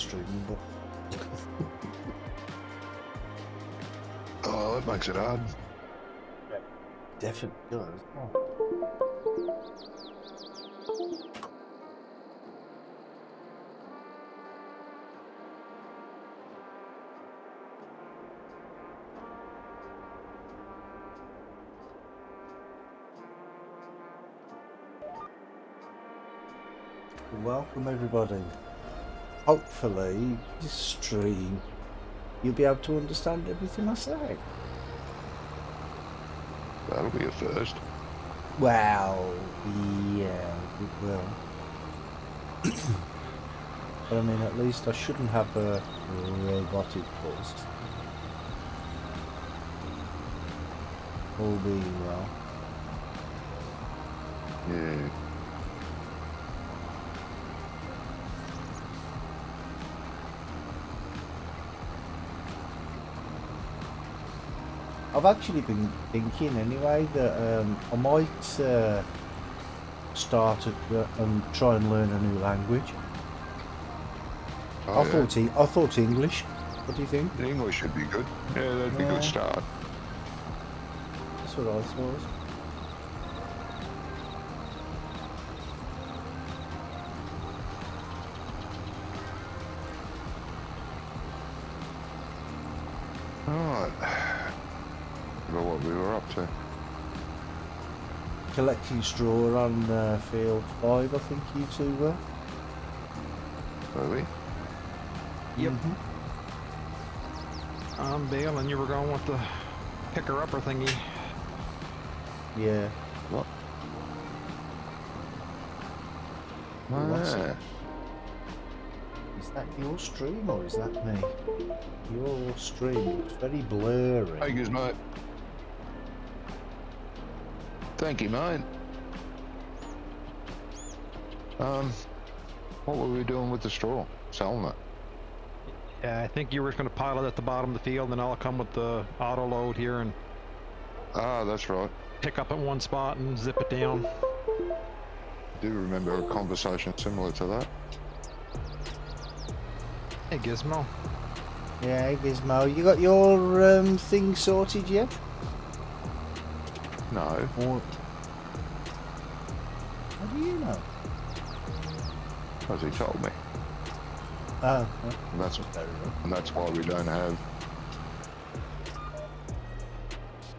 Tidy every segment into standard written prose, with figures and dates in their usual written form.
streaming, but Oh, it makes it hard. definitely does. Oh. Welcome everybody. Hopefully this stream you'll be able to understand everything I say. That'll be a first. Well, yeah, it will. But I mean, at least I shouldn't have a robotic voice. All being well. Yeah. I've actually been thinking anyway that I might start and try and learn a new language. Oh, I thought English. What do you think? English should be good. Yeah, that'd be a good start. That's what I thought. Alright. Forgot what we were up to. Collecting straw on field 5, I think you two were. Were we? Yep. Mm-hmm. Dale, and you were going with the picker-upper thingy. Yeah. What? What's Ah, it? Is that your stream or is that me? Your stream looks very blurry. hey, guys, mate. Thank you, mate. What were we doing with the straw? Selling it. Yeah, I think you were going to pile it at the bottom of the field, and I'll come with the auto load here and Ah, that's right. pick up at one spot and zip it down. I do remember a conversation similar to that. Hey, Gizmo. Yeah, Gizmo, you got your thing sorted yet? No. Or... How do you know? As he told me. Oh, And that's, fair enough. and that's why we don't have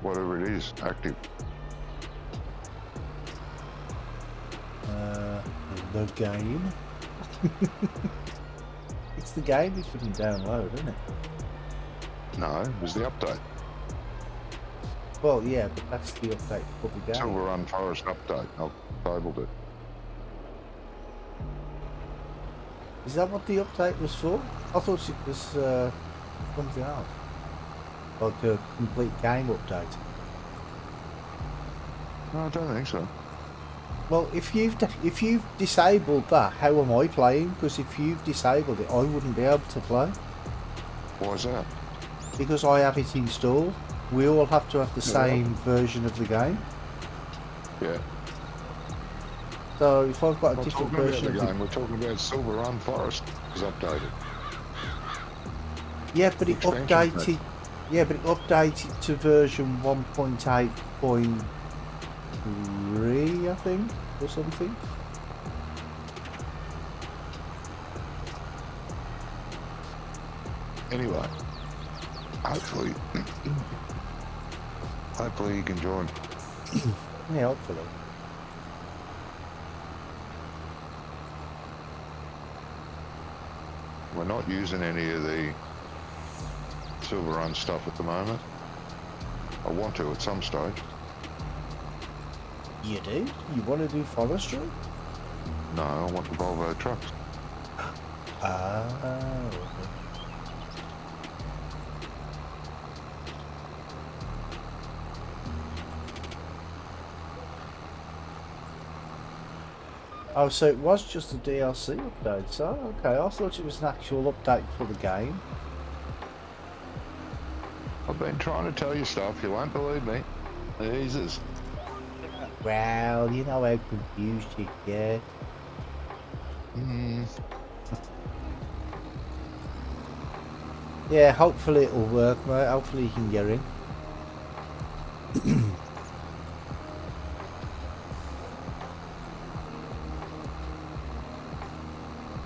whatever it is active. The game. It's the game you couldn't download, isn't it? No, it was the update. Well, yeah, but that's the update for the game. Silver Run Forest update. I've tabled it. Is that what the update was for? I thought it was something else. Like a complete game update. No, I don't think so. Well, if you've disabled that, how am I playing? Because if you've disabled it, I wouldn't be able to play. Why is that? Because I have it installed. We all have to have the same version of the game. Yeah. So if I've got a We're different talking version about of the the game. We're talking about Silver Run Forest is updated. yeah, but it Expansion updated. Yeah, but it updated to version 1.8.3, I think, or something. Anyway, hopefully you can join. Yeah, hopefully. We're not using any of the Silver Run stuff at the moment. I want to at some stage. You do? You want to do forestry? No, I want the Volvo trucks. Ah. Okay. Oh, so it was just a DLC update. So, okay, I thought it was an actual update for the game. I've been trying to tell you stuff, you won't believe me. Jesus. Well, you know how confused you get. Yeah, hopefully it'll work, mate. Hopefully you can get in.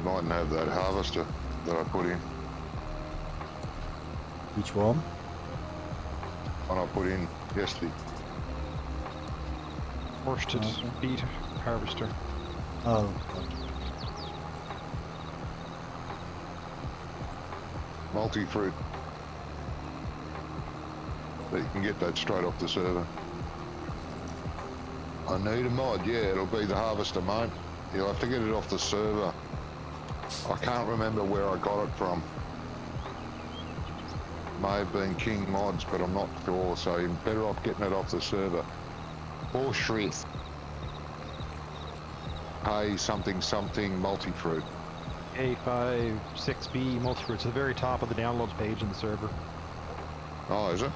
Mightn't have that harvester that I put in. Which one? One I put in yesterday. Worsted Okay. beet harvester. Oh, Multi-fruit. But you can get that straight off the server. I need a mod, yeah, it'll be the harvester, mate. You'll have to get it off the server. I can't remember where I got it from. May have been King Mods, but I'm not sure, so you're better off getting it off the server. Or Shrith. Hey, something, something, multi-fruit. A56B multi-fruit. It's at the very top of the downloads page in the server. Oh, is it?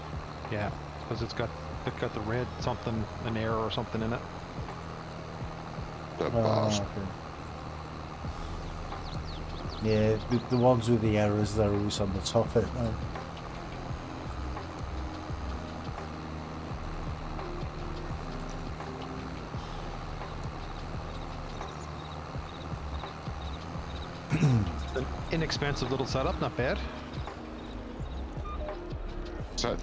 Yeah, because it's got the red something, an error or something in it. The okay. bastard. Yeah, the ones with the errors, they're always on the top, aren't they? It's an inexpensive little setup, not bad. So,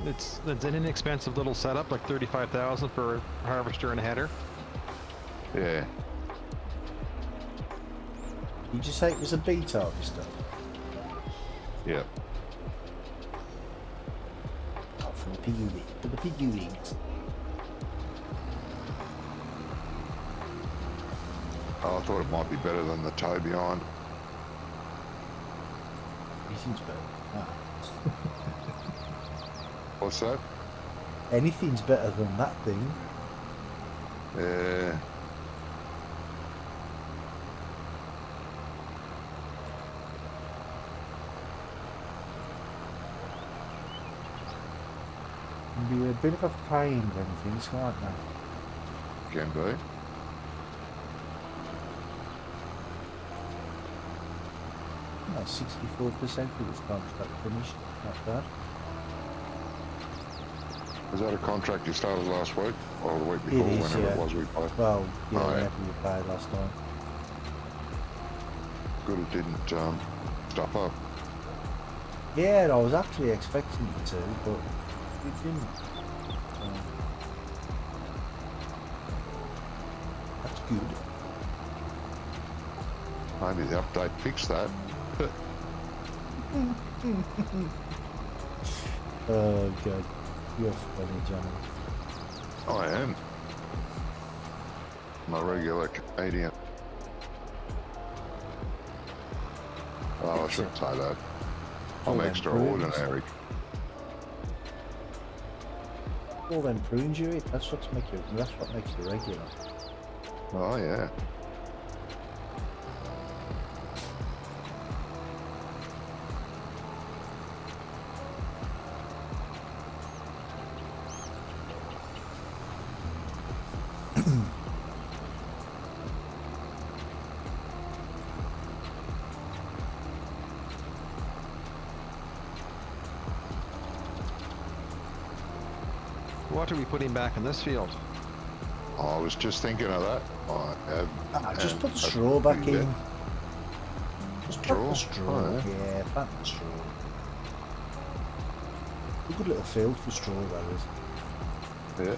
It's an inexpensive little setup, like 35,000 for a harvester and a header. yeah. Did you say it was a beet harvester? Yeah. Oh, for the piggy wing. For the piggy wings. Oh, I thought it might be better than the toe behind. Anything's better than that. What's that? Anything's better than that thing. Yeah. Can be a bit of a pain when things like that. Can be. Yeah, 64% of this contract finished. Not bad. Was that a contract you started last week? Or the week It before, is, whenever yeah. it was we played? Well, yeah, Oh, yeah. whenever you played last time. Good it didn't stuff up. Yeah, I was actually expecting it to, but it didn't. That's good. Maybe the update fixed that. Oh, God. You're funny, Johnny. I am. My regular Canadian. Oh, I shouldn't say that. All I'm them extraordinary. All them prunes you eat, that's what makes you regular. Oh, yeah. What are we putting back in this field? I was just thinking of that. Just put the straw back Yeah. in. Just put the straw. Oh, Yeah, plant the straw. A good little field for strawberries. yeah.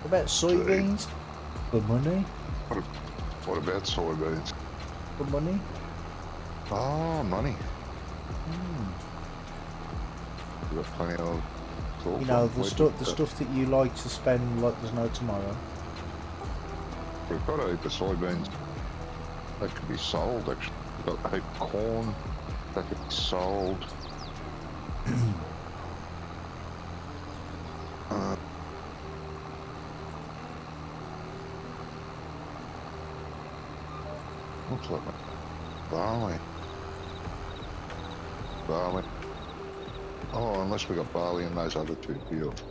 What about soybeans? For money? What about soybeans? For money? Oh, money. Hmm. We've got plenty of talk. You know, on the wedding stuff that you like to spend like there's no tomorrow. We've got a heap of soybeans that could be sold, actually. We've got a heap of corn that could be sold. Looks like barley. Barley. Oh, unless we got barley in those other two fields.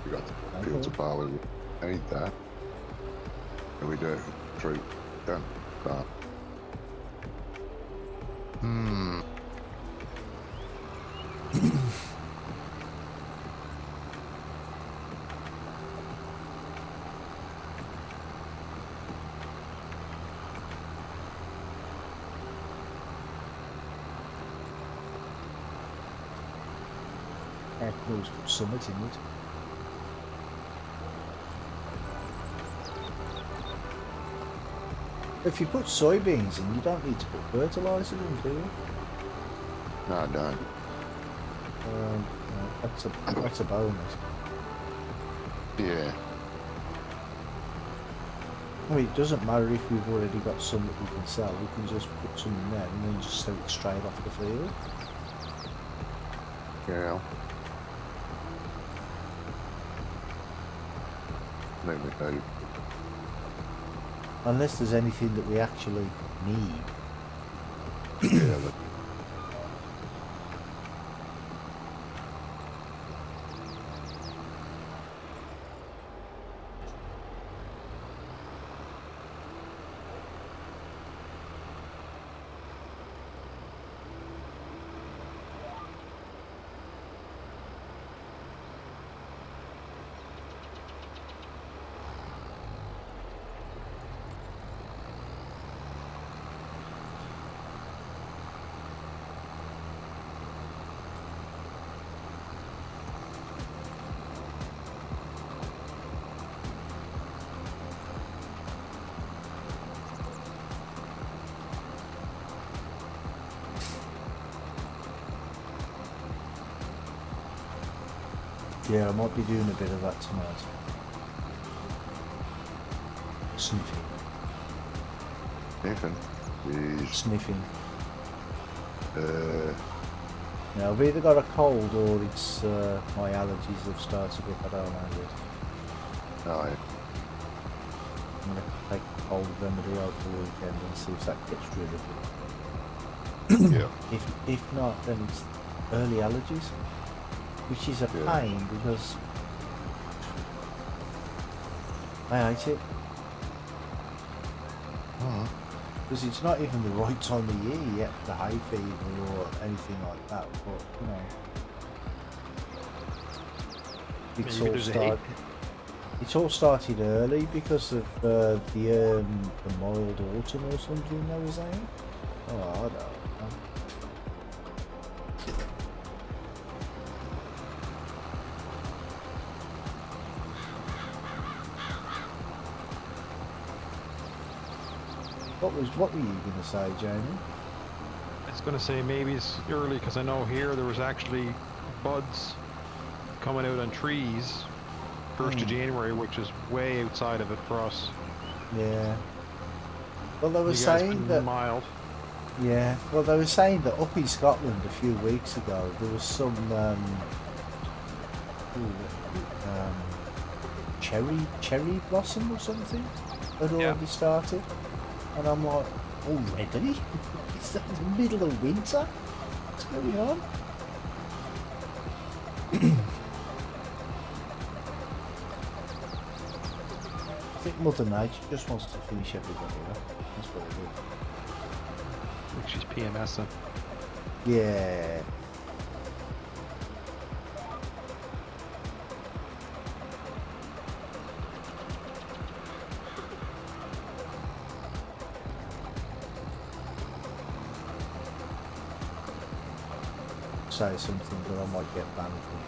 We got the fields of barley. We need that. We do. True. Done. Done. Hmm. I can always put summit in it. If you put soybeans in, you don't need to put fertiliser in, do you? No, I don't. No, that's a bonus. Yeah. I mean, it doesn't matter if we've already got some that we can sell. We can just put some in there and then just sell it straight off the field. Yeah. Let me know. Unless there's anything that we actually need. Yeah, but Yeah, I might be doing a bit of that tonight. Sniffing. Nathan is Sniffing. uh I've either got a cold or it's my allergies have started to get I don't know yet. no, I'm going to take the cold remedy out the weekend and see if that gets rid of it. yeah. If not, then it's early allergies, which is a Yeah. pain because I hate it. Because it's not even the right time of year yet for hay fever or anything like that, but you know, it's all started early because of the mild autumn or something they were saying. Oh, I don't know. What were you going to say, Jamie? I was going to say maybe it's early because I know here there was actually buds coming out on trees 1st of January, which is way outside of it for us. Yeah. Well, they were You guys saying been that. mild. Yeah. Well, they were saying that up in Scotland a few weeks ago there was some cherry blossom or something had already started, and I'm like, already? It's the middle of winter. What's going on? I think Mother Nature just wants to finish everybody off. That's what it is. I think she's PMSing. Yeah. Say something, but I might get banned from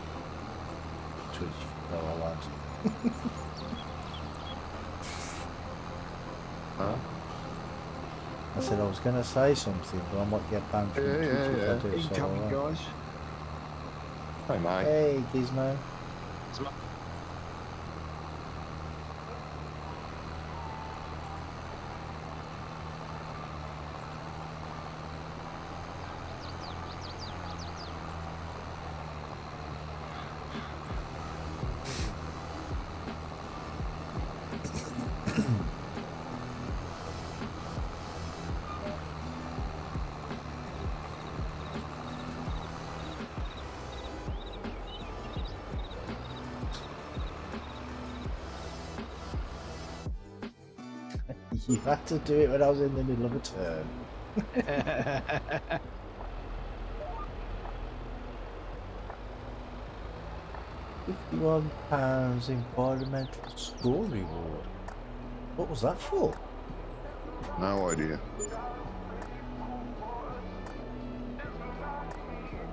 Twitch. No, I won't. Huh? I said I was going to say something, but I might get banned from Twitch if I do. So I won't. Guys. Hey mate. Hey, Gizmo. You had to do it when I was in the middle of a turn. £51 environmental score reward. What was that for? No idea.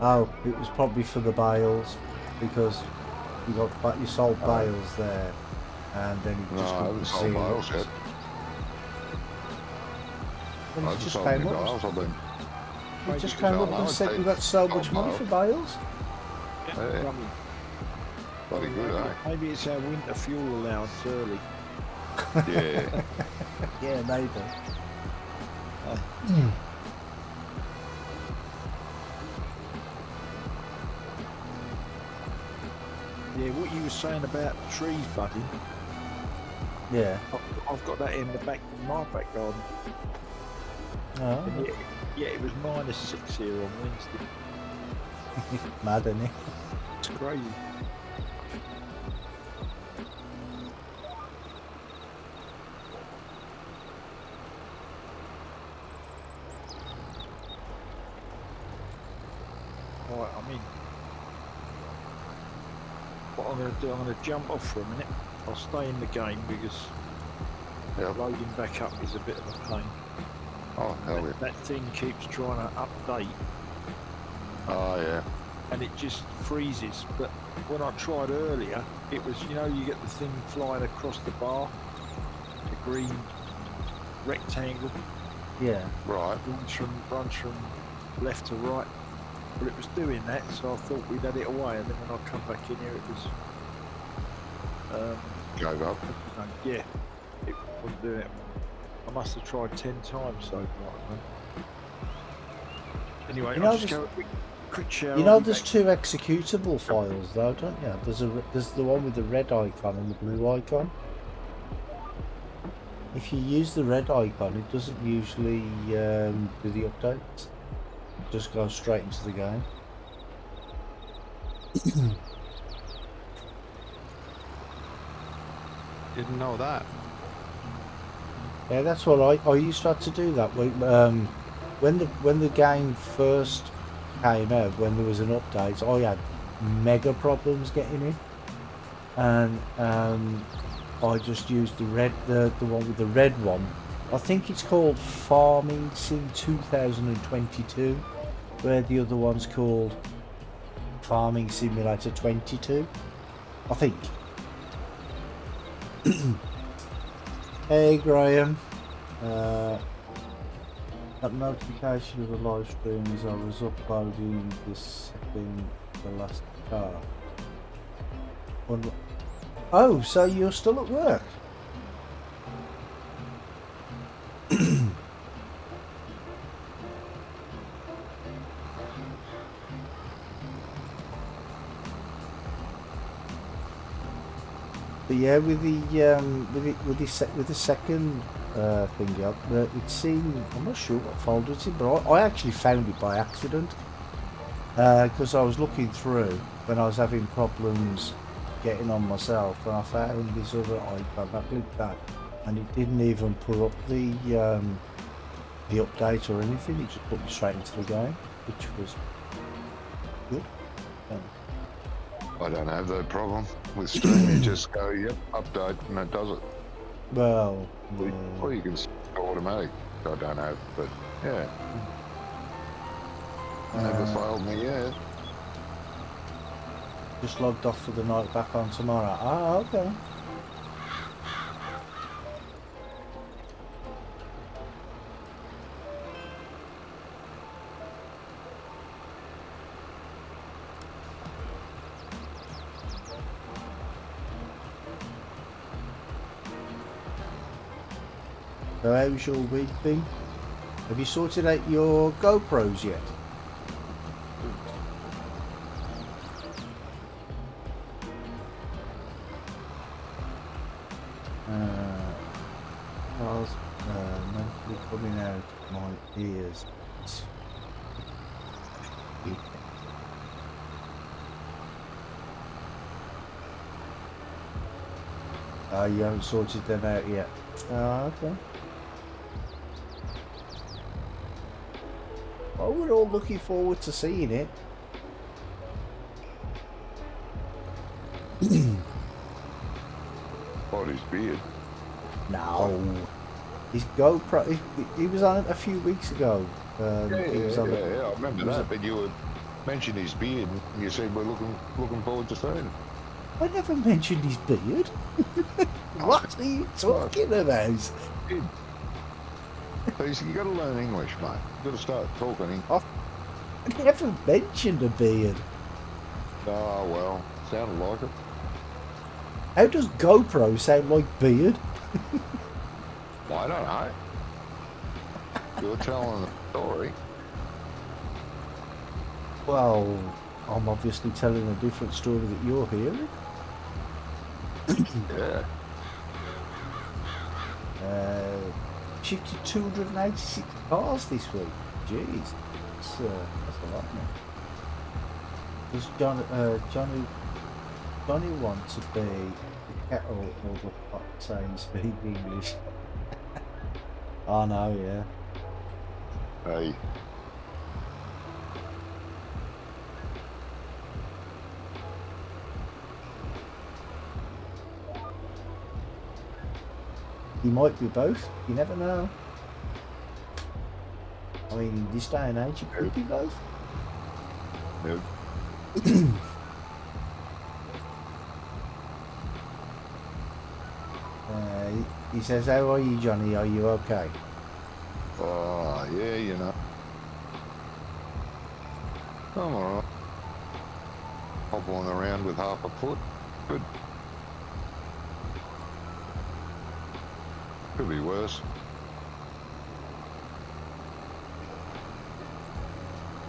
Oh, it was probably for the bales because you sold bales there, and then you No, just I got haven't the sold bales zeros. yet. Well, I it haven't just sold came any up. bales. I've been. It just came up and said you got so much money for bales. Yeah. Lovely. Bloody good, eh? Maybe it's our winter fuel allowance early. Yeah. Yeah, maybe. Yeah, what you were saying about trees budding, Yeah. I've got that in the back of my back garden. Oh, And yeah, it was -6 here on Wednesday. mad, isn't it? It's crazy. Right, I mean, what I'm going to do, I'm going to jump off for a minute. I'll stay in the game because Yep. loading back up is a bit of a pain. Oh, hell yeah. That thing keeps trying to update Oh, yeah. and it just freezes. But when I tried earlier, it was, you know, you get the thing flying across the bar, the green rectangle Yeah. Right. runs from left to right. But it was doing that, so I thought we'd had it away, and then when I come back in here, it was, Gave up. yeah, it wasn't doing it. I must have tried 10 times so far. Anyway, You know, I'll just go a quick shower. You know, I'll be there's back. 2 executable files though, don't you? There's the one with the red icon and the blue icon. If you use the red icon, it doesn't usually do the updates. It just goes straight into the game. Didn't know that. Yeah, that's what I used to have to do that. When the game first came out, when there was an update, I had mega problems getting in, and I just used the one with the red one. I think it's called Farming Sim 2022, where the other one's called Farming Simulator 22, I think. Hey Graham, that notification of the live stream as I was uploading this thing the last car. Oh, so you're still at work? But yeah, with the second thing up, it seemed, I'm not sure what folder it's in, but I actually found it by accident because I was looking through when I was having problems getting on myself, and I found this other icon. I clicked that, and it didn't even put up the update or anything. It just put me straight into the game, which was good. I don't have that problem with Steam. You just go, yep, update, and it does it. Well, Or you can set it automatic. I don't have, but yeah. Never failed me yet. just logged off for the night, back on tomorrow. Ah, okay. So how's your week been? Have you sorted out your GoPros yet? Car's mentally coming out of my ears. You haven't sorted them out yet. Oh, okay. Oh, we're all looking forward to seeing it. What, his beard? No. His GoPro, he was on it a few weeks ago. He was on it. Yeah, I remember that. But you were mentioned his beard, and you said we're looking forward to seeing it. I never mentioned his beard. What are you talking about? Please, you got to learn English, mate. You got to start talking English. I never mentioned a beard. Oh well, sounded like it. How does GoPro sound like beard? Well, I don't know. You're telling the story. Well, I'm obviously telling a different story that you're hearing. Yeah. Shifted 286 cars this week. Jeez, that's a lot, man. Does Johnny want to be the kettle or the pot saying speak English? Oh no, yeah. Hey. He might be both. You never know. I mean, in this day and age, you could be both. Nope. He says, "How are you, Johnny? Are you okay?" Oh, yeah, you know. I'm alright. Hobbling around with half a foot. Good. Could be worse.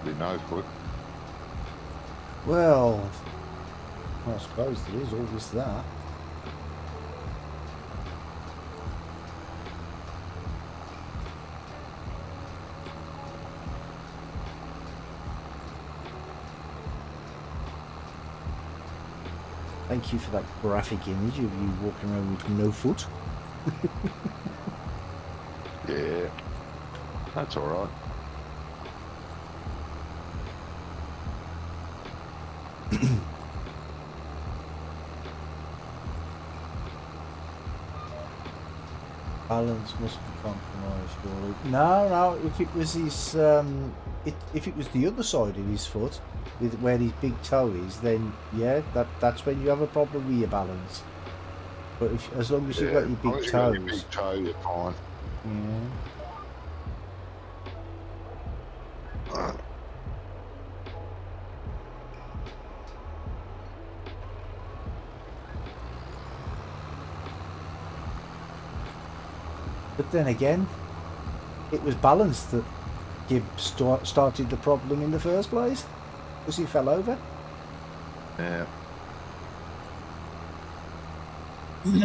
Be no foot. Well, I suppose there is always that. Thank you for that graphic image of you walking around with no foot. Yeah. That's alright. Balance must be compromised, surely. No. If it was his, if it was the other side of his foot, with where his big toe is, then yeah, that's when you have a problem with your balance. But as long as you've got your as long big as you got toes, your big toe, you're fine. yeah. But then again, it was balance that started the problem in the first place, because he fell over. Yeah. Of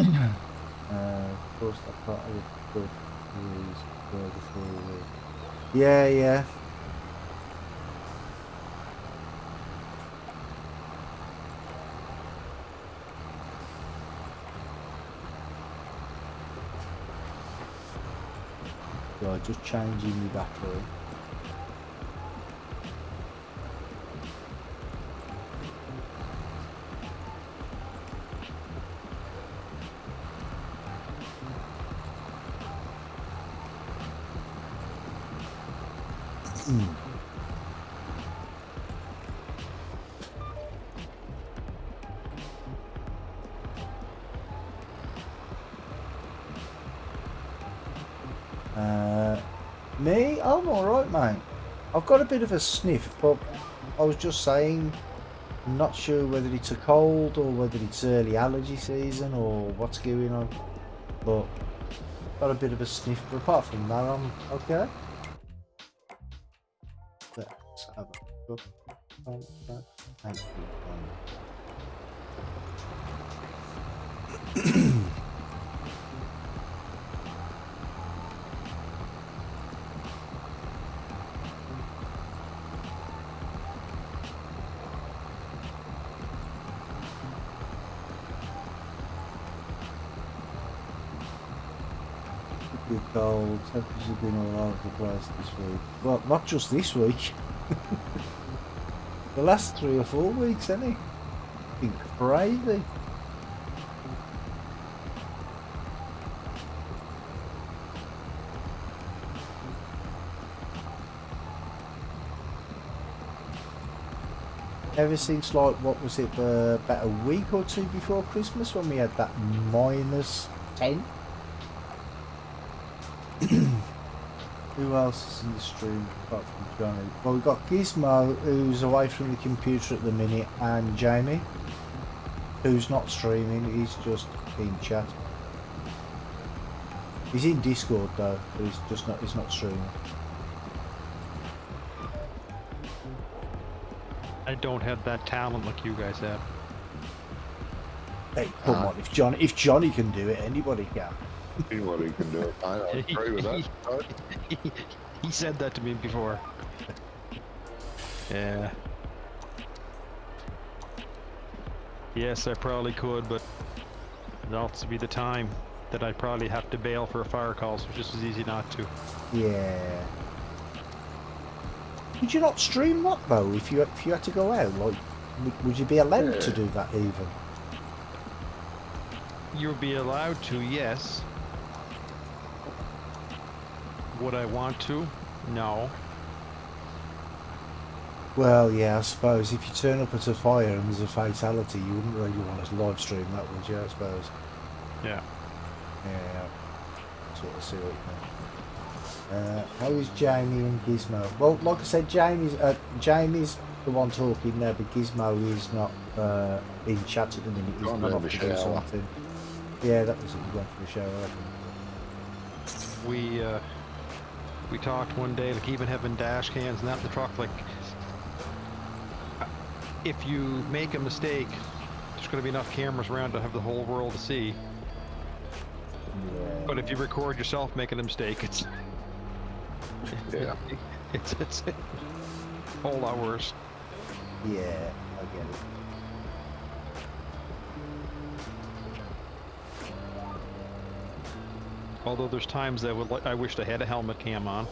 course, that part of the foot is further forward. Yeah. Right, just changing the battery. Me? I'm alright, mate. I've got a bit of a sniff, but I was just saying, I'm not sure whether it's a cold or whether it's early allergy season or what's going on, but got a bit of a sniff, but apart from that, I'm okay. Let's have a look. Thank you. Good cold. Temperatures have been all over the place this week. Well, not just this week. The last 3 or 4 weeks, hasn't it? Been crazy. Ever since, like, what was it, about a week or 2 before Christmas when we had that -10? Who else is in the stream apart from Johnny? Well, we've got Gizmo, who's away from the computer at the minute, and Jamie, who's not streaming, he's just in chat. He's in Discord though, but he's not streaming. I don't have that talent like you guys have. Hey, come on, if Johnny can do it, anybody can. Anybody can do it. I agree with that. He said that to me before. Yeah. Yes, I probably could, but it'd also be the time that I'd probably have to bail for a fire call, so it's just as easy not to. Yeah. Could you not stream that though? If you had to go out, like, would you be allowed to do that even? You'd be allowed to, yes. Would I want to? No. Well, yeah, I suppose if you turn up at a fire and there's a fatality, you wouldn't really want to live stream that, would you? I suppose. Yeah. Yeah. Sort of see what you mean. How is Jamie and Gizmo? Well, like I said, Jamie's the one talking there, but Gizmo is not in chat at the minute. He's Gone gone to off the to do shower. something. Yeah, that was it. He went for the shower. We talked one day, like even having dash cams and that in the truck, like if you make a mistake, there's going to be enough cameras around to have the whole world to see. Yeah. But if you record yourself making a mistake, it's Yeah. it's a whole lot worse. Yeah, I get it. Although there's times that I wished I had a helmet cam on.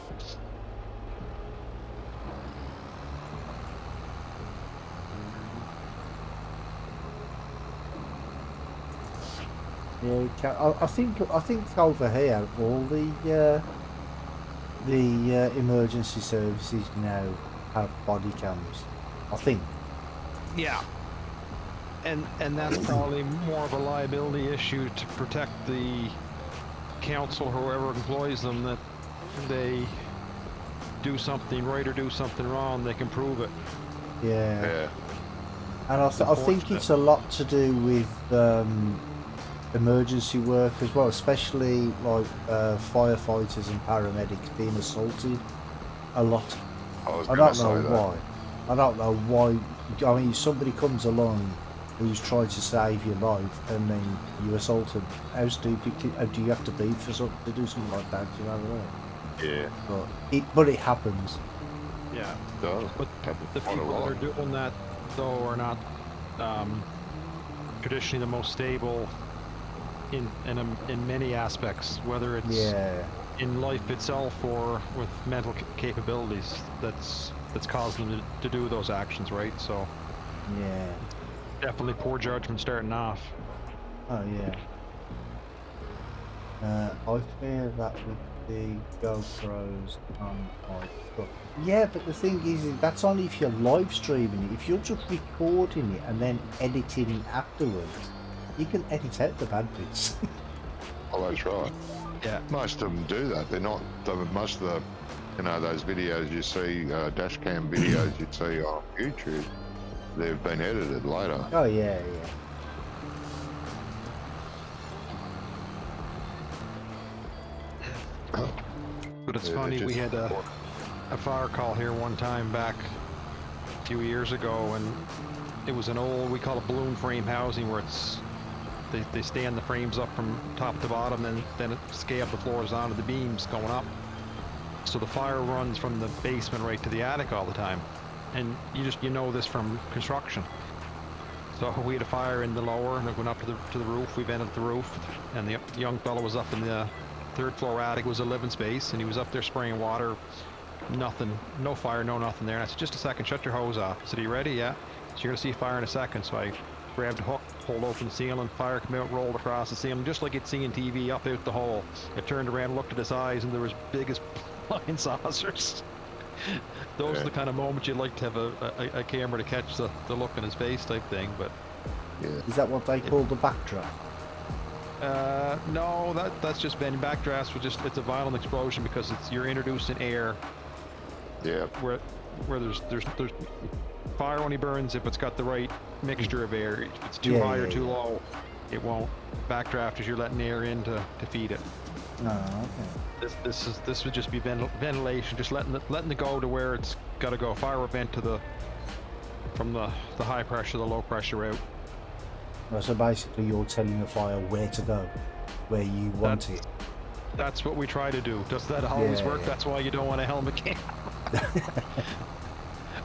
Yeah, you can. I think over here all the emergency services now have body cams. I think. Yeah. And that's probably more of a liability issue to protect the council, whoever employs them, that they do something right or do something wrong, they can prove it. Yeah. Yeah. And I think it's a lot to do with emergency work as well, especially like firefighters and paramedics being assaulted a lot. I don't know why. I don't know why. I mean, somebody comes along who's trying to save your life and then you assault them. How stupid do you have to be for to do something like that? Do you know what I mean? Yeah. But it happens. Yeah. Does. But the people that are doing that, though, are not traditionally the most stable in many aspects, whether it's in life itself or with mental capabilities. That's causing them to do those actions, right? So Yeah. definitely poor judgment starting off. Oh yeah. I fear that with the GoPros on my truck. Yeah, but the thing is that's only if you're live streaming it. If you're just recording it and then editing afterwards, you can edit out the bad bits. Oh, that's right. Yeah. Most of them do that. They're not. Most of the, those videos you see, dash cam videos you see on YouTube, they've been edited later. Oh yeah. But it's Yeah, funny, just- we had a fire call here one time back a few years ago, and it was an old, we call it balloon frame housing, where it's they stand the frames up from top to bottom, then it scale the floors onto the beams going up. So the fire runs from the basement right to the attic all the time, and you know this from construction. So we had a fire in the lower, and it went up to the roof. We vented the roof, and the young fellow was up in the third floor attic was a living space, and he was up there spraying water. Nothing, no fire, no nothing there. And I said, just a second, shut your hose off. I said, are you ready? Yeah. So you're gonna see fire in a second. So I grabbed a hook, pulled open the ceiling, fire came out, rolled across the ceiling, just like you'd see in TV, up out the hole. I turned around, looked at his eyes, and there was big as flying saucers. Those are the kind of moments you'd like to have a camera to catch the look in his face type thing, but... Yeah. Is that what they call the backdraft? No, that's just been backdrafts. It's a violent explosion because you're introducing air. Yeah. Where there's fire only burns if it's got the right mixture of air. If it's too high or too low, it won't. Backdraft is you're letting air in to feed it. Oh, okay. This would just be ventilation, just letting it go to where it's got to go. Fire will vent from the high pressure, the low pressure out. Well, so basically you're telling the fire where to go, where you want it. That's what we try to do. Does that always work? Yeah. That's why you don't want a helmet cam.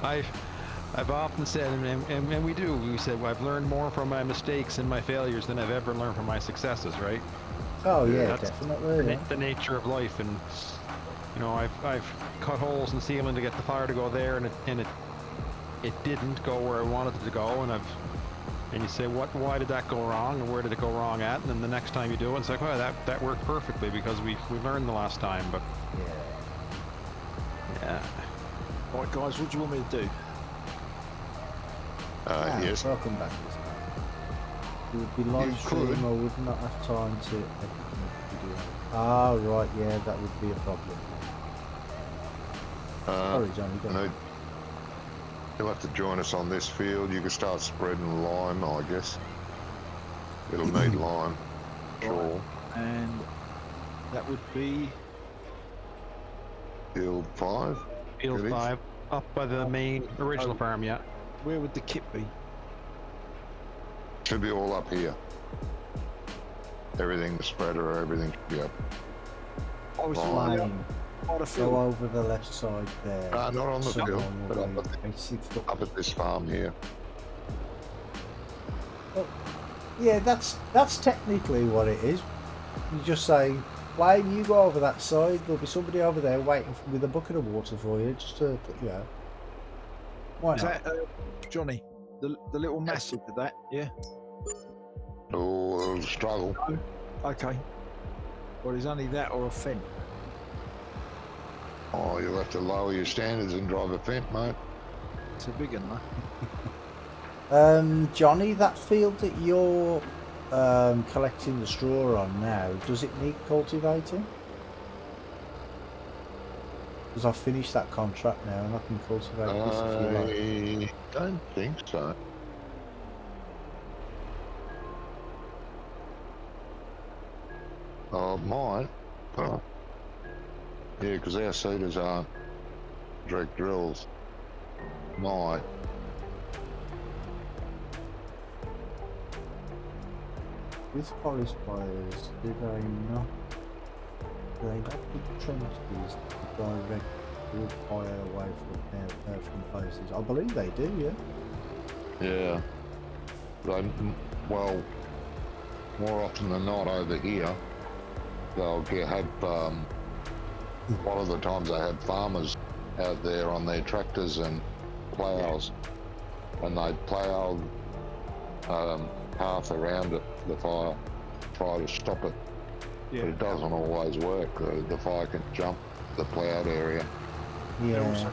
I've often said, and we do, we said, well, I've learned more from my mistakes and my failures than I've ever learned from my successes, right? Oh yeah, That's definitely. the nature of life. And you know, I've cut holes in the ceiling to get the fire to go there, and it didn't go where I wanted it to go, and you say, why did that go wrong, and where did it go wrong at? And then the next time you do it, it's like, oh, that worked perfectly because we learned the last time. But yeah. Right, guys, what do you want me to do? Yes. Welcome back. It would be live stream, I would not have time to edit the video. Ah, right, yeah, that would be a problem. Sorry, Johnny, go on. You'll have to join us on this field. You can start spreading lime, I guess. It'll need lime. Sure. And that would be Field 5. Field 5, up by the main original farm, yeah. where would the kit be? Should be all up here. Everything, the spreader, everything should be up. Oh, it's Fine. up by the Go field. over the left side there. Not on the field, but up up at this farm here. Yeah, that's technically what it is. You just say, Wayne, you go over that side. There'll be somebody over there waiting with a bucket of water for you, just to put you out. Why Is not? that, Johnny, the little massive of that, yeah? Oh, it'll struggle. Okay. Well, it's only that or a Fent. Oh, you'll have to lower your standards and drive a Fent, mate. It's a big one, though. Johnny, that field that you're collecting the straw on now, does it need cultivating? Because I've finished that contract now and I can cultivate this if you like. I don't think so. Oh, mine. Oh. Yeah, because our seeders aren't direct drills. Might. These forest fires, do they not? Do they not put trenches to direct wood fire away from places? I believe they do, yeah. Yeah. Well, more often than not over here, they'll have, a lot of the times they have farmers out there on their tractors and plows, and they plow path around it, the fire, try to stop it. Yeah. But it doesn't always work. The fire can jump the ploughed area. Yeah.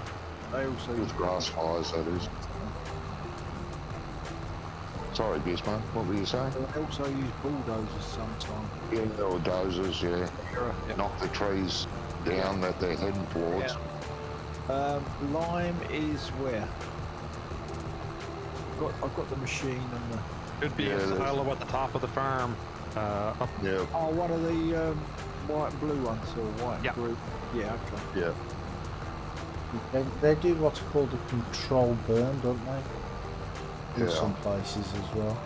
They also With grass fires, that is. Sorry, Gizmo, what were you saying? They also use bulldozers sometimes. Yeah, or dozers, yeah. Knock the trees down that they're heading towards. Lime is where? I've got the machine and the... Could be Yeah, a there's- silo at the top of the farm. Up Yeah, Oh, one of the white and blue ones, or white Yeah. and blue. Yeah, okay. yeah. They do what's called a control burn, don't they? In Yeah. some places as well.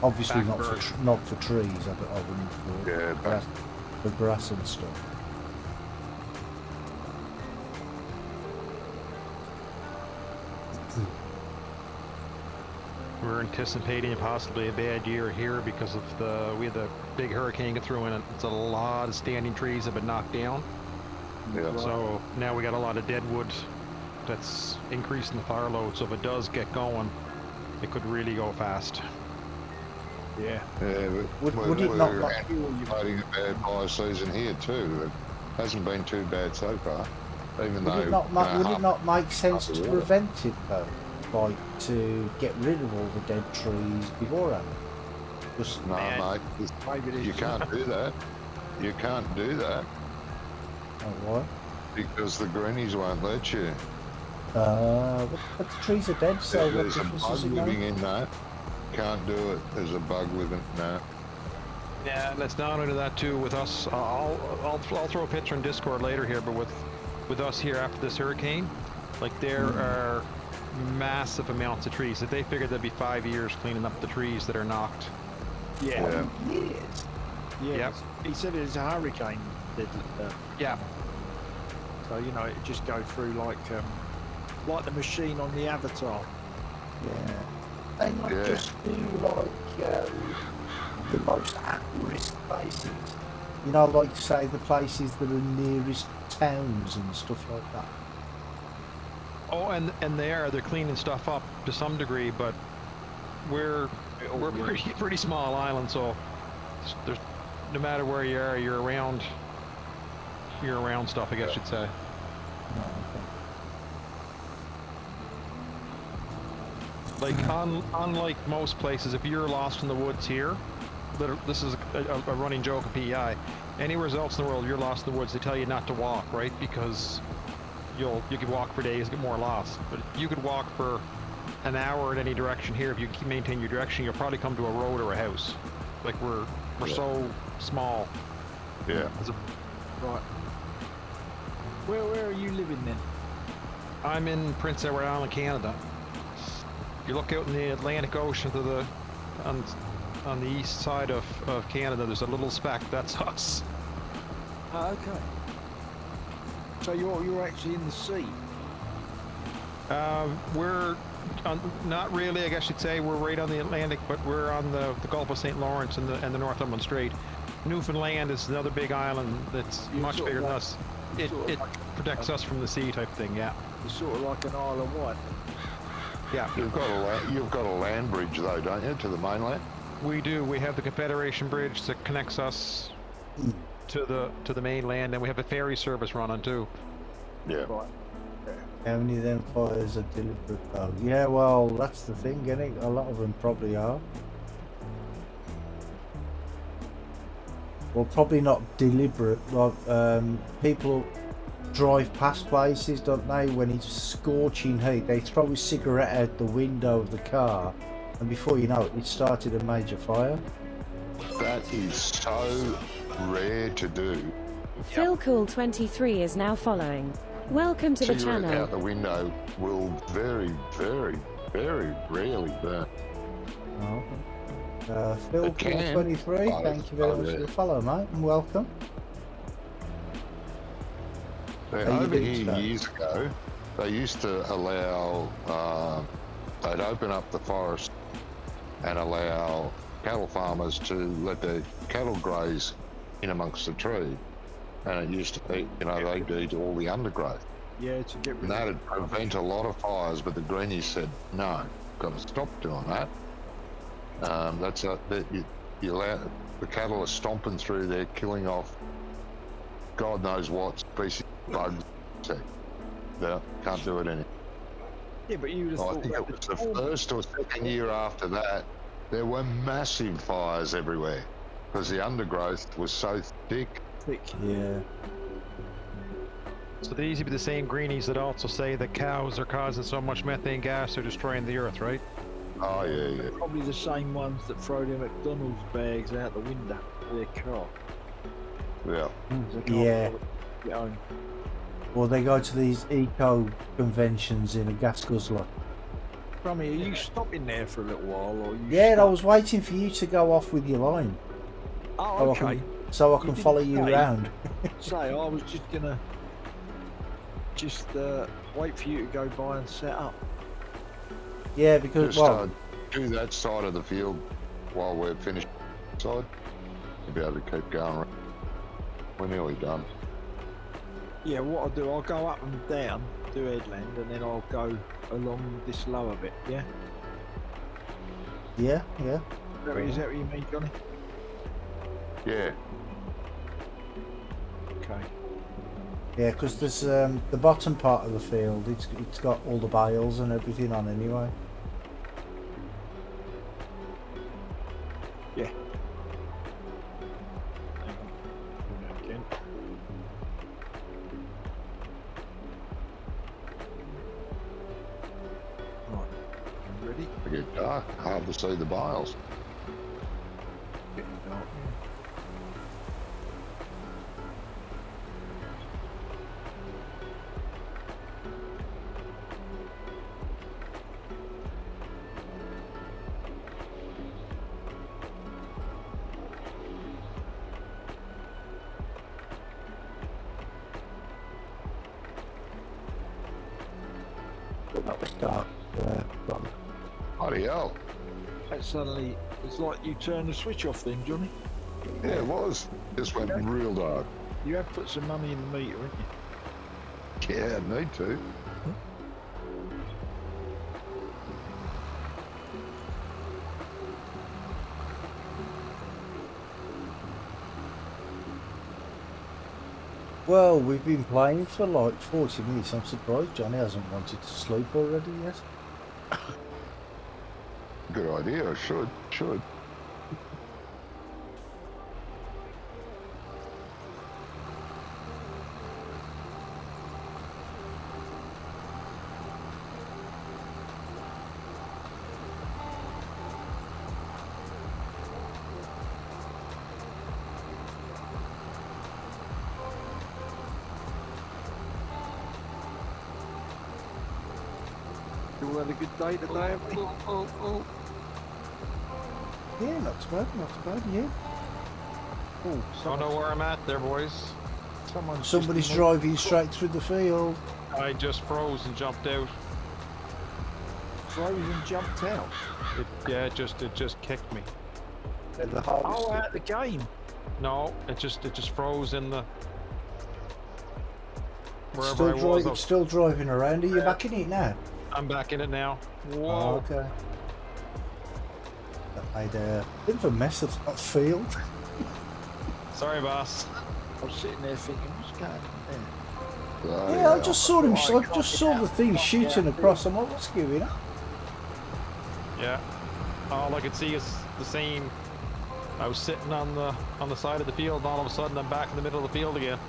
Obviously not for Backburn. not for trees. I wouldn't thought. Yeah, Grass, for grass and stuff. We're anticipating possibly a bad year here because of we had the big hurricane get through, and it's a lot of standing trees have been knocked down. Yeah. So now we got a lot of dead wood that's increasing the fire load. So if it does get going, it could really go fast. Yeah. Yeah, but Would it not we're like- anticipating a bad fire season here too. It hasn't been too bad so far, even though. Would it not make sense half to the prevent it though? Like to get rid of all the dead trees beforehand? Just No, mate, Maybe it is. you can't do that. You can't do that what? because the greenies won't let you. But the trees are dead, so what There's a difference bug does it living make? in that. Can't do it. There's a bug within that. Yeah, and it's not only that too. With us, I'll throw a picture in Discord later here, but with us here after this hurricane, like there are massive amounts of trees. That they figured there'd be 5 years cleaning up the trees that are knocked. Yeah. Yeah. Yeah. Yep. He said it was a hurricane. Yeah. So you know, it just go through like the machine on the Avatar. Yeah. They might Yeah. just do like the most at-risk places. You know, like say the places that are nearest towns and stuff like that. Oh, and they're cleaning stuff up to some degree, but we're pretty small island, so there's no matter where you are, you're around stuff, I guess you'd say. No, okay. Like unlike most places, if you're lost in the woods here, this is a running joke of PEI. Anywhere else in the world, you're lost in the woods, they tell you not to walk, right? Because you could walk for days, get more lost. But you could walk for an hour in any direction here. If you maintain your direction, you'll probably come to a road or a house. Like we're so small. Yeah. Right. Where are you living then? I'm in Prince Edward Island, Canada. You look out in the Atlantic Ocean to the on the east side of Canada. There's a little speck. That's us. Oh, okay. So you're actually in the sea. We're not really, I guess you'd say. We're right on the Atlantic, but we're on the Gulf of St. Lawrence and the Northumberland Strait. Newfoundland is another big island that's You're much sort of bigger than like- us. you're It sort of like- protects us from the sea type thing. Yeah. It's sort of like an Isle of Wight. Yeah. You've got a land bridge though, don't you, to the mainland? We do. We have the Confederation Bridge that connects us to the mainland, and we have a ferry service running too. Yeah. Right. How many of them fires are deliberate though? Yeah, well, that's the thing, isn't it? A lot of them probably are. Well, probably not deliberate. Like, people drive past places, don't they? When it's scorching heat, they throw a cigarette out the window of the car, and before you know it, it started a major fire. That is so rare to do. Phil Cool 23 is now following. Welcome to the Cigarette channel. out the window will very, very, very rarely burn. Oh. Phil It can, 23, but thank you very it's much for rare. the follow, mate, and welcome. How you Over doing here today? years ago, they used to allow, they'd open up the forest and allow cattle farmers to let their cattle graze in amongst the tree. And it used to be, they'd eat all the undergrowth. Yeah, to get rid And of that'd prevent a lot of fires, but the greenies said, no, got to stop doing that. You allow, the cattle are stomping through there, killing off God knows what species of bugs. No, can't do it anymore. Yeah, but you would have I thought think that it was the the first or second year after that, there were massive fires everywhere because the undergrowth was so thick. thick. Yeah. So these would be the same greenies that also say that cows are causing so much methane gas they're destroying the earth, right? Oh, yeah. Probably the same ones that throw their McDonald's bags out the window of their car. Yeah. They can't Yeah. get home. Or they go to these eco conventions in a gas guzzler. Crummy, are you stopping there for a little while, or you? Yeah, I stop- was waiting for you to go off with your line. Oh, okay. So I You can didn't follow you say. around. Say, I was just gonna wait for you to go by and set up. Yeah, because, Just, do that side of the field while we're finished side. We'll be able to keep going. We're nearly done. Yeah, what I'll do, I'll go up and down, do headland, and then I'll go along this lower bit, yeah? Yeah. Is that what you mean, Johnny? Yeah. Okay. Yeah, because there's the bottom part of the field. It's got all the bales and everything on anyway. Yeah. Hang on. Do that again. Right. You ready? It get dark. Hard to see the bales. Getting dark. That was dark. From Bloody hell. That suddenly, it's like you turn the switch off then, Johnny. Yeah, it was. Just went real dark. You have put some money in the meter, haven't you? Yeah, I need to. Well, we've been playing for like 40 minutes. I'm surprised Johnny hasn't wanted to sleep already yet. Good idea. I should. You all had a good day today, haven't you? Yeah, not too bad, yeah. Oh, Don't know where I'm at there, boys. Somebody's driving straight through the field. I just froze and jumped out. froze and jumped out. It just kicked me. in the house. Oh, out the game. No, it just froze in the wherever Still, I was. it's still driving around. Are you back in it now? I'm back in it now. Oh, Whoa. okay. That made a bit of a mess of that field. Sorry, boss. I was sitting there thinking, what's going on there? Yeah, I just saw him. I just saw the thing shooting across. I'm like, what's going on? Yeah. All I could see is the same. I was sitting on the side of the field, and all of a sudden I'm back in the middle of the field again.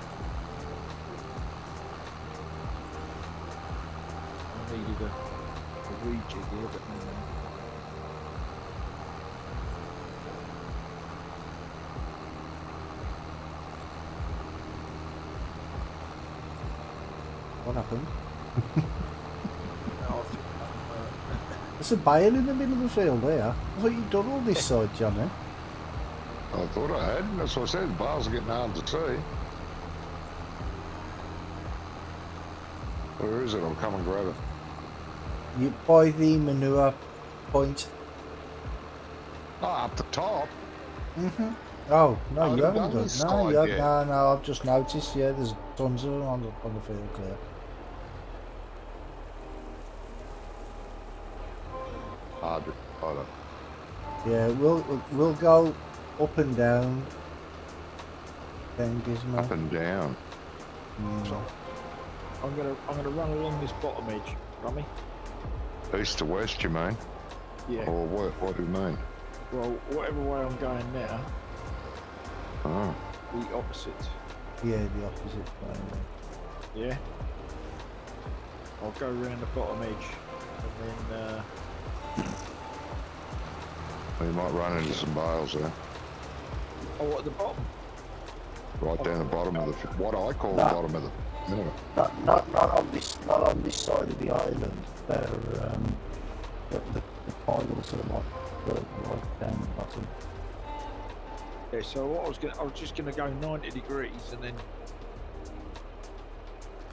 I needed a rejig here, but no. What happened? No, I think, There's a bale in the middle of the field there. I thought you'd done all this side, Johnny. I thought I had. That's what I said. The bars are getting hard to see. Where is it? I'll come and grab it. You by the manure point. Oh, up the top. Mhm. Oh no, Oh, you they've haven't done done. this No, side you haven't. yet. No, I've just noticed. Yeah, there's tons of them on the field clear. Hard to follow. Yeah, we'll go up and down. Then Gizmo. Up and down. Yeah. I'm gonna run along this bottom edge, Rummy. East to west, you mean? Yeah. Or what do you mean? Well, whatever way I'm going now, Oh. the opposite. Yeah, the opposite way. Yeah. I'll go around the bottom edge, and then. Well, you might run into some bales there. Oh, at the bottom. Right down the bottom of the... What I call the bottom of the... Minute. Not on this side of the island. They're the piles are like down the bottom. Yeah. So what I was just gonna go 90 degrees, and then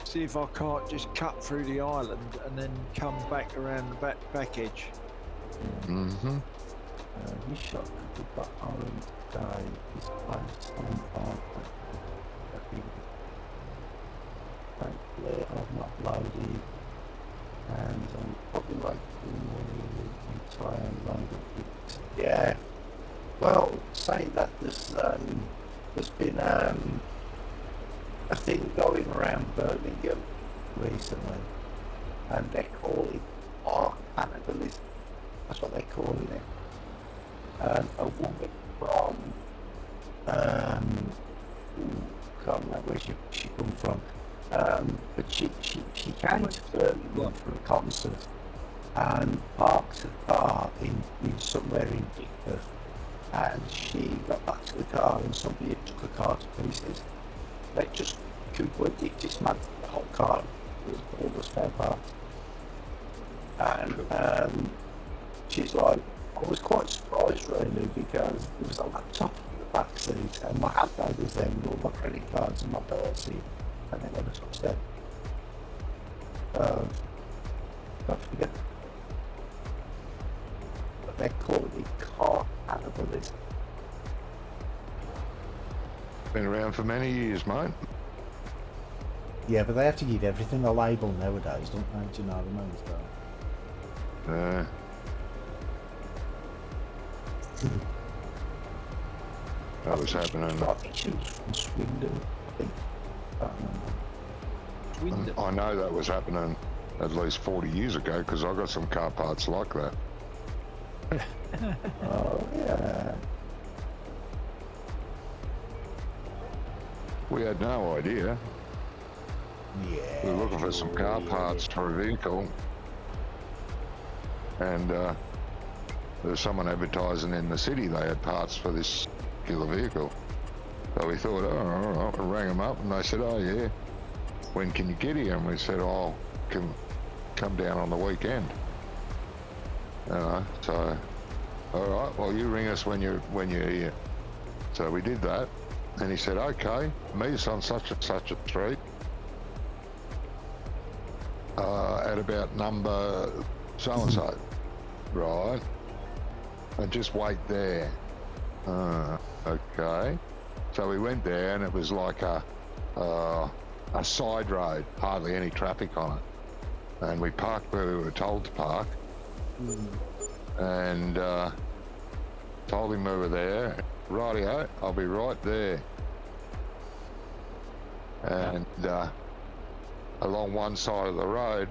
see if I can't just cut through the island and then come back around the back edge. Mm-hmm. He shot the but orange guy is placed on thankfully I've not loaded and I'm probably like to try and load it. Yeah. Well, saying that there's been a thing going around Birmingham recently and they call it cannibalism. That's what they're calling it. A woman from can't remember where she come from. But she came to Birmingham for a concert and parked her car in somewhere in Dickford, and she got back to the car and somebody had took her car to pieces. They just completely dismantled the whole car with all the spare parts. And she's like, I was quite surprised really because there was a laptop in the back seat and my handbag was there with all my credit cards and my purse and they never touched it. Don't forget. But they're calling it car cannibalism. Been around for many years, mate. Yeah, but they have to give everything a label nowadays, don't they? Do you know what I mean? So. That was happening. I think she was from Swindon, I think. Swindon. I know that was happening at least 40 years ago because I got some car parts like that. Oh, yeah. We had no idea. Yeah. We were looking for some car parts for a vehicle, and there was someone advertising in the city they had parts for this particular vehicle. So we thought, oh, all right, we rang them up and they said, oh yeah, when can you get here? And we said, oh, can come down on the weekend. So, all right, well you ring us when you're here. So we did that, and he said, okay, meet us on such and such a street at about number so and so, right? And just wait there. Okay. So we went there, and it was like a side road, hardly any traffic on it. And we parked where we were told to park, and told him we were there. Rightio, I'll be right there. And along one side of the road,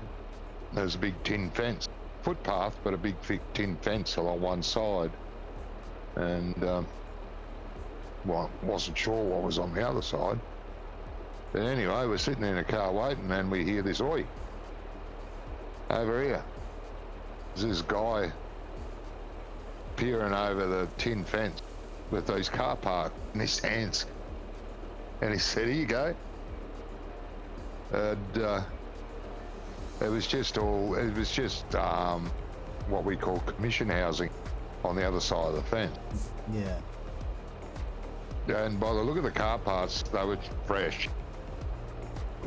there's a big tin fence, footpath, but a big thick tin fence along one side. And well, wasn't sure what was on the other side. But anyway, we're sitting in a car waiting, and we hear this, oi, over here. There's this guy peering over the tin fence with those car parked in his hands. And he said, here you go. And it was just what we call commission housing on the other side of the fence. Yeah. And by the look of the car parts, they were fresh.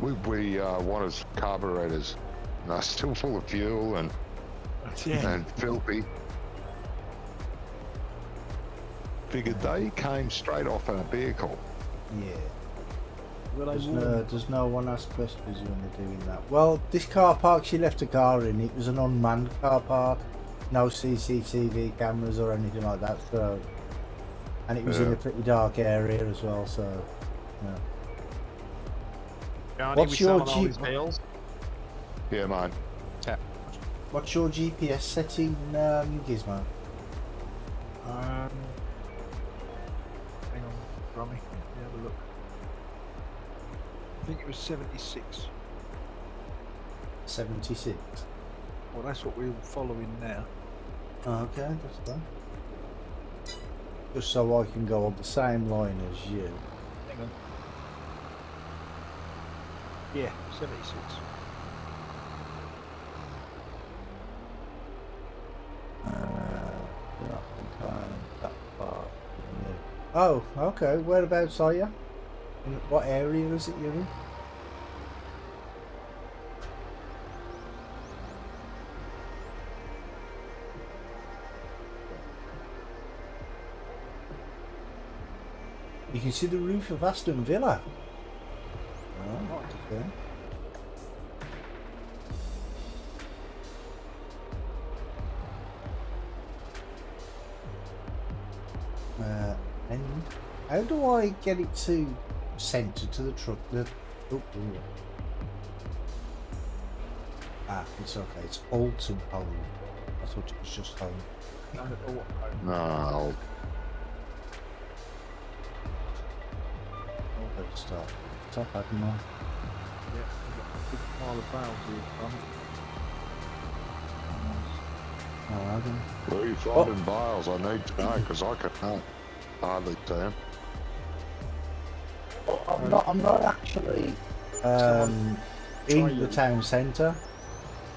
We wanted carburetors, and they're still full of fuel and filthy. Figured they came straight off in a vehicle. Yeah. Well, Does no one ask questions when they're doing that? Well, this car park she left a car in, it was an unmanned car park. No CCTV cameras or anything like that, so... And it was in a pretty dark area as well, so... Yeah. Johnny, What's we your selling all Jeep? these bales? Yeah, mate. What's your GPS setting, Gizmo? hang on, Rummy. Let me have a look. I think it was 76. 76. Well, that's what we're following now. Oh, okay, that's fine. Just so I can go on the same line as you. Hang on. Yeah, 76. That far. Oh, okay. Whereabouts are you? In what area is it you're in? You can see the roof of Aston Villa. Oh, okay. And how do I get it to centre to the truck? It's okay. It's Alton home. I thought it was just home. No. Let's start. Stop adding on. Yeah, we've got a big pile of bales here, Tom. Oh, Adam. Where are you finding bales? I need to know because I can't hardly tell. I'm not actually. In the town centre.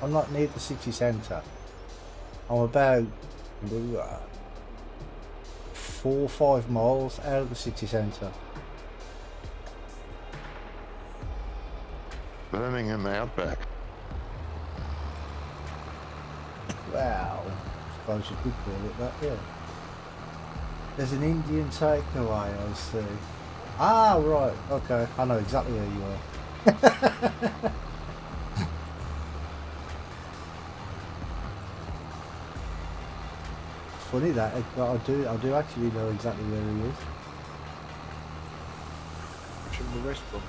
I'm not near the city centre. I'm about 4 or 5 miles out of the city centre. Birmingham Outback. Wow. I suppose you could call it that, yeah. There's an Indian takeaway, I see. Ah, right. Okay. I know exactly where you are. Funny that I do actually know exactly where he is. From the restaurant.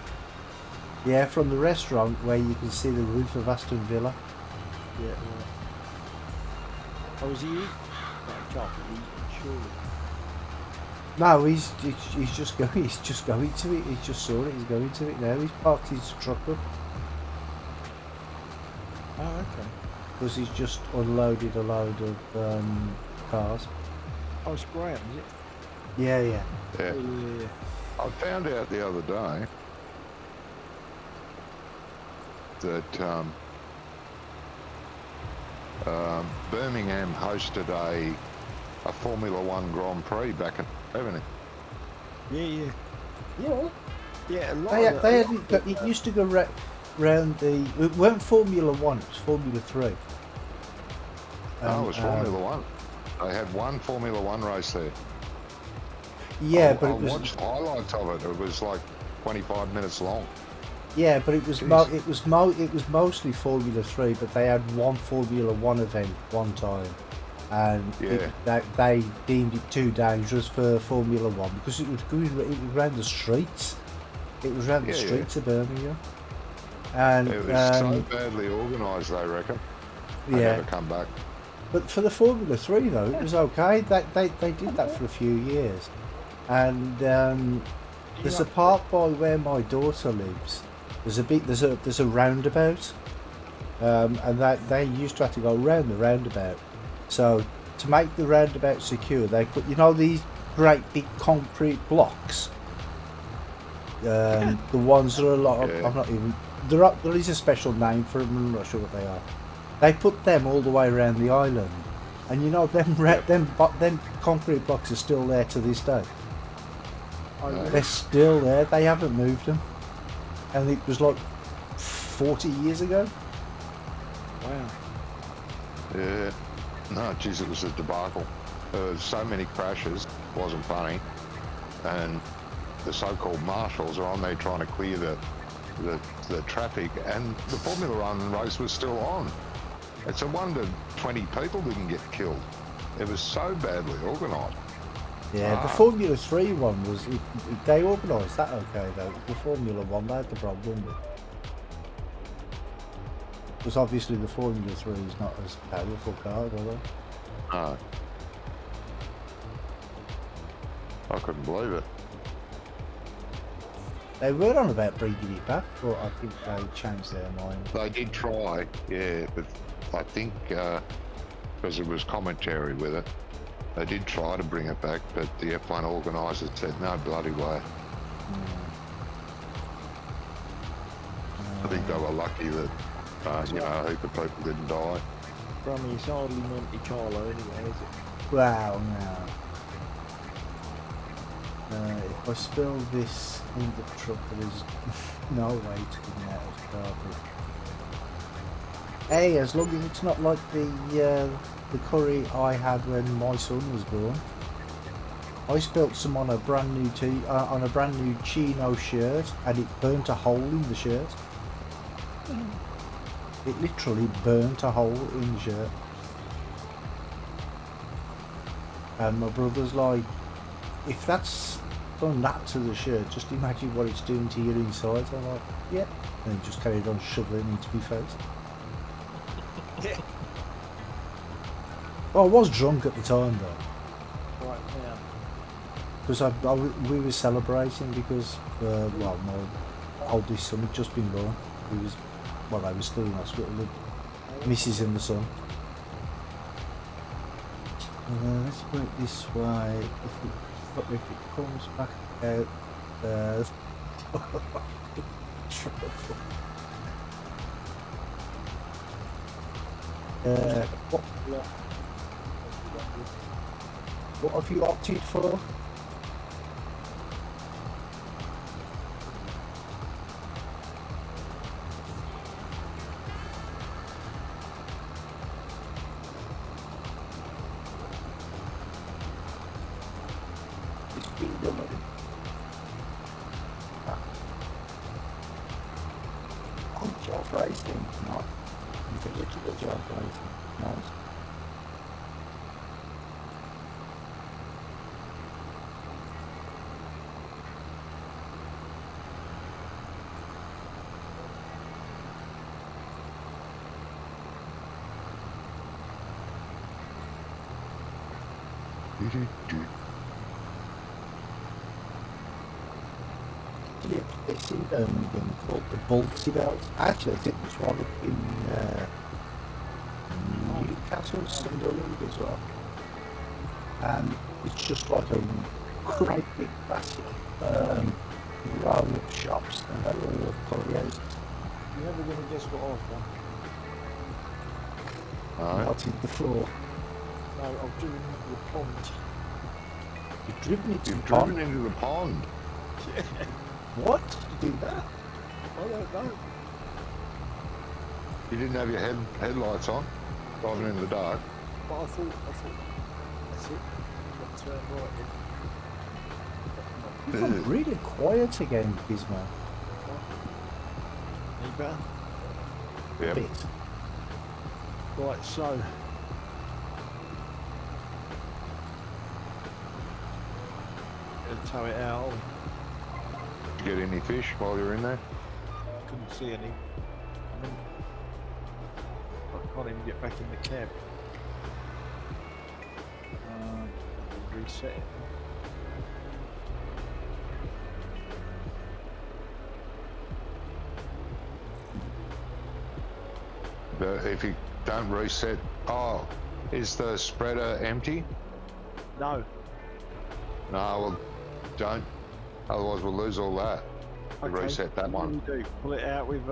Yeah, from the restaurant where you can see the roof of Aston Villa. Yeah, right. Oh, is he eating? No, he can't be eating, surely. No, he's just going to it. He just saw it. He's going to it now. He's parked his truck up Oh, okay. because he's just unloaded a load of cars. Oh, it's Graham, is it? Yeah, yeah. Yeah. Oh, yeah. I found out the other day that Birmingham hosted a Formula One Grand Prix back in 70. Yeah. Yeah. Yeah, a lot They of hadn't. It used to go round the. It weren't Formula One. It was Formula 3. Oh, it was Formula One. They had one Formula One race there. Yeah, I but it was. watched highlights of it. It was like 25 minutes long. Yeah, but it was Jeez. it was mostly Formula 3, but they had one Formula 1 event one time, and they deemed it too dangerous for Formula 1 because it was around the streets. It was around the streets of Birmingham, and It was so badly organised, they reckon. They yeah. never come back. But for the Formula 3 though, it was okay. They did that for a few years, and there's a part by where my daughter lives. There's a roundabout, and they used to have to go round the roundabout. So to make the roundabout secure, they put these great big concrete blocks. The ones that are a lot of, I'm not even there is a special name for them. I'm not sure what they are. They put them all the way around the island, and them concrete blocks are still there to this day. They're still there. They haven't moved them. And it was like 40 years ago. Wow. Yeah. No, geez, it was a debacle. There were so many crashes. It wasn't funny. And the so-called marshals are on there trying to clear the traffic, and the Formula One race was still on. It's a wonder 20 people didn't get killed. It was so badly organised. Yeah, the Formula 3 one was... they organised that okay, though. The Formula 1, they had the problem with. Because obviously the Formula 3 is not as powerful car, are they? No. I couldn't believe it. They were on about bringing it back, but I think they changed their mind. They did try, yeah, but I think because it was commentary with it, they did try to bring it back, but the F1 organisers said no bloody way. I think they were lucky that a heap of people didn't die. Brummy, it's hardly Monte Carlo anyway, is it? Wow, no. If I spill this in the truck, there's no way to get out of the carpet. Hey, as long as it's not like the curry I had when my son was born. I spilt some on a brand new on a brand new chino shirt, and it burnt a hole in the shirt. It literally burnt a hole in the shirt. And my brother's like, if that's done that to the shirt, just imagine what it's doing to your insides. I'm like, yeah. And he just carried on shoveling into my face. Yeah. Well, I was drunk at the time though. Right now. Because we were celebrating because, well, my oldest son had just been born. I was still in hospital, the missus and the son. Let's put it this way, if it comes back out, what have you opted for? Job racing, not individual job racing. Nice. It's in game called the Balti Belt. Actually, I think there's one up in Newcastle, Sunderland as well. And it's just like a great big basket row of shops, and they're all Koreans. You're never going to guess what I've done. Alright. Melting the floor. No, I've driven into the pond. You've driven into You've the pond. driven into the pond. Yeah. What? You do that? I don't know. You didn't have your headlights on, driving in the dark. But I thought, that's it. Got to turn right in. You've gone really quiet again, Gizmo. Any better? Yep. Bit. Right, so. Gonna tow it out. Did you get any fish while you were in there? Couldn't see any. I mean, I can't even get back in the cab. Reset it. If you don't reset, is the spreader empty? No. No, well, don't. Otherwise, we'll lose all that. We Okay. reset that What one. do we do? Pull it out with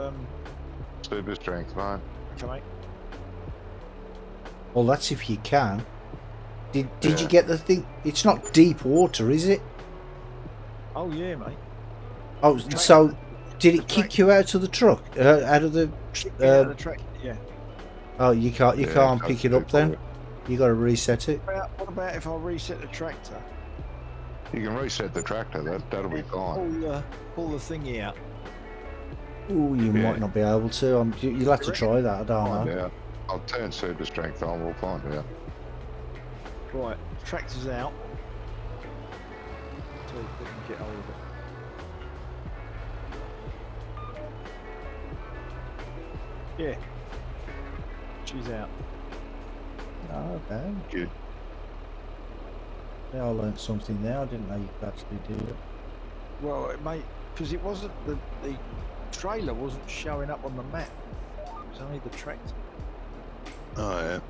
Super strength, mate. okay, mate. Well, that's if you can. Did Yeah. you get the thing? It's not deep water, is it? Oh yeah, mate. Oh, so did it kick you out of the truck? Out of the? Get out of the track. Yeah. Oh, you can't Yeah, pick it up then. You got to reset it. What about if I reset the tractor? You can reset the tractor. That'll be fine. Pull the thingy out. Oh, you Yeah. might not be able to. You'll have to try that. I don't Find know. out. I'll turn super strength on. We'll find out. Right, tractor's out. So we can get hold of it. Yeah. She's out. Oh, okay. Good. Yeah, I learnt something there. I didn't know you could actually do it. Well, it may, because it wasn't the trailer wasn't showing up on the map. It was only the tractor. Oh yeah.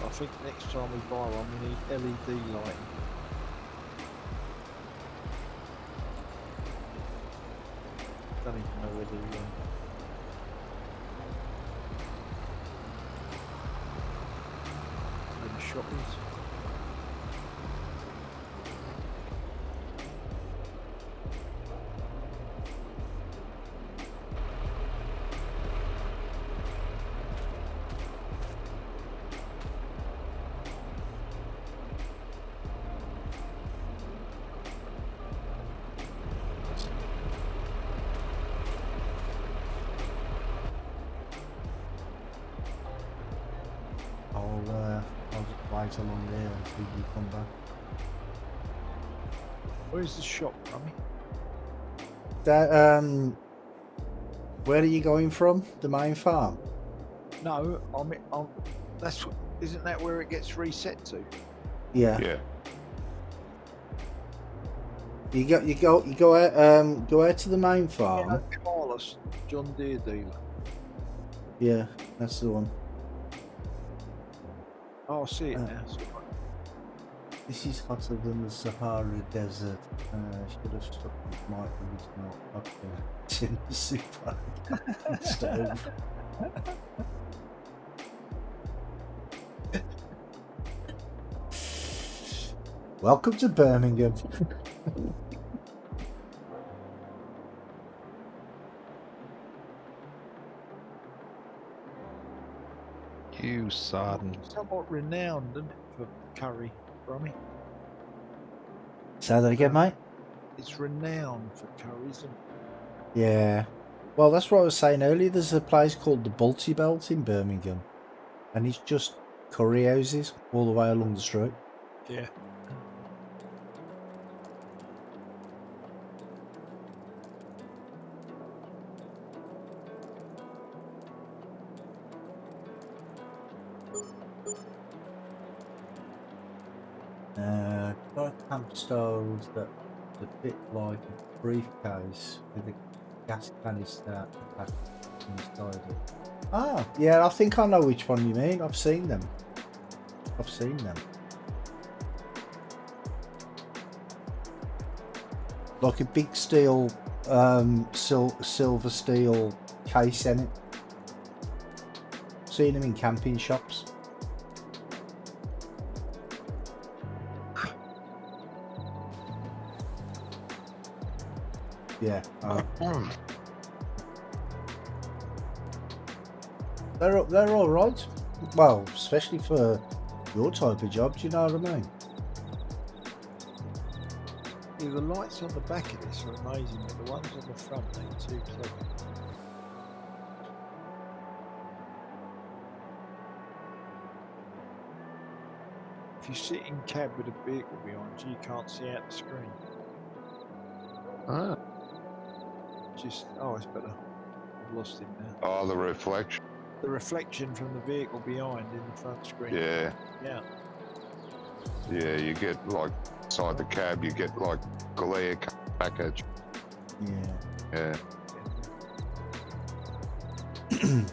I think next time we buy one, we need LED lighting. Don't even know where the shop is. wait along there until you come back. Where's the shop, Rummy? That where are you going from? The main farm? No, that's isn't that where it gets reset to? Yeah. Yeah. You go out to the main farm. Yeah, Carlos, John Deere dealer. Yeah, that's the one. Oh, I see it now. This is hotter than the Sahara Desert. Should have stuck with my original upgrade in the super stove. Welcome to Birmingham. You sodden. Somewhat renowned, isn't it, for curry, Rummy? Say that again, mate? It's renowned for curries, isn't it? Yeah. Well, that's what I was saying earlier. There's a place called the Balti Belt in Birmingham, and it's just curry houses all the way along the street. Yeah. Got a camp stove that's a bit like a briefcase with a gas canister attached inside it. Ah, yeah, I think I know which one you mean. I've seen them. Like a big steel, silver steel case in it. Seen them in camping shops. Yeah. They're all right. Well, especially for your type of job. Do you know what I mean? Yeah, the lights on the back of this are amazing, but the ones on the front ain't too clever. If you sit in cab with a vehicle behind you, you can't see out the screen. Ah. Just, oh, it's better. I've lost it now. Oh, the reflection. The reflection from the vehicle behind in the front screen. Yeah. Yeah. Yeah, you get like inside the cab, you get like glare back at you. Yeah. Yeah.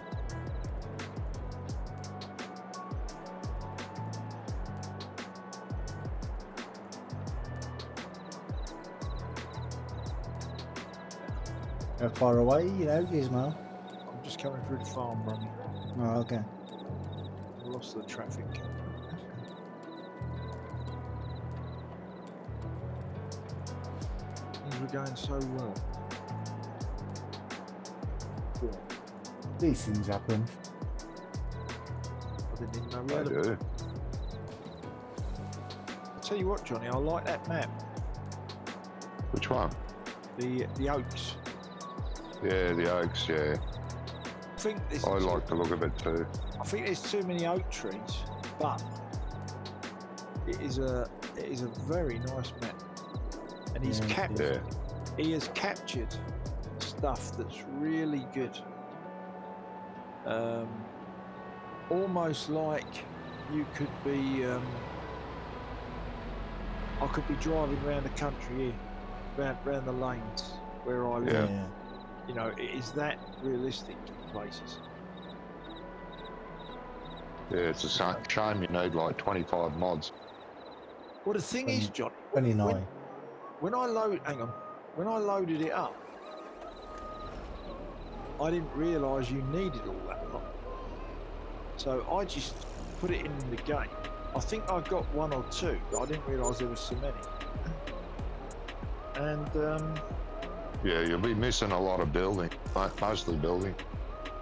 How far away, Gizmo? I'm just coming through the farm, Rummy. Oh, okay. I lost the traffic. Things were going so well. These things happen. I didn't even know we I had them. do. I'll tell you what, Johnny, I like that map. Which one? The oaks. Yeah, the oaks, yeah. I think this. I like the look of it too. I think there's too many oak trees, but it is a very nice map, and he's Yeah, captured. Yeah. He has captured stuff that's really good. Almost like you could be. I could be driving around the country here, round the lanes where I live. Yeah. You know, it is that realistic in places. Yeah, it's a shame you need like 25 mods. Well, the thing is, John, 29. when I loaded it up, I didn't realise you needed all that lot. So I just put it in the game. I think I got one or two, but I didn't realise there was so many. And Yeah, you'll be missing a lot of building, mostly building.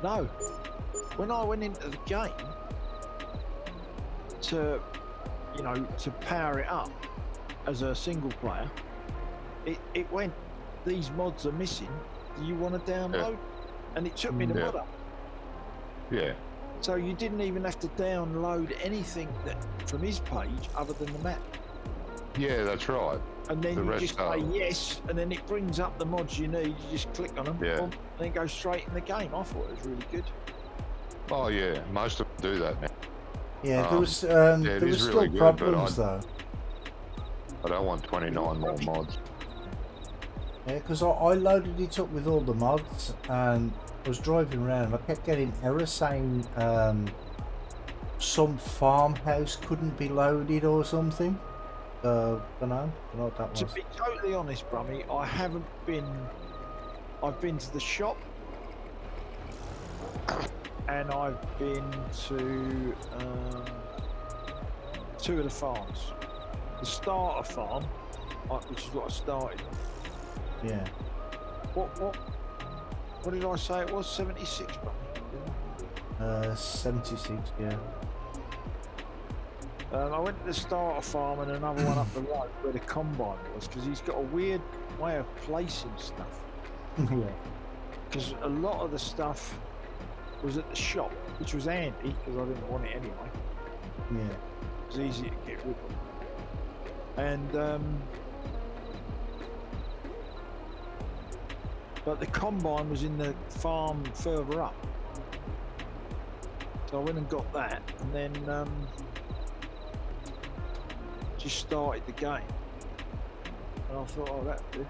no, when I went into the game to power it up as a single player, it went, these mods are missing. Do you want to download? And it took me the Yeah. mod up. Yeah. So you didn't even have to download anything that from his page other than the map. Yeah, that's right. And then The you rest just say yes, and then it brings up the mods you need. You just click on them, Yeah. boom, and then go straight in the game. I thought it was really good. Oh yeah, most of them do that now. Yeah, there was it there is was really still good, problems though. I don't want 29 more mods. Yeah, because I loaded it up with all the mods and I was driving around. I kept getting errors saying some farmhouse couldn't be loaded or something. Don't know what that To was. be totally honest, Brummy, I haven't been. I've been to the shop, and I've been to 2 of the farms. The starter farm, which is what I started on. Yeah. What did I say? It was 76, Brummy. 76. Yeah. I went to the starter farm and another one up the road where the combine was, because he's got a weird way of placing stuff. Yeah. Because a lot of the stuff was at the shop, which was handy because I didn't want it anyway. Yeah. It was easy to get rid of. And but the combine was in the farm further up, so I went and got that, and then just started the game. And I thought, oh, that's good.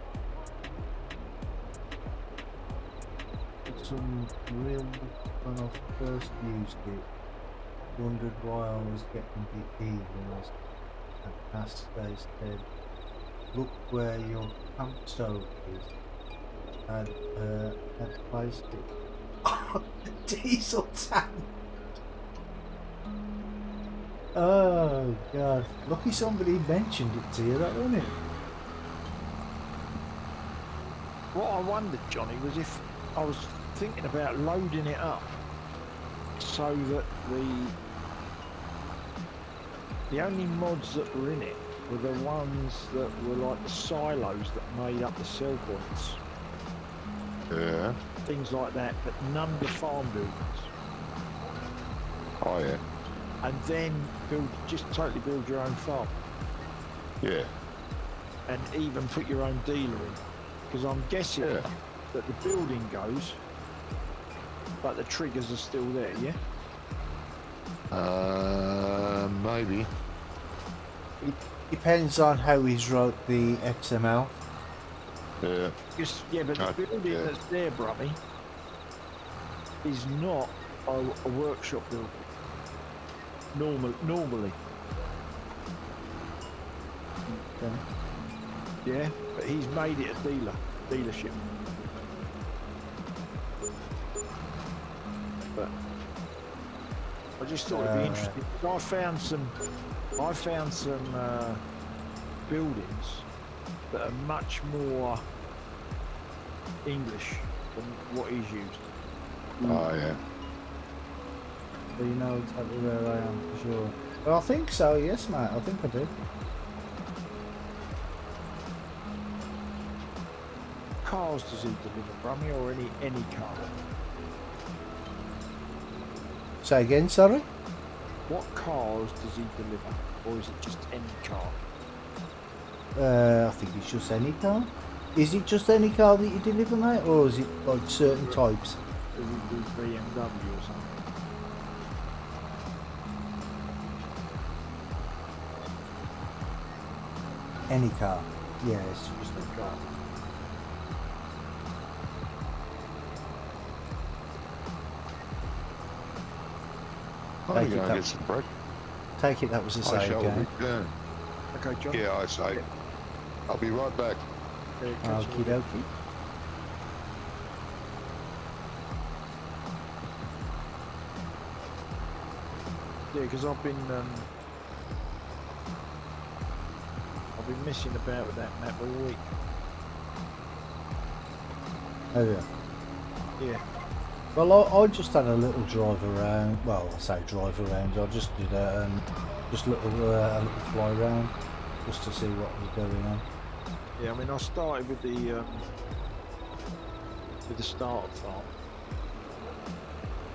Some real when I first used it, wondered why I was getting the E when I was at past days said, look where your camp stove is. And had placed it on the diesel tank. Oh god. Lucky somebody mentioned it to you, that wasn't it? What I wondered, Johnny, was if I was thinking about loading it up so that the only mods that were in it were the ones that were like the silos that made up the cell points. Yeah. Things like that, but none of the farm buildings. Oh yeah. And then just totally build your own farm. Yeah. And even put your own dealer in. Because I'm guessing Yeah. that the building goes, but the triggers are still there, yeah? Maybe. It depends on how he's wrote the XML. Yeah. Yeah, but the building yeah. that's there, Brummy, is not a workshop building. Normally. Okay. Yeah, but he's made it a dealership. But I just thought it'd be interesting. I found some buildings that are much more English than what he's used. Oh yeah. So you know exactly where I am for sure. Well, I think so, yes mate, I think I do. Cars does he deliver, Brummy, or any car? Say again, sorry? What cars does he deliver, or is it just any car? I think it's just any car. Is it just any car that you deliver, mate, or is it like certain types? Does he do BMW or something? Any car. Yeah, it's just A car. I'm Thank you, going to Cap. get some break. take it that was a I save shall game. return. Okay, John. Yeah, I say. I'll be right back. Yeah, catch Okie you. dokie. Yeah, because I've been messing about with that map all week. Oh yeah. Yeah. Well, I just had a little drive around. Well, I say drive around. I just did a little fly around just to see what was going on. Yeah, I mean, I started with the starter farm.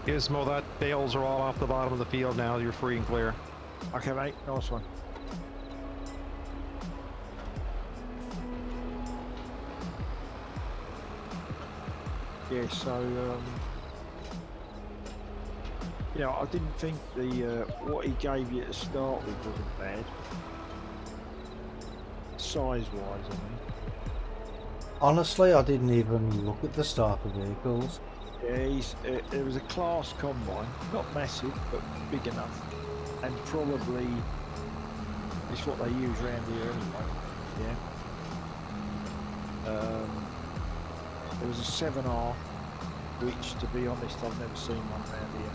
Gizmo, that Bales are all off the bottom of the field now. You're free and clear. Okay, mate. Nice one. Yeah, so you know, I didn't think the what he gave you to start with wasn't bad, size-wise. I mean, Honestly, I didn't even look at the starter vehicles. yeah, it was a class combine, not massive but big enough, and probably it's what they use around here anyway. Yeah. There was a 7R, which, to be honest, I've never seen one around here.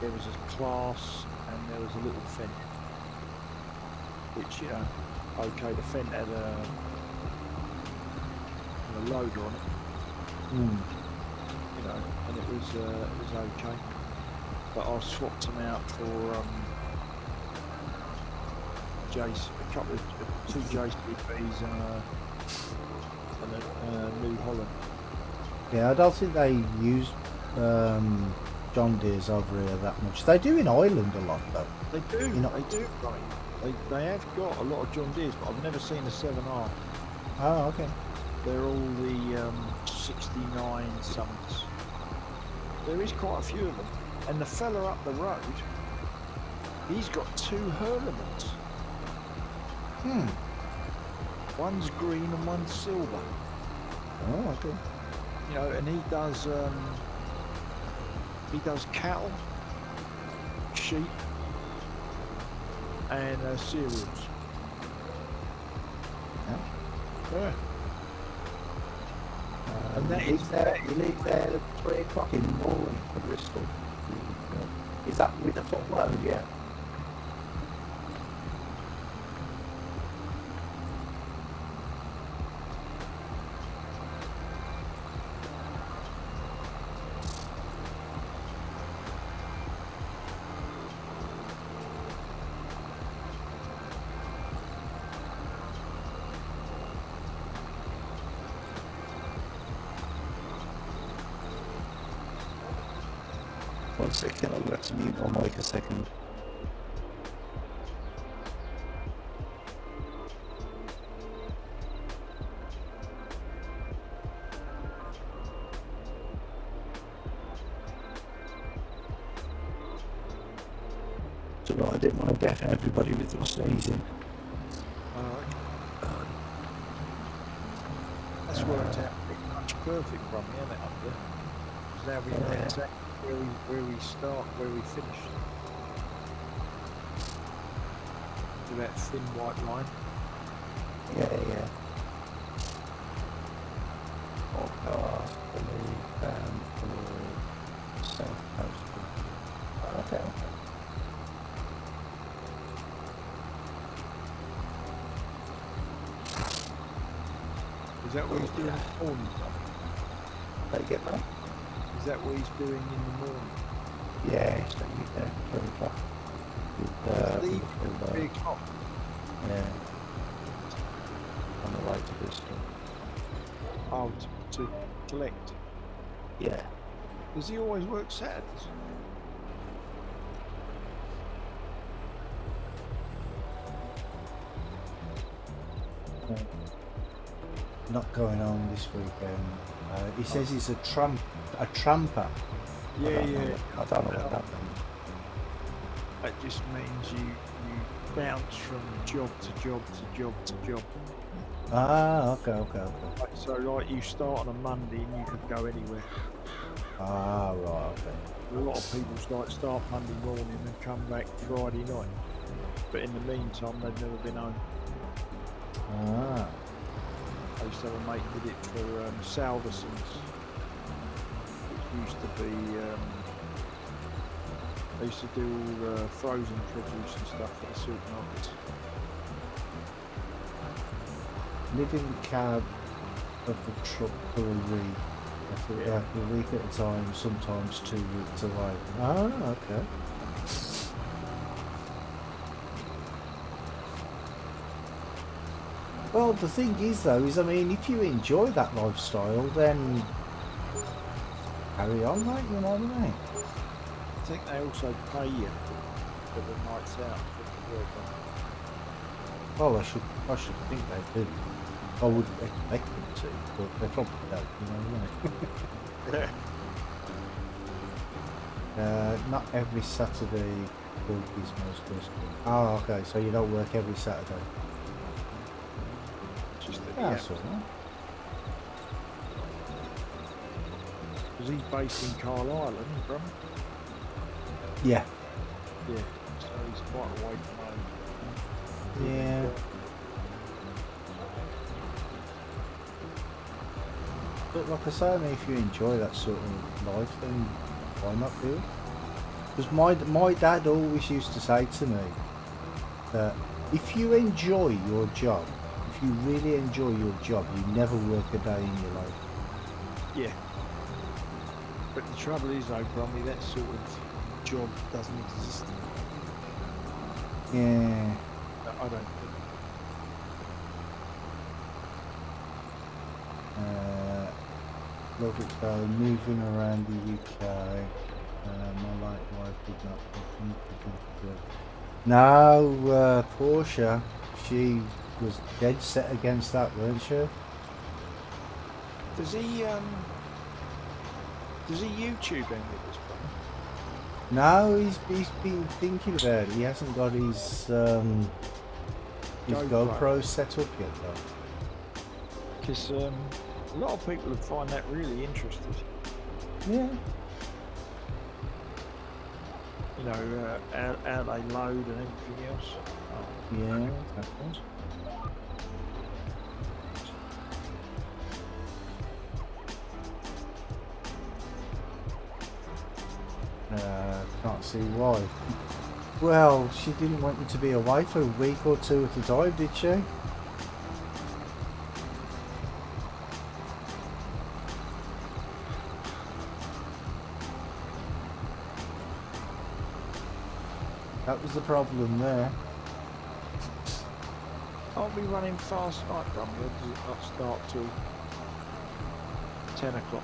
There was a class, and there was a little Fent, which, you know, okay, the Fent had a loader on it, you know, and it was okay. But I swapped them out for two JCBs and a New Holland. Yeah, I don't think they use John Deere's over here that much. They do in Ireland a lot though. They do, You know- they do, right. They have got a lot of John Deere's, but I've never seen a 7R. Oh, okay. They're all the 69 somethings. There is quite a few of them. And the fella up the road, he's got two Hurlemans. One's green and one's silver. Oh, okay. You know, and he does cattle, sheep, and cereals. Yeah. And that is you leave there at 3 o'clock in the morning for Bristol. Is that with a footload? Yeah. One second, I'll have to mute my mic a second. So I didn't want to deafen everybody with my sneezing. That's worked out pretty much perfect from me, isn't it, up there? 'Cause now we know Yeah. exactly where we start, where we finish. To that thin white line. Yeah. Forecast, believe, for the south coast. Okay. Is that what he's doing in the morning? They get that? Is that what he's doing in the morning? Yeah, it's going to be there, 3 o'clock. Leave with, 3 o'clock. yeah. On the way to Bristol. Oh, to collect. Yeah. Does he always work Saturdays? Not going on this weekend. He says he's a tramper. Yeah. I don't know what that means. That just means you bounce from job to job to job to job. Ah, okay. So like you start on a Monday and you can go anywhere. Ah, right, okay. A lot of people start Monday morning and come back Friday night. But in the meantime, they've never been home. Ah, I used to have a mate did it for Salversons, which used to be, they used to do all the frozen produce and stuff for the supermarkets. live in the cab of the truck for a week. A week at a time, sometimes 2 weeks away. Ah, okay. Well, the thing is though, I mean, if you enjoy that lifestyle, then carry on, mate, you know what I mean? I think they also pay you for the nights out for the work on. Well, I should think they do. I would expect them to, but they probably don't, you know what I mean? Not every Saturday will be most good. Oh, okay, so you don't work every Saturday. Just that Yeah, that's all right. because he's based in Carlisle, isn't he, Brum? Yeah. Yeah, so he's quite away from home. Yeah. But like I say, I mean, if you enjoy that sort of life, then why not do it? Because my dad always used to say to me that if you enjoy your job, if you really enjoy your job, you never work a day in your life. Yeah. But the trouble is, though, Brummy, that sort of job doesn't exist. Yeah. I don't think. Love it though, moving around the UK. My life did not good. No, Portia, she was dead set against that, weren't she? Does he YouTube any of this, Brummy? No, he's been thinking about it. He hasn't got his GoPro set up yet though. Because a lot of people would find that really interesting. Yeah. You know, how they load and everything else. Yeah, exactly. Can't see why. Well, she didn't want you to be away for a week or two at a time, did she? That was the problem there. I'll be running fast night, Brummy, or does it not start till 10 o'clock?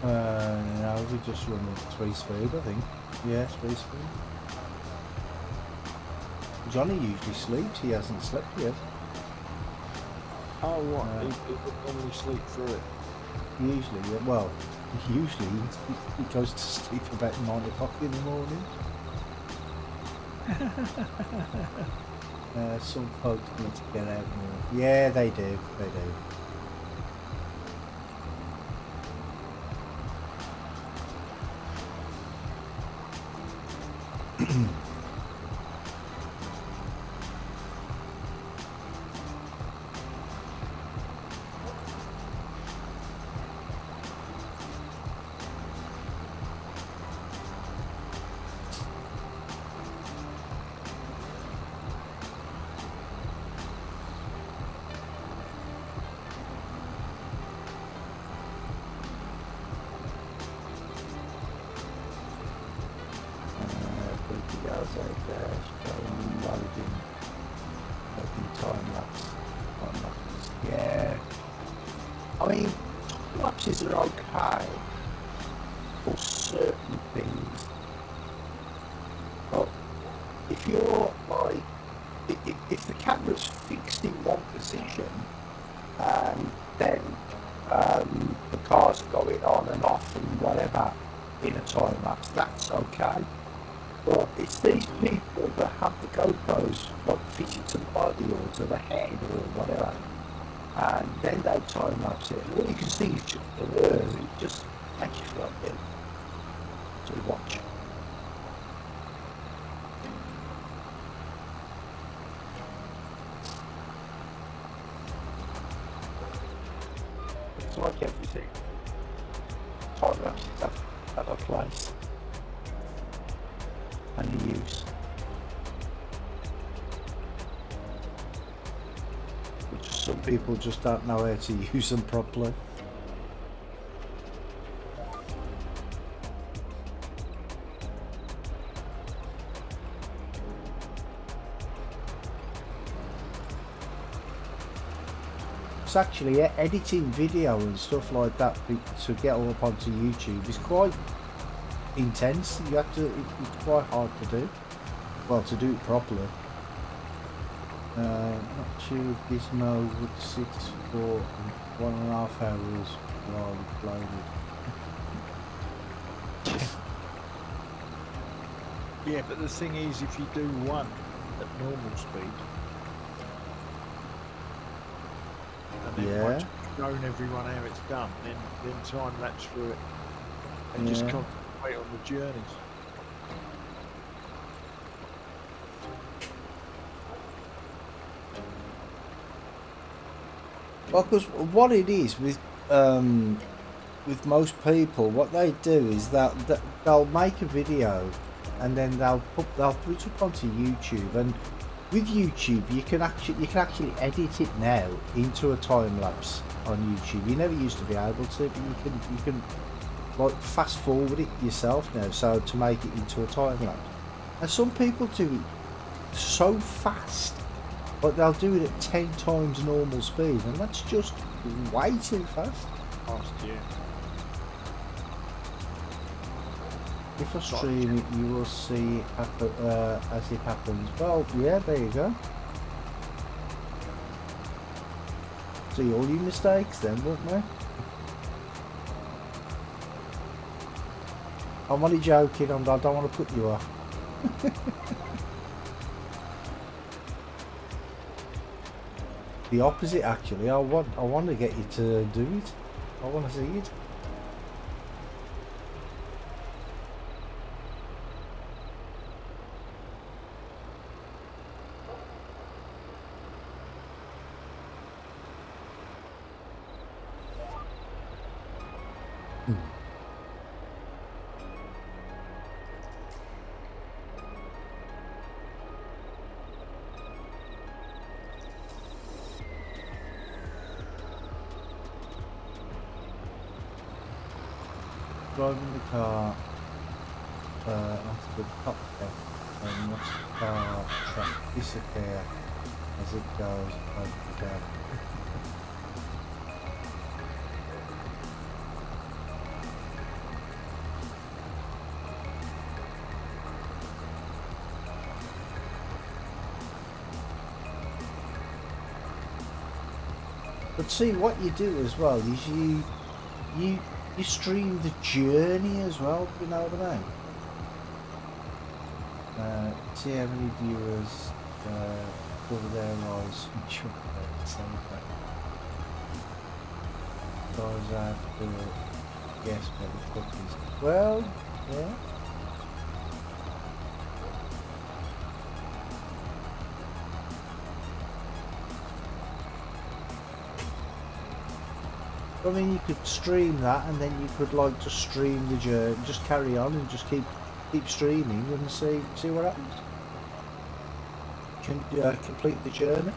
No, we just run at 3 speed, I think. Yeah, 3 speed. Johnny usually sleeps, he hasn't slept yet. Oh, right, he would normally sleep through it. Usually, yeah, well, usually he goes to sleep about 9 o'clock in the morning. Some folks need to get out more. Yeah, they do, they do. Yeah. I mean, lapses are okay for certain things. But if you're like, if the camera's fixed in one position and then the car's going on and off and whatever in a time lapse, that's okay. But it's these people that have the GoPros like fitted to the body or to the head or whatever, and then they time lapse it. All you can see is just the blurs. It just makes you feel ill to watch. It's like everything. Time lapses have a place and a use, which some people just don't know how to use them properly. because actually editing video and stuff like that to get all up onto YouTube is quite intense. You have to, it's quite hard to do. Well, to do it properly. Not sure if Gizmo would sit for 1.5 hours while uploaded. Yeah, but the thing is, if you do one at normal speed, and then Yeah. once you've shown everyone how it's done, then time lapse through it and just Yeah. concentrate on the journeys. Well, because what it is with most people, what they do is that they'll make a video and then they'll put it up onto YouTube. And with YouTube, you can actually edit it now into a time lapse on YouTube. You never used to be able to, but you can like fast forward it yourself now, so to make it into a time lapse. And some people do it so fast. But they'll do it at 10 times normal speed, and that's just way too fast. Last year. If I stream it, you will see happen, as it happens. Well, yeah, there you go. See all your mistakes then, won't they? I'm only joking, I don't want to put you off. The opposite, actually. I want to get you to do it. I want to see it. Driving the car onto the top deck and watch the car track disappear as it goes over the deck. But see, what you do as well is you stream the journey as well, you know what I mean? See how many viewers cover their eyes and jump at the same time. Guys have to guess where the fuck is. Well, yeah. I mean, you could stream that, and then you could like just stream the journey, just carry on and just keep streaming and see what happens. Can complete the journey.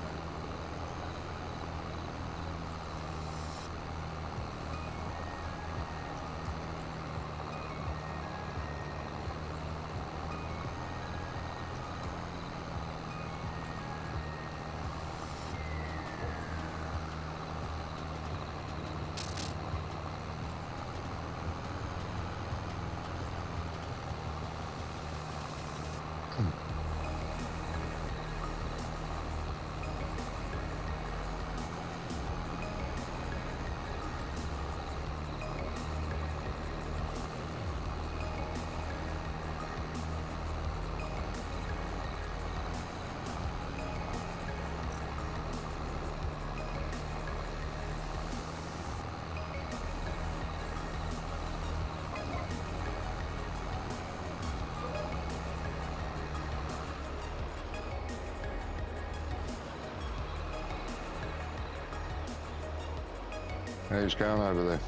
How's it going over there?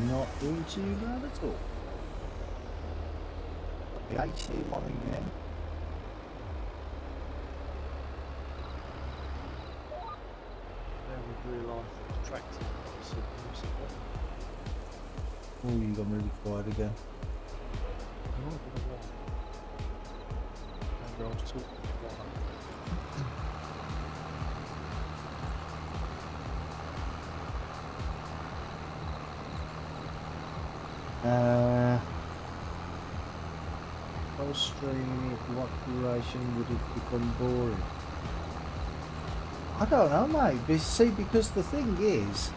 Not doing too bad at all. The 18 one again. Now we've realised that the tractor is submersible. Oh, you got really quiet again. Oh, I don't know why. remember I was talking about. I was streaming it, what duration would it become boring? I don't know, mate. See, because the thing is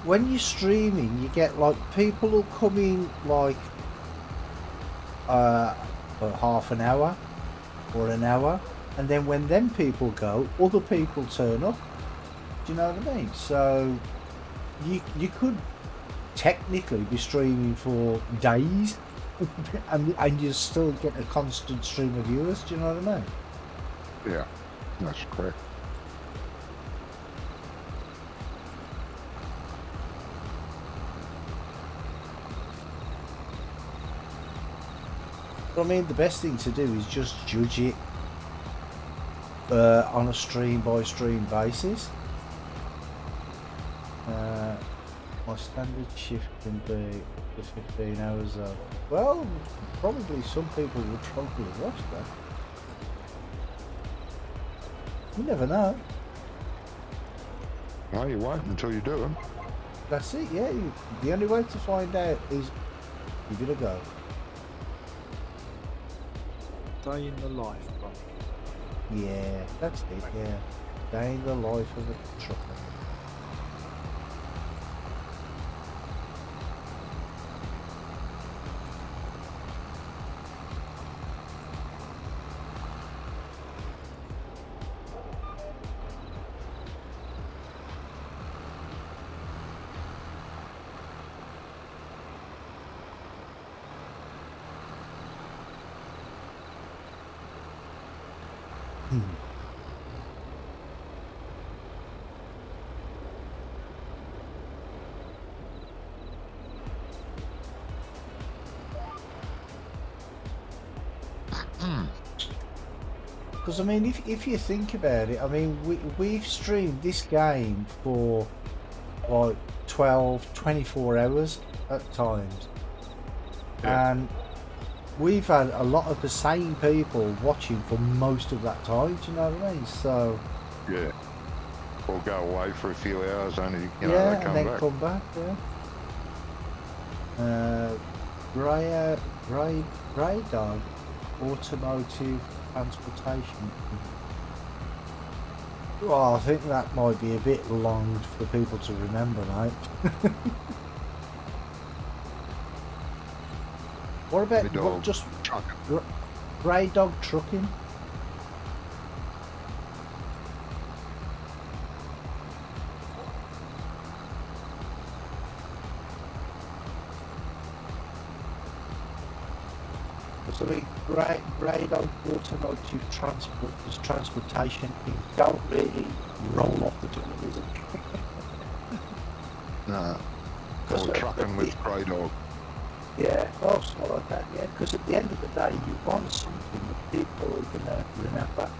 when you're streaming, you get like people will come in like for half an hour or an hour, and then when them people go, other people turn up. Do you know what I mean? So you could technically be streaming for days and you still get a constant stream of viewers. Do you know what I mean? Yeah, that's correct. But I mean, the best thing to do is just judge it on a stream by stream basis. My standard shift can be for 15 hours though. Well, probably some people would probably watch that. You never know. No, you won't until you do them. That's it, yeah. The only way to find out is you gotta go. Day in the life, bro. Yeah, that's it, yeah. Day in the life of a trucker. Because I mean, if you think about it, I mean, we've streamed this game for like 12, 24 hours at times, Yeah. and we've had a lot of the same people watching for most of that time. Do you know what I mean? So Yeah. Or go away for a few hours, only you know yeah, they come and then back. come back. Yeah. Grey Dog, automotive transportation. Well, I think that might be a bit long for people to remember, mate. What about Grey Dog what, just Trucking. Grey Dog trucking? So the Grey Dog automotive transportation thing don't really roll off the tongue, is it? No. Because Or trucking with Grey Dog. Yeah, well, something like that, yeah. Because at the end of the day, you want something that people are going to remember.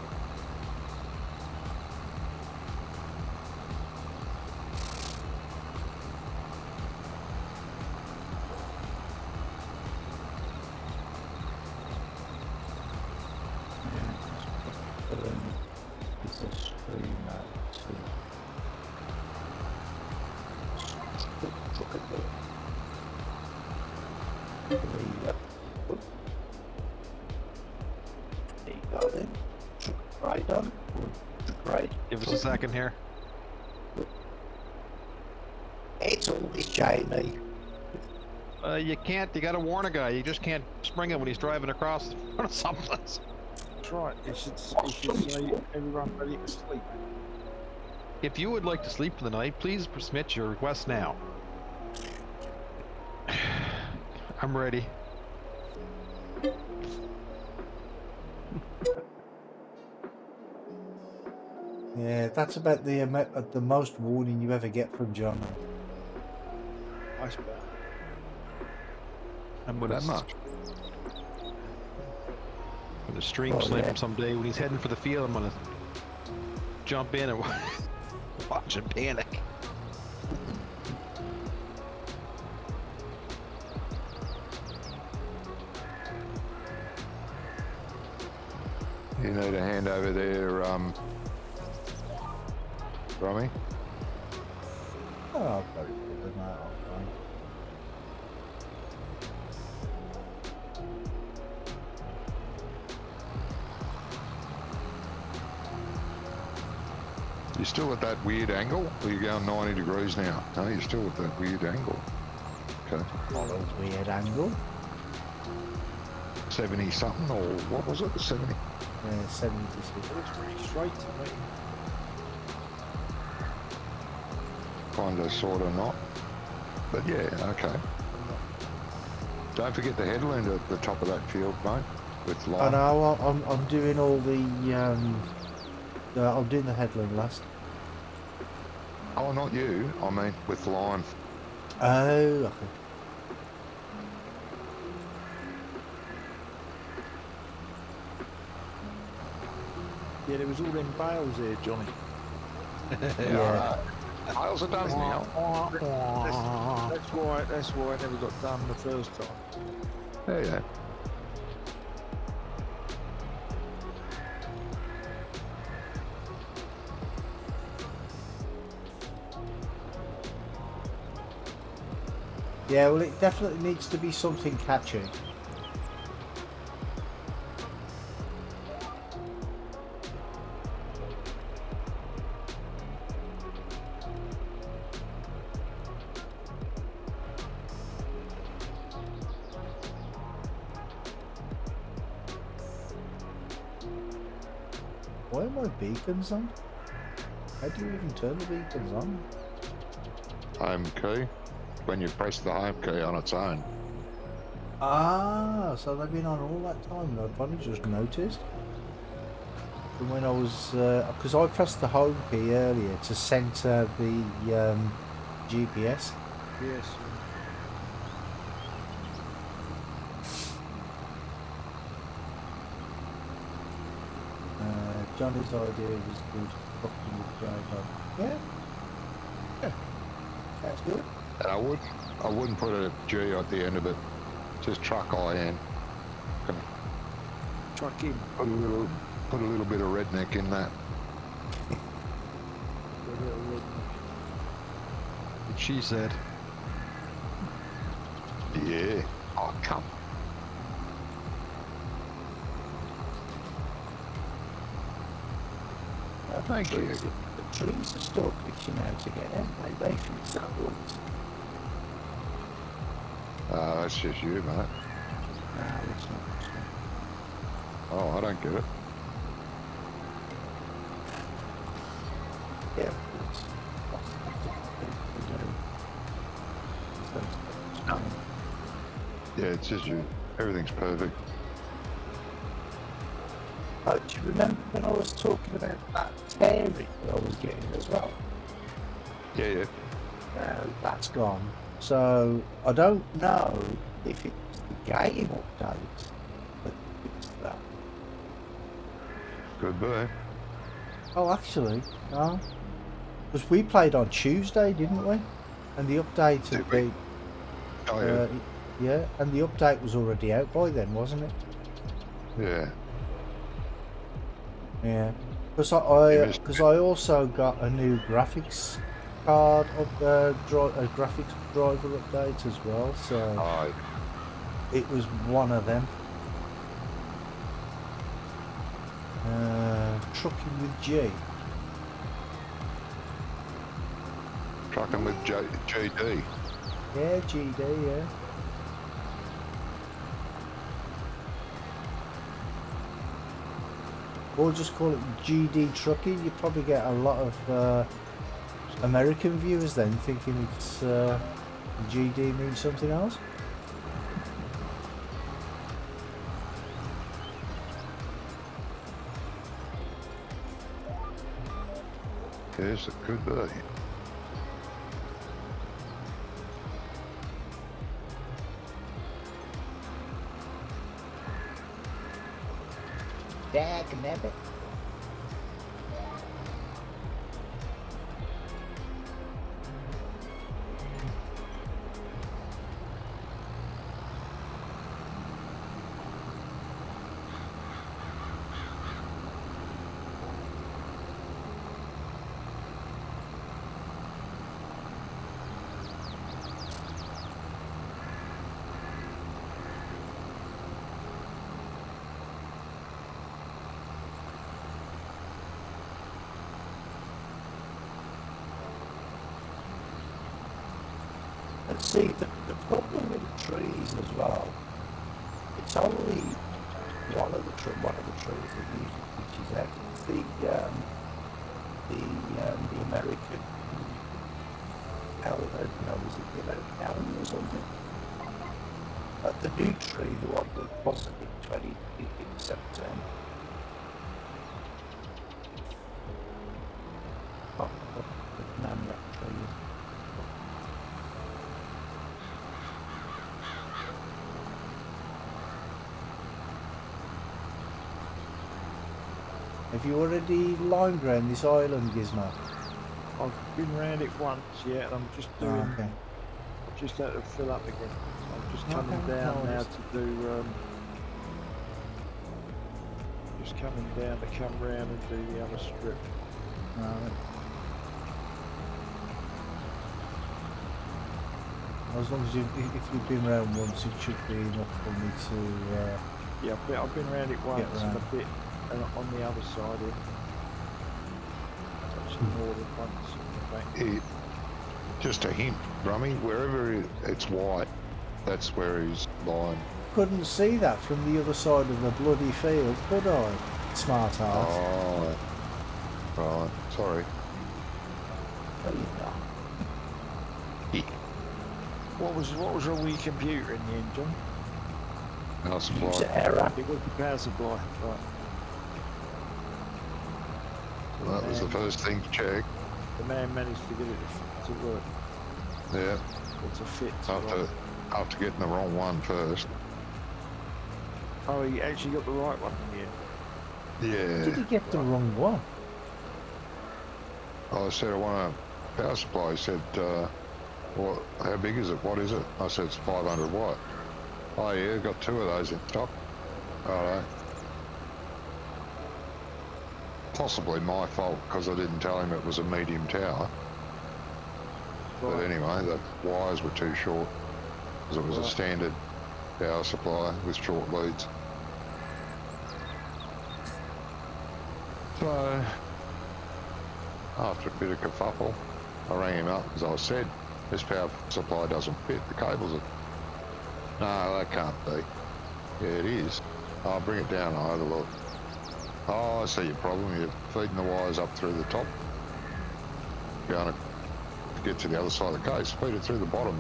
It's a stream out to there you go then. Right on. Great. Give us a second here. It's always Jamie. You can't. You got to warn a guy. You just can't spring him when he's driving across the front of someplace. That's right. It should say everyone ready to sleep. If you would like to sleep for the night, please submit your request now. I'm ready. Yeah, that's about the most warning you ever get from John. Ice bear. I'm gonna That much. stream Oh, snipe yeah. him someday when he's heading for the field. I'm gonna jump in and watch him panic. You need a hand over there, Rummy? Oh, I've got it covered, mate. I'm fine. You're still at that weird angle? Or you're going 90 degrees now? No, you're still at that weird angle. Okay. Follows weird angle. 70 something, or what was it? 70? Yeah, 76. Looks pretty straight to me. Kind of, sort of not. But yeah, okay. Don't forget the headland at the top of that field, mate. With I line. know, I'm doing all the, I'm doing the headland last. Oh, not you. I mean, with line. Oh, okay. Yeah, there was all them bales there, Johnny. Yeah. Miles are done now. That's why I never got done the first time. Yeah. Yeah, well, it definitely needs to be something catchy. Why are my beacons on? How do you even turn the beacons on? Home key. When you press the home key on its own. Ah, so they've been on all that time. I've only just noticed. From when I was, because I pressed the home key earlier to centre the GPS. Yes. Johnny's idea was good. Fucking with drive. Yeah. Yeah. That's good. And I wouldn't put a G at the end of it. Just truck IN. Truck in. Put a little bit of redneck in that. She said. Yeah. Oh, come. Thank you. The trees are still glitching out again. They think so. That's just you, mate. No, it's not. Oh, I don't get it. Yeah, Yeah, it's just you. Everything's perfect. Oh, do you remember when I was talking about that tearing that I was getting as well? Yeah. That's gone. So I don't know if it's the game update that fixed that. Could be. Oh, actually, no. Because we played on Tuesday, didn't we? And the update had Did we? been, Oh, yeah. yeah, and the update was already out by then, wasn't it? Yeah. Yeah. Because It was- because I also got a new graphics card a graphics driver update as well. So Oh, it was one of them. Trucking with G. trucking with GD. Yeah, GD, yeah. Or just call it GD Trucking. You probably get a lot of American viewers then thinking it's GD means something else. Yes, it could be. Dagnabbit. see, the problem with the trees as well, it's only one of the trees that use it, which is actually the American, how would I know, is it the American elm or something? But the new tree, the one that wasn't in 2017. Oh, the banana tree. Have you already lined around this island, Gizmo? I've been round it once, yeah, and I'm just doing. Oh, okay. I've just had to fill up again. So I'm just Okay, coming no down now worries. to do. Just coming down to come round and do the other strip. Right. As long as if you've been round once, it should be enough for me to. Yeah, I've been round it once and a round. bit on the other side here. Actually, more than once. In fact. Just a hint, Rummy, wherever it's white, that's where he's lying. Couldn't see that from the other side of the bloody field, could I? Smart ass. Oh, right, sorry. There you go. What was wrong with your computer in the end, John? Power supply. User error. It was the power supply, right? That was the first thing to check. The man managed to get it to work. Yeah, Or to fit. after getting the wrong one first. Oh, he actually got the right one in the end. Did Yeah. he get the wrong one? I said I want a power supply. He said, well, how big is it? What is it? I said, it's 500 watt. Oh yeah, got two of those in stock. Righto. Possibly my fault because I didn't tell him it was a medium tower. But Right. anyway, the wires were too short because it was a Right. standard power supply with short leads. So, after a bit of kerfuffle, I rang him up as I said, this power supply doesn't fit, the cables are... No, that can't be. Yeah, it is. I'll bring it down, I'll have a look. Oh, I see your problem, you're feeding the wires up through the top. You're going to get to the other side of the case, feed it through the bottom.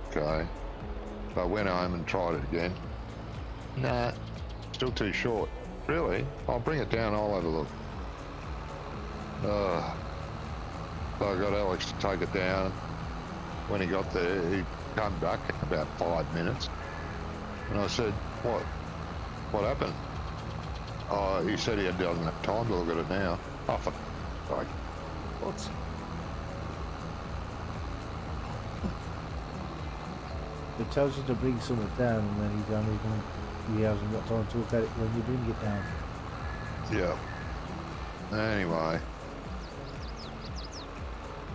Okay. So I went home and tried it again. Nah, still too short. Really? I'll bring it down, I'll have a look. So I got Alex to take it down. When he got there, he came back in about 5 minutes. And I said, what happened? Oh, he said he doesn't have time to look at it now. Oh, for sake. What? It tells you to bring something down, and then he hasn't got time to look at it when you bring it down. Yeah. Anyway,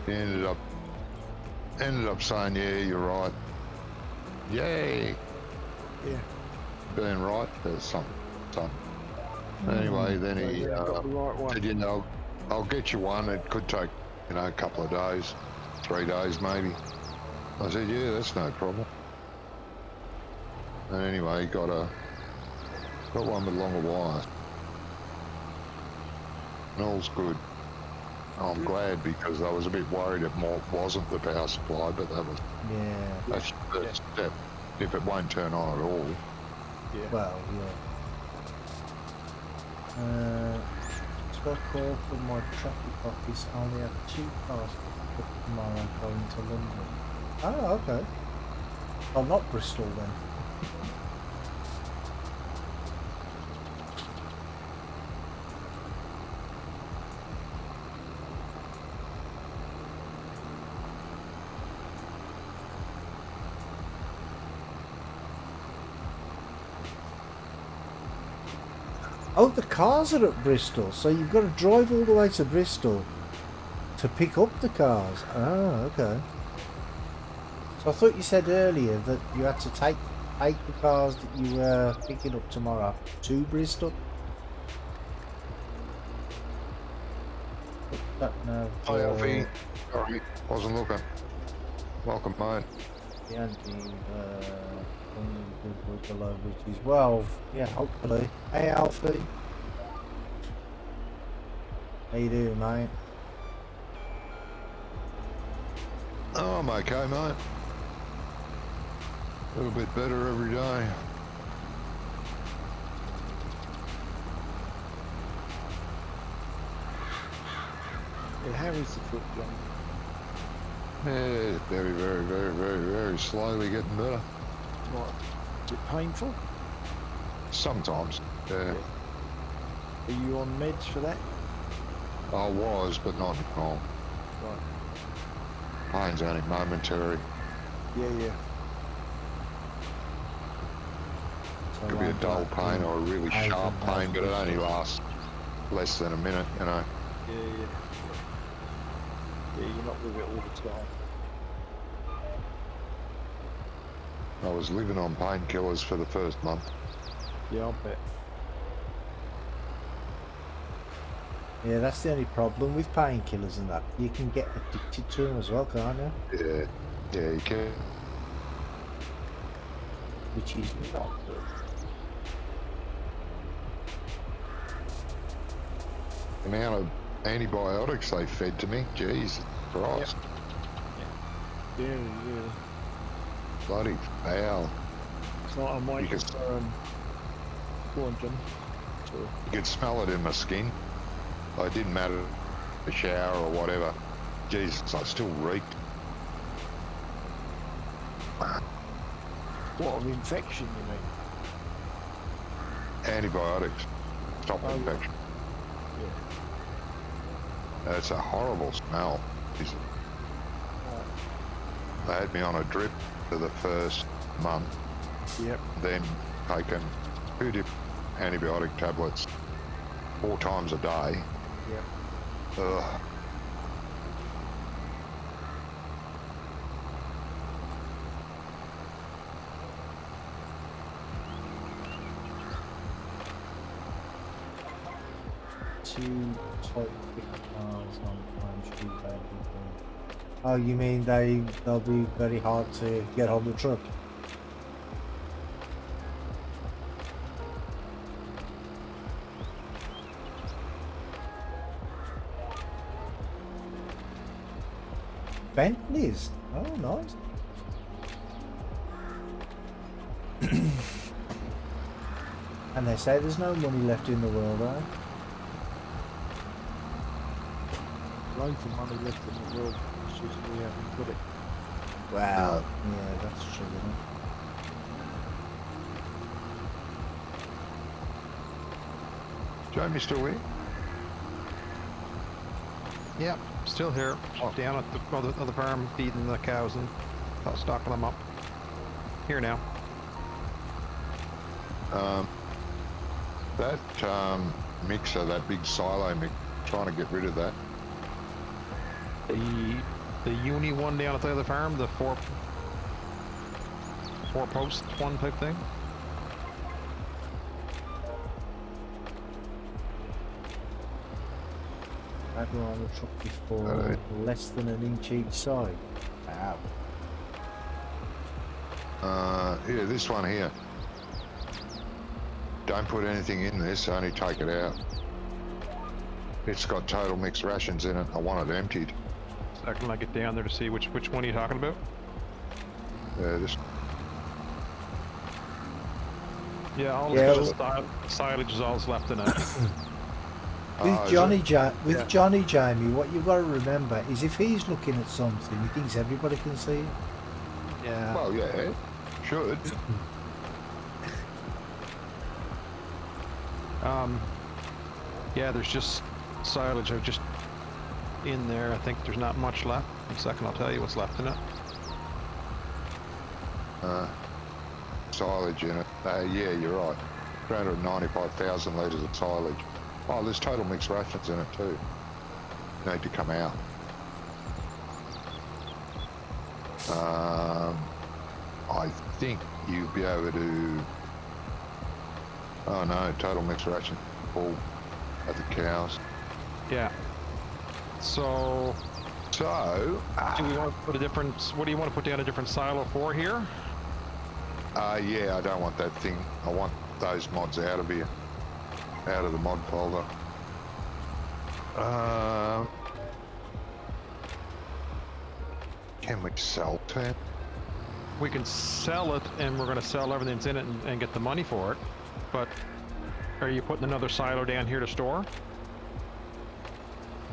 he ended up saying, yeah, you're right. Yay. Yeah. Being right, there's something. Anyway, then he got the right one. said, you know, I'll get you one. It could take, a couple of days, 3 days maybe. I said, yeah, that's no problem. And anyway, he got one with longer wires. And all's good. I'm glad because I was a bit worried it wasn't the power supply, but that's the first step. If it won't turn on at all. Yeah. Well, yeah. Just got a call from my traffic office. I only have 2 cars to pick up tomorrow going to London. Oh, okay. Oh, not Bristol then. Oh, the cars are at Bristol, so you've got to drive all the way to Bristol to pick up the cars. Oh, okay. So I thought you said earlier that you had to take the cars that you were picking up tomorrow to Bristol. Sat nav. Hi, Alfie. Sorry, wasn't looking. Welcome, mate. The anti below, which is well, yeah, hopefully. Hey, Alfie. How you doing, mate? Oh, I'm okay, mate. A little bit better every day. Yeah, how is the foot, John? Yeah, it's very, very, very, very, very slowly getting better. Right. Is it painful? Sometimes, yeah. Are you on meds for that? I was, but not anymore. Right. Pain's only momentary. Yeah. So Could be a I'm dull glad pain you- or a really I sharp think pain, but it that's only good. lasts less than a minute, you know. Yeah. Yeah, you're not with it all the time. I was living on painkillers for the first month. Yeah, I'll bet. Yeah, that's the only problem with painkillers and that. You can get addicted to them as well, can't you? Yeah, you can. Which is not good. The amount of antibiotics they fed to me, jeez, Christ, Yeah. bloody foul. It's like I'm waiting Because- for go on, John. Sorry. You could smell it in my skin. It didn't matter the shower or whatever. Jesus, I still reeked. What, of infection, you mean? Antibiotics stop Oh, infection. It's a horrible smell. Jesus. They had me on a drip for the first month, Yep. then taken 2 different antibiotic tablets 4 times a day. Yep. Ugh. Two type cars on Prime Street. Oh, you mean they'll be very hard to get on the truck? Bentleys. Oh, nice. And they say there's no money left in the world, eh? Loads of money left in the world. It's just we haven't got it. Wow. Yeah, that's true, isn't it? Jamie still here? Yep, still here. Down at the other farm feeding the cows and stocking them up. Here now. That mixer, that big silo mix, trying to get rid of that. The uni one down at the other farm, the four post one type thing. I've been on the truck before, Alright. less than an inch each side. Wow. Yeah, this one here. Don't put anything in this, only take it out. It's got total mixed rations in it. I want it emptied. Second, I get down there to see which one are you talking about? Yeah, this. Yeah, all Yeah, the silage is all's left in it. With is Johnny, it? Yeah. Johnny Jamie, what you've got to remember is if he's looking at something, he thinks everybody can see it. Yeah. Well, yeah, should. Yeah, there's just silage just in there. I think there's not much left. In a second, I'll tell you what's left in it. Silage in it. Yeah, you're right. 395,000 litres of silage. Oh, there's total mixed rations in it too. Need to come out. I think you'll be able to. Oh no, total mixed ration full at the cows. Yeah. So, So, do we want to put a different? What do you want to put down a different silo for here? yeah, I don't want that thing. I want those mods out of here, out of the mod folder. Can we sell to? We can sell it, and we're going to sell everything that's in it and get the money for it. But are you putting another silo down here to store?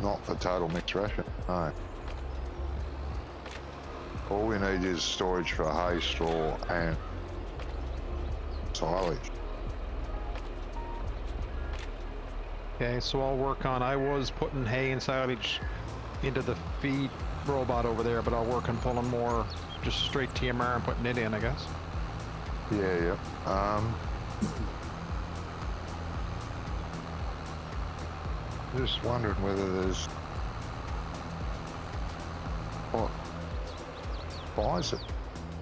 Not for total mixed ration, no. All we need is storage for hay, straw, and silage. Okay, so I'll work on. I was putting hay and silage into the feed robot over there, but I'll work on pulling more just straight TMR and putting it in, I guess. Yeah. Just wondering whether there's what buys it.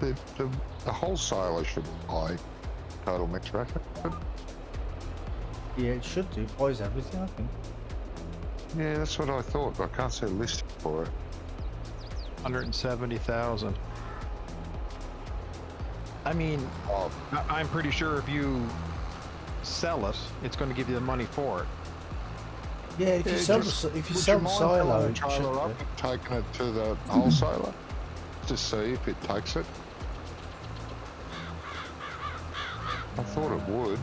The wholesaler should buy total mixed ration. Yeah, it should do. Buys everything, I think. Yeah, that's what I thought. But I can't see a listing for it. 170,000. I mean, Oh, I'm pretty sure if you sell it, it's going to give you the money for it. Yeah, if you Yeah, sell just- the if you would sell you the mind silo, filling it the trailer should up and taking it to the wholesaler to see if it takes it? I thought it would.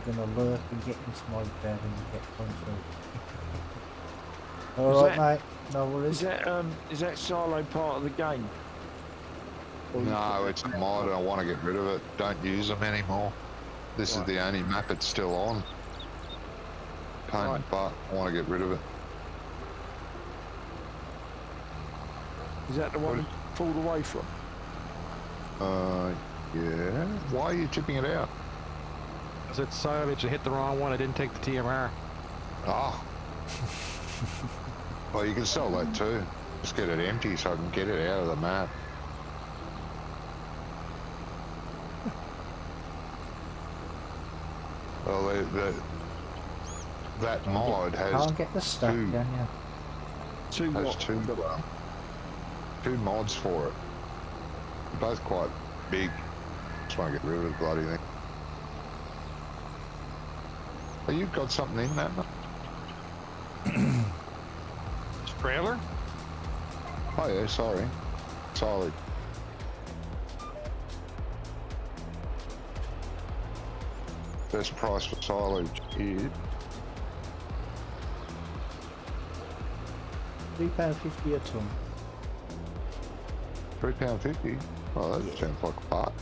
You're gonna lurk and get into my bed and get control. Is All right, that- mate. No worries. Is that silo part of the game? Or you No, put it's it a mod. I want to get rid of it. Don't use them anymore. This Right. is the only map it's still on. Pain in the butt. I want to get rid of it. Is that the one you pulled away from? Yeah. Why are you chipping it out? Because it's silage, I hit the wrong one, I didn't take the TMR. Oh. Well, you can sell that too. Just get it empty so I can get it out of the map. Well, that mod has Can't get the stack, two- can you? Two has what? two mods for it. They're both quite big. Just want to get rid of the bloody thing. Oh, you've got something in that, mate? Trailer? Oh yeah, sorry. Solid. Best price for silage is £3.50 a ton. £3.50. Oh, that sounds like a part.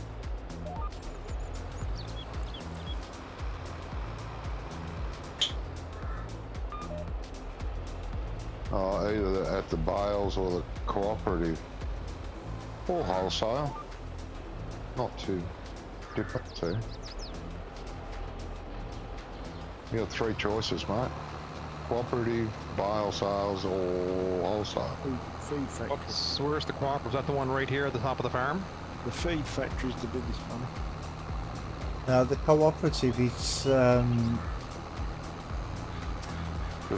Oh, either at the bales or the cooperative or wholesale. Not too different too. You got three choices, mate. Cooperative, bale sales, or wholesale. Feed factory. Where's the cooperative? Is that the one right here at the top of the farm? The feed factory is the biggest one. Now the cooperative, it's The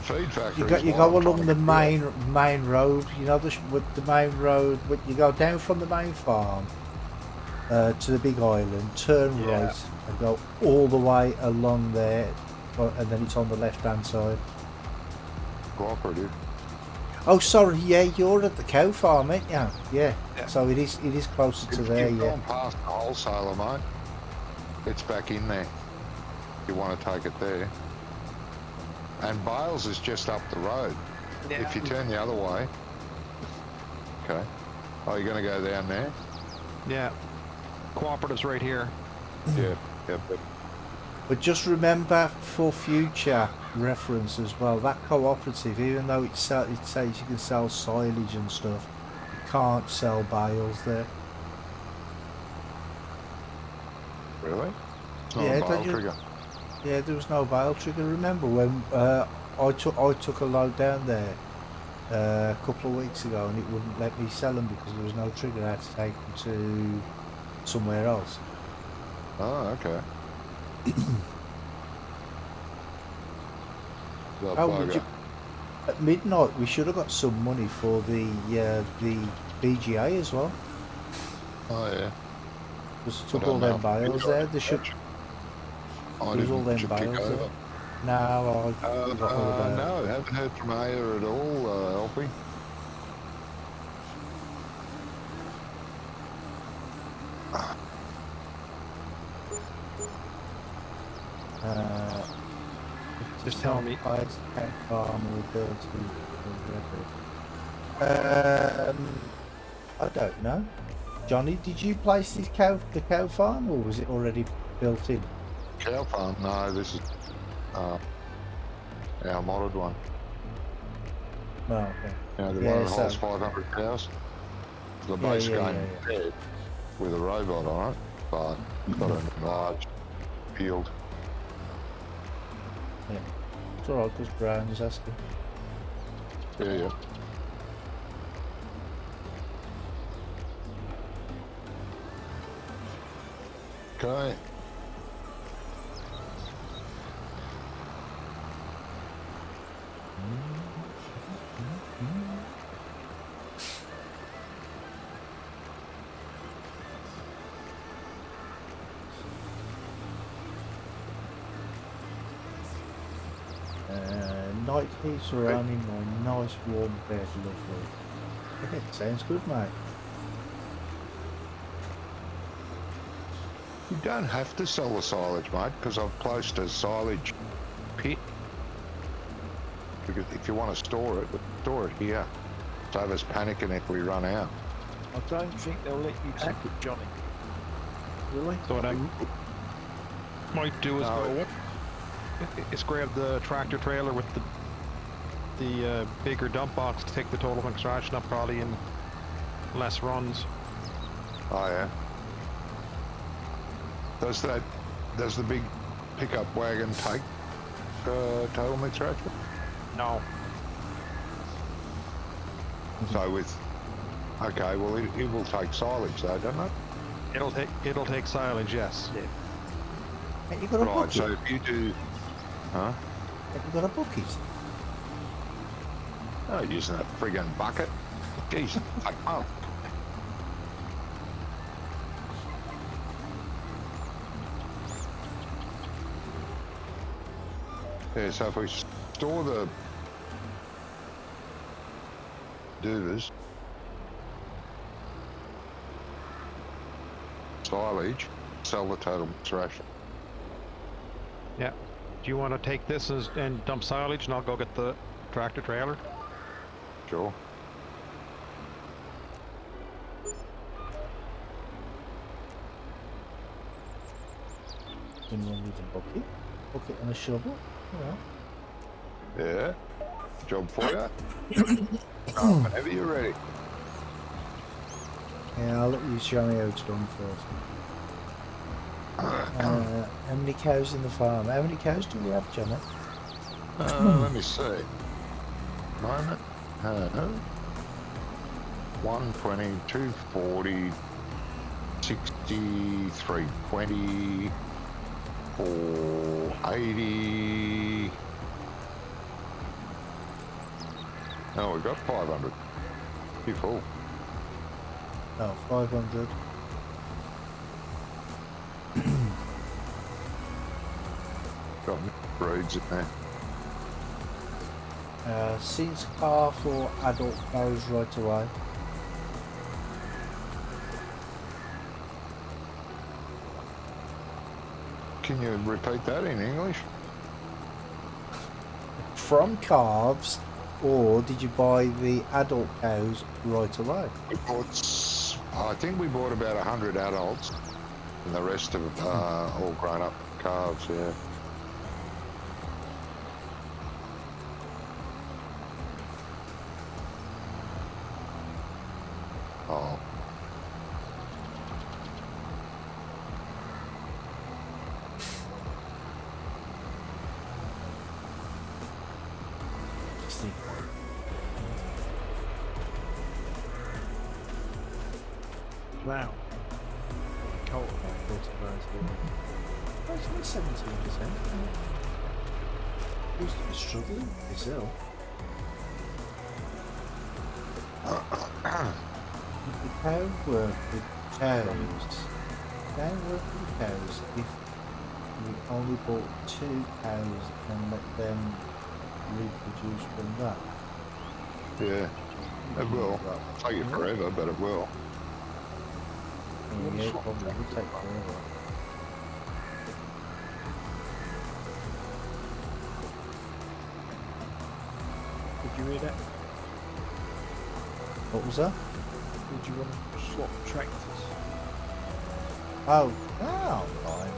feed factory. you go along the main road. You know with the main road. You go down from the main farm to the big island, turn Yeah. right, and go all the way along there, and then it's on the left hand side. Cooperative. Oh, sorry, yeah, you're at the cow farm, ain't you? Yeah. Yeah. So it is closer to If there, you've yeah. gone past the wholesaler, mate, it's back in there. You want to take it there. And Bales is just up the road. If you turn the other way. Okay. Oh, you're going to go down there? Yeah. Cooperative's right here. Yeah. Yep. But just remember for future reference as well, that cooperative, even though it says you can sell silage and stuff, you can't sell bales there. Really? It's not Yeah, a don't bale you- trigger. Yeah, there was no bale trigger. Remember when I took a load down there a couple of weeks ago, and it wouldn't let me sell them because there was no trigger. I had to take them to somewhere else. Oh, okay. The Oh, would bugger. you, At midnight, we should have got some money for the BGA as well. Oh yeah. Because it I took don't all know them bales if there. There should. I There was all didn't them pick bales over. there. No, I forgot all about No, it. haven't heard from Aya at all, Alfie. Uh, Just tell me. Farm will build to. I don't know. Johnny, did you place the cow farm, or was it already built in? Cow farm? No, this is our modded one. Oh, okay. Yeah, the Yeah, one that holds so- 500 cows. The Yeah, base yeah, game yeah, bed with a robot on it, but it's got a large field. Yeah. It's alright, because Brown is asking. Yeah, yeah. Okay. Night heats are on in my nice warm bed, lovely. Yeah, sounds good, mate. You don't have to sell the silage, mate, because I've placed a silage pit. Because if you want to store it here. Save us panicking if we run out. I don't think they'll let you take it, Johnny. Really? So what I might do is No. is grab the tractor trailer with the bigger dump box to take the total construction up probably in less runs. Oh yeah. Does the big pickup wagon take total mix ration? No. So okay, well it will take silage though, doesn't it? It'll take silage, yes. Hey, you got a Right. bucket? So if you do, huh? Have you got a bucket? Oh, using that friggin' bucket. Jeez, like, oh. Yeah, so if we store the duvers, silage, sell the total mix ration. Yeah. Do you want to take this and dump silage, and I'll go get the tractor trailer? Sure. Anyone needs a bucket? Bucket and a shovel? Yeah. Yeah. Job for you. Whenever you're ready. Yeah, I'll let you show me how it's done first. How many cows in the farm? How many cows do we have, Johnny? Let me see. Moment. 120, 240, 60, 320, 480. Oh, we got 500. Too full. Oh, 500. Got breeds in there. Since car for adult cows right away. Can you repeat that in English? From calves, or did you buy the adult cows right away? We bought, I think we bought about 100 adults, and the rest of all grown-up calves. Yeah. Oh. Wow. Cultivate, it's only 17%. Who's struggling? Brazil. How work with cows? How work with cows if we only bought 2 cows and let them reproduce from that? Yeah, it will. Take it forever, but it will. Oh, yeah, it probably would take forever. Did you hear that? What was that? Would you want to swap tractors? Oh, no, fine.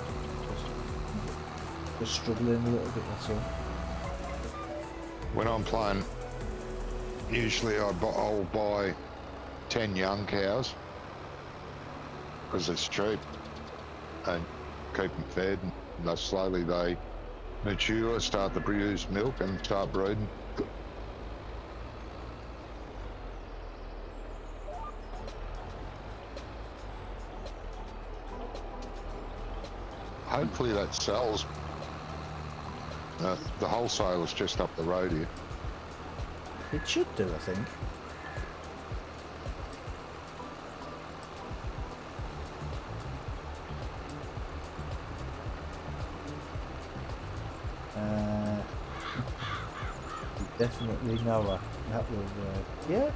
Just struggling a little bit, that's all. When I'm playing, usually I'll buy 10 young cows because it's cheap and keep them fed, and slowly they mature, start to produce milk and start breeding. Hopefully that sells. The wholesale is just up the road here. It should do, I think. Definitely Noah. That will work. Yeah.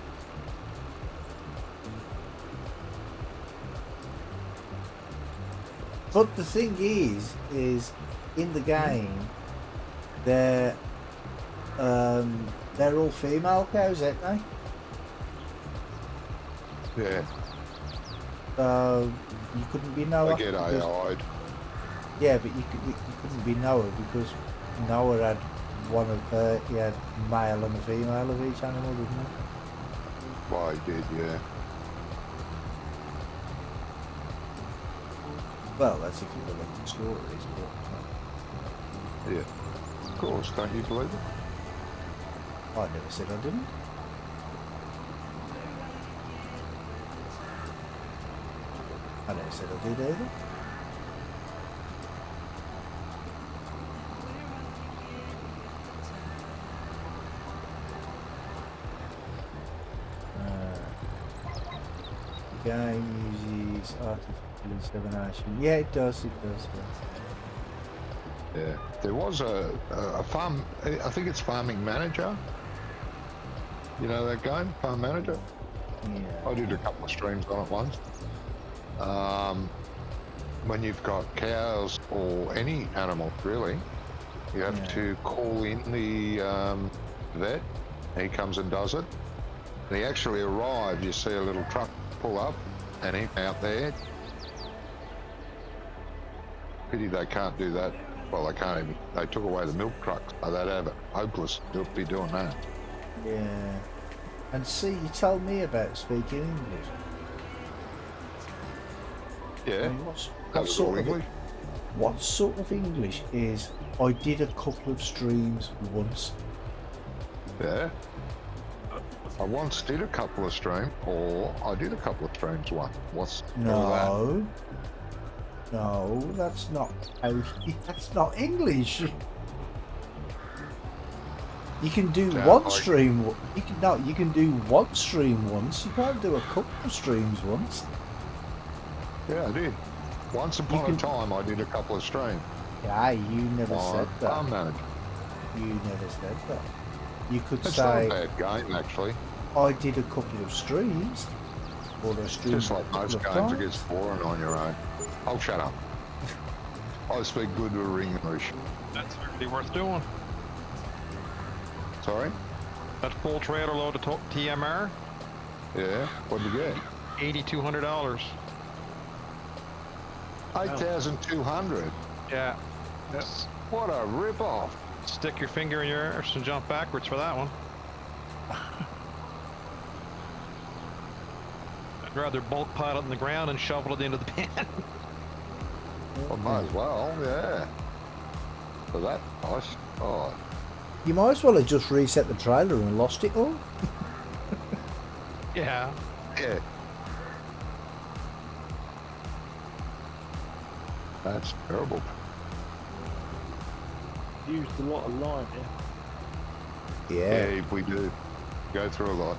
But the thing is in the game, they're all female cows, aren't they? Yeah, So you couldn't be Noah. they get because- AI'd. Yeah, but you couldn't be Noah because Noah had he had male and a female of each animal, didn't he? Well, he did, yeah. Well, that's if you believe the stories, but Yeah. Of course, don't you believe it? I never said I didn't. I never said I did either. The game uses artificial insemination. Yeah, it does. It does. Yeah. There was a farm, I think it's Farming Manager. You know that game, Farm Manager? Yeah. I did a couple of streams on it once. When you've got cows or any animal really, you have Yeah. to call in the vet. He comes and does it. And he actually arrived. You see a little truck pull up, and he's out there. Pity they can't do that. Well, they can't even. They took away the milk trucks. So they'd have it hopeless to be doing that. Yeah. And see, you told me about speaking English. I Yeah, mean, that what was sort all of English. what sort of English is? I did a couple of streams once. Yeah. I once did a couple of streams, or I did a couple of streams once. What's all that? No, that's not how. That's not English. You can do Sounds one like- stream. You can do one stream once. You can't do a couple of streams once. Yeah, I did. Once upon can- a time, I did a couple of streams Yeah, you never on said that. Farm Manager. You never said that. You could It's say not a bad game, actually. I did a couple of streams, or I streamed Just a like couple most of games, times. it gets boring on your own. Oh, shut up. I speak good English. That's really worth doing. Sorry? That full trailer load of TMR, Yeah? What'd you get? $8,200. 8,200. Yeah. What a rip-off. Stick your finger in your arse and jump backwards for that one. I'd rather bulk pile it in the ground and shovel it into the pan. Well, might as well, yeah. For that price. Oh, You might as well have just reset the trailer and lost it all. Yeah. yeah. That's terrible. Used a lot of lime, yeah. Yeah. Yeah, we do. Go through a lot.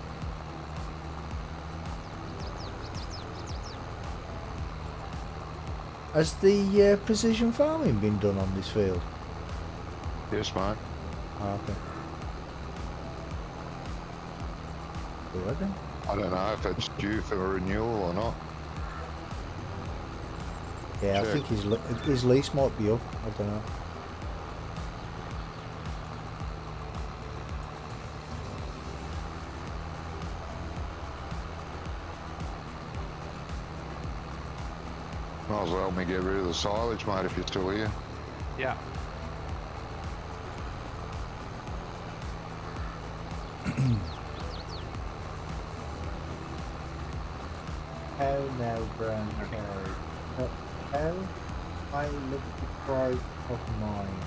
Has the precision farming been done on this field? Yes, mate. Oh, okay. All right then. I don't know if it's due for renewal or not. Yeah, I Check. think his lease might be up. I don't know. Might as well help me get rid of the silage, mate, if you're still here. Yeah. How now, brown cow? How I look deprived of mine.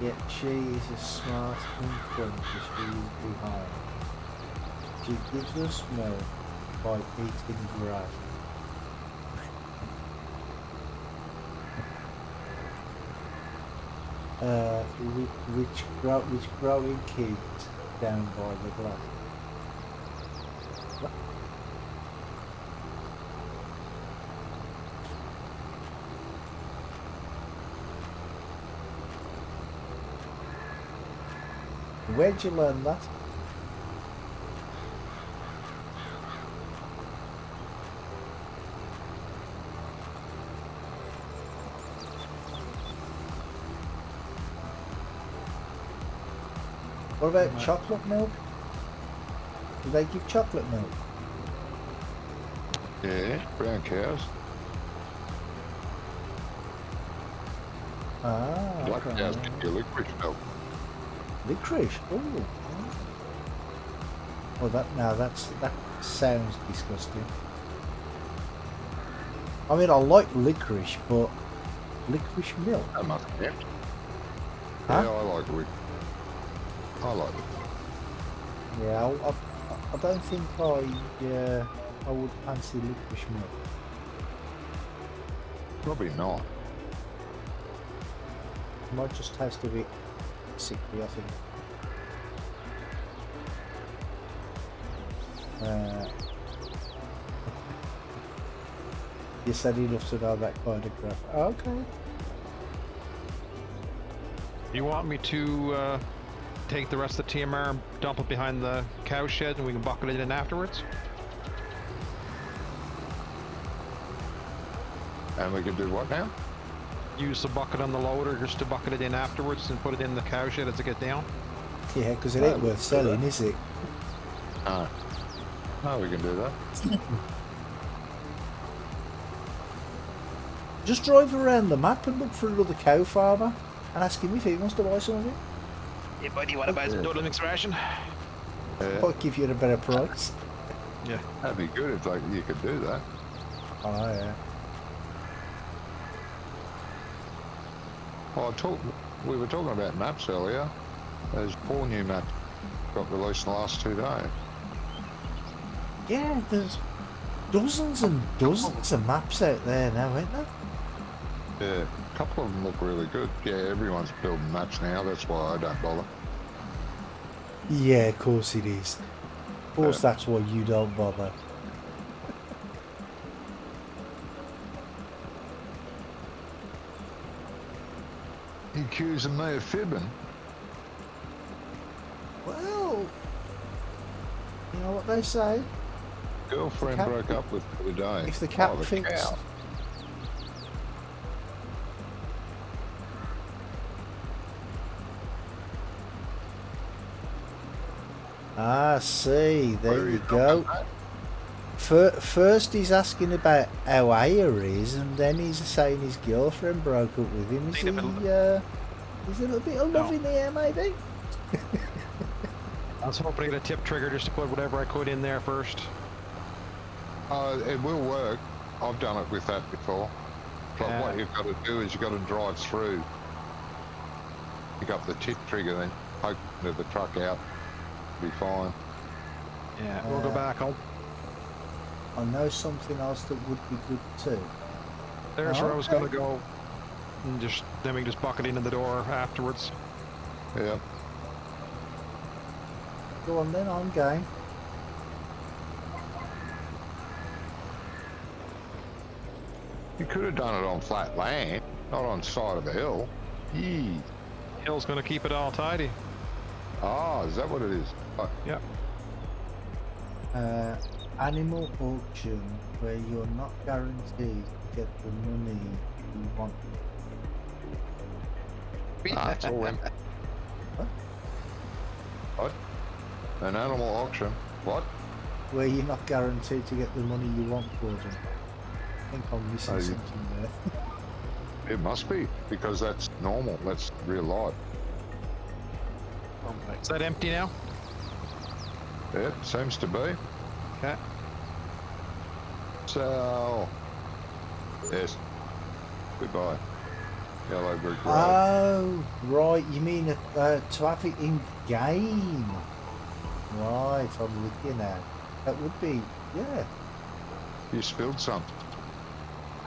Yet she is as smart in front as she is behind. She gives us milk by eating grass. Which growing kids down by the glass. What? Where'd you learn that? What about chocolate milk? Do they give chocolate milk? Yeah, brown cows. Ah, Black okay. cows give you licorice milk. Licorice. Oh. Oh, that sounds disgusting. I mean, I like licorice, but licorice milk. That must be it. Huh? Yeah, I like licorice. I like it. Yeah, I don't think I would fancy licorice milk. Probably not. Might just taste a bit sickly, I think. You said enough to know that kind of crap. Okay. You want me to take the rest of the TMR and dump it behind the cow shed and we can bucket it in afterwards? And we can do what now? Use the bucket on the loader just to bucket it in afterwards and put it in the cow shed as it gets down? Yeah, because it ain't worth selling, is it? No. No, we can do that. Just drive around the map and look for another cow farmer and ask him if he wants to buy some of it. Hey buddy, want to buy some total mix ration? I'll give you a better price. Yeah. That'd be good if you could do that. Oh, yeah. Well, we were talking about maps earlier. There's 4 new maps got released in the last 2 days. Yeah, there's dozens and dozens of maps out there now, ain't there? Yeah, a couple of them look really good. Yeah, everyone's building maps now. That's why I don't bother. Yeah, of course it is. Of course that's why you don't bother. You accusing me of fibbing? Well, you know what they say? Girlfriend cat- broke up with me today. If the cat the thinks... cow. Ah, see, Where there are you talking go. about? First he's asking about how Aya is, and then he's saying his girlfriend broke up with him. Is he, is there a little bit of love in the air, maybe? I was hoping to get a tip trigger just to put whatever I could in there first. It will work. I've done it with that before. But Yeah. what you've got to do is you've got to drive through. Pick up the tip trigger, then poke into the truck out. Be fine. Yeah, we'll go back home. I know something else that would be good too. There's where I was Okay. going to go. And then we can just bucket into the door afterwards. Yeah. Go on then, I'm game. You could have done it on flat land, not on side of a hill. Yee. Hill's gonna keep it all tidy. Ah, is that what it is? Oh, Yeah. Animal auction where you're not guaranteed to get the money you want. it's all empty. What? An animal auction? What? Where you're not guaranteed to get the money you want for them. I think I'm missing Oh, you- something there. It must be, because that's normal. That's real life. Is that empty now? Yeah, seems to be. Okay. So, yes. Goodbye. Yellow brick road. Oh, right. You mean to have it in game? Right, I'm with you now. That would be, yeah. You spilled something.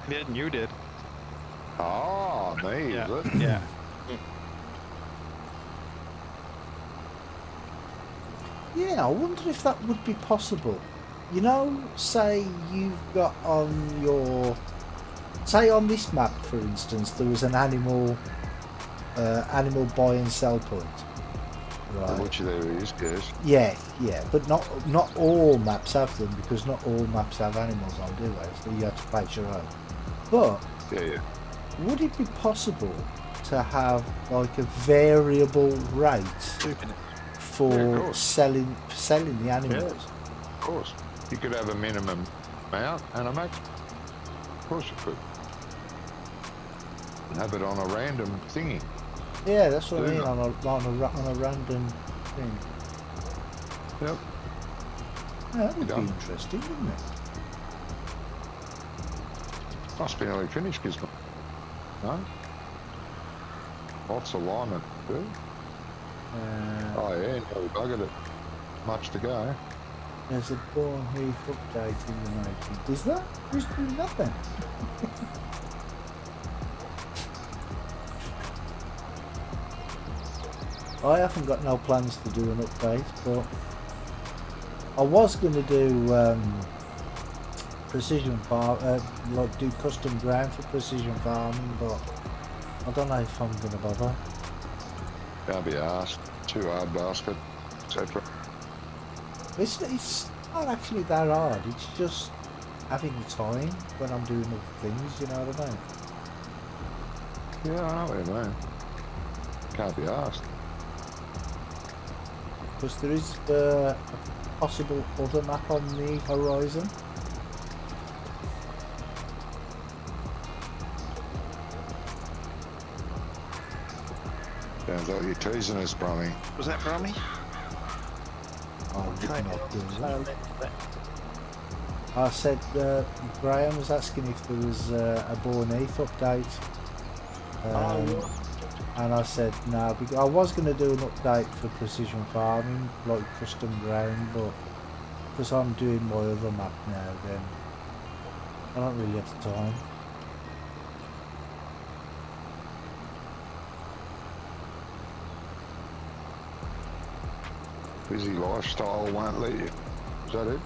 Didn't you did? Ah, me, Yeah. is it? Yeah. Yeah, I wonder if that would be possible. You know, say you've got on your... Say on this map, for instance, there was an animal buy and sell point. Right. Which there is, yes. Yeah, but not all maps have them, because not all maps have animals on, do they? So you have to place your own. But Yeah. would it be possible to have like a variable rate for Yeah, of course. selling the animals? Of course. You could have a minimum amount and a max. Of course you could. And have it on a random thingy. Yeah, that's what I Do mean, that. on a random thing. Yep. Yeah, that would be Done. interesting, wouldn't it? Must be nearly finished, Gizmo. No? Lots of alignment to do. Oh yeah, nearly buggered it. Much to go. There's a Born Heath update in the making. Is that? Who's doing that then? I haven't got no plans to do an update, but I was going to do precision farm, like do custom ground for precision farming, but I don't know if I'm going to bother. Can't be asked. Too hard basket, etc. It's not actually that hard. It's just having the time when I'm doing other things. You know what I mean? Yeah, I know what you mean. Can't be asked. Because there is a possible other map on the horizon. Sounds like you're teasing us, Brummy. Was that Brummy? I would Okay. not do So that. let- I said Graham was asking if there was a Born Heath update. And I said no, because I was going to do an update for precision farming, like custom ground, but because I'm doing my other map now, then I don't really have the time. Busy lifestyle won't let you. Is that it?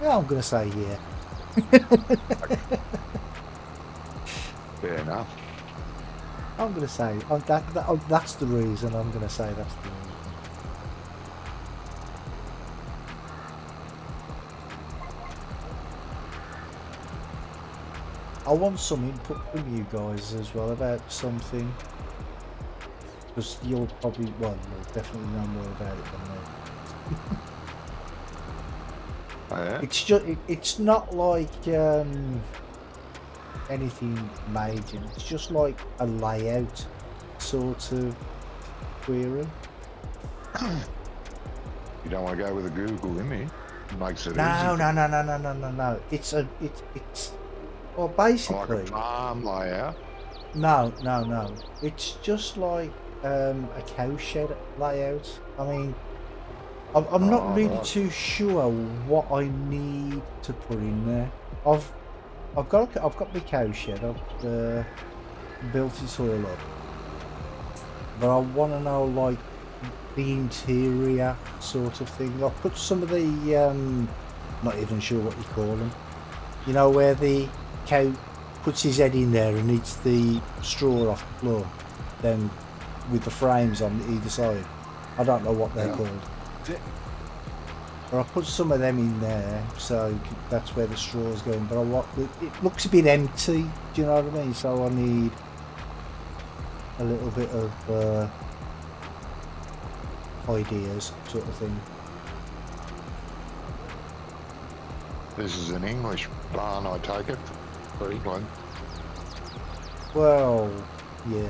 Yeah, I'm going to say yeah. Fair enough. I'm going to say that's the reason. I'm going to say that's the reason. I want some input from you guys as well about something, because you'll probably, well, you'll definitely know more about it than me. Oh, yeah? It's just, it's not like anything major. It's just like a layout sort of query. You don't want to go with a Google image. Makes it No, easy. no. It's well, Like basically, a farm layout. no. It's just like a cowshed layout. I mean, I'm not Oh, really right. too sure what I need to put in there. I've got my cowshed. I've built it all up, but I want to know like the interior sort of thing. I'll put some of the not even sure what you call them. You know where the cow puts his head in there and eats the straw off the floor, then with the frames on either side. I don't know what they're Yeah. called. Th- But I put some of them in there, so that's where the straw's going. But it looks a bit empty. Do you know what I mean? So I need a little bit of ideas, sort of thing. This is an English barn, I take it, for England. Well, yeah,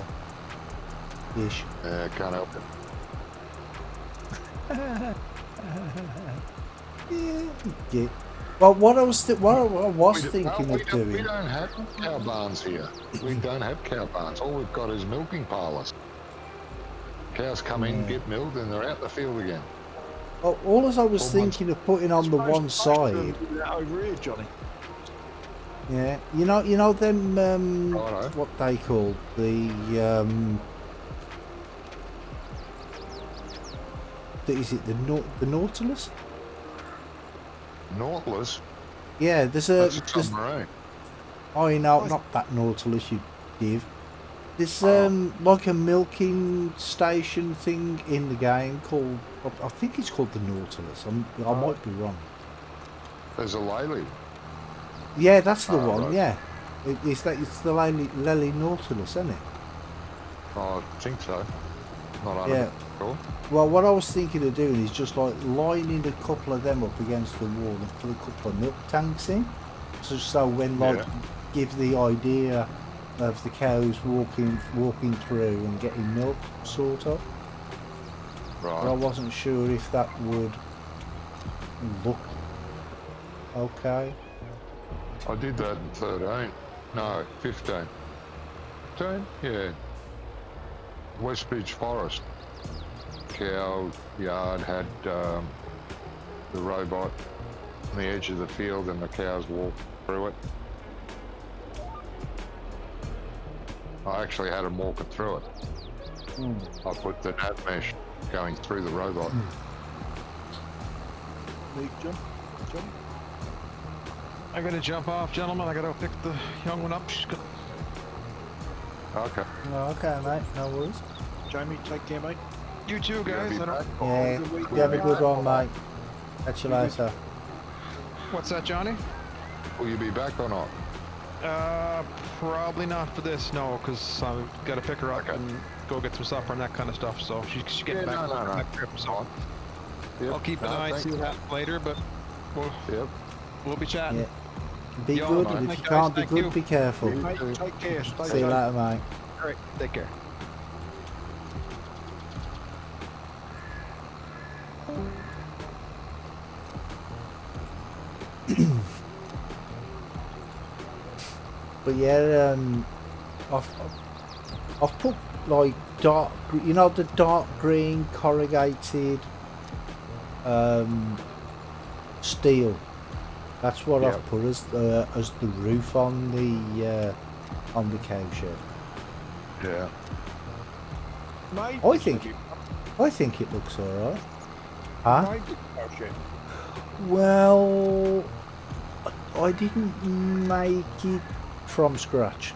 ish. Yeah, can't help it. Yeah. Well, what I was thinking We of doing. don't have cow barns here. We don't have cow barns. All we've got is milking parlours. Cows come in, get milked, and they're out the field again. Well, all as I was Well, thinking of putting on the Most- one most of them side. do that over here, Johnny. Yeah, you know them. Righto. What they call is it the Nautilus? Nautilus, Yeah, there's that's a submarine. oh, you know, not that Nautilus, you div. There's Oh. like a milking station thing in the game called, I think it's called the Nautilus. I might be wrong. There's a Lely. Yeah, that's the Oh, one. right. Yeah, it's the Lely Nautilus, isn't it? Oh, I think so. Not Yeah. sure. Well, what I was thinking of doing is just like lining a couple of them up against the wall and put a couple of milk tanks in, so when like Yeah. give the idea of the cows walking through and getting milk, sort of. But I Right. wasn't sure if that would look okay. I did that in 13. No, 15. 15? Yeah. Westbridge Forest. Cow yard had the robot on the edge of the field and the cows walked through it. I actually had them walking through it. I put the net mesh going through the robot. Luke, John. Johnny. I gotta jump off, gentlemen. I gotta pick the young one up. She's got... Okay. Oh, okay, mate. No worries. Jamie, take care, mate. You too, guys. Be I don't... back. Yeah, good week. you have a good one, mate. Catch you later. What's that, Johnny? Will you be back or not? Probably not for this, no, because I've got to pick her up Okay. and go get some supper and that kind of stuff. So she's getting Yeah, back no, from no. that trip. So Yep. I'll keep an No, eye and thank see what you. happens later. But Yep. we'll be chatting. Yeah. Be Yo, good, mate. and if you Guys, can't be thank good, you. be careful. Mate, take care. Stay See you safe. later, mate. All right, take care. But yeah, I've put like you know, the dark green corrugated steel. That's what Yep. I've put as the roof on the cow shed. Yeah. Mate, I think it looks alright. Huh? Mate, oh, shit. Well, I didn't make it from scratch.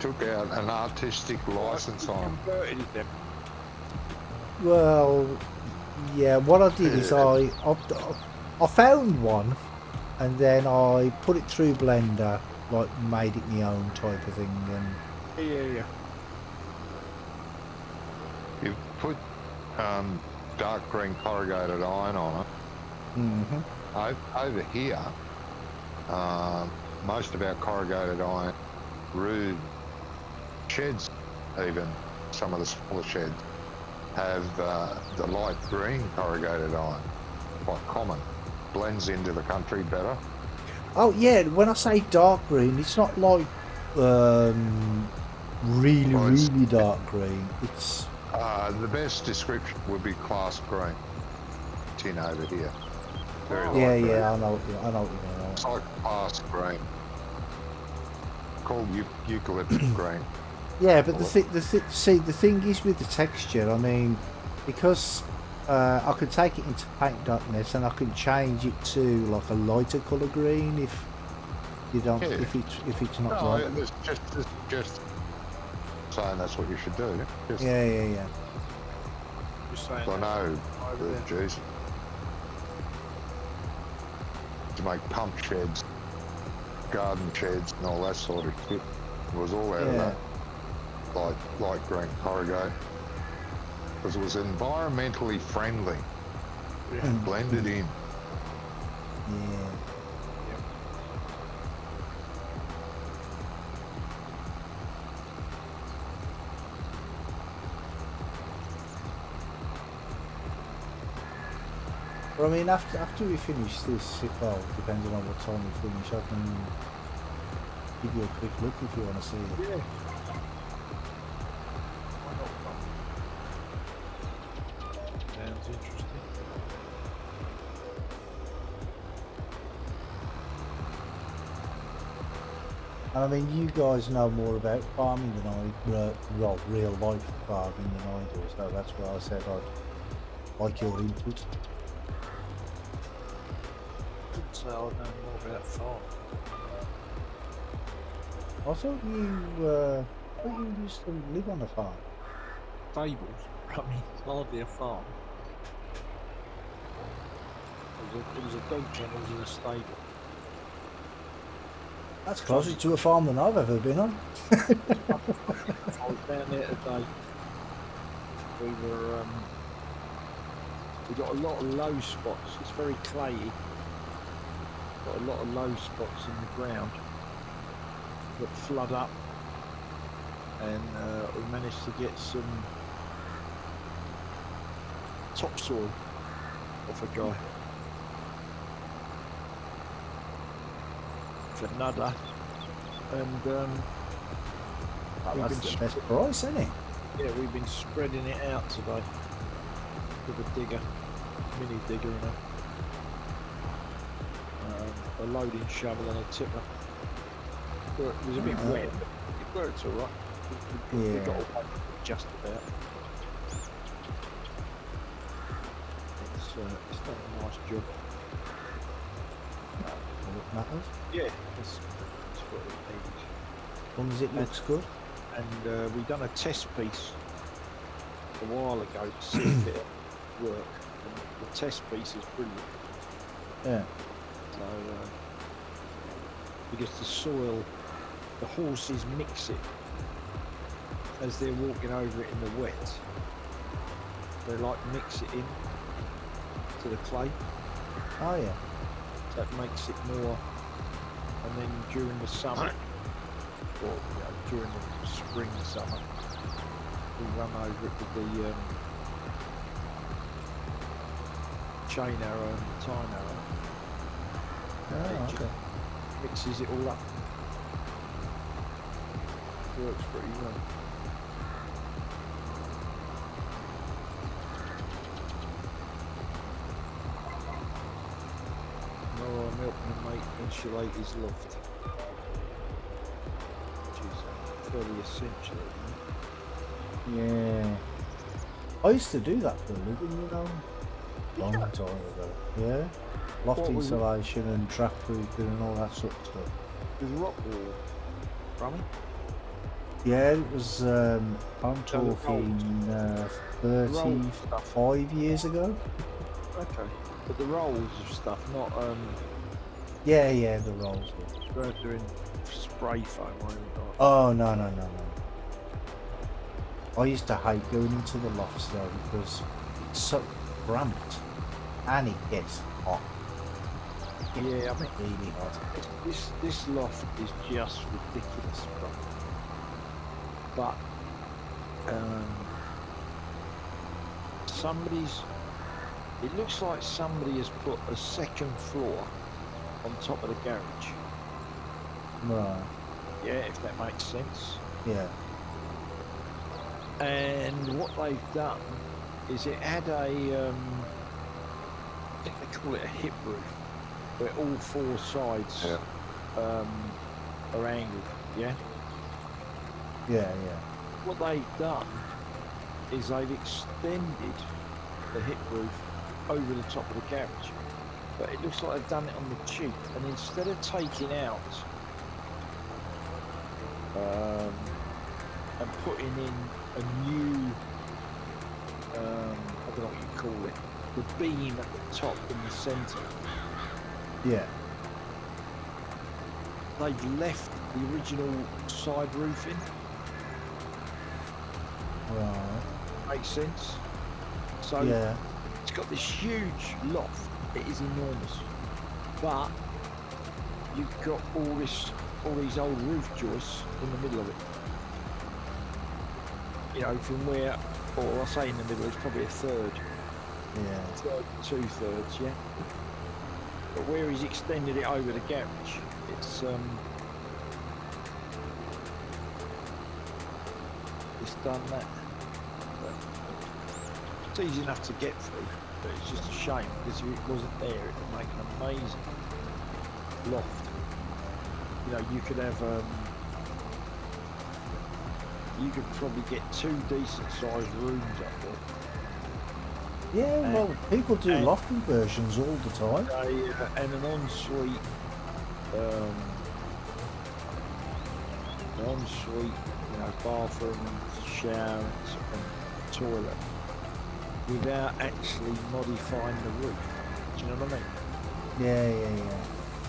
Took out an artistic license on 'em. Converted it then. Well, yeah. What I did is I found one, and then I put it through Blender, like made it my own type of thing. And Yeah. You put dark green corrugated iron on it. Over here, most of our corrugated iron roofed sheds, even some of the smaller sheds, have the light green corrugated iron. Quite common. Blends into the country better. oh yeah, when I say dark green, it's not like really Well, it's- really dark green. It's The best description would be class green. Tin over here. Very light yeah, green. I know what you mean. It's like class green. Called eucalyptus green. Yeah, but the thing is with the texture, I mean, because I could take it into paint.net and I can change it to like a lighter colour green if you don't, Yeah. if it's not No, right. it's just saying that's what you should do. Just, Yeah. Just saying. I know, over there. geez. To make pump sheds, garden sheds, and all that sort of shit. It was all out of Yeah. that light green corrugate. Because it was environmentally friendly, blended in. Yeah. Well, I mean, after we finish this, well, depending on what time we finish, I can give you a quick look if you want to see it. Yeah. Sounds interesting. And I mean, you guys know more about farming than I, well, real life farming than I do, so that's why I said I'd like your input. Couldn't say I know more about farm. I thought you used to live on a farm. Stables. I mean, it's hardly a farm. It was a dog kennels in a stable. That's closer to a farm than I've ever been on. I was down there today. We got a lot of low spots. It's very clayey. Got a lot of low spots in the ground that flood up, and we managed to get some topsoil off a guy. For another, and we've That's been the best price, isn't it? yeah, we've been spreading it out today with a digger, mini digger, and a loading shovel and a tipper. It was a bit wet, but it worked all right. We got away just about. It's done a nice job. What matters? Yeah, that's what it needs. As long as it looks good. And we done a test piece a while ago to see if it worked. And the test piece is brilliant. Yeah. So, because the soil, the horses mix it as they're walking over it in the wet. They like mix it in to the clay. Oh yeah. That makes it more, and then during the summer, or during the spring, summer, we run over it with the chain arrow and the time arrow. Oh, It just okay. mixes it all up. Works pretty well. No, I'm helping him mate insulate his loft, which is fairly essential. Yeah. I used to do that for a living, you know. Long time ago. Yeah. Loft What was it? insulation and trap proofing and all that sort of stuff. With rock wall, Rummy? Yeah, it was, I'm So the talking 35 rolls years ago. Okay. But the rolls of stuff, not Yeah, the rolls. were- weren't doing spray foam or anything like Oh, no. I used to hate going into the lofts though because it's so cramped and it gets hot. that. Yeah, I mean, Really hot. this loft is just ridiculous, but it looks like somebody has put a second floor on top of the garage. Right. Yeah, if that makes sense. Yeah. And what they've done is it had I think they call it a hip roof, where all four sides are angled. Yeah. Yeah. What they've done is they've extended the hip roof over the top of the garage. But it looks like they've done it on the cheap, and instead of taking out and putting in a new, I don't know what you call it, the beam at the top in the centre, Yeah. they've left the original side roofing. Right. Makes sense? So Yeah. it's got this huge loft. It is enormous, but you've got all these old roof joists in the middle of it. You know, from where, or I say in the middle, it's probably a third, Yeah. third, 2/3, yeah. But where he's extended it over the garage, it's done that. But it's easy enough to get through, but it's just a shame because if it wasn't there, it would make an amazing loft. You know, you could have you could probably get 2 decent sized rooms up there. Yeah, well, people do and- loft conversions all the time. And an ensuite, you know, bathroom, shower, and toilet, without actually modifying the roof. Do you know what I mean? Yeah.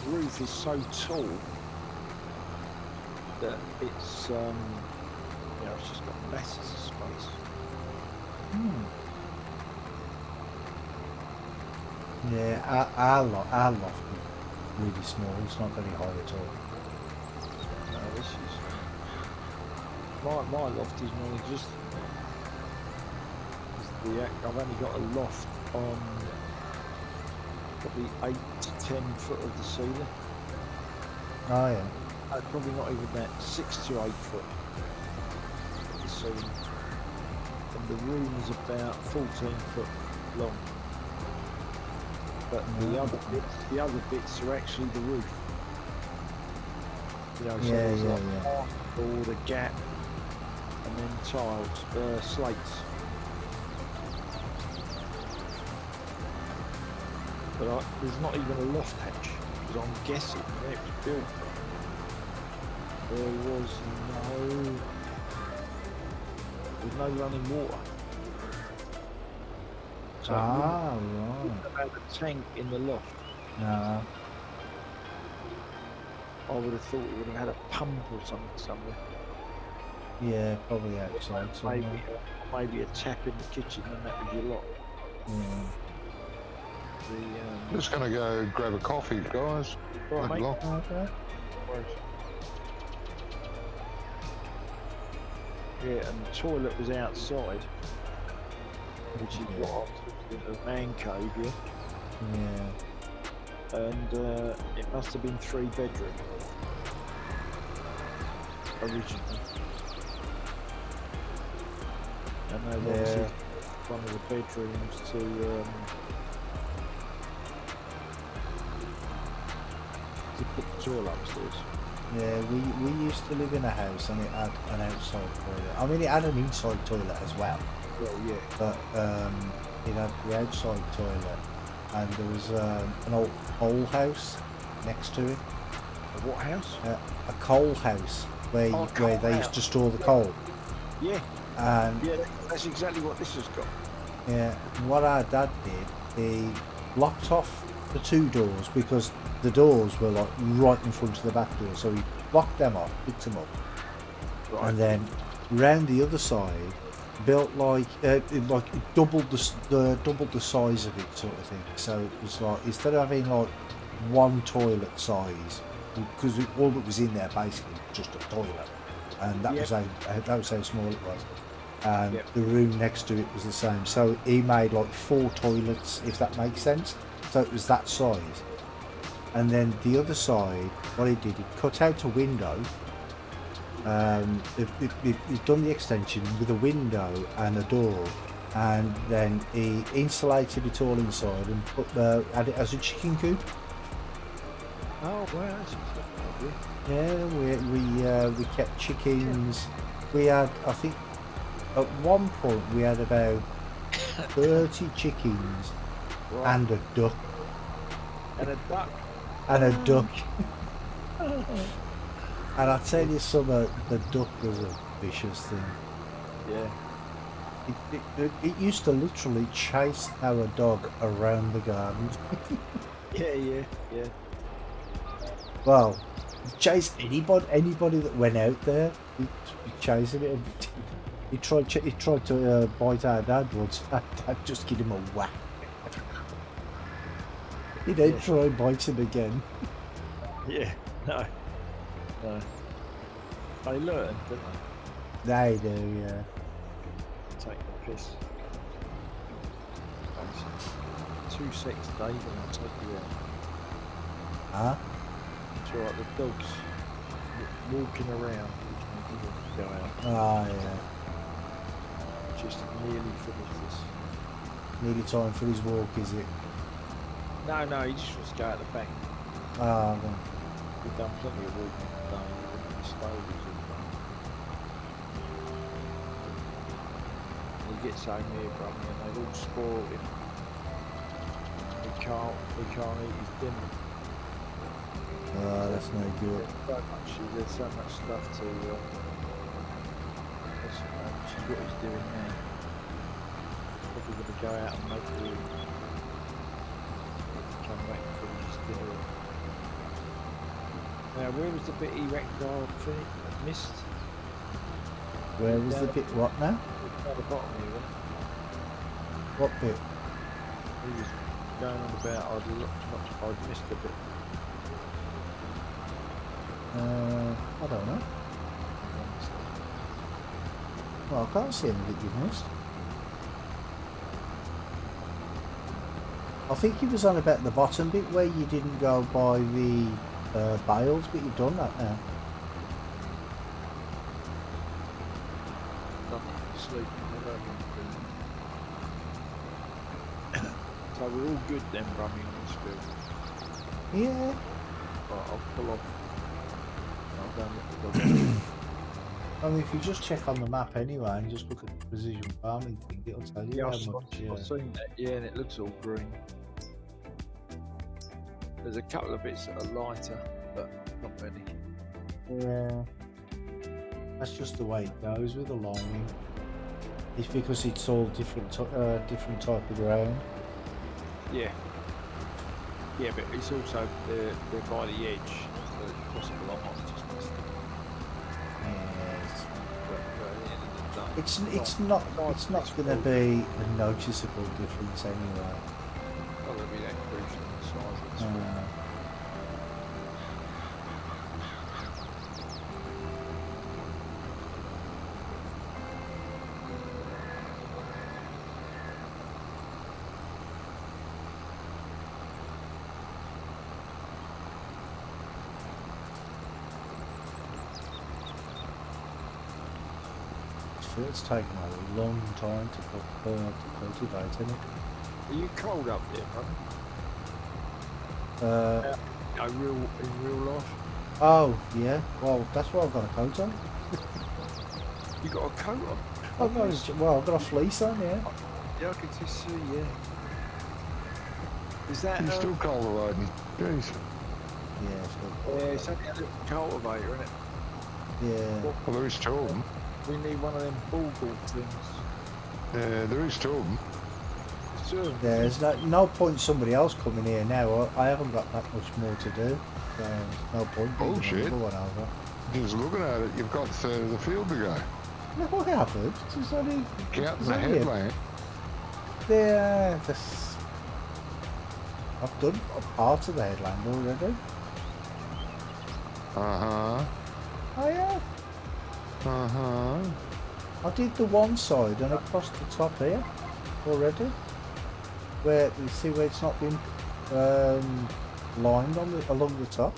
The roof is so tall that it's, you know, it's just got masses of space. Yeah, our loft is really small. It's not very high at all. No, this is my loft is non-existent. I've only got a loft on probably 8 to 10 foot of the ceiling. Oh yeah. Probably not even that, 6 to 8 foot of the ceiling. And the room is about 14 foot long. But the other bits are actually the roof. You know, so there's like board, a gap, and then tiles, slates. But there's not even a loft hatch, because I'm guessing when it was built, there was no running water. So Right. wouldn't have had a tank in the loft. No. I would have thought it would have had a pump or something somewhere. Yeah, probably outside somewhere. Maybe a tap in the kitchen, and that was your lot. Yeah. Just gonna go grab a coffee, guys. Right, Not mate. long. Okay. Yeah, and the toilet was outside, which is what I'm talking of, man cave, yeah. Yeah. And it must have been 3 bedroom originally. And they obviously one of the bedrooms to put the toilet upstairs. Yeah, we used to live in a house and it had an outside toilet. I mean, it had an inside toilet as well, Well, yeah. but it had the outside toilet, and there was an old coal house next to it. A what house? A coal house where Oh, a where coal they used house. to store the coal, Yeah, and yeah. That's exactly what this has got. yeah, what our dad did, he blocked off the 2 doors because the doors were like right in front of the back door, so he blocked them off, picked them up, Right. and then round the other side built like doubled the size of it, sort of thing. So it was like, instead of having like 1 toilet size, because all that was in there basically was just a toilet, and that was how small it was. And the room next to it was the same. So he made like 4 toilets, if that makes sense. So it was that size. And then the other side, what he did, he cut out a window. He'd done the extension with a window and a door, and then he insulated it all inside and had it as a chicken coop. Oh, wow, that's interesting. Yeah, we kept chickens. We had, I think, at one point we had about 30 chickens Right. and a duck. And a duck. And a duck. And I tell you something, the duck was a vicious thing. Yeah. It used to literally chase our dog around the garden. Yeah. Well, chase anybody that went out there. He'd be chasing it. And he tried to bite our dad once. Dad just give him a whack. He then Yeah. try and bite him again. Yeah. No. They learn, don't They do, yeah. they? Take the piss. 2 seconds, Dave, and I'll take you out. Huh? It's alright, the dog's walking around, which means he wants to go out. Ah, yeah. Just nearly finished this. Nearly time for his walk, is it? No, he just wants to go out the back. Ah, well. We've done plenty of walking today. We're slowly all done. He gets home here, brother, and they've all spoiled him. He can't eat his dinner. Ah, that's no good. There's so much stuff to. Which is what he's doing now. Probably going to go out and make food. Come back and finish his dinner. Now, where was the bit he reckoned I missed? Where was the bit what now? At the bottom here, wasn't What bit? it? He was going on about I'd missed a bit. I don't know. Well, I can't see anything you've missed. I think he was on about the bottom bit where you didn't go by the bales, but you've done that now. Nothing, sleeping, so we're all good then, Brummy, on this field. Yeah. Right, I'll pull off. I'll go and look at the dog. I mean, if you just check on the map anyway and just look at the precision farming thing, it'll tell you how much. I've seen that, yeah, and it looks all green. There's a couple of bits that are lighter, but not many. Yeah. That's just the way it goes with the lining. It's because it's all different type of ground. Yeah. Yeah, but it's also they're by the edge, so it's possible I might have just missed it. Yes. But at the end of the day, It's not going to be a noticeable difference anyway. not going to be that crucial in the size of the screen. It's taken a long time to cultivate, isn't it? Are you cold up there, brother? In real life? Oh, yeah. Well, that's why I've got a coat on. You got a coat on? I've got a fleece on, yeah. Yeah, I can just see, yeah. Is that You're still cultivating. Jeez. Yeah, so, yeah, it's only a little cultivator, isn't it? yeah. Well, there is two of them. We need one of them bulldog things. Yeah, there is two of them. Sure. There's no point somebody else coming here now. I haven't got that much more to do. No point. Bullshit. Another one over. Just looking at it, you've got a third of the field to go. No, I haven't. It's only, Counting it's the only headland. I've done a part of the headland already. Uh-huh. Oh yeah. Uh-huh. I did the one side and across the top here already. Where you see where it's not been lined along the top.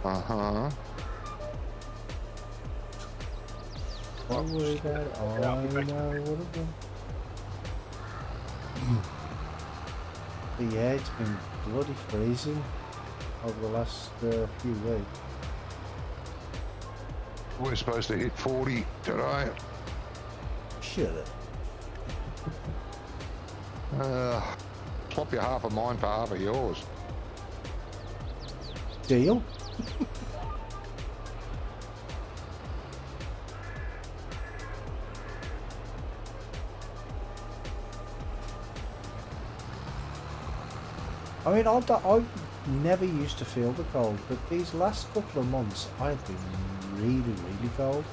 Uh-huh. Don't worry about it. I know what I've done. But yeah, it's been bloody freezing over the last few weeks. We're supposed to hit 40 today. Shut it. Swap you half of mine for half of yours. Deal. I mean, I never used to feel the cold, but these last couple of months I've been really, really cold.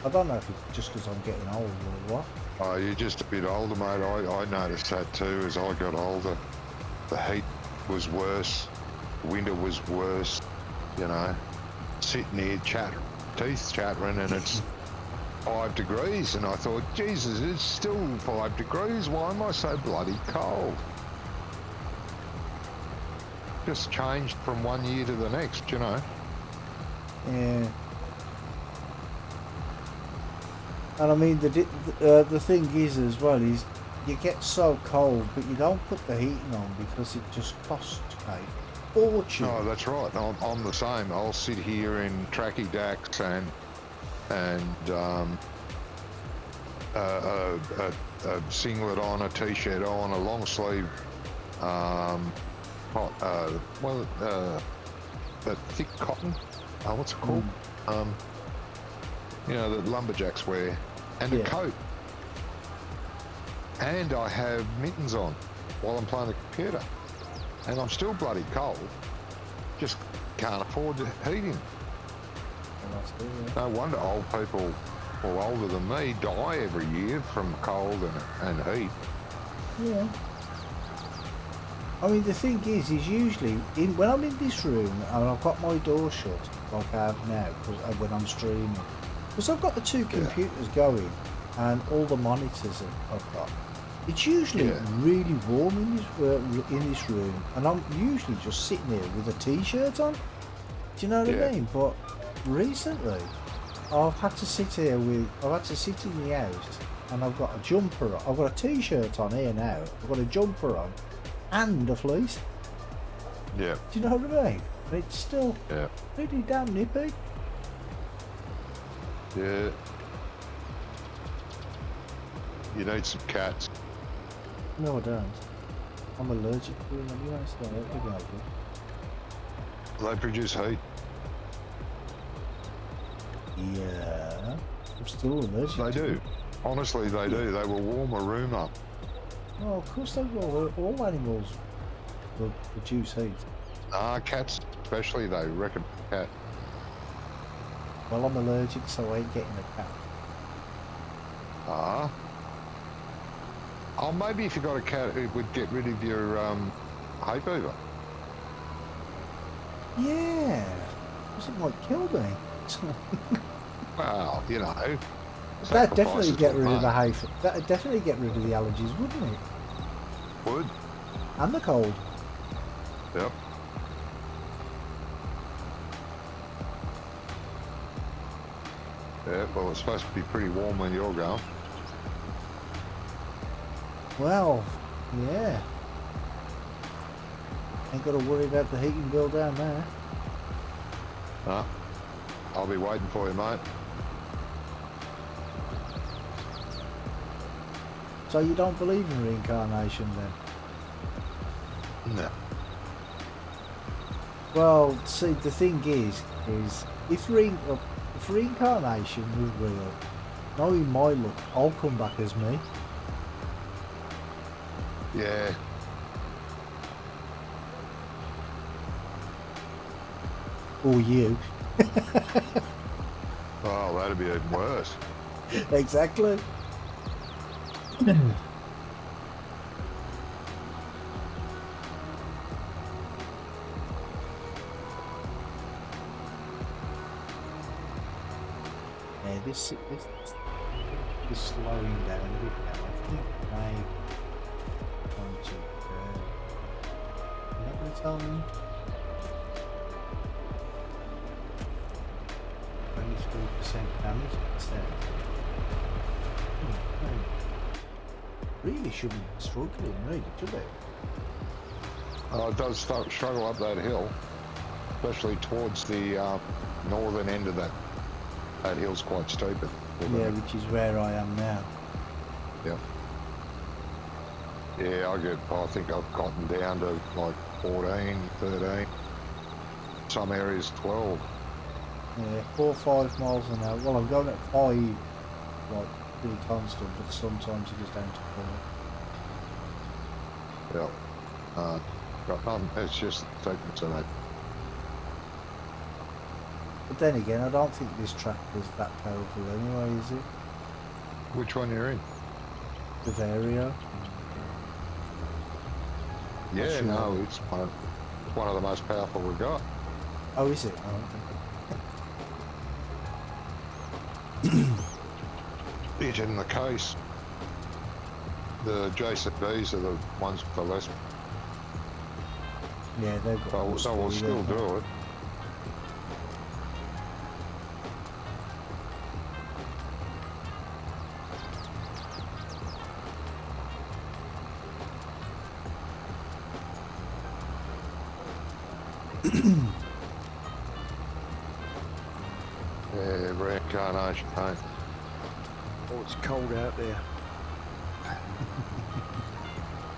I don't know if it's just because I'm getting old or what. Oh, you're just a bit older, mate. I noticed that too as I got older. The heat was worse, winter was worse, you know. Sitting here teeth chattering, and it's 5 degrees, and I thought, Jesus, it's still 5 degrees. Why am I so bloody cold? Just changed from one year to the next, you know. Yeah. And I mean, the thing is as well is you get so cold, but you don't put the heating on because it just costs a fortune. Oh, that's right. I'm the same. I'll sit here in tracky dacks and a singlet on, a t-shirt on, a long sleeve, that thick cotton. What's it called? You know, that lumberjacks wear, and a coat. And I have mittens on while I'm playing the computer, and I'm still bloody cold. Just can't afford the heating. No wonder old people, or older than me, die every year from cold and heat. Yeah. I mean, the thing is usually when I'm in this room and I've got my door shut, like I have now, when I'm streaming, because I've got the two computers going and all the monitors I've got. It's usually really warm in this room, and I'm usually just sitting there with a t-shirt on. Do you know what I mean? But recently, I've had to sit in the house, and I've got a jumper on. I've got a t-shirt on here now. I've got a jumper on, and a fleece. Yeah. Do you know what I mean? And it's still pretty damn nippy. Yeah. You need some cats. No, I don't. I'm allergic to them anyway, so I don't think I'll do. They produce heat. Yeah. I'm still allergic They to do. them. Honestly, they do. They will warm a room up. Oh, of course they will. All animals will produce heat. Cats especially, they reckon. Cat. Well, I'm allergic, so I ain't getting a cat. Oh, maybe if you got a cat, it would get rid of your hay fever. Yeah. Because it might kill me. Well, you know. That'd definitely sacrifices get to rid of the man. hay. That'd definitely get rid of the allergies, wouldn't it? Would. And the cold. Yep. Yeah, well, it's supposed to be pretty warm when you're going. Well, yeah. Ain't got to worry about the heating bill down there. I'll be waiting for you, mate. So you don't believe in reincarnation then? No. Well, see, the thing is if reincarnation was real, knowing my luck, I'll come back as me. Yeah. Or you. Oh, that'd be even worse. Exactly. Yeah, this is slowing down a bit now. I think my you're not going to tell me? 23% damage instead. Really shouldn't be struggling, really, should it? Oh, it does struggle up that hill, especially towards the northern end of that. That hill's quite steep. Yeah, which is where I am now. Yeah. Yeah, I think I've gotten down to like 14, 13. Some areas 12. Yeah, 4 or 5 miles an hour. Well, I'm going at 5, like pretty constant, but sometimes it goes down to 4. Yeah. Got none. It's just taking to that. But then again, I don't think this tractor's that powerful anyway, is it? Which one you're in? The Vario. Yeah, sure. no, it's one of the most powerful we've got. Oh, is it? Oh, okay. It's in the case. The JCBs are the ones for less. Yeah, they've got. So we'll speed, still haven't they? do it. Yeah, reincarnation, mate. Oh, it's cold out there.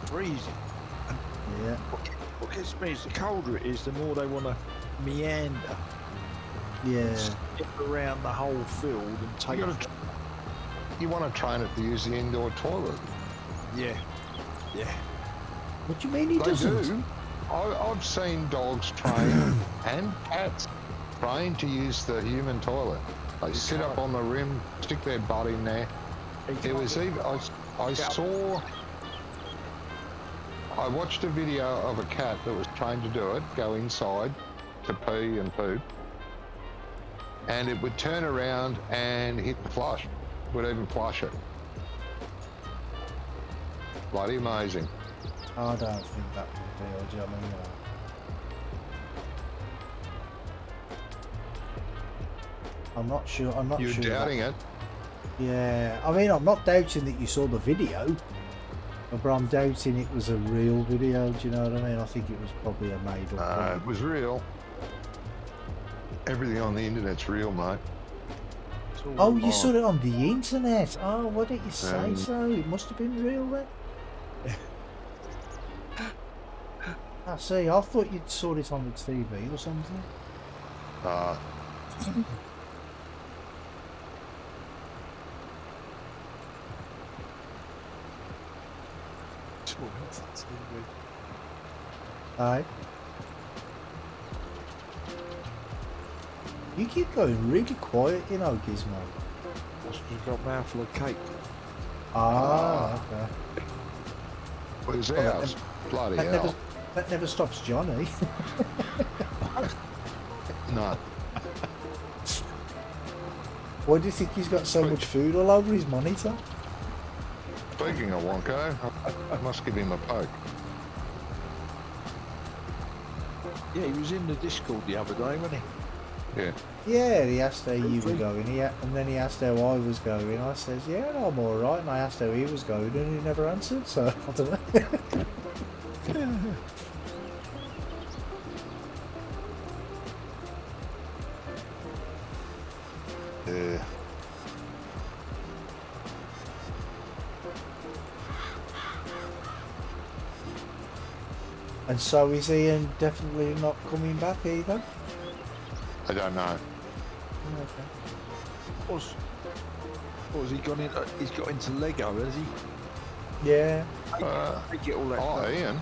Freezing. Yeah. What gets me is the colder it is, the more they want to meander, Yeah. skip around the whole field and take. You want to train it to use the indoor toilet. Yeah, yeah. What do you mean he They doesn't? do. I've seen dogs train and cats train to use the human toilet. They sit up on the rim, stick their butt in there. It was even. I watched a video of a cat that was trained to do it, go inside to pee and poop, and it would turn around and hit the flush. Would even flush it. Bloody amazing. I don't think that would be. I mean, I'm not sure. I'm not You're sure. doubting that, it? Yeah. I mean, I'm not doubting that you saw the video, but I'm doubting it was a real video. Do you know what I mean? I think it was probably a made-up one. It was real. Everything on the internet's real, mate. Oh, you saw it on the internet. Oh, why didn't you say Um, so? It must have been real then. I see. I thought you saw it on the TV or something. Aye. You keep going really quiet, you know, Gizmo. You've got a mouthful of cake. Ah, okay. Where's Well, that ours? Bloody That hell. never stops Johnny. No. Why do you think he's got so much food all over his monitor? Speaking of Wonko, I must give him a poke. Yeah, he was in the Discord the other day, wasn't he? Yeah. Yeah, he asked how you were going, and then he asked how I was going. I says, yeah, no, I'm alright, and I asked how he was going, and he never answered, so I don't know. Yeah. And so is Ian definitely not coming back either? I don't know. Okay. What has he gone into? He's got into Lego, has he? Yeah. They get all that. stuff. Ian.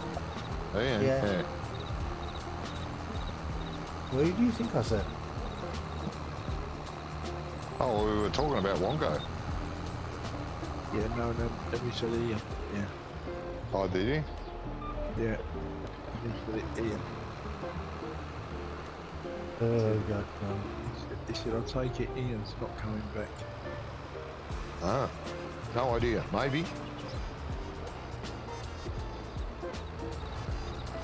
Yeah. Yeah. What do you think I said? Oh, we were talking about Wonko. Yeah, no, let me say Ian. Yeah, Oh, did he? yeah. Let me say Ian. Oh, God, no. He said, I'll take it, Ian's not coming back. Ah. No idea. Maybe.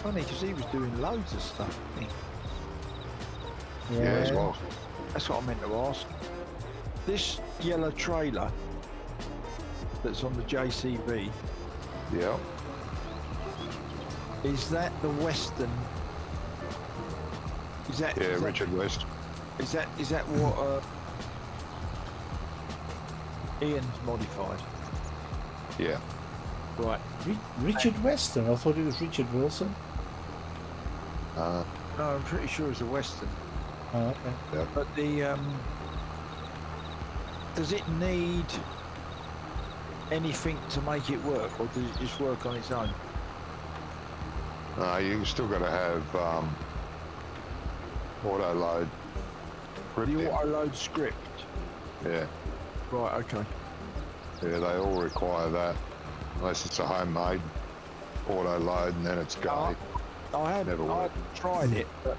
Funny, because he was doing loads of stuff, wasn't he? Yeah. Yeah, as well. That's what I meant to ask. This yellow trailer that's on the JCB, Yeah. is that the Western? Is that? Yeah, is that- Richard West. Is that what Ian's modified? Yeah. Right. Richard Weston? I thought it was Richard Wilson. Uh, No, I'm pretty sure it's a Western. Oh, okay. But the does it need anything to make it work, or does it just work on its own? you still got to have auto load. The auto load script. Yeah, Right. Okay. yeah, they all require that, unless it's a homemade auto load, and then it's go. I had Never worked. tried it, but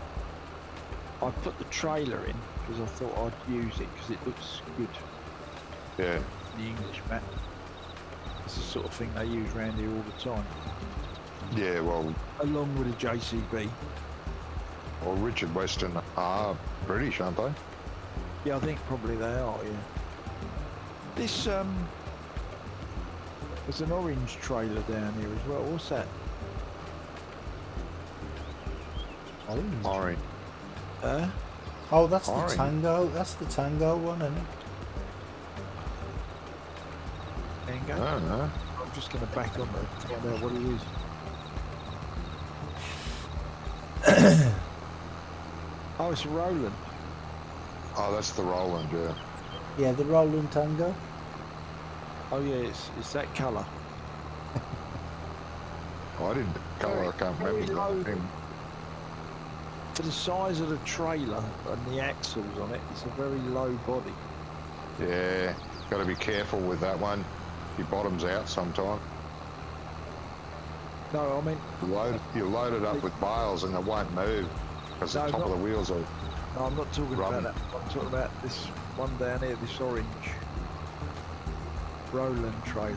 I put the trailer in because I thought I'd use it because it looks good. Yeah, The English map. It's the sort of thing they use around here all the time, yeah. Well, along with a JCB. Richard Weston are British, aren't they? Yeah, I think probably they are. Yeah. This there's an orange trailer down here as well. What's that? Orange. Oh, that's Orange. the Tango. That's the Tango one, isn't it? There you I go. don't know. I'm just going to back on there and find out what it is. Oh, it's a Roland. Oh, that's the Roland, yeah. Yeah, the Roland Tango. Oh yeah, it's that colour. I didn't colour. I can't Very remember. low. the name. For the size of the trailer and the axles on it, it's a very low body. Yeah, got to be careful with that one. Your bottom's out sometime. No, I mean, You load it up with bales and it won't move because the No, top of not- the wheels are. no, I'm not talking Rubber. about that. I'm talking about this one down here, this orange Roland trailer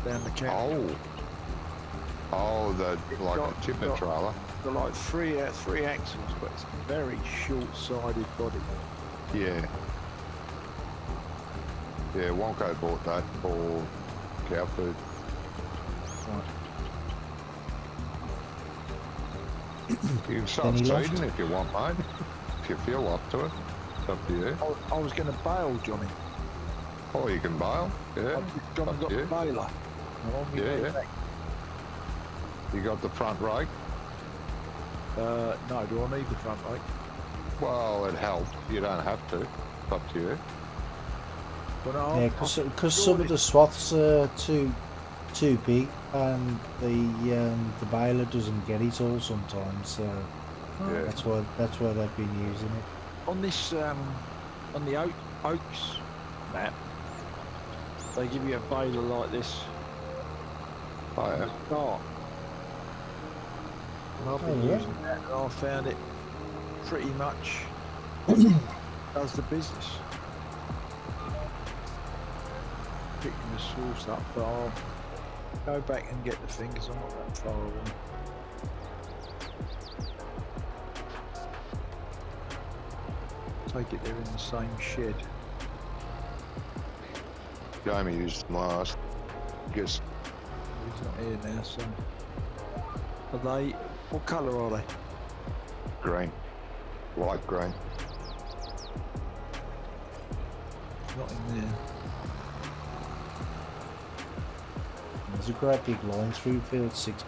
down the county. Oh, like got- a tipper got- trailer. Got like three axles, but it's a very short-sided body. Yeah. Yeah, Wonko bought that for cow food. Right. You can start Any left? seeding if you want, mate. If you feel up to it. It's up to you. I was going to bail Johnny. Oh, you can bail. Yeah. Johnny up got to the you. baler. I'm on my Yeah, way yeah. back. You got the front rake. No, do I need the front rake? Well, it helped. You don't have to. It's up to you. But no, Yeah, because some of the swaths are too big, and the baler doesn't get it all sometimes. So Yeah. that's why they've been using it. on this on the Oaks map, they give you a baler like this Oh, yeah. start. And I've been Oh, yeah? using that, and I found it pretty much does the business. Picking the source up, but I'll go back and get the thing because I'm not that far away. Take it they're in the same shed. Jamie used them last. Guess He's not here now, so. Are they? What colour are they? green. Light green. Not in there. There's a great big line through field 6.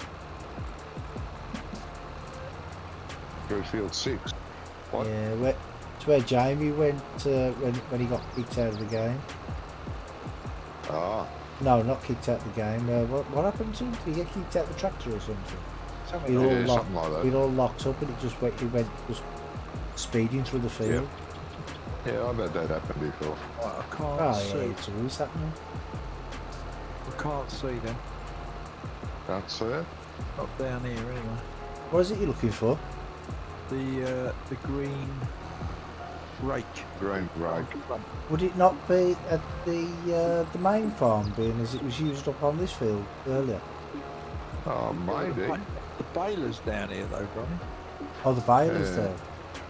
Through field 6. What? Yeah, it's where Jamie went when he got kicked out of the game. Ah, No, not kicked out of the game. What happened to him? Did he get kicked out the tractor or something? Something It like all yeah, locked, something like that. it all locked up, and he went just speeding through the field. Yeah, I bet that happened before. that. Right, I can't Oh see. yeah, it's always happening. I can't see them. Can't see it. Not down here anyway. What is it you're looking for? The green rake. Green rake. Would it not be at the main farm, being as it was used up on this field earlier? Oh, maybe. The baler's down here though, Ronnie. Oh, the baler's Yeah. there.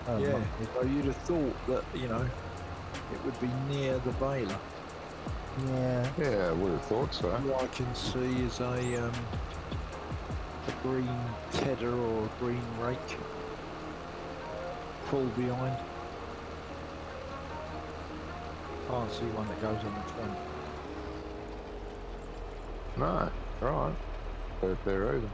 Oh, Yeah. no. So you'd have thought that, it would be near the baler. Yeah. Yeah, I would have thought so. All I can see is a green tedder or a green rake pull behind. Can't see one that goes on the front. No, right. If there either.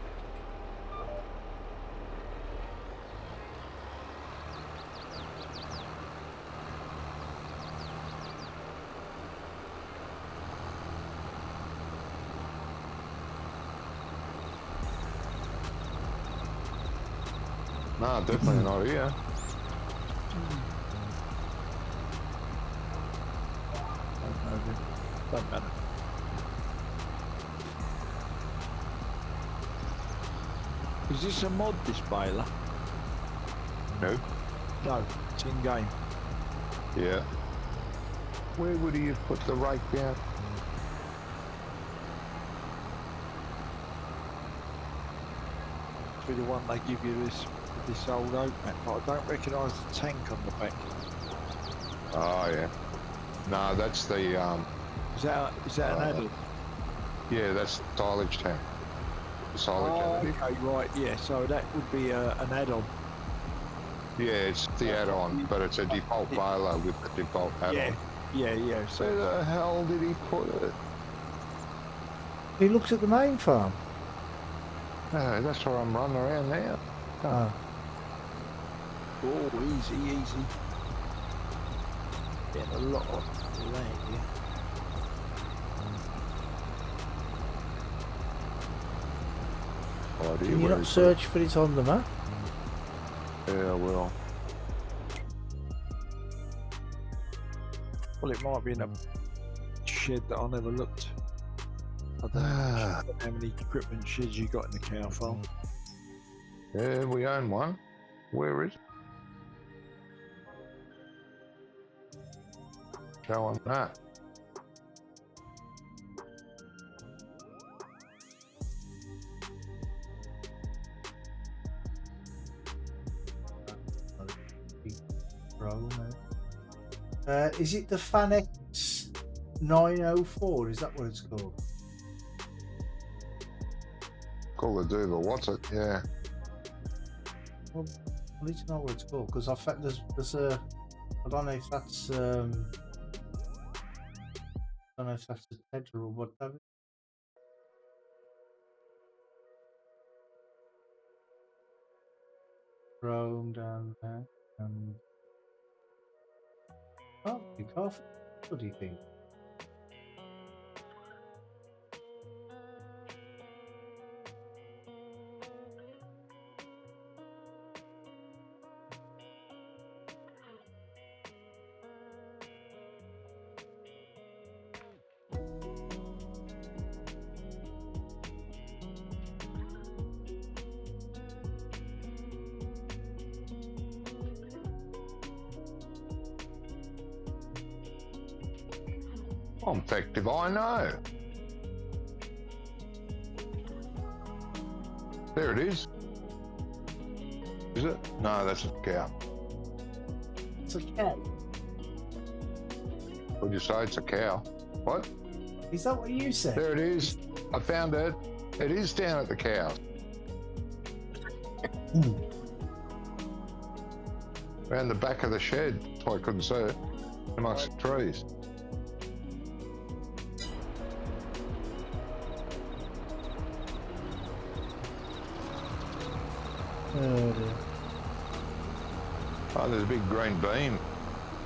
No, definitely not here. Don't know then. Don't matter. Is this a mod, this baler? No. No, it's in game. Yeah. Where would he have put the rake down? Be the one they give you this old oak map, but I don't recognise the tank on the back. Oh yeah. No, that's the Is that an add-on? yeah, that's the silage tank. The silage Oh, additive. okay, right, yeah. So that would be an add-on. Yeah, it's the add-on, but it's a default baler with the default add-on. Yeah. Where So the hell did he put it? He looks at the main farm. No, that's where I'm running around now. Oh. oh, easy. Getting a lot of land here. Oh, Can you not search for it on the map? Yeah, well. Well, it might be in a shed that I never looked. I don't know how many equipment sheds you got in the cow farm. Yeah, we own one. Where is it? Showing that. Is it the FanX 904? Is that what it's called? Call the Duva, what's it? Yeah. Well, I need to know what it's called because I think there's a. I don't know if that's I don't know if that's a header or whatever. Chrome down there and oh, you cough. What do you think? In fact, if I know. There it is. Is it? No, that's a cow. It's a cat. Would you say it's a cow? What? Is that what you said? There it is. I found it. It is down at the cows. Around the back of the shed, so I couldn't see it. Amongst the trees. Oh dear. Oh, there's a big green beam.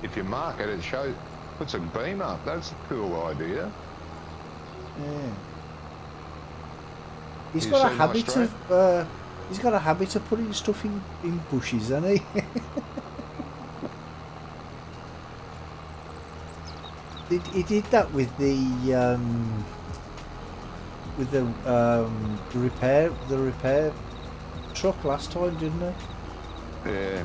If you mark it, it shows, puts a beam up. That's a cool idea. Yeah. He's You got a see my habit strap? of he's got a habit of putting stuff in bushes, hasn't he? He did that with the repair truck last time, didn't he? Yeah.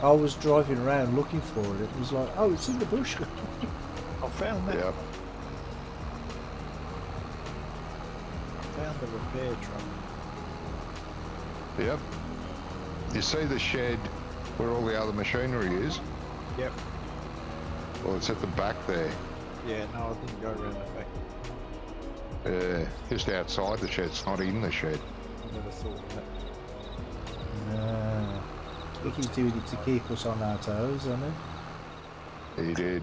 I was driving around looking for it. It was like, oh, it's in the bush. I found that. Yep. Found the repair truck. Yep. You see the shed where all the other machinery is? Yep. Well, it's at the back there. Yeah, no, I didn't go around the back. Just outside the shed. It's not in the shed. I never thought of that. I think he's doing it to keep us on our toes, isn't he? He did.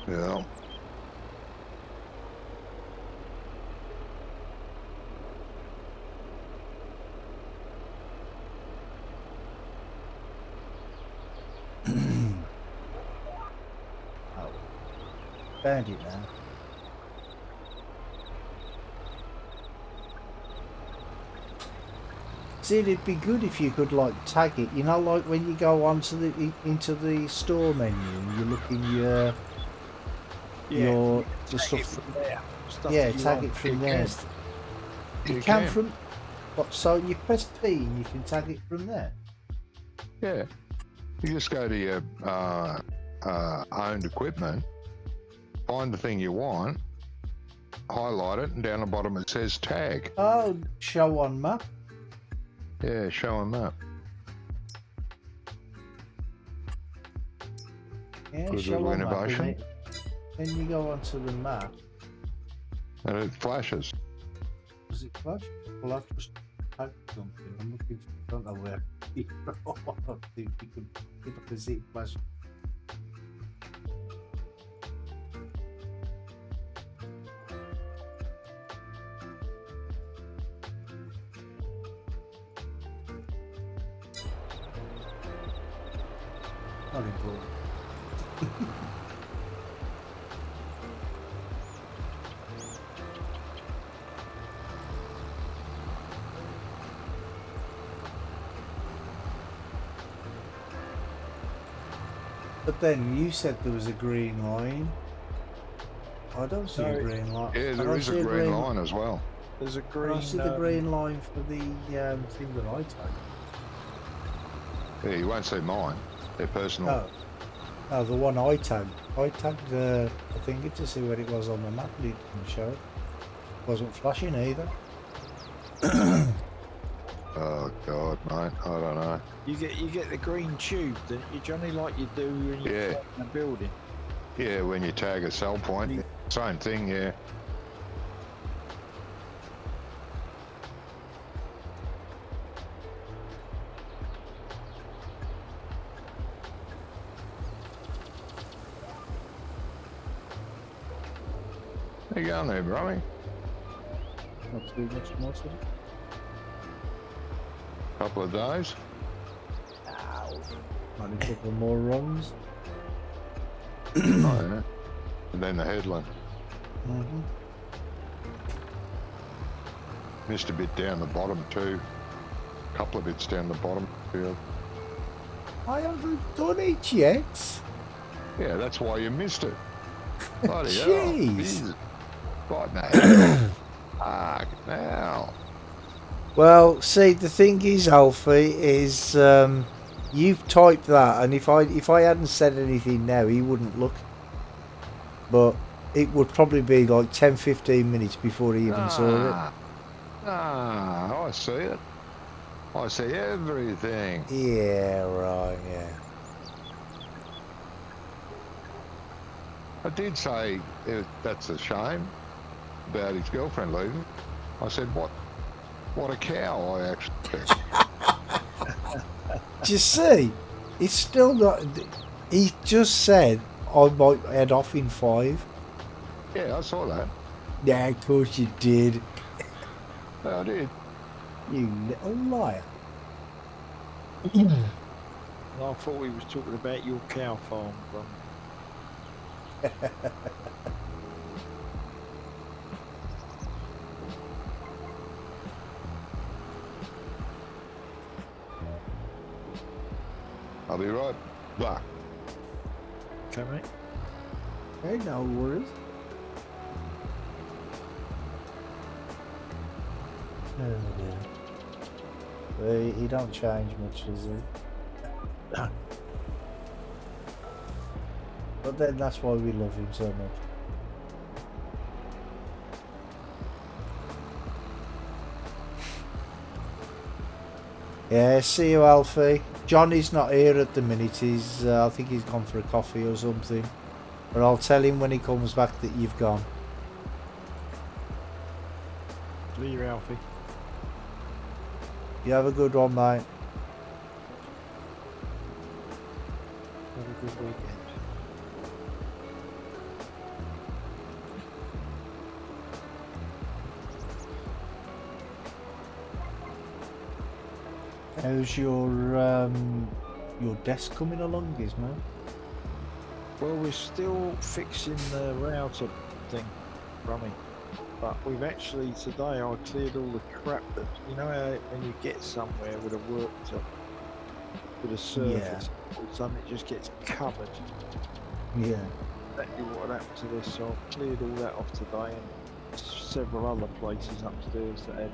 Yeah. Oh, found it now. See, it'd be good if you could like tag it. You know, like when you go onto into the store menu and you look in your you the tag it stuff. from there. Stuff Yeah, that you tag want. it from You there. can. You can from what? So you press P and you can tag it from there. Yeah. You just go to your owned equipment, find the thing you want, highlight it, and down the bottom it says tag. Oh, show on map. Yeah, show them that. Yeah, Good show little on map. innovation. Then you go onto the map. And it flashes. Does it flash? Well, I've just tagged something. I'm looking for, I don't know where. I think you could, if I can see it flash. Not important. But then you said there was a green line. I don't see a No. green line. Yeah, I there don't is see a green line as well. There's a I green. don't see the green line for the thing that I tagged. Yeah, you won't see mine. They're personal. Oh. Oh, the one I tagged. I tagged I think it to see where it was on the map. It didn't show it. Wasn't flashing either. Oh God, mate, I don't know. You get the green tube, don't you, Johnny, like you do when you're Yeah. in a building. Yeah, when you tag a sell point, You- same thing. Yeah. How you going there, Brummy? Not too much more to it. Couple of days. Only a couple more runs. Oh, yeah. And then the headland. Mm-hmm. Missed a bit down the bottom too. Couple of bits down the bottom. Yeah, I haven't done it yet. yeah, that's why you missed it. Bloody hell. Jeez. Jesus. Right now. Ah, now. Well, see, the thing is, Alfie, is you've typed that, and if I hadn't said anything now, he wouldn't look. But it would probably be like 10-15 minutes before he even saw it. Ah, I see it. I see everything. Yeah, right, yeah. I did say that's a shame about his girlfriend leaving. I said, what a cow, I actually said. Do you see? It's still not. He just said I might head off in 5. Yeah, I saw that. Yeah, of course you did. Yeah, I did. You little liar. And I thought we was talking about your cow farm, Brum. I'll be right back. Okay, mate. Hey, no worries. Oh dear. He don't change much, does he? No. But then that's why we love him so much. Yeah, see you, Alfie. Johnny's not here at the minute. He's, I think he's gone for a coffee or something. But I'll tell him when he comes back that you've gone. See you, Alfie. You have a good one, mate. Have a good weekend. How's your desk coming along, Gizmo? Well, we're still fixing the router thing, Rummy. But we've actually, today I cleared all the crap that, you know how when you get somewhere with a worktop, with a surface, all of a sudden it just gets covered. Yeah. Exactly what had happened to this, so I've cleared all that off today and several other places upstairs that had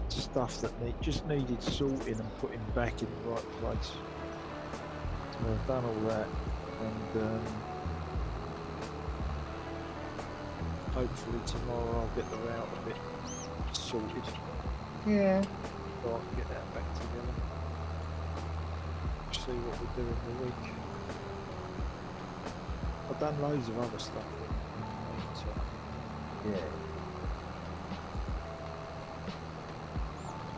stuff that just needed sorting and putting back in the right place. So I've done all that, and hopefully tomorrow I'll get the router bit sorted. Yeah. So I can get that back together. See what we do in the week. I've done loads of other stuff in the meantime. Yeah.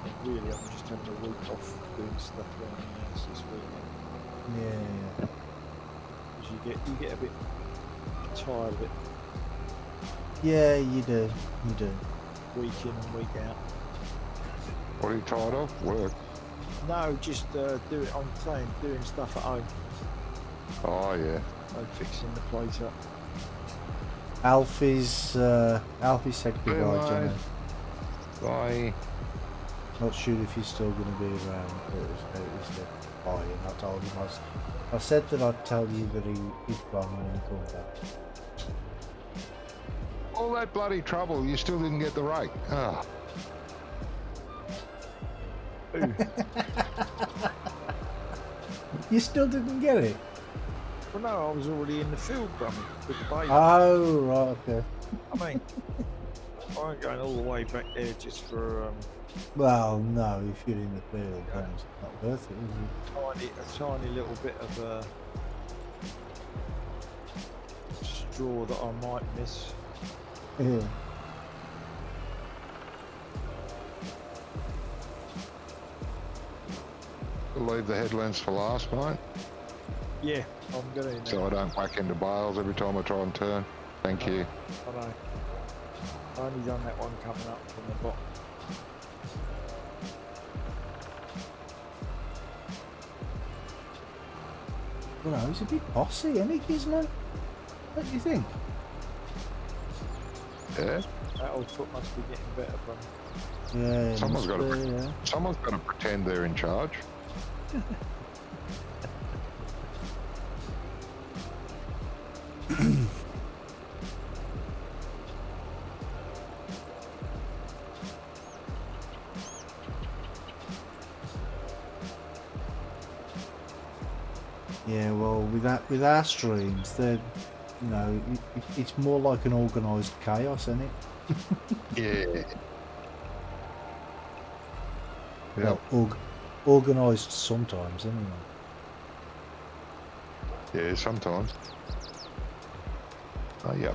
And really, I'm just having a week off doing stuff around the house this week. Yeah. Because you get a bit tired of it, Yeah, you do. You do. week in and week out. What are you tired of? Work. No, just I'm saying, doing stuff at home, Oh yeah. like fixing the place up. Alfie said goodbye, Bye. Jenna. Bye. Not sure if he's still going to be around, but it was the bye, and I told him I said that I'd tell you that he's gone when he comes back. All that bloody trouble, you still didn't get the rate. Ah. You still didn't get it? Well, no, I was already in the field, Brummy, with the baby. Oh, right, okay. I mean, I ain't going all the way back there just for Well, no, if you're in the field, then it's not worth it, is a tiny little bit of straw that I might miss. it? Yeah. Leave the headlands for last, mate, Yeah, I'm gonna. so I don't whack into bales every time I try and turn. Thank you. I know. I only done that one coming up from the bottom. Well, no, he's a bit bossy, isn't he, Gizmo? What do you think? Yeah. That old foot must be getting better, Brummy. Yeah, Someone's must got to. be, yeah. Someone's got to pretend they're in charge. Yeah, well, with our streams, they're, you know, it's more like an organised chaos, isn't it? Yeah. Yeah. Well, organised sometimes, anyway. Yeah. Sometimes. Oh yeah.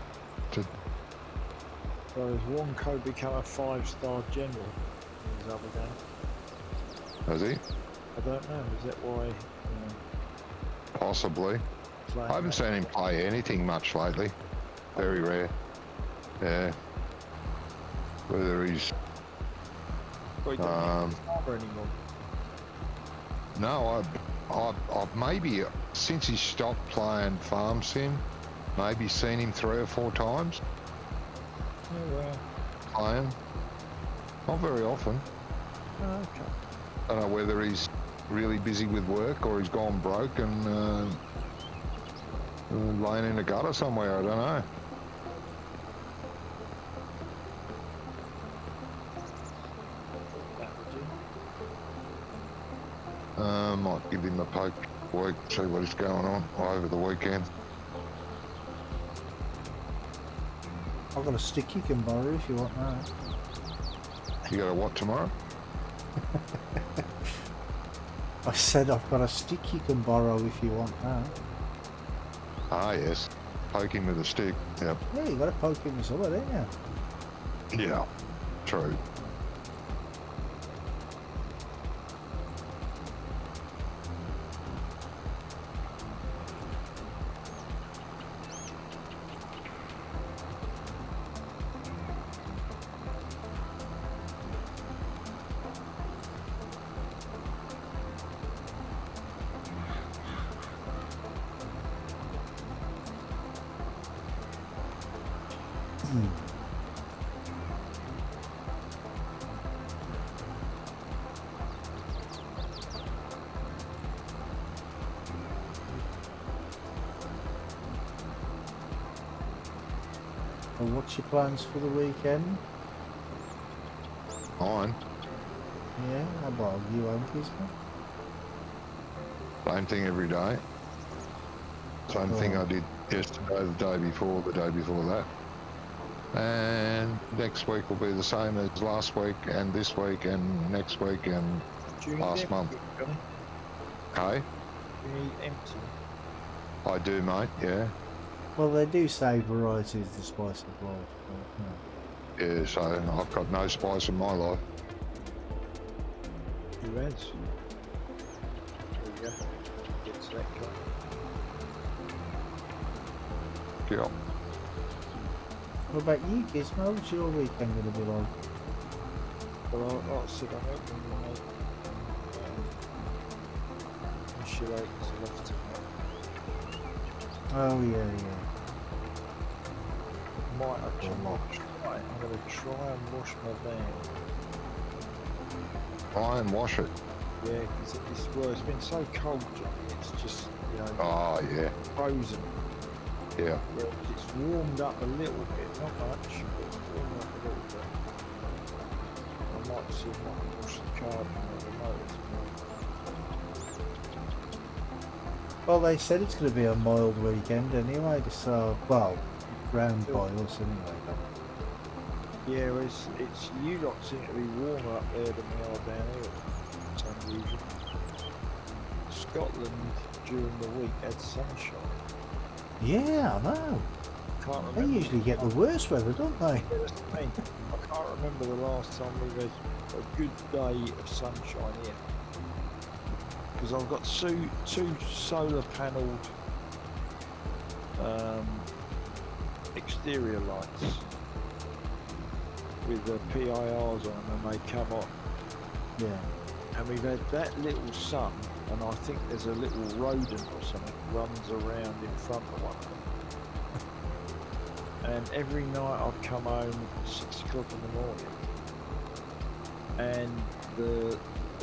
So has Wonko become a 5-star general in his other game? Has he? I don't know. Is that why? Possibly. Playing I haven't that? seen him play anything much lately. Very rare. Yeah. Whether he's Well, he doesn't farmer anymore. no, I've maybe since he stopped playing Farm Sim, maybe seen him 3 or 4 times Oh, well. playing. Not very often. Oh, okay. I don't know whether he's really busy with work or he's gone broke and laying in a gutter somewhere. I don't know. That would you? Might give him a poke week, see what is going on over the weekend. I've got a stick you can borrow if you want that. You got a what tomorrow? I said I've got a stick you can borrow if you want that. Ah, yes. Poke him with a stick. Yep. Yeah, you got to poke him with something, don't you? Yeah. True. Well, what's your plans for the weekend? Fine. Yeah, how about you, Gizmo? Same thing every day. Same thing I did yesterday, the day before that. And next week will be the same as last week and this week and next week and Do you need last empty, month. Johnny? Hey, Do you need empty? I do, mate. Yeah. Well, they do say variety is the spice of life. But, Yeah. So I've got no spice in my life. Who has? There you go. Get to that guy. Yeah. what about you, Gizmo? What's your weekend going to be like? Well, like I said, I'm hoping we'll make insulators left to Oh, yeah. might actually not try. I'm going to try and wash my van. Try and wash it. Yeah, because it's been so cold, Johnny. It's just, Oh yeah. frozen. Yeah. Yeah, it's warmed up a little bit, not much, but it's warmed up a little bit. I might see if I can wash the carbon or the motors. Well, they said it's going to be a mild weekend anyway, so, well, round by us anyway. Yeah, well, it's you lot seem to be warmer up there than we are down here. It's unusual. Scotland during the week had sunshine. Yeah, I know. Can't They remember. usually get the worst weather, don't they? Yeah, that's the thing. I can't remember the last time we've had a good day of sunshine here. Because I've got two solar panelled exterior lights with the PIRs on them and they come on. Yeah. And we've had that little sun, and I think there's a little rodent or something runs around in front of one of them. And every night I've come home at 6 o'clock in the morning, and the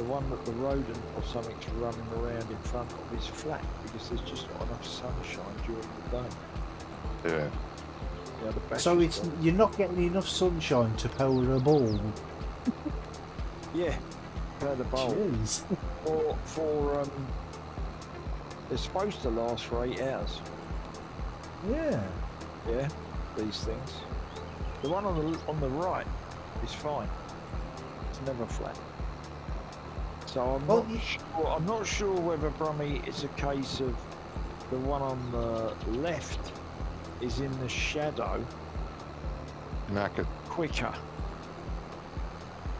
one that the rodent or something's running around in front of is flat because there's just not enough sunshine during the day. Yeah. Yeah, the So battery's it's gone. you're not getting enough sunshine to power a bulb. Yeah, they're the bulb. Jeez. For they're supposed to last for 8 hours. Yeah. Yeah, these things. The one on the right is fine. It's never flat. So I'm not sure whether Brummy it's a case of the one on the left is in the shadow Knackered. quicker.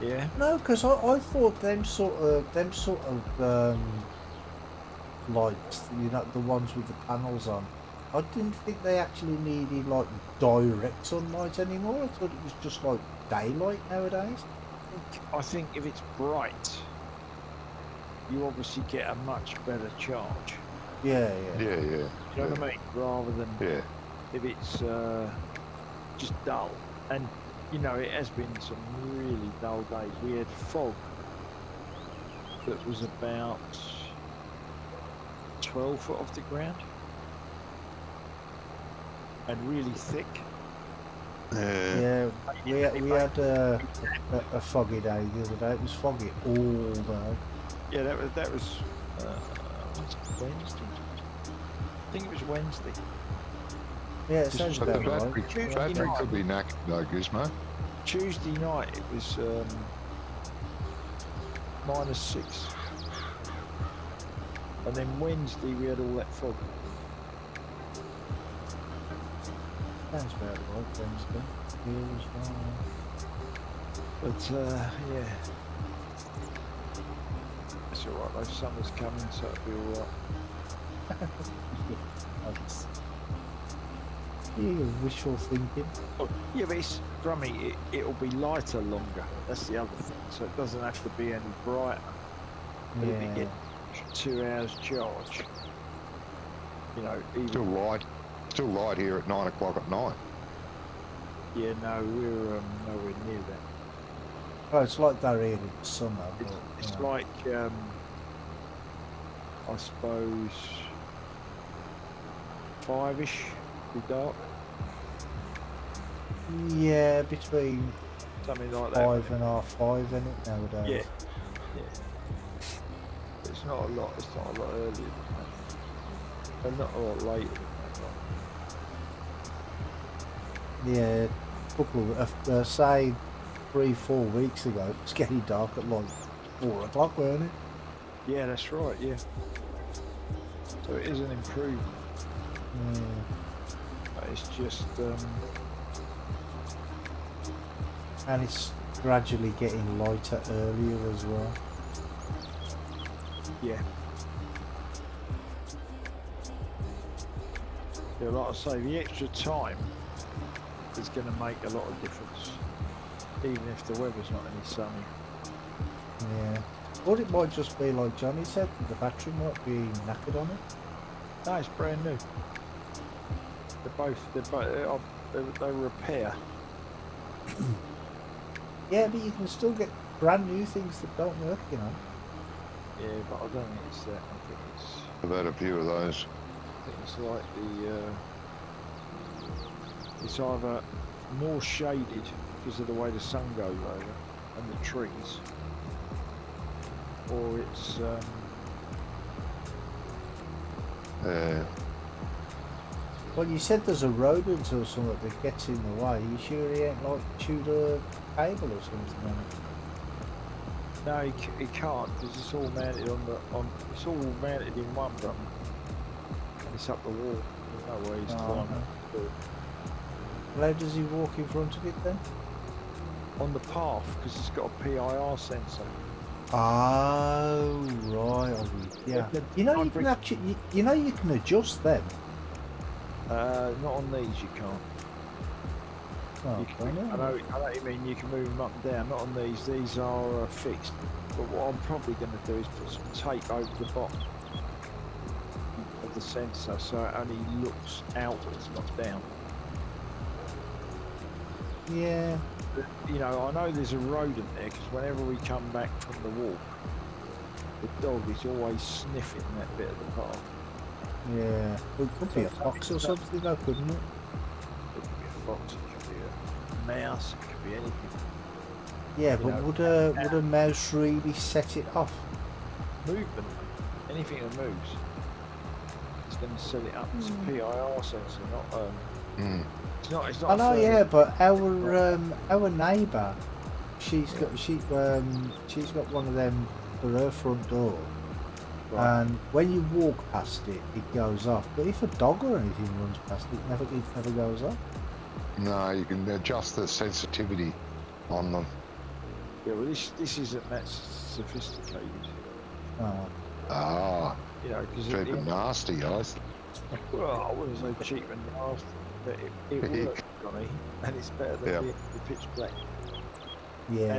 Yeah. No, because I thought them sort of lights, the ones with the panels on. I didn't think they actually needed like direct sunlight anymore. I thought it was just like daylight nowadays. I think if it's bright, you obviously get a much better charge. Yeah. Yeah. You know what I mean? Rather than Yeah. if it's just dull. And it has been some really dull days. We had fog that was about 12 foot off the ground and really thick. Yeah. Yeah, we had a foggy day the other day. It was foggy all day. Yeah, that was Wednesday. I think it was Wednesday. Yeah, it sounds But the about right. battery could be knackered though, Gizmo. Tuesday night it was -6, and then Wednesday we had all that fog. Sounds about right, Wednesday. But yeah, it's all right. Though summer's coming, so it'll be all right. Yeah, wishful thinking. Oh, yeah, but it's Grummy. It'll be lighter longer. That's the other thing. So it doesn't have to be any brighter. But if it Yeah. gets 2 hours charge, even Still light here at 9 o'clock at night. Yeah, no, we're nowhere near that. Oh, it's like they're here in the summer. It's, But, it's you know. like, I suppose, 5-ish, be dark, Yeah, between something like that. 5 and half 5, isn't it, nowadays? Yeah. It's not a lot. It's not a lot earlier than that, and not a lot later than that. Yeah, couple of, say 3-4 weeks ago, it was getting dark at like 4 o'clock, weren't it? Yeah, that's right. Yeah. So it is an improvement. Yeah. But it's just And it's gradually getting lighter earlier as well. yeah. Yeah, like I say, the extra time is going to make a lot of difference, even if the weather's not any sunny. Yeah. Or it might just be like Johnny said, the battery might be knackered on it. No, it's brand new. They repair. Yeah, but you can still get brand new things that don't work, you know. Yeah, but I don't think it's that. I think it's. I've had a few of those. I think it's like it's either more shaded because of the way the sun goes over and the trees, or it's Well, you said there's a rodent or something that gets in the way. You sure he ain't like chewed a cable or something on it? no, he can't because it's all mounted it's all mounted in one drum, and it's up the wall. There's no way he's climbing up to it. Well, how does he walk in front of it then? On the path because it's got a PIR sensor. Oh, right. Yeah. You know you can actually, you know you can adjust them. Not on these, you can't. Oh, You can, okay. I know what you mean. You can move them up and down. Not on these. These are fixed. But what I'm probably going to do is put some tape over the bottom of the sensor so it only looks outwards, not down. Yeah. But, you know, I know there's a rodent there because whenever we come back from the walk, the dog is always sniffing that bit of the path. Yeah. Well, it could be a fox or something though, couldn't it? It could be a fox, it could be a mouse, it could be anything. Yeah, You but know, would a mouse really set it off? Movement, anything that moves, it's going to set it up. It's a PIR sensor, not It's not. It's not. I know, a yeah, but our neighbour, she's got one of them for her front door, Right. and when you walk past it, it goes off. But if a dog or anything runs past it, it never goes off. No, you can adjust the sensitivity on them. Yeah, well, this isn't that sophisticated. Oh. Ah, You know, because cheap and nasty, guys. well, I wouldn't say cheap and nasty, but it works, Johnny, and it's better than the pitch black. Yeah.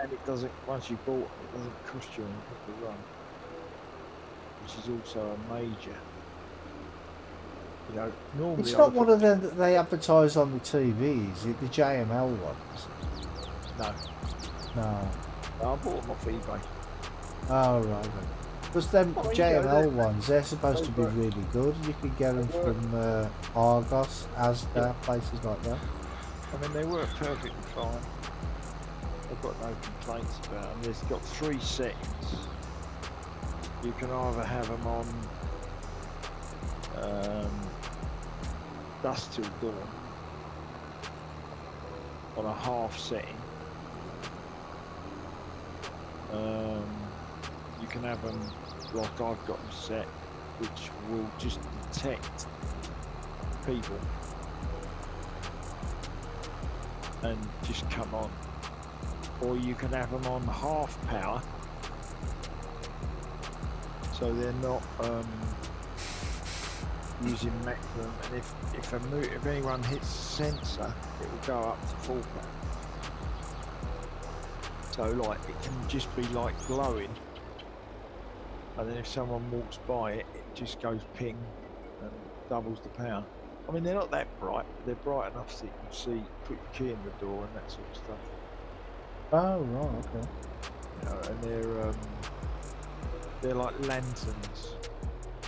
And it doesn't. Once you bought it, it doesn't cost you anything to run, which is also a major. You know, normally It's not one of them that they advertise on the TV, is it? The JML ones? No, No. I bought them off eBay. Oh, right. Because them Well, you know, JML ones, they're supposed to be really good. You can get them from Argos, Asda, places like that. I mean, they work perfectly fine. I've got no complaints about them. There's got 3 settings. You can either have them on dusk till dawn on a half setting. You can have them like I've got them set, which will just detect people and just come on. Or you can have them on half power, so they're not using maximum. And if anyone hits sensor, it will go up to full power. So like it can just be like glowing, and then if someone walks by it, it just goes ping and doubles the power. I mean, they're not that bright, but they're bright enough so you can see, put your key in the door and that sort of stuff. Oh, right, okay. You know, and they're like lanterns.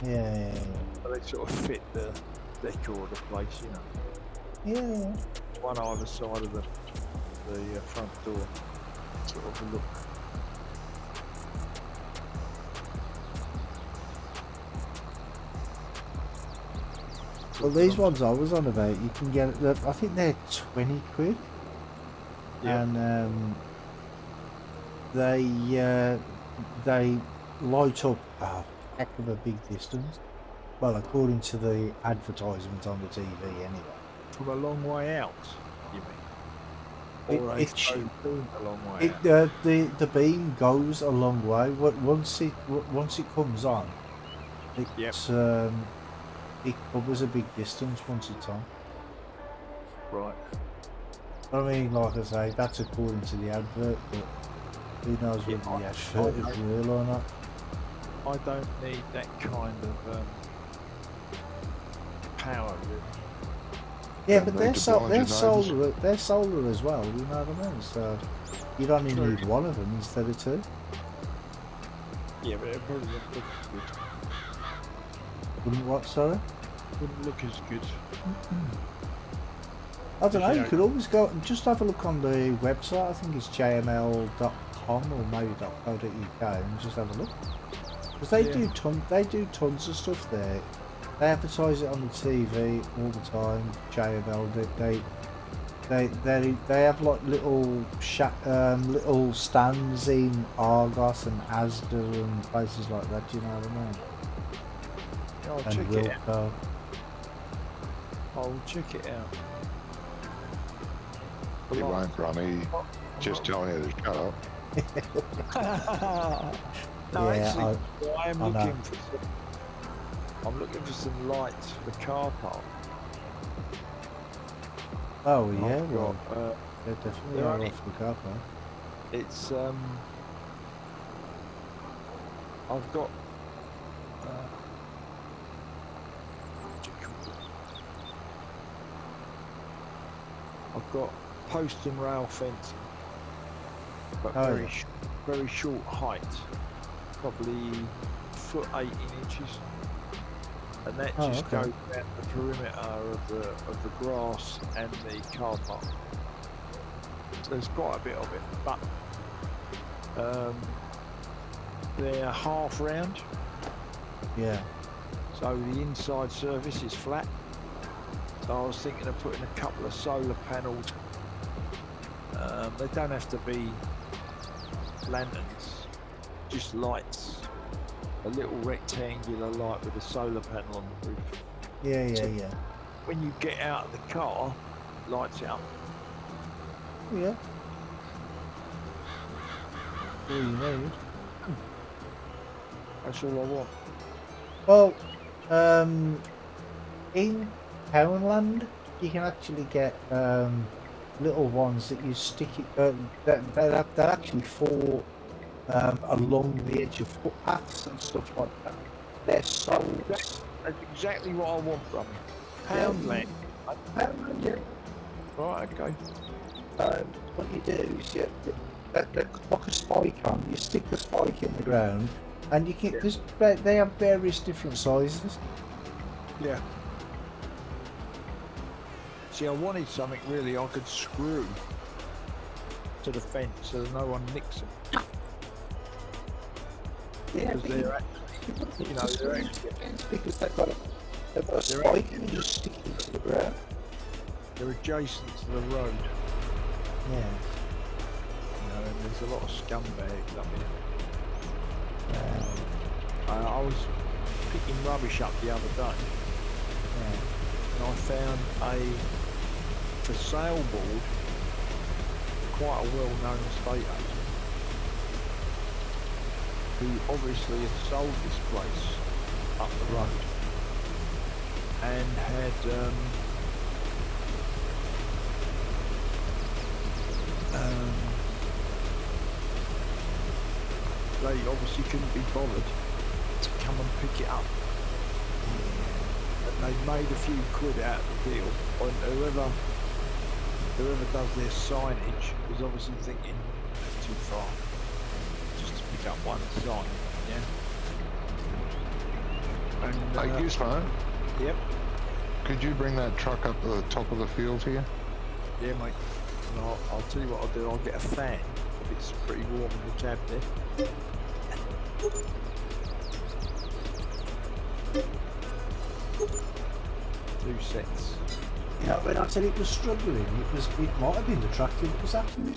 Yeah. But they sort of fit the decor of the place, you know. Yeah. One either side of the front door, sort of a look. Well, these ones I was on about, you can get, I think they're 20 quid. Yeah. And they light up a heck of a big distance. Well, according to the advertisement on the TV, anyway. From a long way out, you mean? Or It a long way out. the beam goes a long way. Once it comes on, it covers a big distance once it's on. Right. I mean, like I say, that's according to the advert, but who knows whether the advert is real or not. I don't need that kind of power, really. Yeah, Don't but need they're to blind your nose. they're solar as well. You know what I mean? So you'd only need one of them instead of two. Yeah, but it probably wouldn't look as good. Wouldn't what? Sorry. Wouldn't look as good. I don't know. You Yeah. could always go and just have a look on the website. I think it's jml.com or maybe .co.uk and just have a look. Because they do tons of stuff there. They advertise it on the TV all the time. JML. They have like little little stands in Argos and Asda and places like that. Do you know what I mean? I'll And check it out. Wilco. I'll check it out. He won't, Rummy. Just telling you to shut up. No, Yeah, actually, I know. I'm looking for some lights for the car park. Oh yeah, I've well, got, yeah, definitely they're are only- off the car park. it's I've got what do you call it? I've got post and rail fencing, but Oh, very yeah. very short height, probably foot 18 inches, and that Oh, just okay. goes around the perimeter of the grass and the car park. So there's quite a bit of it, but they're half round, Yeah. so the inside surface is flat. So I was thinking of putting a couple of solar panels. They don't have to be lanterns, just lights. A little rectangular light with a solar panel on the roof. Yeah. So- Yeah. When you get out of the car, lights it up. Yeah. All you need. That's all I want. Well, in Townland, you can actually get little ones that you stick it. They're actually for along the edge of footpaths and stuff like that. They're sold. That's exactly what I want from you. Poundland. Yeah. Right, okay. What you do is you like a spike on. You stick the spike in the ground, and you can. They have various different sizes. Yeah. See, I wanted something really I could screw to the fence so that no one nicks them. Yeah, Because they're actually, you know, they're actually, because they've got a spike and you just stick it to the ground. they're adjacent to the road. Yeah. You know, and there's a lot of scumbags up here. Yeah. I was picking rubbish up the other day, and I found a for sale board, quite a well-known estate agent, who obviously had sold this place up the road and had they obviously couldn't be bothered to come and pick it up. And they made a few quid out of the deal. And whoever does their signage is obviously thinking that's too far just to pick up one sign. Yeah. And, Hey, Gizmo, Yep. could you bring that truck up to the top of the field here? Yeah, mate. And I'll tell you what I'll do. I'll get a fan if it's pretty warm in the cab there. 2 sets. Yeah, when I said it was struggling, it might have been the tractor that was actually.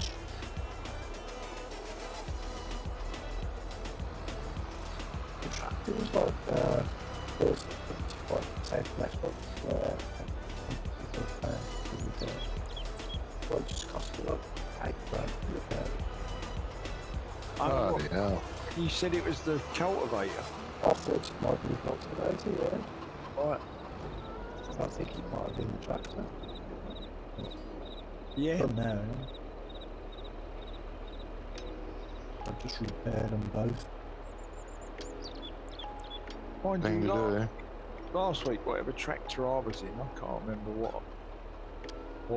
The tractor was like, first 25% less, but, well, it just cost me like £8 to repair it. Oh, yeah. You said it was the cultivator. I thought it might be the cultivator, yeah. Right. I think it might have been the tractor. Yeah. But no, I just repaired them both. Mind Thing you, to do. last week, whatever tractor I was in, I can't remember what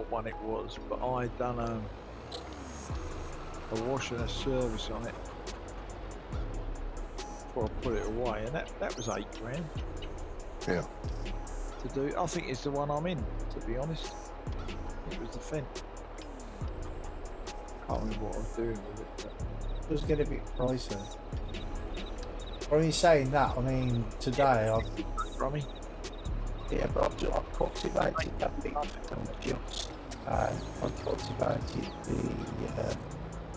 one it was, but I done a wash and a service on it before I put it away, and that was £8 grand Yeah. to do. I think it's the one I'm in, to be honest. It was the Fendt. Can't remember what I was doing with it. But It was getting a bit pricey. When you're saying that, I mean, today I've Rummy. Yeah, but I've cultivated that big just, and I've cultivated the,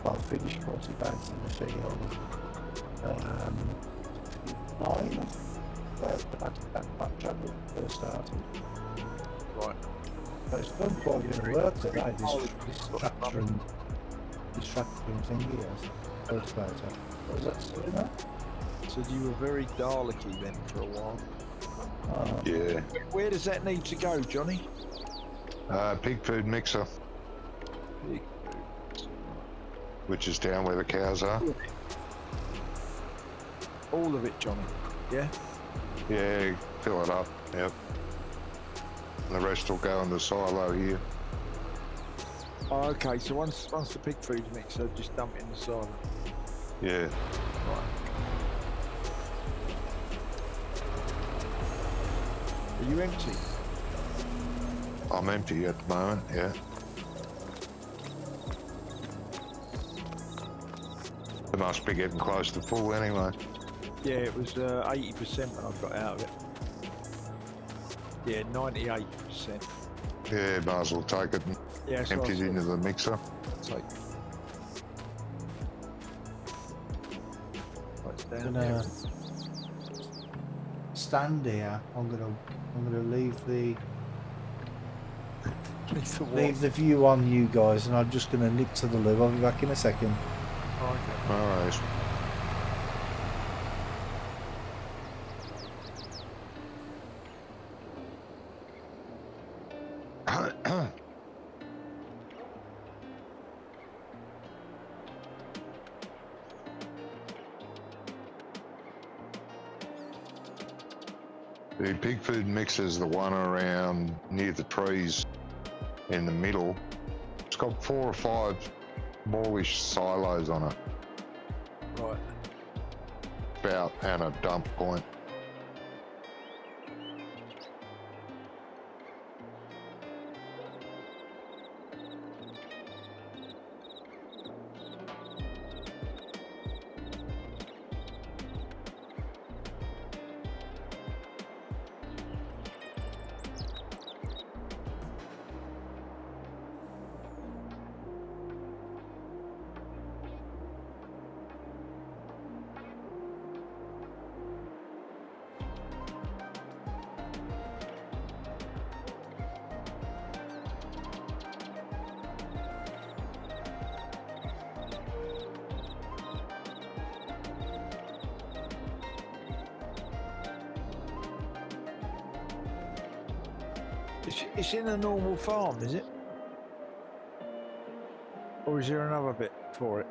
well, finished cultivating the field, 9 that track when it first started. Right. But it's done quite a bit of work today, this tractor and thingy has. Cultivator. What was that doing that? So you were very Daleki then for a while. Yeah. Where does that need to go, Johnny? Pig food mixer, Big. which is down where the cows are. All of it, Johnny. Yeah? Yeah, fill it up. Yep. And the rest will go in the silo here. Oh, okay, so once the pig food's mixed, so just dump it in the silo. Yeah. Right. Are you empty? I'm empty at the moment, yeah. It must be getting close to full anyway. Yeah, it was 80% when I got out of it. Yeah, 98%. Yeah, might as well take it and Yeah, so empty it into the mixer. Take. Right, down I'm there. gonna stand here. I'm gonna leave the leave the view on you guys, and I'm just gonna nip to the loo. I'll be back in a second. Oh, okay. Alright. The pig food mixer is the one around near the trees in the middle. It's got 4 or 5 smallish silos on it, Right. spout and a dump point. It's in a normal farm, is it? Or is there another bit for it?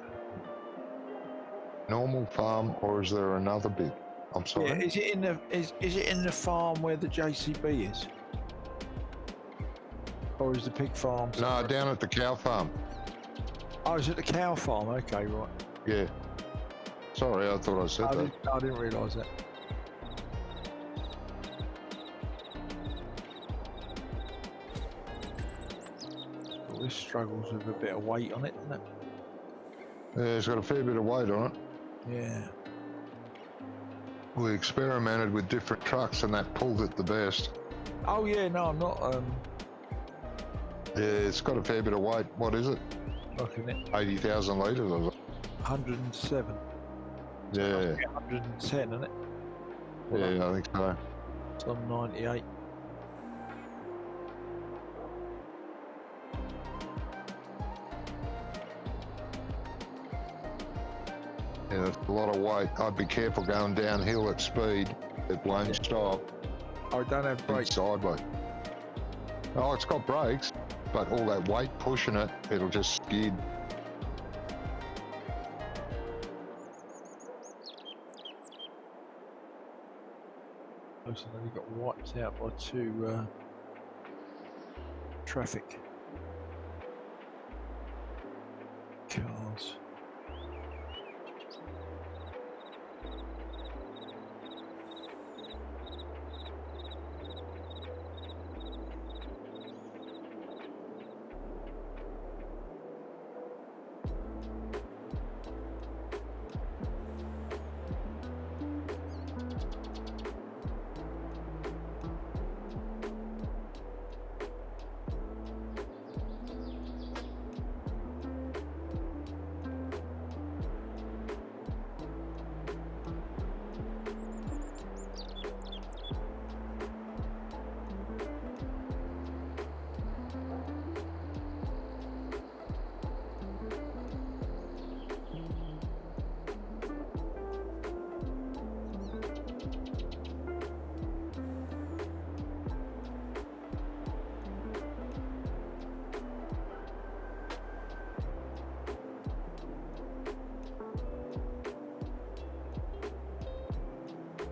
Normal farm, or is there another bit? I'm sorry. Yeah, is it in the farm where the JCB is? Or is the pig farm? No, down at the cow farm. Oh, is it the cow farm? Okay, right. Yeah. Sorry, I thought I said that. I didn't realise that. Well, this struggles with a bit of weight on it, doesn't it? Yeah, it's got a fair bit of weight on it. Yeah. We experimented with different trucks and that pulled it the best. Oh yeah, no, I'm not Yeah, it's got a fair bit of weight. What is it? looking at 80,000 litres or something. 107. Yeah, 110, isn't it? yeah, I think so. It's on 98. Yeah, it's a lot of weight. I'd be careful going downhill at speed. It won't stop. Oh, it don't have It's brakes. sideways. Oh, it's got brakes, but all that weight pushing it, it'll just skid. So then he got wiped out by two traffic cars.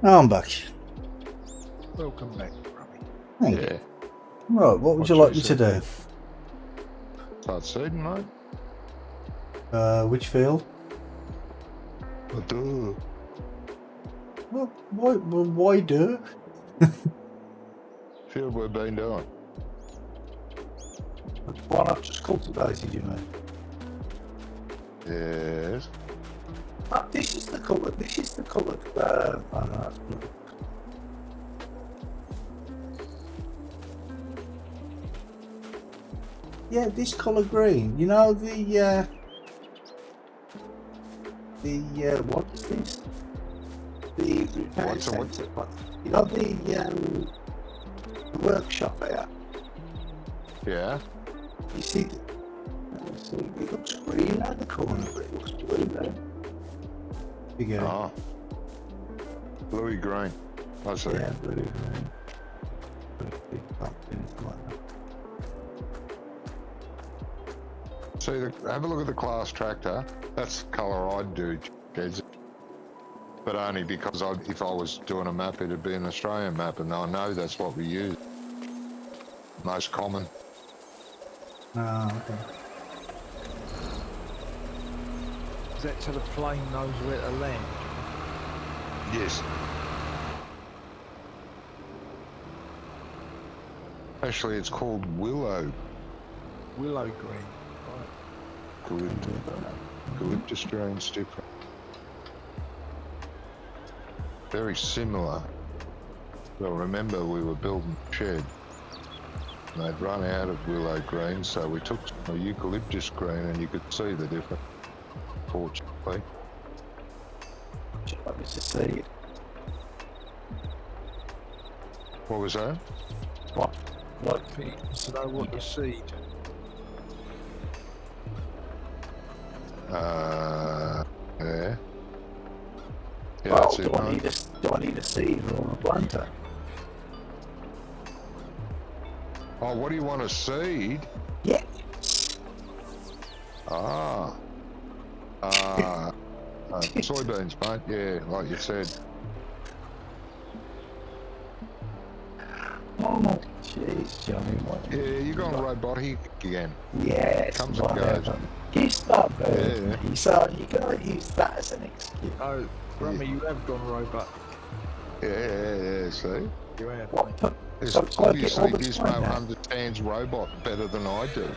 Oh, I'm back. Welcome back, Robbie. Thank you. Yeah. Right, what would you like me to do? Start seeding, mate. Which field? I do. Well, why do? Field we've been doing. Why not just cultivated, you mean? Yes. This is the colour. This is the colour. I know. Yeah, this colour green. You know the what is this? The repair What's the what? centre. You know the workshop here. Yeah. You see, it looks green at the corner, but it looks blue there. you get it? Ah. Bluey green. I see. Yeah, blue green. Big pumpkins like that. See, have a look at the class tractor. That's the colour I'd do, kids. But only because if I was doing a map, it'd be an Australian map, and I know that's what we use. Most common. Oh, okay. Is that so the plane knows where to land? Yes. Actually, it's called Willow. Willow green. Eucalyptus green's different. Very similar. Well, remember we were building a shed. And they'd run out of willow green, so we took a eucalyptus green, and you could see the difference. Fortunately. Let me just see it. What was that? What? Like, I think it's to know what the seed. Yeah. Yeah, well, that's it, do I mate. need a seed or a planter? Oh, what do you want, a seed? Yeah. Soybeans, mate. Yeah, like you said. Jeez, Johnny, what? Yeah, you're going robotic again. Yes, Comes and goes. whatever. You stop Yeah. me, so you gotta use that as an excuse. Oh, Rummy, you have gone robot. Yeah, see? You have. What? mate. It's So work it all obviously the this time mate now. understands robot better than I do.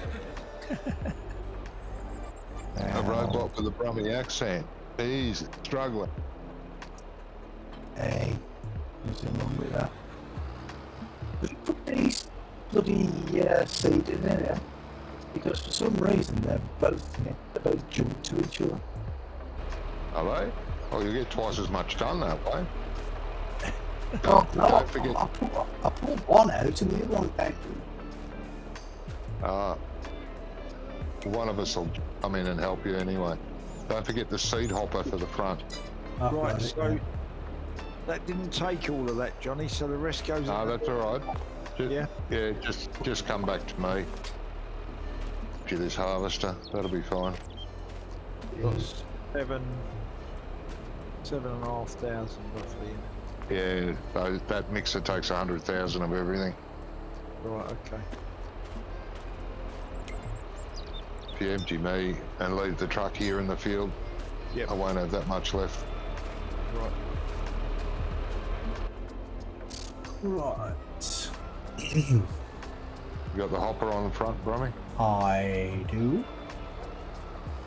A robot with a Brummy accent. He's struggling. Hey, nothing wrong with that. Put these bloody seed in there, because for some reason they're both jump to each other. Are they? Oh, you get twice as much done that way. Oh, no, Don't forget. I pulled one out and the other one came through. One of us will come in and help you anyway. Don't forget the seed hopper for the front. Right, so that didn't take all of that, Johnny. So the rest goes. No, in the that's all right. Yeah. Yeah, just come back to me. To this harvester, that'll be fine. Got 7,500 roughly. Yeah, that mixer takes 100,000 of everything. Right. Okay. If you empty me and leave the truck here in the field, Yep. I won't have that much left. Right. You got the hopper on the front, Brummy? I do.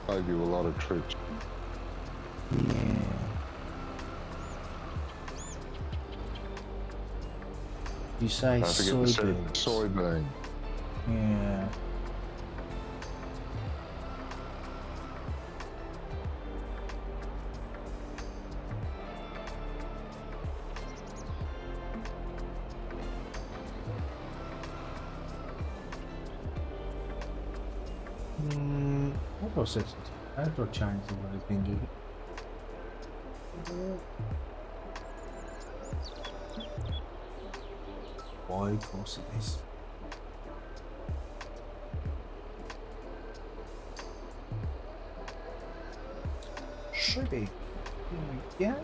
Save you a lot of trips. Yeah. You say Don't forget the soybeans. soybean. Yeah. What was it? I don't change what it's been doing. Why, of course it is. Should be. Yeah.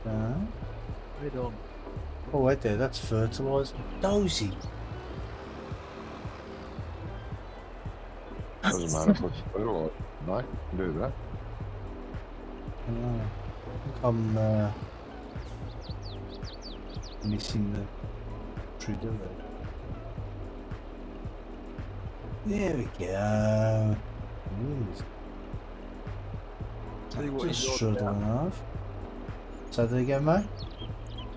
Head on. Oh, right there, that's fertilizer. Dozy. Doesn't matter if it's fertilizer. No, you can do that. I think I'm missing the trigger there. There we go. Tell you what Just is odd struggle about, enough. Say that again, mate?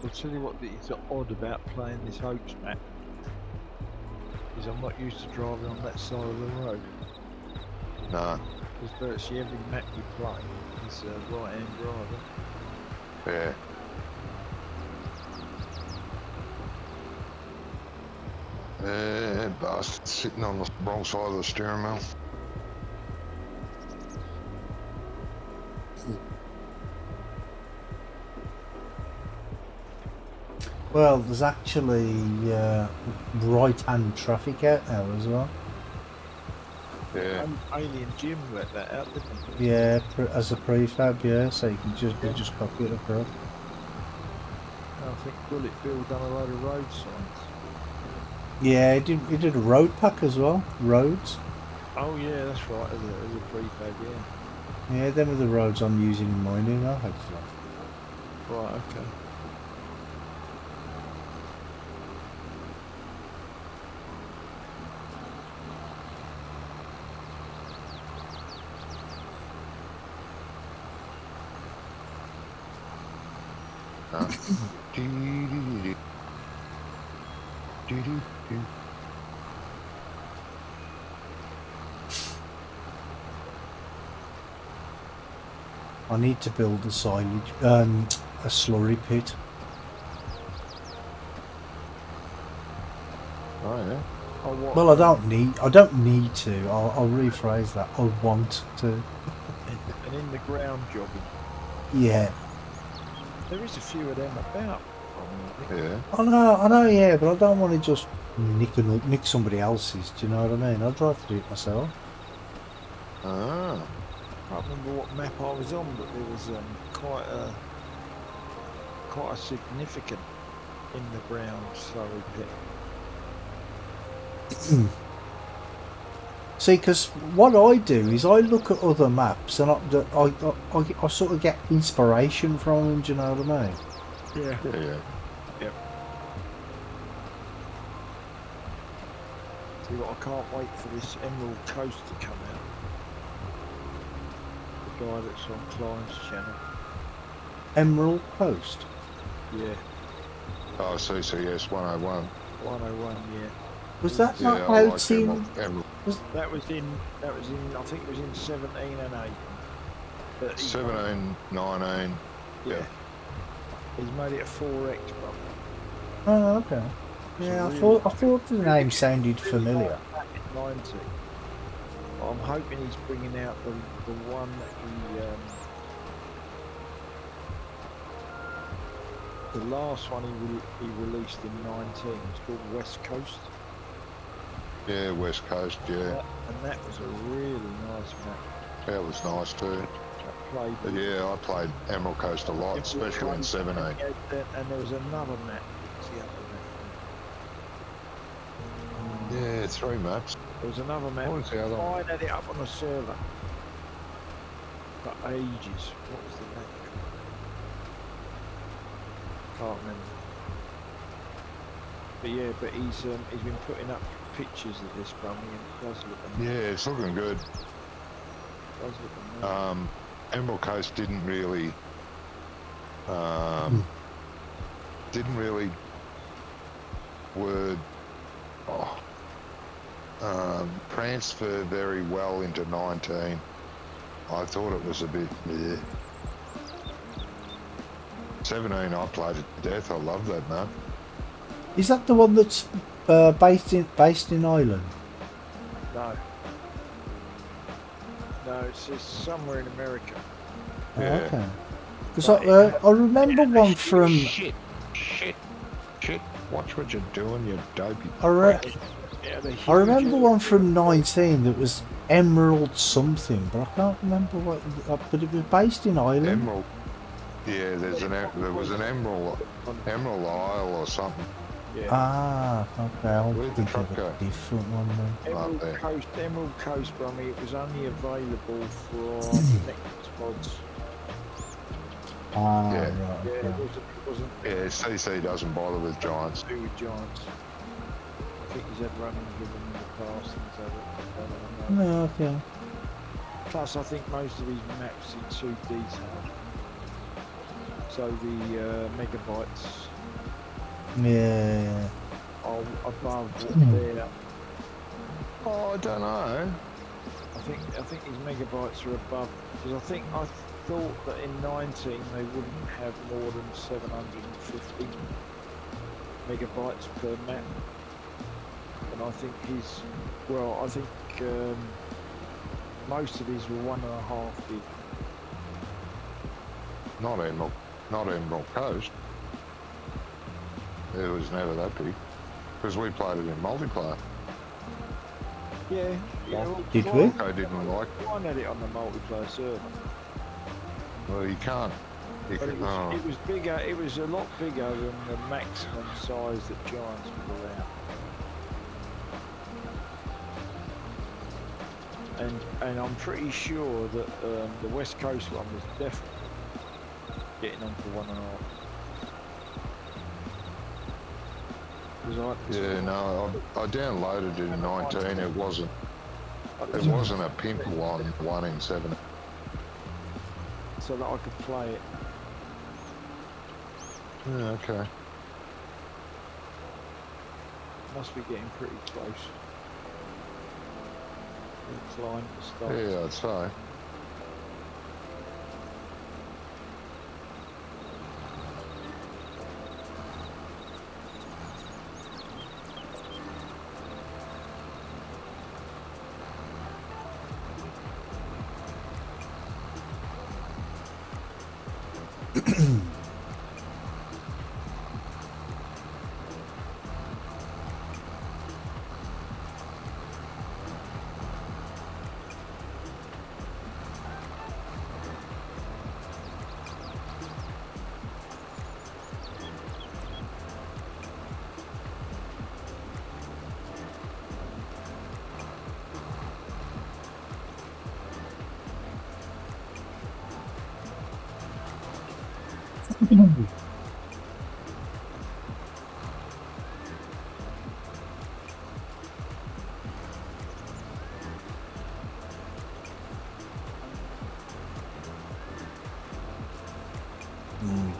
I'll tell you what is odd about playing this Oaks map is I'm not used to driving on that side of the road. Nah, Because virtually every map you play is a right-hand driver. yeah. Bastard sitting on the wrong side of the steering wheel. Well, there's actually right-hand traffic out now as well. Yeah. Alien Jim let that out, didn't he? Yeah, as a prefab, yeah, so you can just copy it across. I think Bullet Bill done a load of road signs. Yeah, he did a road pack as well. Roads. Oh yeah, that's right, as a prefab, yeah. Yeah, them are the roads I'm using in my new now, actually. Right, okay. I need to build a silage, a slurry pit. what? Well, I don't need to. I'll rephrase that. I want to. And in the ground jobbing, Yeah. there is a few of them about. Yeah. I know, yeah, but I don't want to just nick somebody else's. Do you know what I mean? I'd rather do it myself. Ah. I can't remember what map I was on, but there was quite a significant in the ground slurry pit. See, because what I do is I look at other maps and I sort of get inspiration from them. Do you know what I mean? Yeah. Yeah. Yep. See what? I can't wait for this Emerald Coast to come out. The guy that's on Klein's channel. Emerald Coast. Yeah. Oh, CCS 101. 101. Yeah. Was that Yeah, not I like out in? Emerald. That was in. I think it was in 17 and 8. 17, 19. Yeah. He's made it a 4X, bro. Oh, okay. Yeah, I thought the name sounded familiar. 90. I'm hoping he's bringing out the one that he the last one he released in 19. It's called West Coast. Yeah, West Coast, yeah. And that was a really nice map. That was nice too. I played But yeah, I played Emerald Coast a lot, especially in 17. And there was another map. What's the other map? Yeah, 3 maps. There was another map. What was the other one? I had it up on a server for ages. What was the map? Can't remember. But yeah, but he's been putting up pictures of this from me, and it does look amazing. Yeah, it's looking good. It does look amazing. Emerald Coast didn't really transfer very well into 19. I thought it was a bit, yeah. 17, I played it to death. I love that map. Is that the one that's based in Ireland? No. No, it's somewhere in America. Oh, Yeah. okay. Because I remember one from. Shit. Watch what you're doing, you dopey. I remember one from 19 that was Emerald something, but I can't remember what. But it was based in Ireland. Emerald. Yeah, there was an Emerald Isle or something. Yeah. Ah, okay. I'll Where'd the think truck of go? a different one then. Emerald Coast, Brummy, it was only available from next pods. Ah, Yeah. right. Yeah, Okay. it wasn't Yeah, CC doesn't bother with giants. to do with giants. I think he's had run-ins with them in the past and so I don't know. No, okay. Plus, I think most of these maps are too detailed. So the megabytes Yeah. are above what they're. Oh, I don't know. I think these megabytes are above, because I thought that in 19 they wouldn't have more than 750 megabytes per map, and I think most of these were 1.5 gig. Not Emerald Coast. It was never that big. Because we played it in multiplayer. Yeah. Did we? I didn't like it. I had it on the multiplayer server. Well, you can't. You But can, it was bigger. It was a lot bigger than the maximum size that giants would allow. And I'm pretty sure that the West Coast one was definitely getting on for 1.5. yeah, no, I downloaded it in 19. It wasn't a pimple on 1 in 7. So that I could play it. Yeah, okay. Must be getting pretty close. The climb to start. Yeah, I'd say.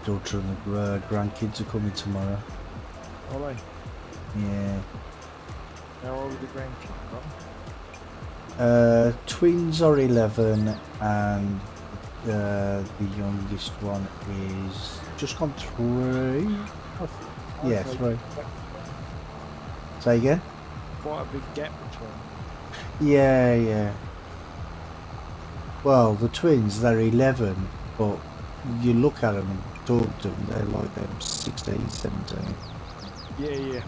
Daughter and the grandkids are coming tomorrow. Are they? Yeah. How old are the grandchildren? Twins are 11 and the youngest one is just gone 3. Yeah, Okay. 3. Say again? Quite a big gap between. Yeah. Well, the twins, they're 11, but you look at them and talk to them, they're like them 16, 17. Yeah.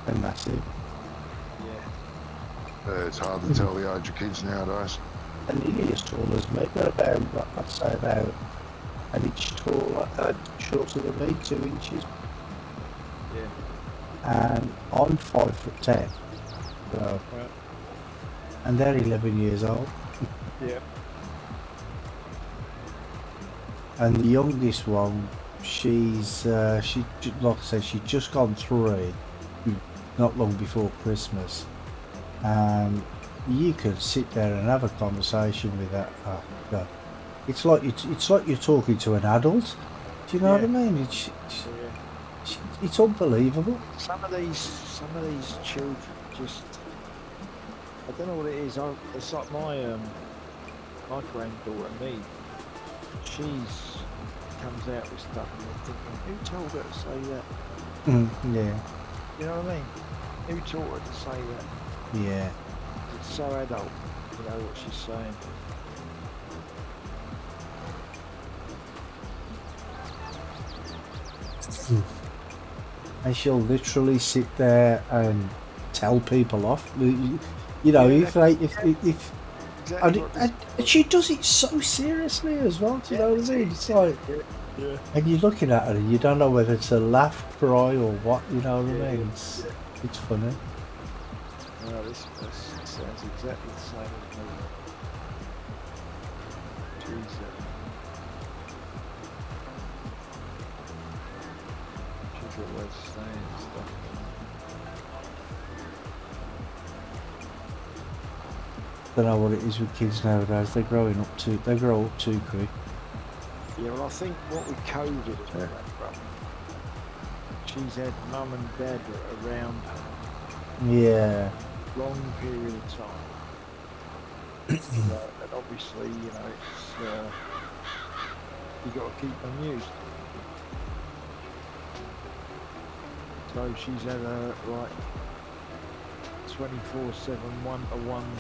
They're massive. Yeah. It's hard to tell the age of kids nowadays. And nearly as tall as me. They're about, I'd say about an inch tall, shorter than me, 2 inches. Yeah. And I'm 5'10". So, Right. And they're 11 years old. Yeah. And the youngest one, she's like I said, she's just gone 3, not long before Christmas, and you could sit there and have a conversation with that. Oh God, it's like you're talking to an adult. Do you know what I mean? It's unbelievable. Some of these children just, I don't know what it is. It's like my granddaughter, me. She's comes out with stuff and you're thinking, who told her to say that? Yeah. You know what I mean? Who taught her to say that? Yeah. It's so adult, you know what she's saying. And she'll literally sit there and tell people off. You know, Yeah, if Exactly. and she does it so seriously as well. Do you know what I mean? It's like, Yeah. and you're looking at her and you don't know whether to laugh, cry, or what. You know what I mean? It's funny. No, this sounds exactly the same as me. She's always saying stuff. Don't know what it is with kids nowadays. They grow up too quick. Yeah, well, I think what with COVID has been rough. She's had mum and dad around her Yeah. long period of time. And obviously, you know, it's you got to keep them used. So she's had a like 24/7 one-to-one,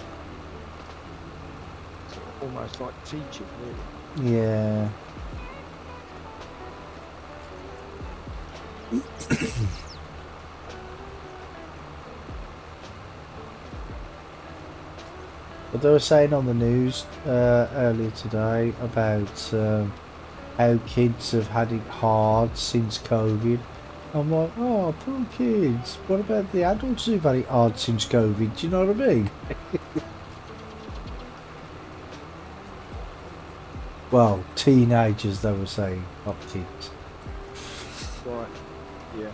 sort of almost like teaching, really. Yeah. But they were saying on the news earlier today about how kids have had it hard since COVID. I'm like, oh, poor kids. What about the adults who've had it hard since COVID? Do you know what I mean? Well, teenagers, they were saying, not kids. Right. Yeah.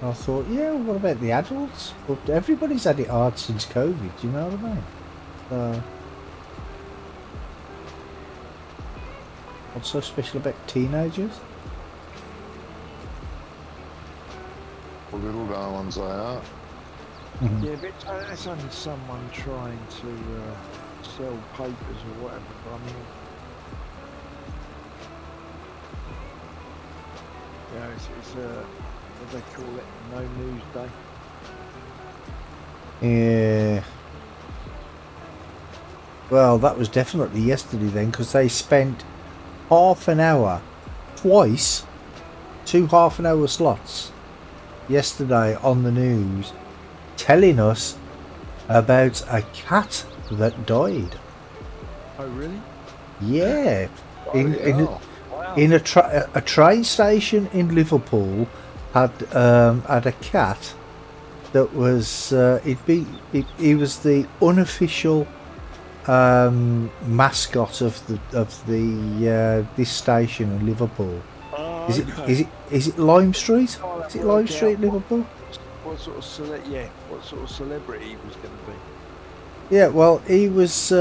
I thought, yeah, well, what about the adults? But everybody's had it hard since COVID, do you know what I mean? What's so special about teenagers? The little darlings they are. Yeah, but that's only someone trying to sell papers or whatever. But I mean, you know, it's what do they call it? No news day. Yeah. Well, that was definitely yesterday then, because they spent half an hour, twice, 2 half-an-hour slots yesterday on the news, telling us about a cat that died. Oh, really? Yeah. Wow. In a train station in Liverpool had a cat that was he was the unofficial mascot of the this station in Liverpool. Oh, Is okay. it Lime Street? Trying Is to it Lime work Street, out Liverpool? what sort of what sort of celebrity he was going to be. Yeah, well, he was.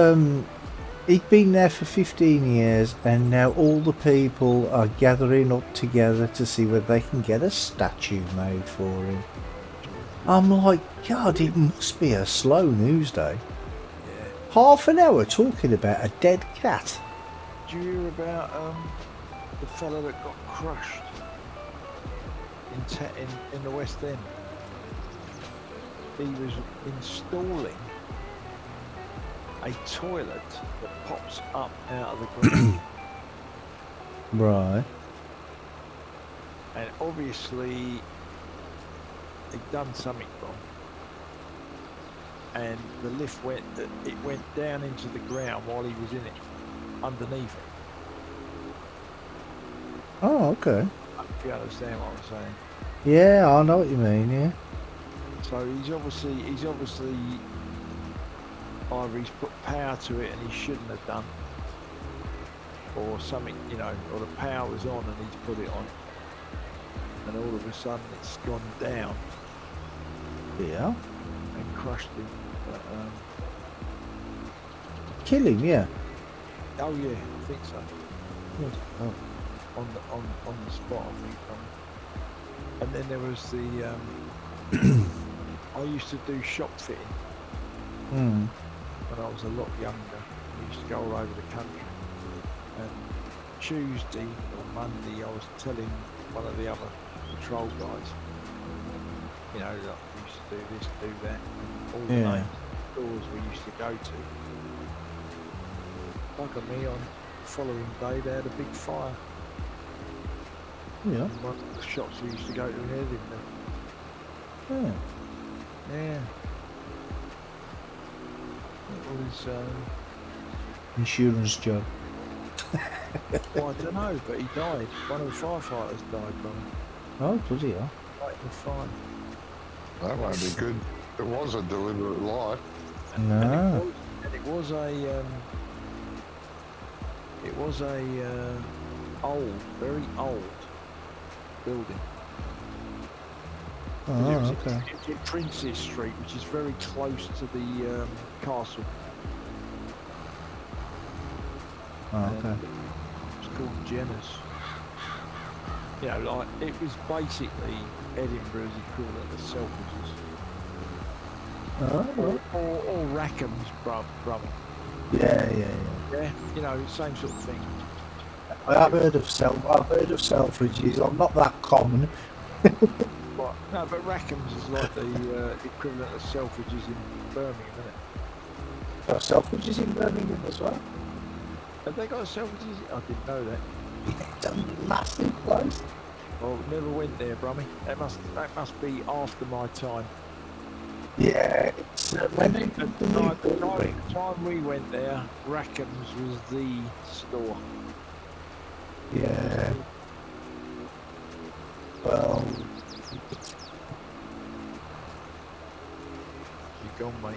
He'd been there for 15 years, and now all the people are gathering up together to see whether they can get a statue made for him. I'm like, God, it must be a slow news day. Yeah. Half an hour talking about a dead cat. Did you hear about the fella that got crushed in the West End? He was installing a toilet that pops up out of the ground. Right. And obviously he'd done something wrong. And the lift went down into the ground while he was in it, underneath it. Oh, okay. If you understand what I'm saying. Yeah, I know what you mean, yeah. So he's obviously either he's put power to it and he shouldn't have done, or something, you know, or the power was on and he's put it on, and all of a sudden it's gone down Yeah. and crushed him. But, Kill him, yeah. oh yeah, I think so. Oh. On the spot, I think. And then there was the I used to do shop fitting Hmm. when I was a lot younger. I used to go all over the country. And Tuesday or Monday, I was telling one of the other patrol guys, you know, like, we used to do this, do that, and all the Yeah. names of stores we used to go to. Bugger me, on the following day they had a big fire. Yeah. In one of the shops we used to go to in Edinburgh. Yeah. Yeah. It was, Insurance job. well, I don't know, but he died. One of the firefighters died from it. Oh, bloody hell. Right in the fire. That won't be good. It was a deliberate lie. No. And it was a old, very old building. It was Oh, okay. It's in Princes Street, which is very close to the castle. Oh, okay. It's called Jenner's. You know, like, it was basically Edinburgh's equivalent of Selfridges. Oh, Or Rackham's, brother. yeah. Yeah, you know, same sort of thing. I've heard of Selfridges. I'm not that common. But, no, but Rackham's is like the equivalent of Selfridges in Birmingham, isn't it? Got Selfridges in Birmingham as well. Have they got a Selfridges? I didn't know that. It's a massive place. Well, never went there, Brummy. That must be after my time. Yeah, it's when they did the new building. The time we went there, Rackham's was the store. Yeah. Well, You gone, mate?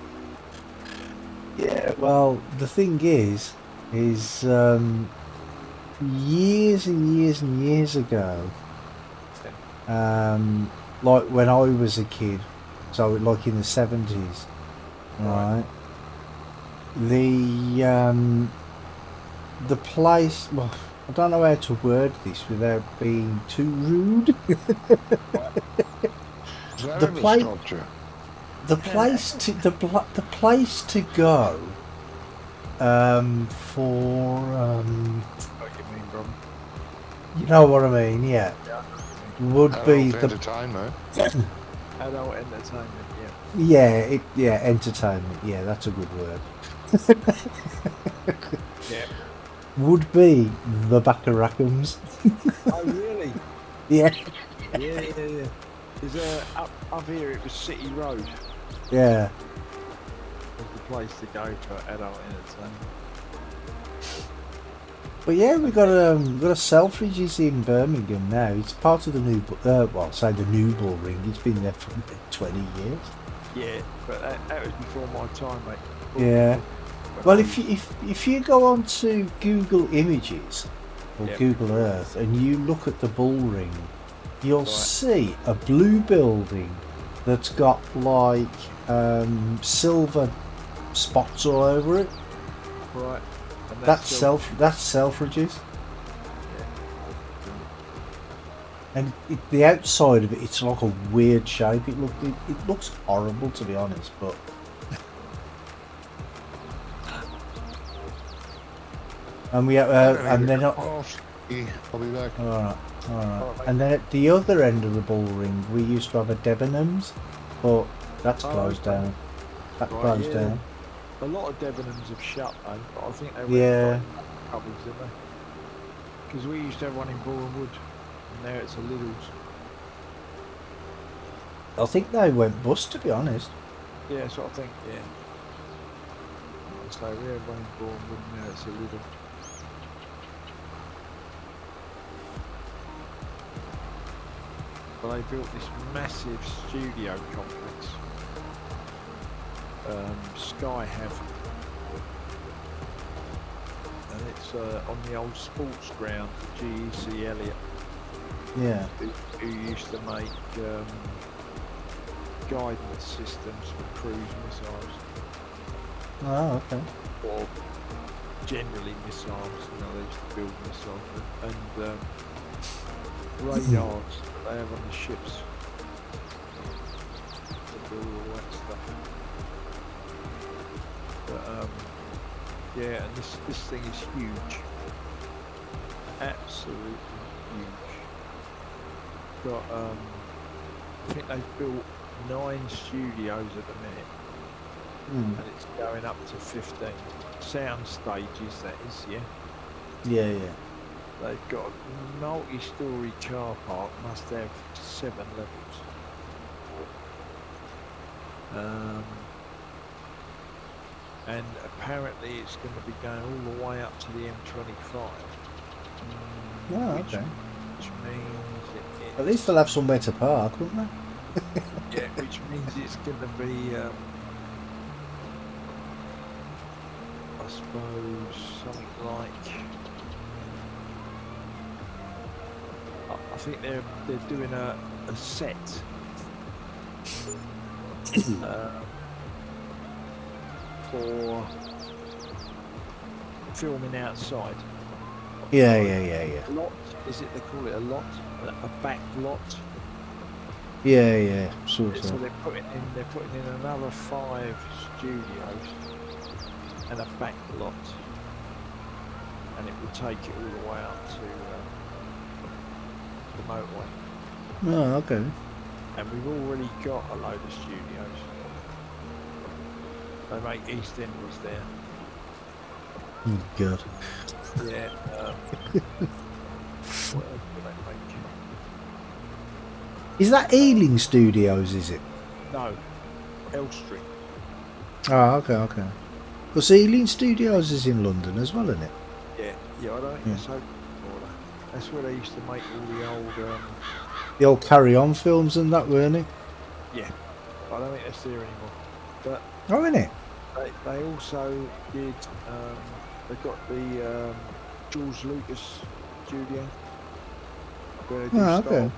yeah. Well, the thing is years and years and years ago, like when I was a kid, so like in the 70s, right? The place. Well, I don't know how to word this without being too rude. Is that The in play- the sculpture? the place to go for What you mean, Brummy? you know what I mean, yeah, would be Adult the entertainment. Adult entertainment, yeah. yeah entertainment, yeah, that's a good word. Yeah. Would be the Bacharachums. Oh, really? Yeah, Yeah. There's up here it was City Road yeah. was the place to go for adult entertainment. But yeah, we got a Selfridges in Birmingham now. It's part of the new, well, say the new bull ring. It's been there for 20 years. Yeah, but that was before my time, mate. Yeah. When Well, I if you go on to Google Images or Yep. Google Earth and you look at the bull ring, you'll Right. see a blue building that's got like silver spots all over it. Right. And That's Selfridges. Yeah. And the outside of it, it's like a weird shape. It looks horrible, to be honest. But and we have, and then Yeah, I'll be back. all right. Alright, mate. And then at the other end of the bull ring, we used to have a Debenhams, but that's Oh, closed okay. down. That Right, closed yeah. down. A lot of Debenhams have shut though, but I think they Yeah. went cupboards, didn't they? Because we used to have one in Boreham Wood, and now it's a Lidl's. I think they went bust, to be honest. Yeah, that's what I think, yeah. So we had one in Boreham Wood, now it's a Lidl. But they built this massive studio complex. Sky have. And it's on the old sports ground for GEC Elliott, Yeah. who used to make guidance systems for cruise missiles, Oh, okay. or generally missiles. You know, they used to build missiles and radars that they have on the ships to do all that stuff. But yeah, and this thing is huge, absolutely huge. Got I think they've built 9 studios at the minute, Hmm. and it's going up to 15 sound stages. That is, yeah. Yeah, yeah. They've got a multi-story car park, must have 7 levels. And apparently it's going to be going all the way up to the M25. Oh, okay. Which means At least they'll have somewhere to park, won't they? yeah, which means it's going to be, I suppose, something like. I think they're doing a set for filming outside. Yeah, yeah. Lot, is it? They call it a lot, a back lot. Yeah, sort So of. they're putting in another 5 studios and a back lot, and it will take it all the way up to the motorway. Oh, okay. And we've already got a load of studios. They make EastEnders there. Oh, God. Yeah. What else do they make? Is that Ealing Studios, is it? No, Elstree. Oh, okay. Because Ealing Studios is in London as well, isn't it? Yeah. I don't think it's open anymore. That's where they used to make all the old. The old Carry On films and that, weren't it? Yeah, I don't think that's there anymore. But Oh, isn't it? they also did. They've got the George Lucas studio where they do Oh, Star okay. Wars.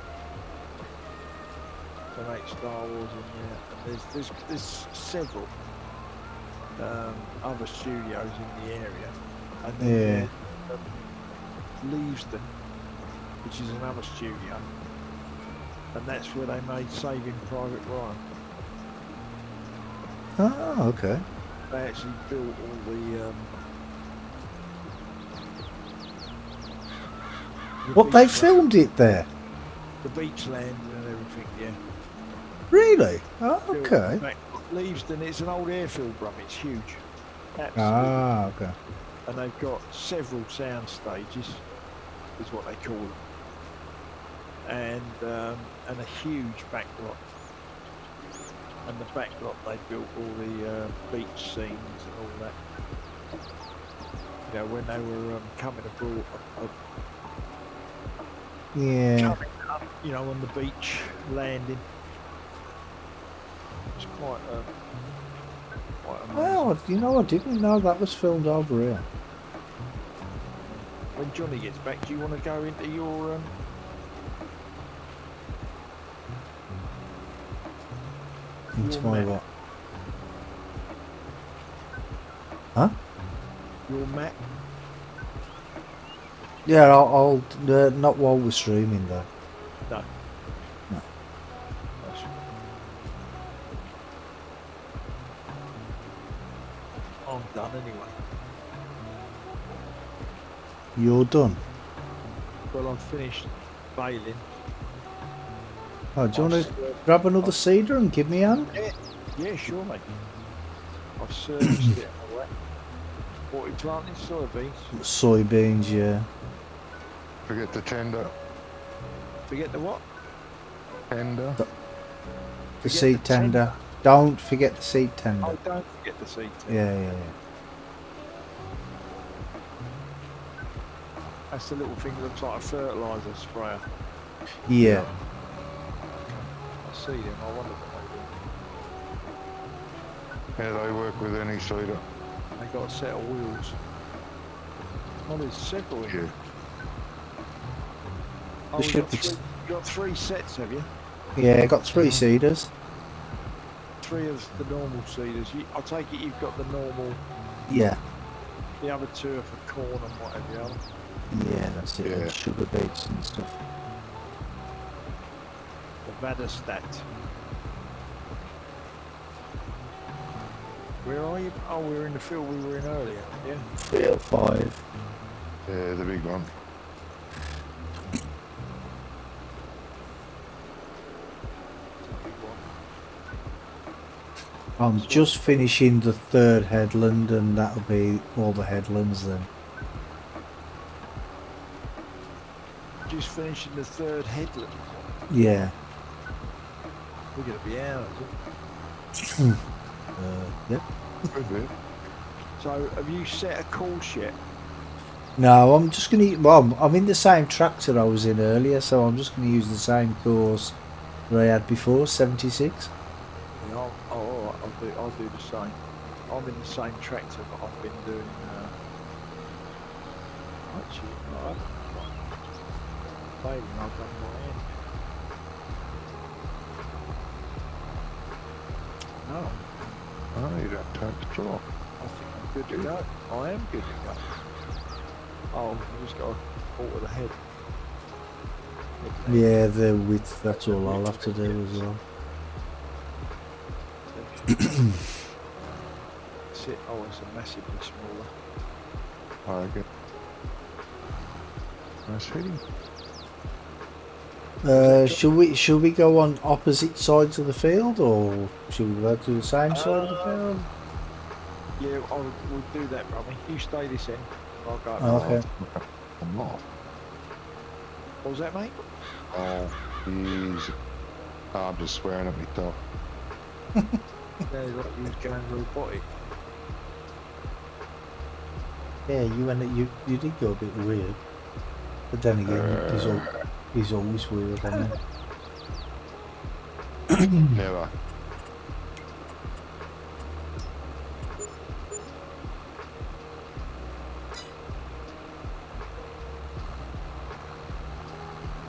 They make Star Wars in there, and there's several other studios in the area, and then Yeah. there's, Leavesden, which is another studio, and that's where they made Saving Private Ryan. Oh, okay. They actually built all the What, they beach filmed it there? the beach land and everything, yeah. Really? Oh, Built okay. back- Leavesden, it's an old airfield, bruv, it's huge. Absolutely. Ah, okay. And they've got several sound stages, is what they call them. And a huge back lot. And the back lot, they built all the beach scenes and all that. You know, when they were coming abroad, Yeah. coming up, you know, on the beach, landing. It's quite amazing. Well, you know, I didn't know that was filmed over here. When Johnny gets back, do you want to go into your Into Your my map. what? Huh? your map? Yeah, I'll not while we're streaming though. No. No. That's- I'm done anyway. You're done. Well, I'm finished bailing. Oh, do you want I've to served- grab another cedar and give me a hand? Yeah, sure, mate. I've serviced it away. What are you planting? Soybeans? Soybeans, yeah. Forget the tender. Forget the what? Tender. The Forget seed the tender. tender. Don't forget the seed tender. Oh, don't forget the seed tender. Yeah, yeah, That's the little thing that looks like a fertiliser sprayer. yeah. Yeah. I see them. I wonder what Yeah, they work with any cedar. they do. They got a set of wheels. Oh, there's several in Yeah. there. Oh, There you should got be three, you got three sets, have you? Yeah, I got 3 cedars. Three of the normal seeders. I take it you've got the normal. Yeah. The other two are for corn and whatever else. Yeah, that's it. Yeah. And sugar beets and stuff. The Vadastat. Where are you? Oh, we're in the field we were in earlier. Yeah. 3 or 5. Yeah, the big one. I'm just finishing the 3rd headland, and that'll be all the headlands then. Just finishing the 3rd headland. Yeah. We're gonna be out. Yep. Good bit. So, have you set a course yet? No, I'm just gonna. Well, I'm in the same tractor I was in earlier, so I'm just gonna use the same course that I had before, 76. Yeah, I'll do the same. I'm in the same tractor, but I've been doing. Actually, no, I haven't. Failing, I've done my end. No, Oh, you don't take the draw. I think I'm good to go. I am good to go. Oh, I just got to alter the head. Yeah, the width. That's all I'll have to do as well. Sit. Oh, it's a massively smaller. I like it. Nice hitting. Should we go on opposite sides of the field, or should we go to the same side of the field? Yeah, we'll do that, Robbie. You stay this end. I'll go. Oh, okay. I'm not. What was that, mate? Oh, easy. I'm just swearing at myself. Yeah, like you was going robotic. Yeah, you did go a bit weird, but then again, he's always weird, isn't he? Never.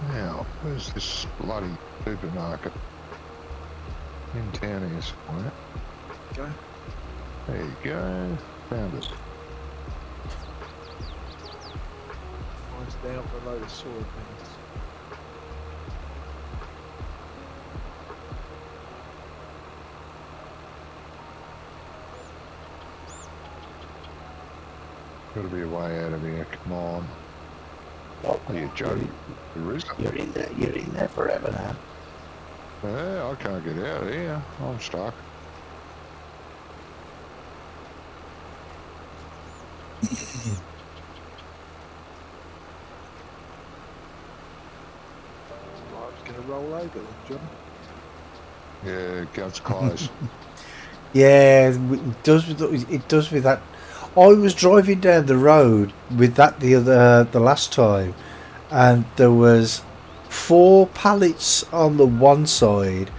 Now, where's this bloody supermarket? In town here somewhere. Okay. There you go. Found it. Mine's down below the soybeans. Gotta be a way out of here. Come on. Oh, Are you joking? There isn't. you're in there forever now. Yeah, I can't get out of here. I'm stuck. Right, it's going to roll over then, John. Yeah, it gets close. Yeah, it does with that. I was driving down the road with that the last time, and there was 4 pallets on the one side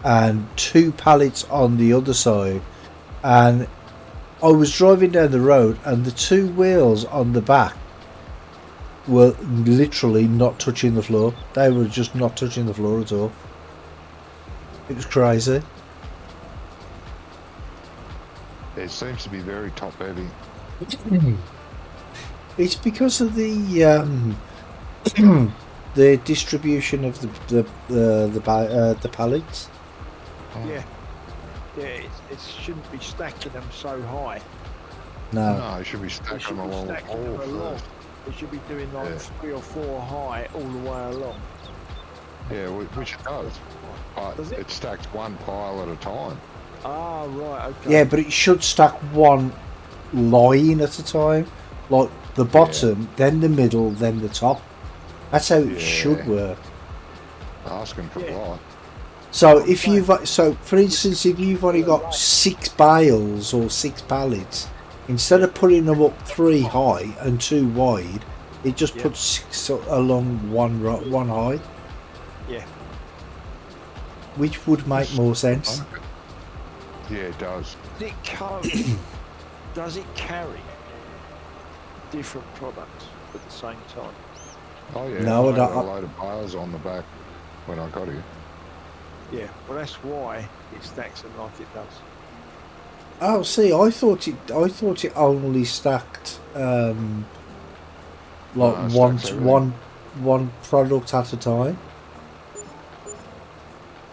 and 2 pallets on the other side, and I was driving down the road and the 2 wheels on the back were literally not touching the floor. They were just not touching the floor at all. It was crazy. It seems to be very top heavy. It's because of the the distribution of the pallets. Yeah. Yeah, it shouldn't be stacking them so high. No. No, it should be They stacking should them be all stacking them along. first. They should be doing like Yeah. 3 or 4 high all the way along. Yeah, which it does. But Does it? it stacks one pile at a time. Ah, right, okay. Yeah, but it should stack one line at a time, like the bottom, then the middle, then the top. That's how it should Yeah. work. Asking for Yeah. a lot. So if for instance, if you've only got 6 bales or 6 pallets, instead of putting them up 3 high and 2 wide, it just puts 6 along one high, Yeah. which would make more sense. Yeah, it does. Does it carry different products at the same time? Oh yeah, No, I I had don't- a load of bales on the back when I got here. Yeah, well that's why it stacks them like it does. Oh, see, I thought it only stacked like No, it stacks everything. one product at a time.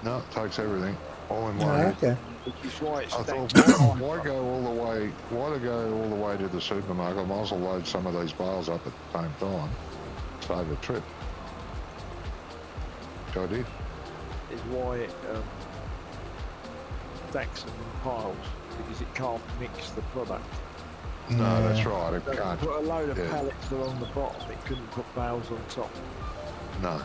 No, it takes everything all in one. Ah, hit. okay. Which is why it I stacks. thought, why go all the way? Why to go all the way to the supermarket? I might as well load some of these bales up at the same time. Save a trip. Which I did. Is why it stacks them in piles, because it can't mix the product. No, that's right. It So can't. put a load of yeah. pallets along the bottom, it couldn't put bales on top. No.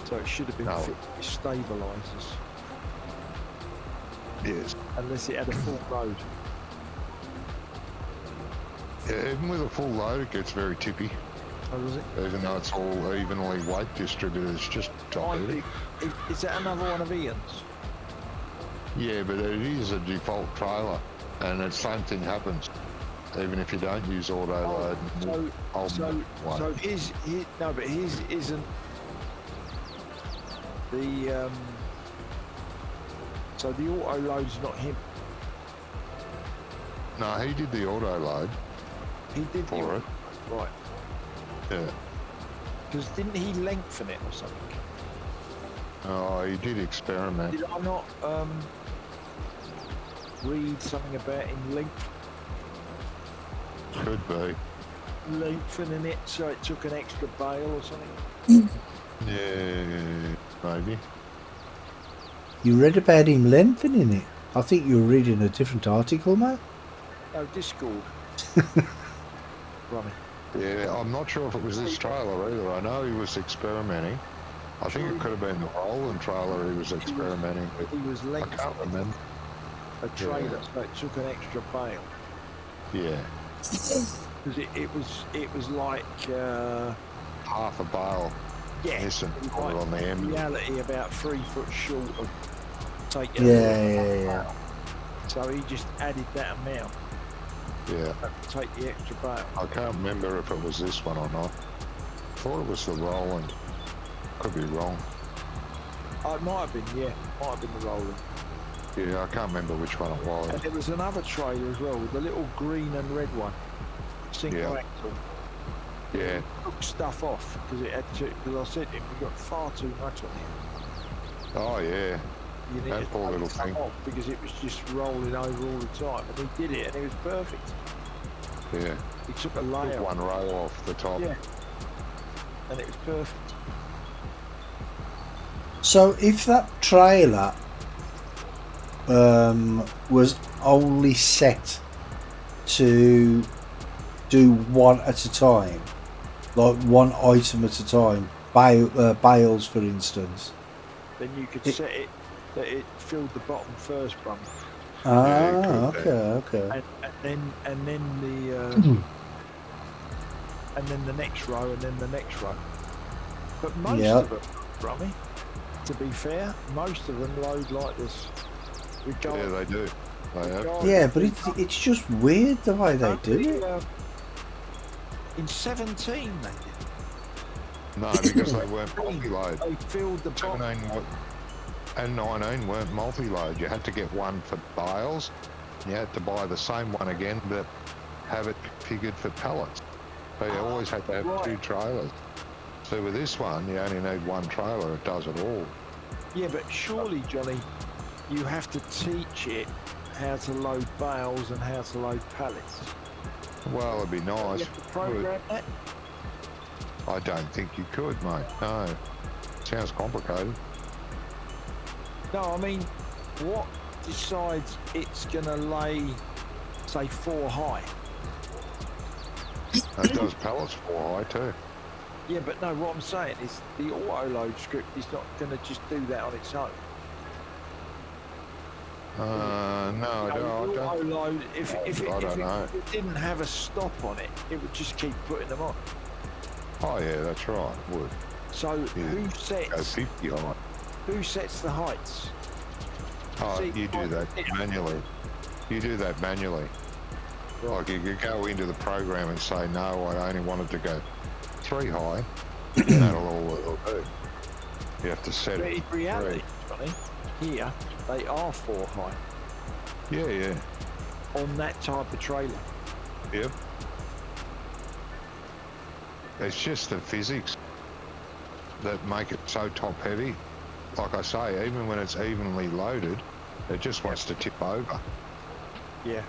So it should have been No. fit with stabilisers, Yes. unless it had a full load. Yeah, even with a full load, it gets very tippy. Oh, was it? Even though it's all evenly weight distributed, it's just top heavy. Is that another one of Ian's? Yeah, but it is a default trailer, and the same thing happens. Even if you don't use auto load. So his no, but his isn't the so the auto load's not him. No, he did the auto load He did the for it. right, Yeah. because didn't he lengthen it or something? Oh, he did experiment. Did I not read something about him Could be. lengthening it so it took an extra bale or something? Yeah, maybe. You read about him lengthening it. I think you were reading a different article, mate. No, Discord. Running. Yeah, I'm not sure if it was this trailer either. I know he was experimenting. I think it could have been the Roland trailer he was experimenting with. He was I lengthening can't remember. a trailer so it took an extra bale. Yeah, Because it was like half a bale yeah, missing it was on like the end. reality about 3 foot short of taking Yeah. So he just added that amount Yeah, to take the extra bale. I can't remember if it was this one or not. Thought it was the Roland. Could be wrong. Oh, it might have been, yeah, might have been the Roland. Yeah, I can't remember which one it was. And there was another trailer as well with the little green and red one, single Yeah. axle. Yeah, Took stuff off because it had to. Because I said to him, we got far too much on here. oh yeah. You need That to poor take little stuff thing. off because it was just rolling over all the time, and he did it, and it was perfect. Yeah, He took a took layer, one row off the top. yeah, and it was perfect. So if that trailer was only set to do one at a time, like one item at a time, bales for instance, Then you could It- set it that it filled the bottom first bump. Ah, could be. okay. and then the next row, and then the next row. But most Yeah. of them, Rummy, to be fair, most of them load like this. Yeah, they do. They have. Yeah, but it's just weird the way they do it. In 17, they did. No, because they weren't multi-load. They filled the box. 17 and 19 weren't multi-load. You had to get one for bales. You had to buy the same one again, but have it configured for pallets. So you always had to have right. 2 trailers. So with this one, you only need 1 trailer. It does it all. Yeah, but surely, Johnny, you have to teach it how to load bales and how to load pallets. Well, it'd be You nice. have to program that. I don't think you could, mate. No. Sounds complicated. No, I mean, what decides it's going to lay, say, 4 high? It does pallets 4 high too. Yeah, but no, what I'm saying is the auto load script is not going to just do that on its own. No, I don't. Auto load, if I don't know. it didn't have a stop on it, it would just keep putting them on. Oh yeah, that's right. It would. So Yeah. who Go sets 50 high. the heights? Oh, See, you do that yeah. manually. You do that manually. Like you could go into the program and say, no, I only wanted to go 3 high. And that'll all it'll do. You have to set But it. in reality, Johnny, here they are 4 high Yeah. on that type of trailer. Yep. It's just the physics that make it so top heavy. Like I say, even when it's evenly loaded, it just wants to tip over. Yeah.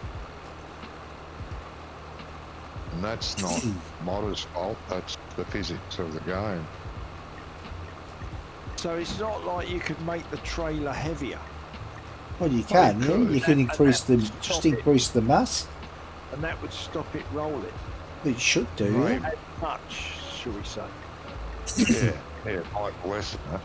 And that's not modder's fault, that's the physics of the game. So it's not like you could make the trailer heavier, Well, you can. you Yeah? could. You can increase the Stop just it. increase the mass. and that would stop it rolling. It should do. Right. Yeah. As much, shall we say? Yeah, like less than that.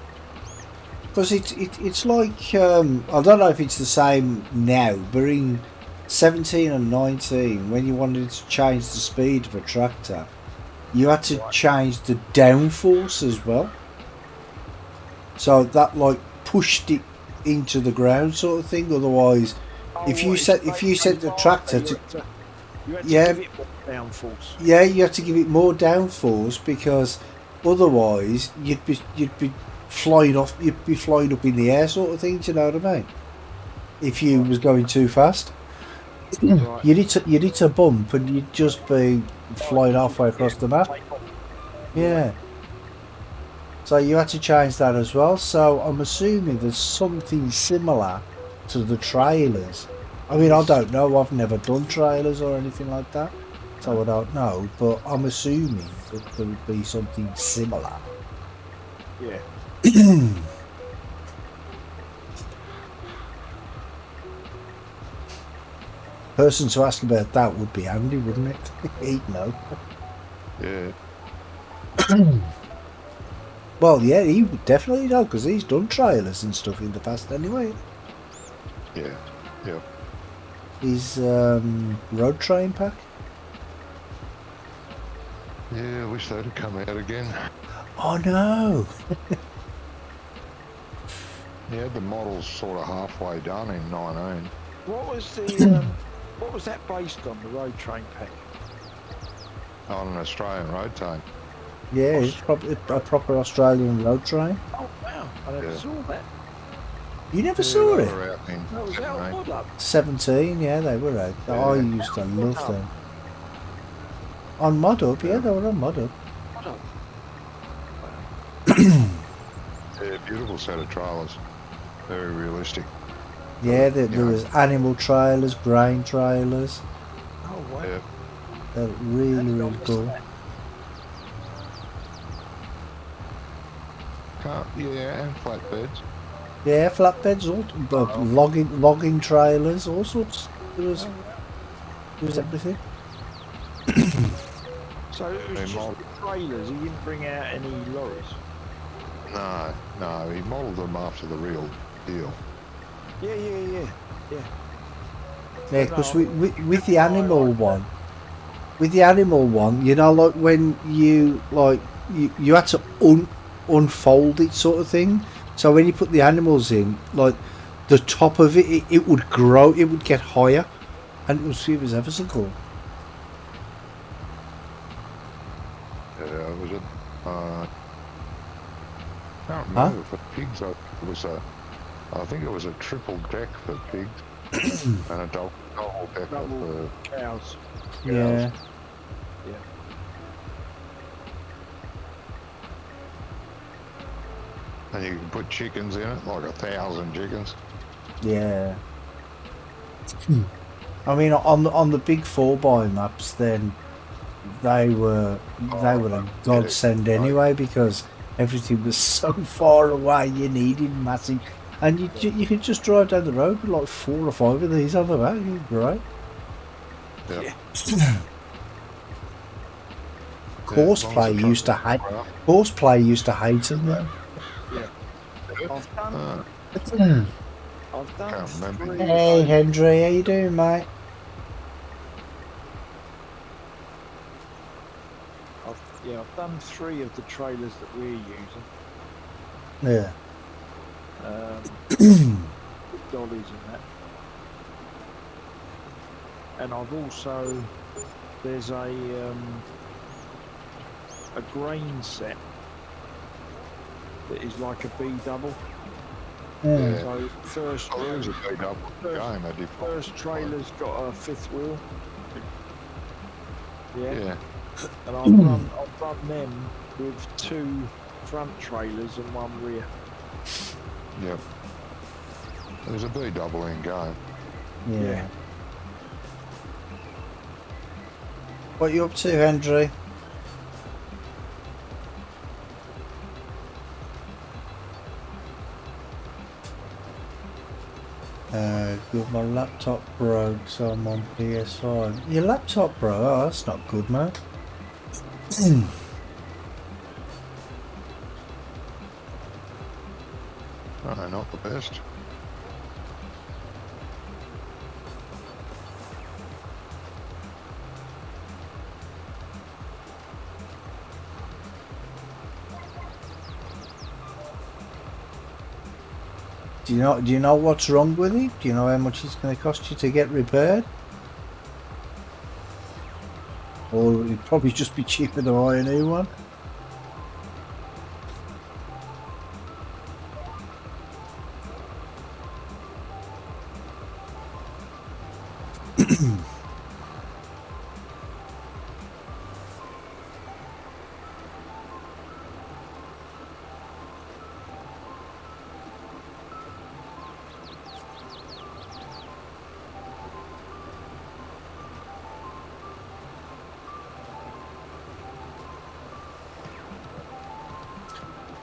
Because it's like I don't know if it's the same now, but in 17 and 19, when you wanted to change the speed of a tractor, you had to change the downforce as well. So that like pushed it into the ground, sort of thing. Otherwise, if you set the tractor to you had to Yeah. give it more downforce. yeah, you have to give it more downforce because otherwise you'd be flying off. You'd be flying up in the air, sort of thing. Do you know what I mean? If you was going too fast. Right. You'd hit a bump and you'd just be flying halfway across the map. Yeah. So you had to change that as well. So I'm assuming there's something similar to the trailers. I mean, I don't know. I've never done trailers or anything like that, so I don't know. But I'm assuming that there would be something similar. Yeah. Person to ask about that would be Andy, wouldn't it? He'd know. Yeah. Well, yeah, he would definitely know because he's done trailers and stuff in the past anyway. Yeah. Yeah. His road train pack. Yeah, I wish they'd have come out again. Oh no! Yeah, the model's sort of halfway done in 19. What was the what was that based on, the road train pack? On an Australian road train. Yeah, it's probably a proper Australian road train. Oh wow, I never Yeah. saw that. You never saw they it? were out in That was out 17. of Mod 17, yeah, they were out. Yeah. I used to love them. On Mod Up, yeah, they were on Mod Up. Yeah, beautiful set of trailers. Very realistic. Yeah, there Yeah. was animal trailers, grain trailers. Oh wow. Yeah. They're really, really cool. Yeah, and flatbeds. Yeah, flatbeds, all logging trailers, all sorts. There was everything. So it was They just mod- the trailers. He didn't bring out any lorries. No, he modelled them after the real deal. Yeah. Yeah, because with the animal one, you know, like when you you had to unfold it, sort of thing. So when you put the animals in, like the top of it would grow, it would get higher, and it was ever so cool. Yeah, was it? Can't Huh? remember for pigs. I think it was a triple deck for pigs and a double decker Double for cows. Yeah. and you can put chickens in it, like 1,000 chickens. Yeah. I mean, on the big 4x maps, then they were a godsend anyway, because everything was so far away. You needed massive, and you could just drive down the road with like 4 or 5 of these on the back. Right? Yeah. Horseplay used to hate. Horseplay used to hate them though. Yeah. I've done. I've done Can't remember. 3. Hey Hendry, how you doing, mate? I've done 3 of the trailers that we're using. Yeah. Dollies and that. And I've also, there's a grain set that is like a B double. Yeah. So first trailer's got a 5th wheel. Yeah. And I've run them with 2 front trailers and 1 rear. Yep. There's a B double in going. Yeah. What you up to, Hendry? Good, my laptop broke, so I'm on PS5. Your laptop broke? Oh, that's not good, man. No, not the best. Do you know what's wrong with it? Do you know how much it's going to cost you to get repaired? Or it'd probably just be cheaper to buy a new one.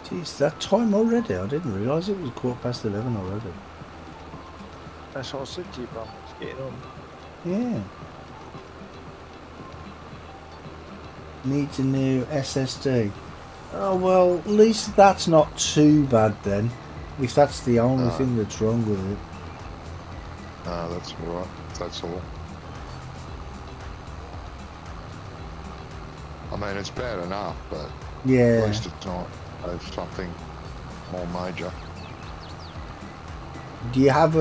Jeez, that time already? I didn't realise it was 11:15 already. That's what I said to you, bro. It's getting on. Yeah. Needs a new SSD. Oh well, at least that's not too bad then. If that's the only thing that's wrong with it. No, that's all right. That's all. I mean, it's bad enough, but Yeah. at least it's not something more major. Do you have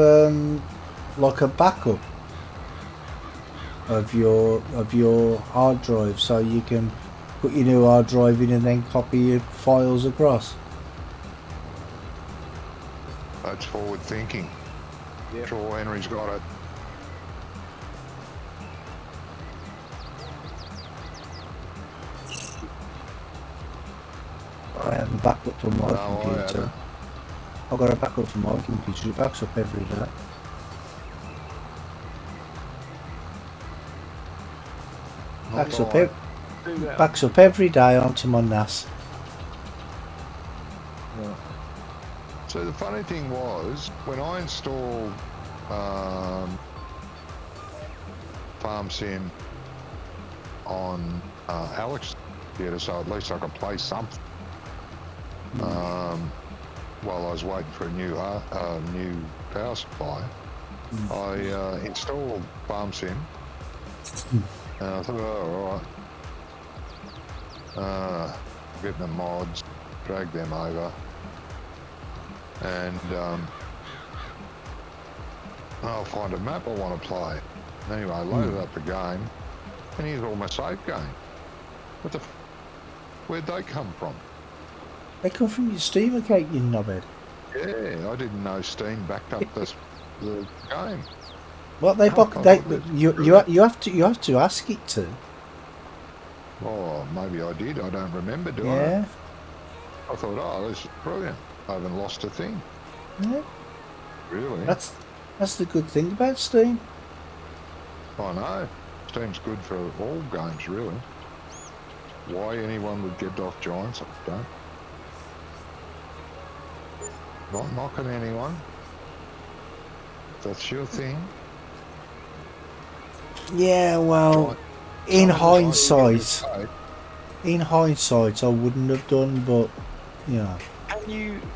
like a backup of your hard drive, so you can put your new hard drive in and then copy your files across? That's forward thinking. Yeah. Sure, Henry's got it. I have a backup for my computer. I've got a backup for my computer. It backs up every day. Backs up every day onto my NAS. Yeah. So the funny thing was, when I installed FarmSim on Alex's computer, so at least I could play something while I was waiting for a new power supply. I installed FarmSim. And I thought, oh, alright. Get the mods, drag them over. And I'll find a map I want to play. Anyway, I loaded up the game, and here's all my save game. What the where'd they come from? They come from your Steam account, you knobhead. Yeah, I didn't know Steam backed up the game. Well, they you have to ask it to. Oh, maybe I did. I don't remember, do Yeah. I thought, oh, this is brilliant. I haven't lost a thing. Yeah. Really? That's the good thing about Steam. I know. Steam's good for all games, really. Why anyone would get off Giants, I don't. Not knocking anyone. If that's your thing. Yeah, well, in hindsight, Giants, I wouldn't have done, but yeah.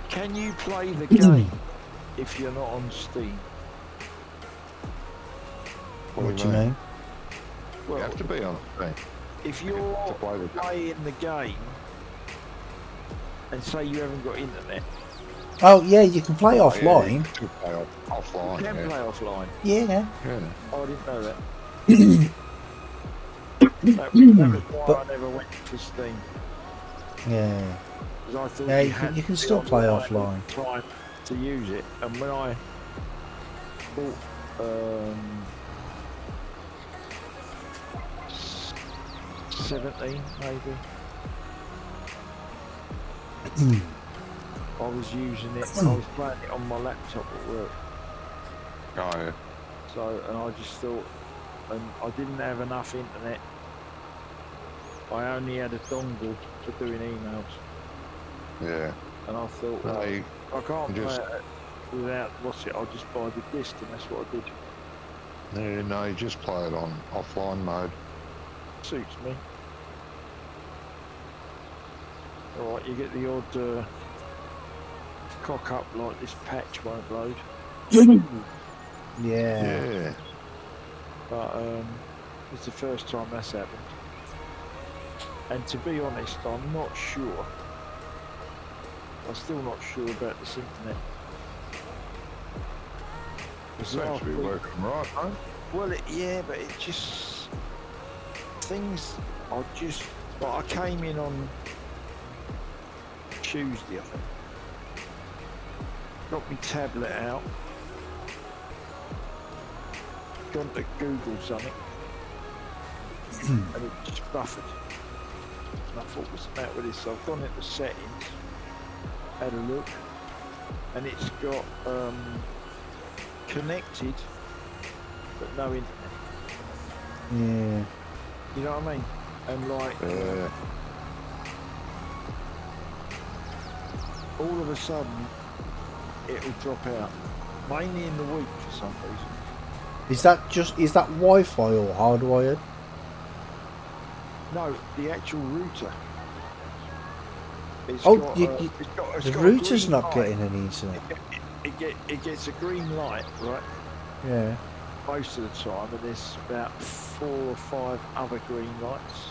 Can you play the game if you're not on Steam? What do you mean? You have to be on Steam. If you're playing the game and say you haven't got internet, Oh yeah, you can play offline. Yeah, you can play offline. you can play offline. Yeah. Yeah. Oh, I didn't know that. that was why I never went to Steam. Yeah. 'Cause I thought Yeah, had you can to be still play online offline. Time to use it, and when I bought 17 maybe, I was using it. I was playing it on my laptop at work. Oh, yeah. So, and I just thought, and I didn't have enough internet. I only had a dongle for doing emails, Yeah. and I thought, No, well, you I can't play just- it without I'll just buy the disc, and that's what I did. Yeah, no, you just play it on offline mode. Suits me. Alright, you get the odd cock up like this patch won't load, Yeah. Yeah. but it's the first time that's happened. And to be honest, I'm not sure. I'm still not sure about this internet. It seems to be working right, huh? Well, yeah, but it just things are just. Like I came in on Tuesday, I think. Got my tablet out. Gone to Google something, and it just buffered. And I thought, what's the matter with this? So I've gone into settings, had a look, and it's got connected, but no internet. Yeah. You know what I mean? And like, Yeah. all of a sudden, it'll drop out. Mainly in the week for some reason. Is that Wi-Fi or hardwired? No, the actual router. It's Oh, got, the router's not getting any internet. It gets a green light, right? Yeah. Most of the time, and there's about 4 or 5 other green lights.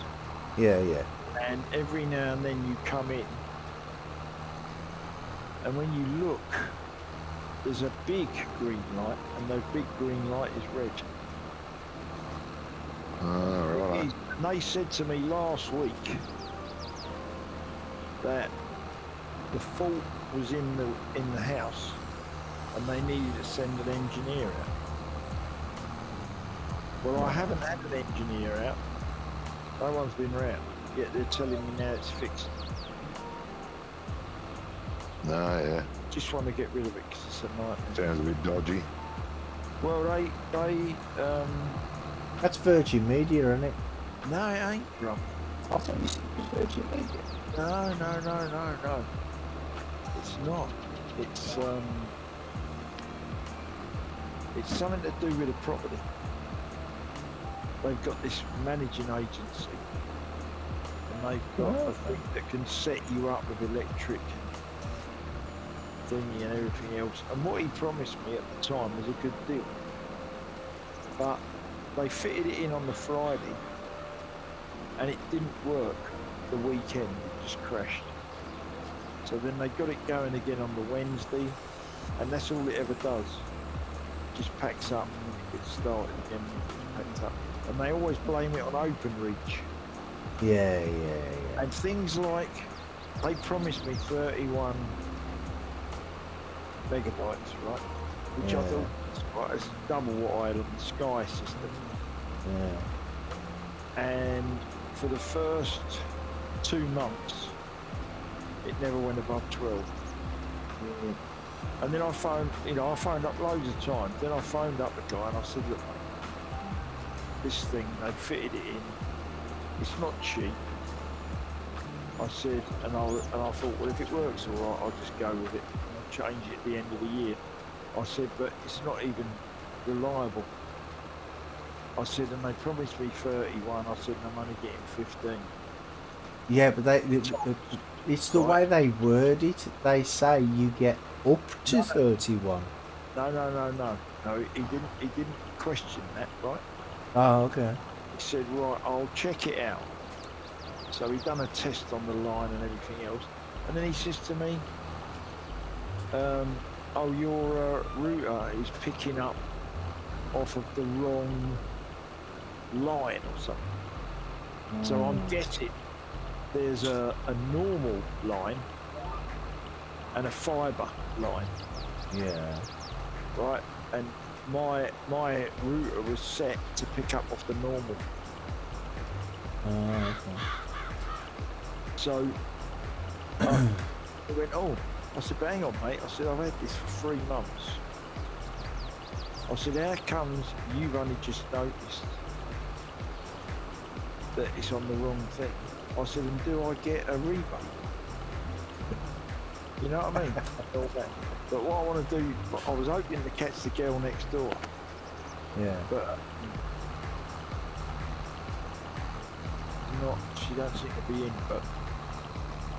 Yeah. And every now and then you come in, and when you look, there's a big green light, and the big green light is red. Oh, right. And they said to me last week that the fault was in the house, and they needed to send an engineer out. Well, I haven't had an engineer out. No one's been round. Yet they're telling me now it's fixed. No, yeah. Just want to get rid of it because it's a nightmare. Sounds a bit dodgy. Well, they That's Virgin Media, isn't it? no, it ain't, bro. I thought you said it was Virgin Media. No. It's not. It's something to do with the property. They've got this managing agency, and they've got a thing that can set you up with electric thingy and everything else. And what he promised me at the time was a good deal. but they fitted it in on the Friday, and it didn't work the weekend. It just crashed. So then they got it going again on the Wednesday, and that's all it ever does. Just packs up and it gets started again, and it's packed up. And they always blame it on OpenReach. Yeah. And things like, they promised me 31 megabytes, right? Which I Yeah. thought, right, it's double what I had on the Sky system. Yeah. And for the first 2 months, it never went above 12. And then I phoned up loads of times. Then I phoned up the guy and I said, look, this thing, they fitted it in. It's not cheap. I said, and I thought, well, if it works all right, I'll just go with it. I'll change it at the end of the year. I said, but it's not even reliable. I said, and they promised me 31. I said, and I'm only getting 15. Yeah, but it's the way they word it. They say you get up to 31. No, he didn't question that, right? Oh, okay. He said, right, I'll check it out. So he done a test on the line and everything else. And then he says to me, oh, your router is picking up off of the wrong line or something. So I'm guessing there's a normal line and a fibre line. Yeah. Right? And my router was set to pick up off the normal. Okay. So I went, oh, I said, but hang on, mate. I said, I've had this for 3 months. I said, how comes you've only just noticed that it's on the wrong thing? I said, and do I get a rebate? You know what I mean? All that. But what I want to do, I was hoping to catch the girl next door. Yeah. But she don't seem to be in, but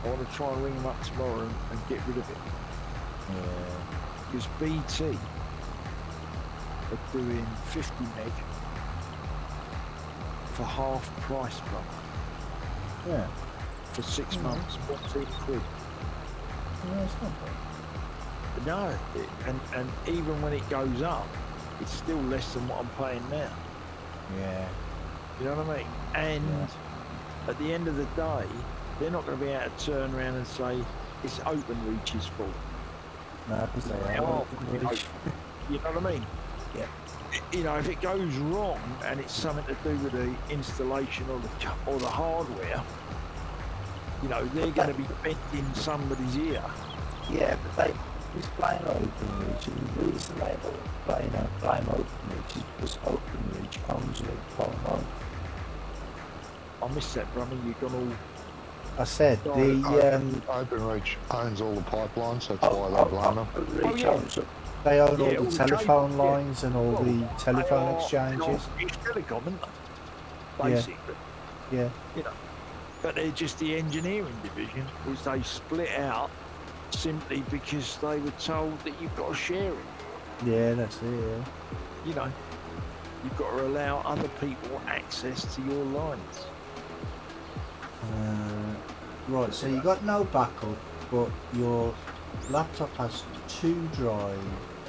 I want to try and ring them up tomorrow and get rid of it. Yeah. Because BT are doing 50 meg for half price month Yeah. for 6 months, 14 quid. Yeah, it's not bad. No, and even when it goes up, it's still less than what I'm paying now. Yeah. You know what I mean? And at the end of the day, they're not going to be able to turn around and say it's OpenReach's fault. No, because they Oh, are. you know what I mean? Yeah. You know, if it goes wrong and it's something to do with the installation or the hardware, you know, they're going to be bending somebody's ear. Yeah, but it's blame OpenReach, and the reason they blame OpenReach is because OpenReach owns it for I missed that, brother. You've gone all... I said the OpenReach owns all the pipelines, that's why they blame them. OpenReach yeah. owns it. they own Yeah, all all the the telephone cable, yeah. lines and all the telephone exchanges. It's telecom, isn't it? Yeah. Basically. Yeah. You know. But they're just the engineering division, which they split out simply because they were told that you've got to share it. Yeah, that's it. Yeah. You know, you've got to allow other people access to your lines. Right, so you got no backup, but your laptop has 2 drives.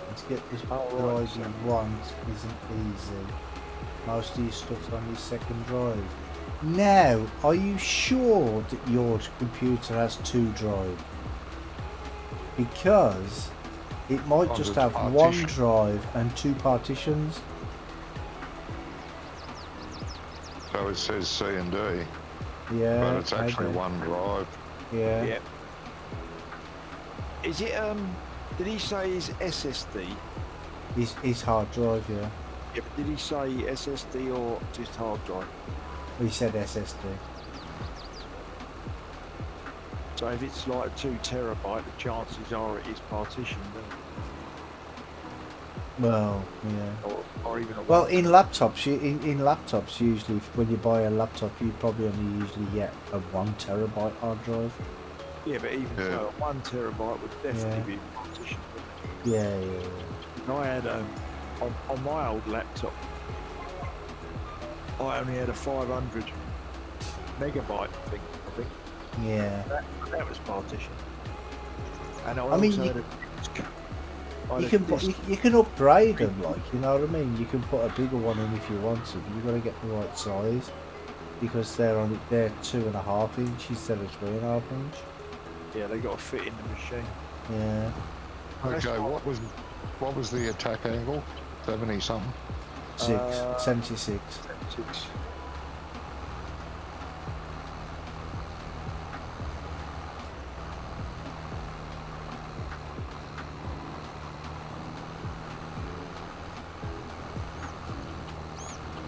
And to get this drive you want isn't easy. Most of your stuff's on your 2nd drive. Now, are you sure that your computer has 2 drives? Because it might just have 1 drive and 2 partitions. So it says C and D, Yeah, but it's actually maybe. 1 drive. Yeah. Yeah. Is it, did he say his SSD? His hard drive, yeah. Yeah, but did he say SSD or just hard drive? He said SSD. So if it's like a 2 terabyte, the chances are it is partitioned, Well, yeah. or even a Well, one. in laptops, in laptops usually, when you buy a laptop, you probably only usually get a 1 terabyte hard drive. Yeah, but even so, 1 terabyte would definitely be partitioned. Yeah. And I had on my old laptop, I only had a 500 megabyte thing, I think. Yeah. That was partition. And I mean, you can upgrade them, like, you know what I mean. You can put a bigger one in if you want to, but you've got to get the right size because they're 2.5 inch instead of 3.5 inch. Yeah, they got to fit in the machine. Yeah. Okay, what was the attack angle? 70 something. 76. 76.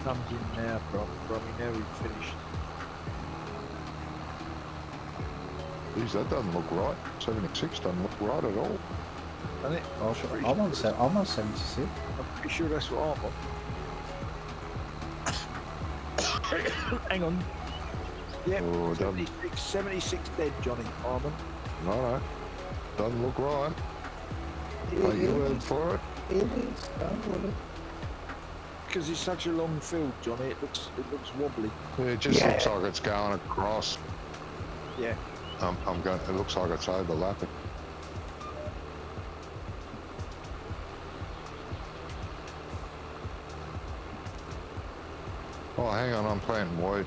Comes in now, probably now we've finished. Geez, that doesn't look right. 76 doesn't look right at all. Doesn't it? I'm on 76. I'm pretty sure that's what I'm on. Hang on. Yep, Oh, 76 dead, Johnny Armand. No. Doesn't look right. Are you word for it? It is. Don't worry. Because it's such a long field, Johnny, it looks wobbly. Yeah, it just looks like it's going across. Yeah. It looks like it's overlapping. Oh, hang on, I'm planting wheat.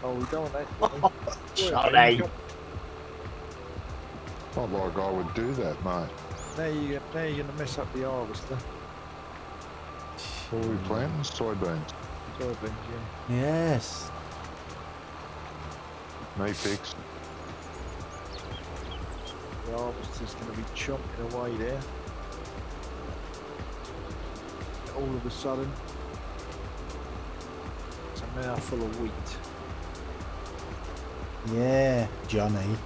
Oh, we don't want that, Johnny. Johnny. Not like I would do that, mate. Now you're going to mess up the harvester. What are we planting? Soybeans. Soybeans, yeah. Yes. Me picks. The harvester's going to be chomping away there. All of a sudden, it's a mouthful of wheat. Yeah, Johnny.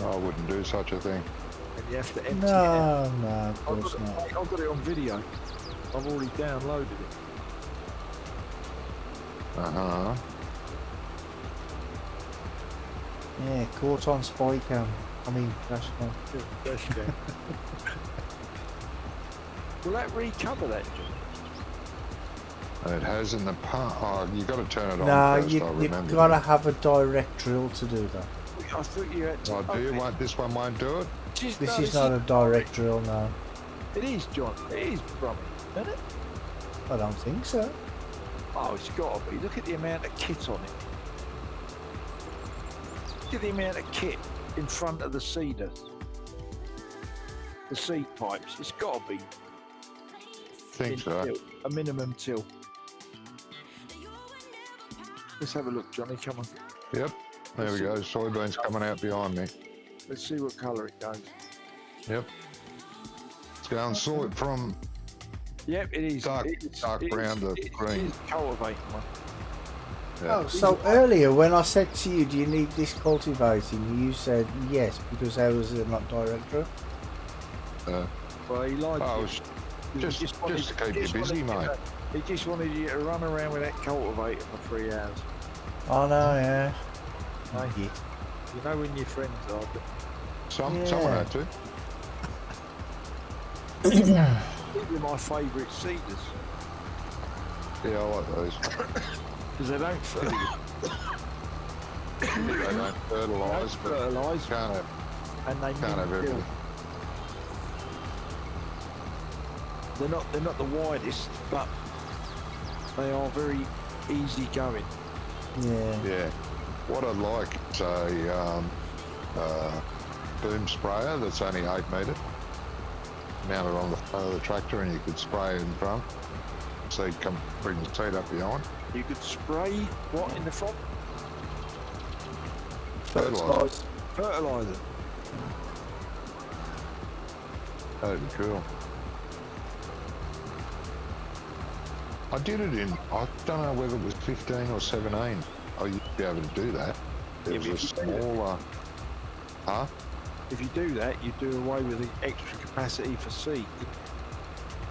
I wouldn't do such a thing. And you have to empty it out. No, of course not. I've got it on video. I've already downloaded it. Uh-huh. Yeah, caught on spy cam. I mean, dash cam. Dash cam. Will that recover that, John? It has in the past. Oh, you got to turn it on No, first, I you've remember. got to have a direct drill to do that. I thought you had to. Oh, do you want this one? Won't do it. This is not a direct drill, no. It is, John. It is, Brummy, isn't it? I don't think so. Oh, it's got to be. Look at the amount of kit on it. Look at the amount of kit in front of the seeder. The seed pipes. It's got to be. Think so. Tilt, a minimum till. Let's have a look, Johnny. Come on. Yep. There we go. Soybeans coming out behind me. Let's see what colour it goes. Yep. It's going soy from Yep, it is. dark brown to green. It is cultivating one. Yeah. Oh, so earlier when I said to you, do you need this cultivating? You said yes, because ours is not direct drill. Well, he lied to Oh, you. it's He just to keep you just busy, wanted mate. He just wanted you to run around with that cultivator for 3 hours. Oh no, yeah. Hey, Yeah. you know when your friends are, but Someone Yeah. had to. these are my favourite seeders Yeah, I like those. because they don't fertilise, They don't fertilise, but can't have, and they can't have minute till. everything. They're not the widest, but they are very easy going. Yeah. Yeah. What I'd like is a boom sprayer that's only 8 metre, mounted on the front of the tractor, and you could spray in front. So you come bring the seed up behind. You could spray what in the front? Fertilise. Fertiliser. That'd be cool. I did it in, I don't know whether it was 15 or 17. I used to be able to do that. It was a smaller... Huh? If you do that, you do away with the extra capacity for seed.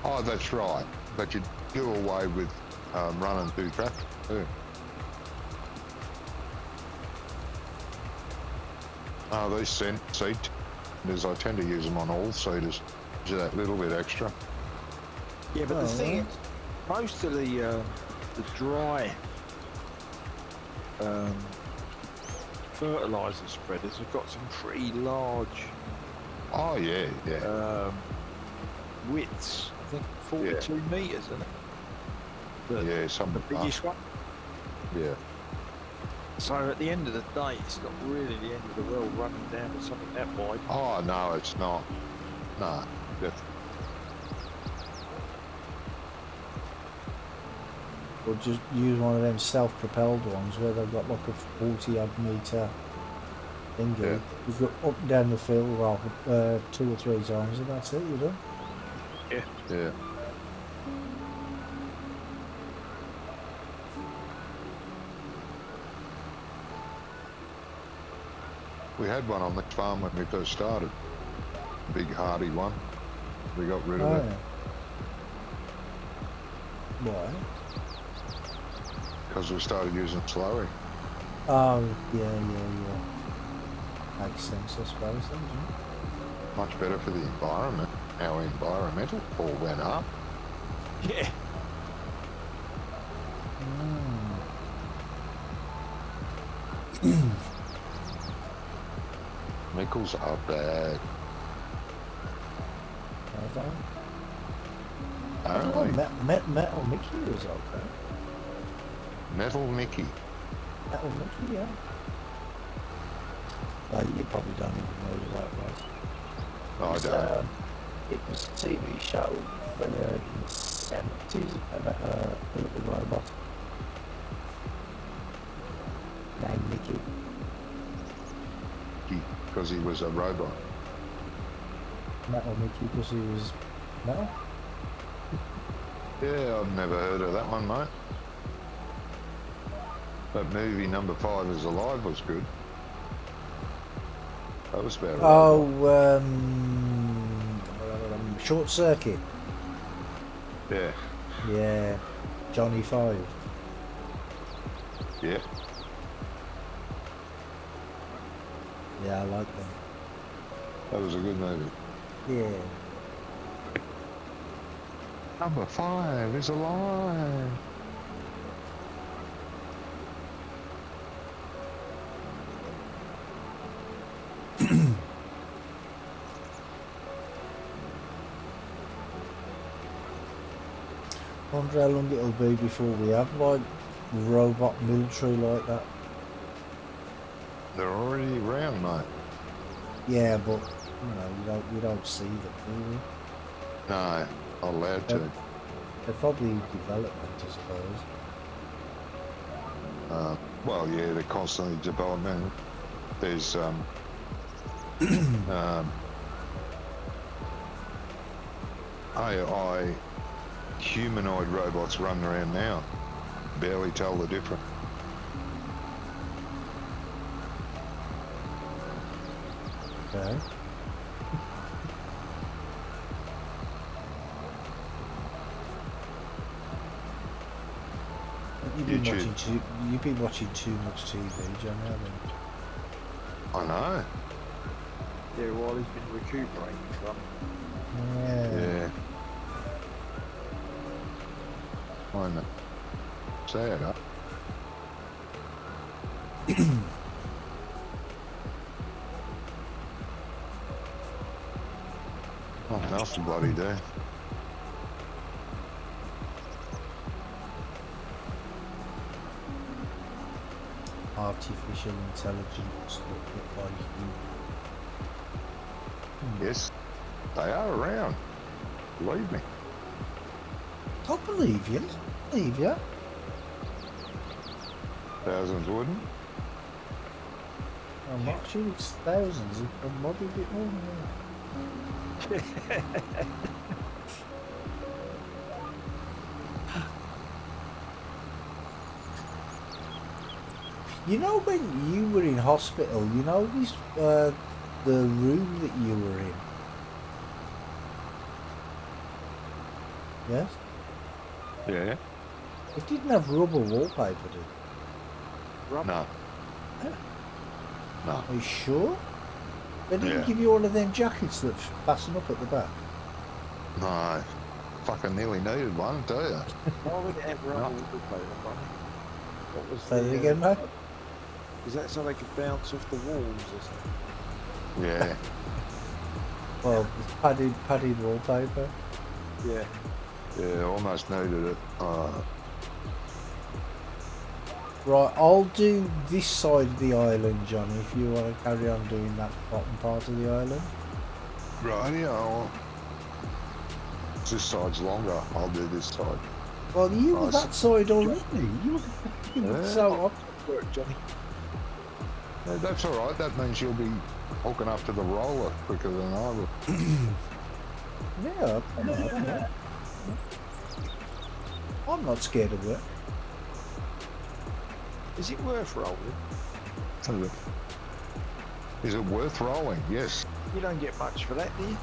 Oh, that's right. But you do away with running through traffic too. Oh, these seed tenders, I tend to use them on all seeders. Just that little bit extra. Yeah, but the thing is, most of the the dry fertilizer spreaders have got some pretty large Oh yeah, yeah. widths. I think 42 meters, isn't it? Yeah, some The biggest one. Yeah. So at the end of the day, it's not really the end of the world running down to something that wide. Oh no, it's not. No, definitely. Or just use one of them self-propelled ones where they've got like a 40-odd metre thingy. Yeah. You go up and down the field rather 2 or 3 times and that's it, you're done. Yeah. We had one on the farm when we first started. Big hardy one. We got rid of Oh, it yeah. Why? because we started using slurry. Oh, yeah. Makes sense, I suppose, doesn't it? Much better for the environment. Our environmental all went up. Yeah. Nickels are bad. Oh, Metal Mickey was okay. Metal Mickey. Metal Mickey, yeah. You probably don't even know who that was. I don't. It was a TV show in the 70s about a little robot named Mickey. Because he was a robot. Metal Mickey because he was metal. Yeah, I've never heard of that one, mate. But movie number 5 is Alive was good. That was about Oh, Short Circuit. yeah. Yeah, Johnny 5. Yeah. Yeah, I like them. That was a good movie. Yeah. Number 5 is alive. I wonder how long it'll be before we have like robot military like that. They're already around, mate. Yeah, but you don't see them, do you? No, not allowed to. They're probably development, I suppose. Well, yeah, they're constantly developing. There's AI humanoid robots running around now. Barely tell the difference. Okay. You've been watching too much TV, Johnny, haven't you? I know. Yeah, while he's been recuperating from. Yeah. I know. Sad, huh? Nothing else to bloody do. Artificial intelligence looked like you. Yes, they are around. Believe me. I believe you. Believe you. Thousands wouldn't. I'm not sure it's thousands. It might be a bit more than that. You know when you were in hospital, you know this the room that you were in? Yes? Yeah. It didn't have rubber wallpaper, did it? No. No. Are you sure? They didn't Yeah. give you one of them jackets that fasten up at the back? No. fucking nearly needed one, I tell you. Why would it have rubber wallpaper, Bunny? What was Say the, it again, mate. is that so they could bounce off the walls or something? Yeah. Well, it's padded wallpaper. Yeah. Yeah, almost needed it. Right, I'll do this side of the island, Johnny, if you want to carry on doing that bottom part of the island. Right, yeah. This side's longer. I'll do this side. Well, you were Nice. that side already. You were Yeah. so up. Work, Johnny. Yeah, that's all right. That means you'll be hooking up to the roller quicker than I will. Yeah, I'm not scared of it. Is it worth rolling? Is it worth rolling? Yes. You don't get much for that, do you?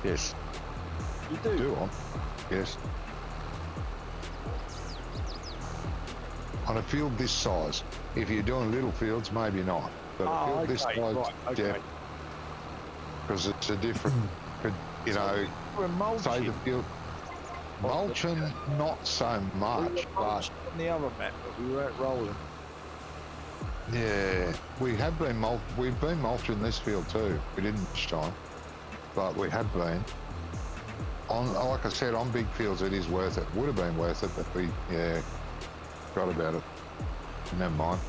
Yes. You do? Do on. Yes. On a field this size, if you're doing little fields, maybe not. But a field this size, right, okay. yeah, because it's a different, you know, We're mulching. say the field. Mulching, not so We much, were but mulching on the other map, but we weren't rolling. yeah, we've been mulching this field too. We didn't this time, but we have been. On, like I said, on big fields, it is worth it. Would have been worth it, but we, yeah, forgot about it. Never mind.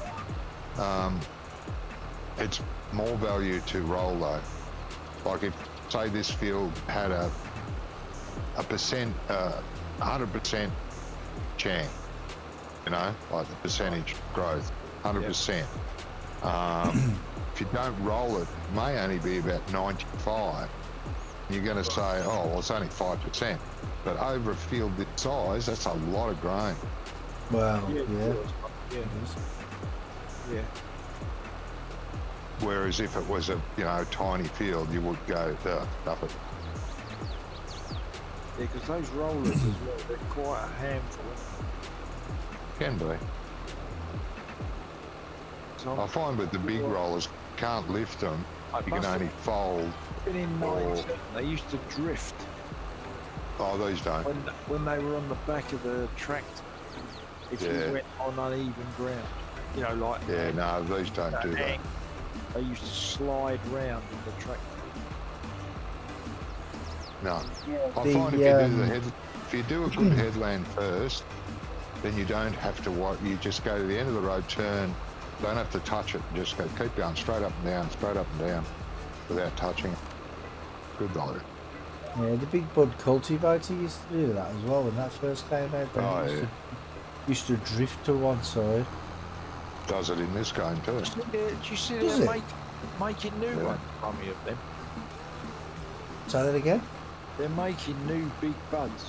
It's more value to roll though. Like if, say, this field had a 100% chance, you know, like the percentage growth, 100%. If you don't roll it, it may only be about 95. You're going to say, oh, well, it's only 5%. But over a field this size, that's a lot of grain. Well, Yeah. yeah. Yeah. It is. Yeah. Whereas if it was a, you know, tiny field, you would go, stuff it. Yeah, because those rollers as well, they're quite a handful. Can be. So I find with the big rollers, can't lift them. I You can must only have fold. been in or- 19, they used to drift Oh, these don't. when they were on the back of the tractor. If Yeah. you went on uneven ground, you know, like Yeah, no, these don't do that. they used to slide round in the tractor. No. I The, find if you do a good headland first, then you don't have to you just go to the end of the road, turn, don't have to touch it, just go, keep going straight up and down, without touching it. Good value. Yeah, the big bud cultivator used to do that as well when that first came out. Then Oh, it used to drift to one side. Does it in this game too. Do you see Is they're it? making new Yeah. ones, Mummy, of them? Say that again? They're making new big buds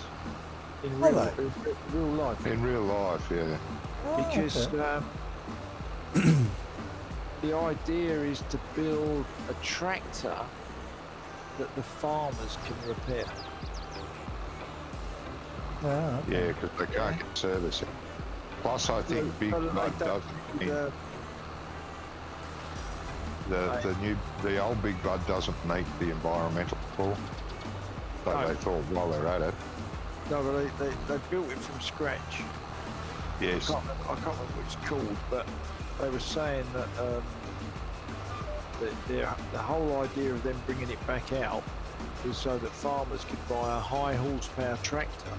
in Are real, they? real life. In real life, yeah. Oh, Because okay. the idea is to build a tractor that the farmers can repair. Oh, okay. Yeah, because they can't get service. Plus, I think Big But they Bud don't doesn't. need, The old Big Bud doesn't meet the environmental pull. So No. they thought while they're at it, no, but they built it from scratch. yes, I can't remember what it's called, but they were saying that the whole idea of them bringing it back out was so that farmers could buy a high horsepower tractor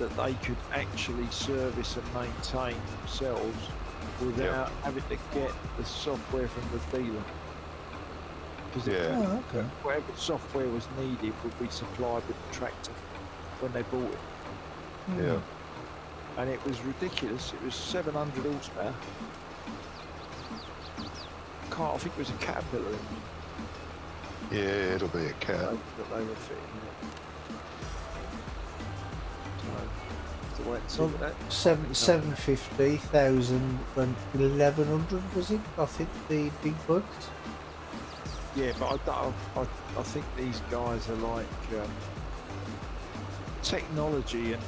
that they could actually service and maintain themselves without having to get the software from the dealer. Because Yeah. Oh, okay. whatever software was needed would be supplied with the tractor when they bought it. yeah. And it was ridiculous. It was 700 horsepower. I think it was a Caterpillar Yeah, it'll be a cat. that they were fitting it. So wait and see Well, what that. 750, 1,000, and 1,100 was it? I think the big buds. Yeah, but I think these guys are like technology and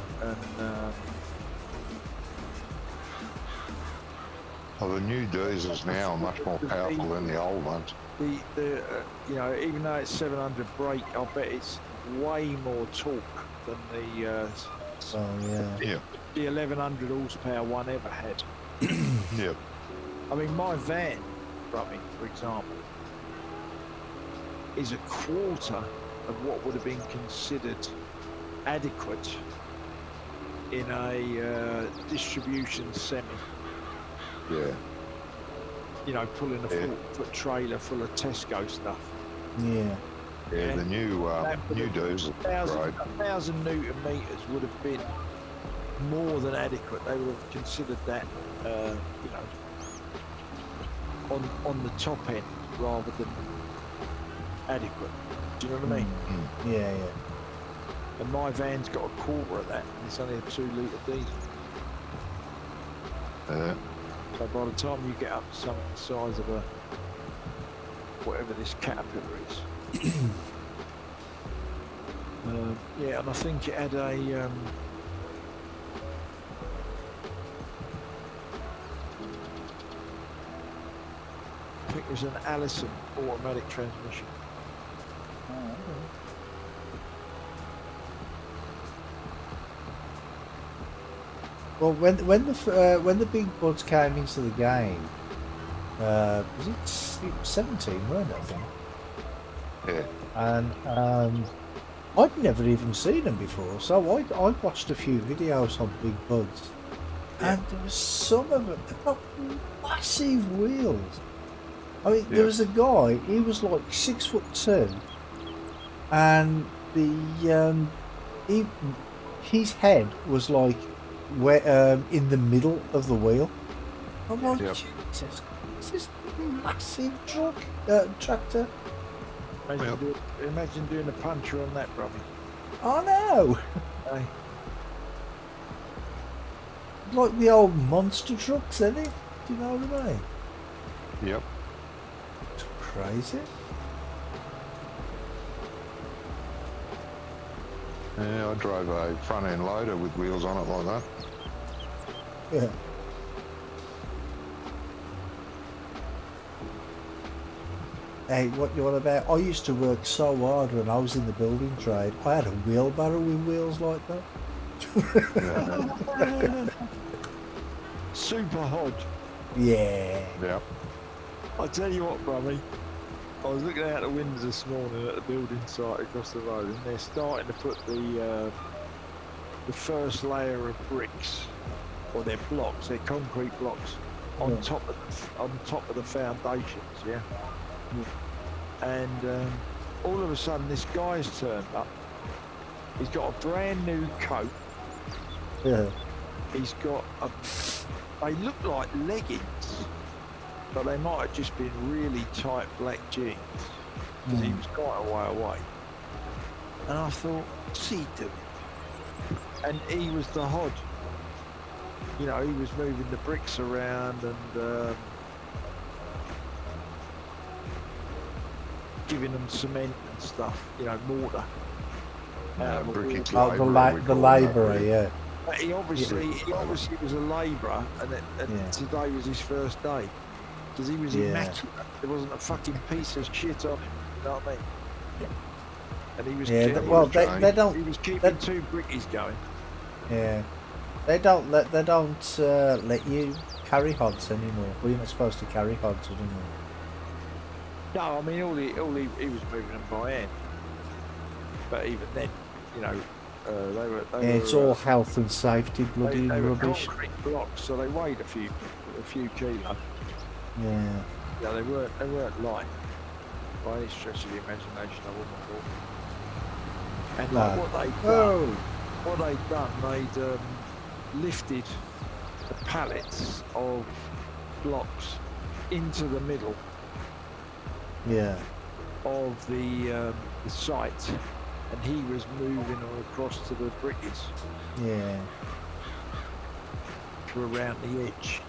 Well, the new diesels now are much more powerful than the old ones. the you know, even though it's 700 brake, I bet way more torque than the So yeah. Yeah. the 1100 horsepower one ever had. Yeah. I mean, my van, Brummy, for example, is a quarter of what would have been considered adequate in a distribution semi. Yeah. You know, pulling a Yeah. 40-foot trailer full of Tesco stuff. Yeah. Yeah. The new new diesel, right? 1,000 Newton meters would have been more than adequate. They would have considered that, you know, on the top end rather than adequate. Do you know what I mean? Yeah, yeah. And my van's got a quarter of that, and it's only a 2-litre diesel. So by the time you get up to something the size of a whatever this Caterpillar is, yeah, and I think it had a I think it was an Allison automatic transmission. Well, when the big buds came into the game, was it 17, weren't it, I think? Yeah. And I'd never even seen them before, so I watched a few videos on big buds, and there was some of them they've got massive wheels. I mean, there was a guy, he was like 6'2", and his head was like in the middle of the wheel. I'm like, Jesus, this is a massive tractor. Imagine doing a puncher on that, Robbie. I know. Hey. Like the old monster trucks, isn't it? Do you know what I mean? Yep. It's crazy. Yeah, I drove a front end loader with wheels on it like that. Yeah. Hey, what you on about? I used to work so hard when I was in the building trade. I had a wheelbarrow with wheels like that. Super hot. Yeah. Yeah. I tell you what, Brummy, I was looking out the windows this morning at the building site across the road, and they're starting to put the first layer of bricks, or their blocks, their concrete blocks, on top of the foundations. Yeah. And all of a sudden, this guy's turned up. He's got a brand new coat. Yeah. He's got they look like leggings, but they might have just been really tight black jeans, because he was quite a way away. And I thought, what's he doing? And he was the hod. You know, he was moving the bricks around and giving them cement and stuff, you know, mortar. Brickage Oh, the labourer, yeah. But he obviously was a labourer, and today was his first day, because he was immaculate. There wasn't a fucking piece of shit on him. You know what I mean? And he was they don't. He was keeping 2 brickies going. Yeah. They don't let you carry hods anymore. Well, you're not supposed to carry hods anymore. No, I mean all he was moving them by hand. But even then, you know, they It's all health and safety bloody they were rubbish. concrete blocks, so they weighed a few kilos. Yeah. Yeah, they weren't light by any stretch of the imagination. I wouldn't have thought. And like what they'd done, they'd lifted the pallets of blocks into the middle. Yeah. Of the site, and he was moving all across to the brickies. Yeah. To around the edge.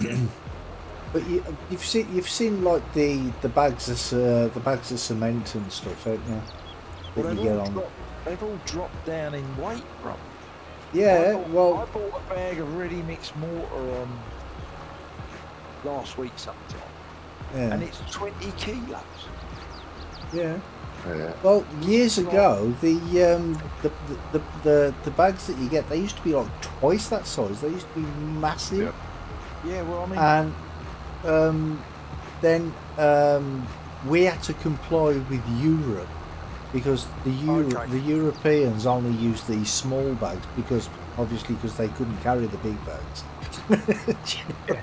But you've seen like the bags of cement and stuff, haven't you? Well, they've all dropped down in weight, bro. Yeah. I bought a bag of ready mixed mortar last week sometime, and it's 20 kilos. Yeah. Yeah. Well, years ago, the bags that you get, they used to be like twice that size. They used to be massive. Yep. Yeah, well, I mean, And then we had to comply with Europe because Okay. the Europeans only use these small bags because because they couldn't carry the big bags. Yeah.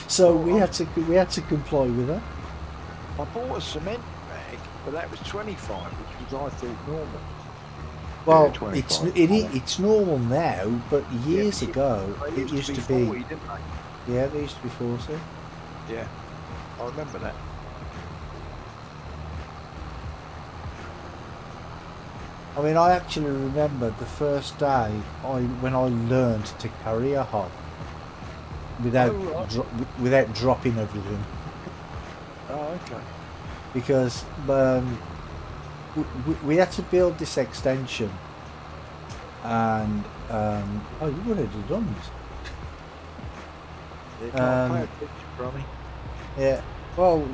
So Well, we had to comply with that. I bought a cement bag, but that was 25, which was I thought normal. Well, 25. it's normal now, but years Yeah, ago they it used to 40, be. didn't they? Yeah, they used to be 40. Yeah, I remember that. I mean, I actually remember the first day when I learned to carry a hod without Oh, right. without dropping everything, Oh, okay. because we had to build this extension, and oh, you would have done this. Yeah, can't pay attention, Brummy. Yeah. Well,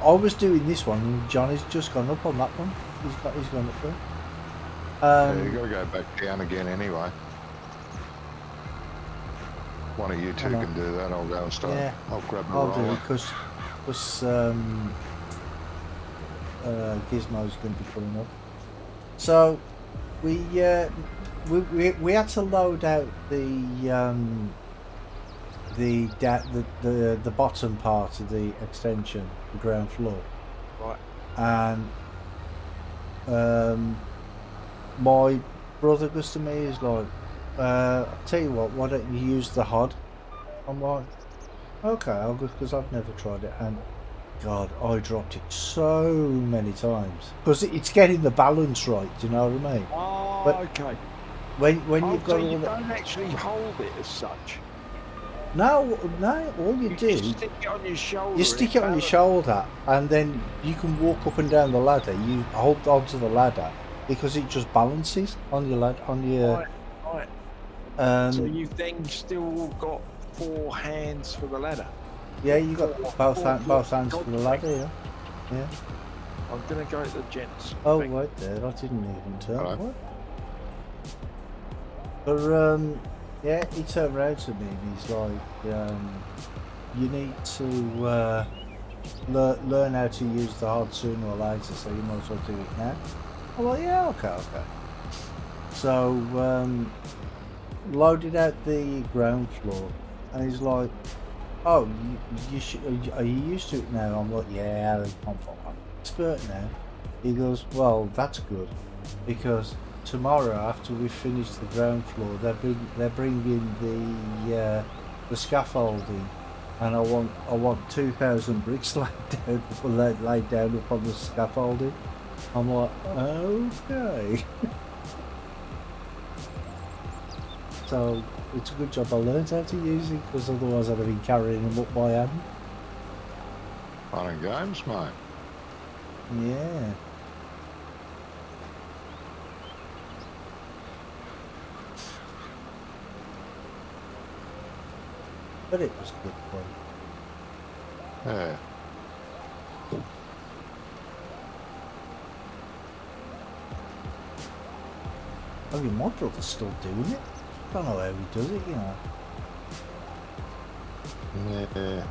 I was doing this one, and Johnny's just gone up on that one. He's gone up there. Yeah, you got to go back down again anyway. One of you two know. can do that. I'll go and start. Yeah, I'll grab my I'll do roller. it because Gizmo's going to be coming up. So we had to load out the bottom part of the extension, the ground floor, Right. and my brother goes to me, he's like, I'll tell you what, why don't you use the hod? I'm like, okay, I'll go, because I've never tried it, and God, I dropped it so many times because it's getting the balance right. Do you know what I mean? Oh, But okay. when Oh, you've so got you all that, don't actually hold it as such. no, all you You do, just stick it on your shoulder. you stick it on your shoulder, and then you can walk up and down the ladder. You hold onto the ladder because it just balances on your Right, right. So Um, you've then still got 4 hands for the ladder. yeah, you got both four hands for the ladder. Yeah, yeah. I'm gonna go to the gents. Oh, thing. right there. I didn't even turn. Hello. What? But yeah, he turned around to me and he's like, you need to learn how to use the hod sooner or later, so you might as well do it now. I'm like, yeah, okay. So loaded out the ground floor, and he's like, oh, are you used to it now? I'm like, yeah, I'm expert now. He goes, well, that's good, because tomorrow after we finish the ground floor, they're bringing the scaffolding, and I want 2,000 bricks laid down upon the scaffolding. I'm like, okay. So it's a good job I learned how to use it, because otherwise I'd have been carrying them up by hand. Fun and games, mate. Yeah. But it was good fun. Yeah. I mean, my brother's still doing it. Don't know how he does it, you know. Yeah.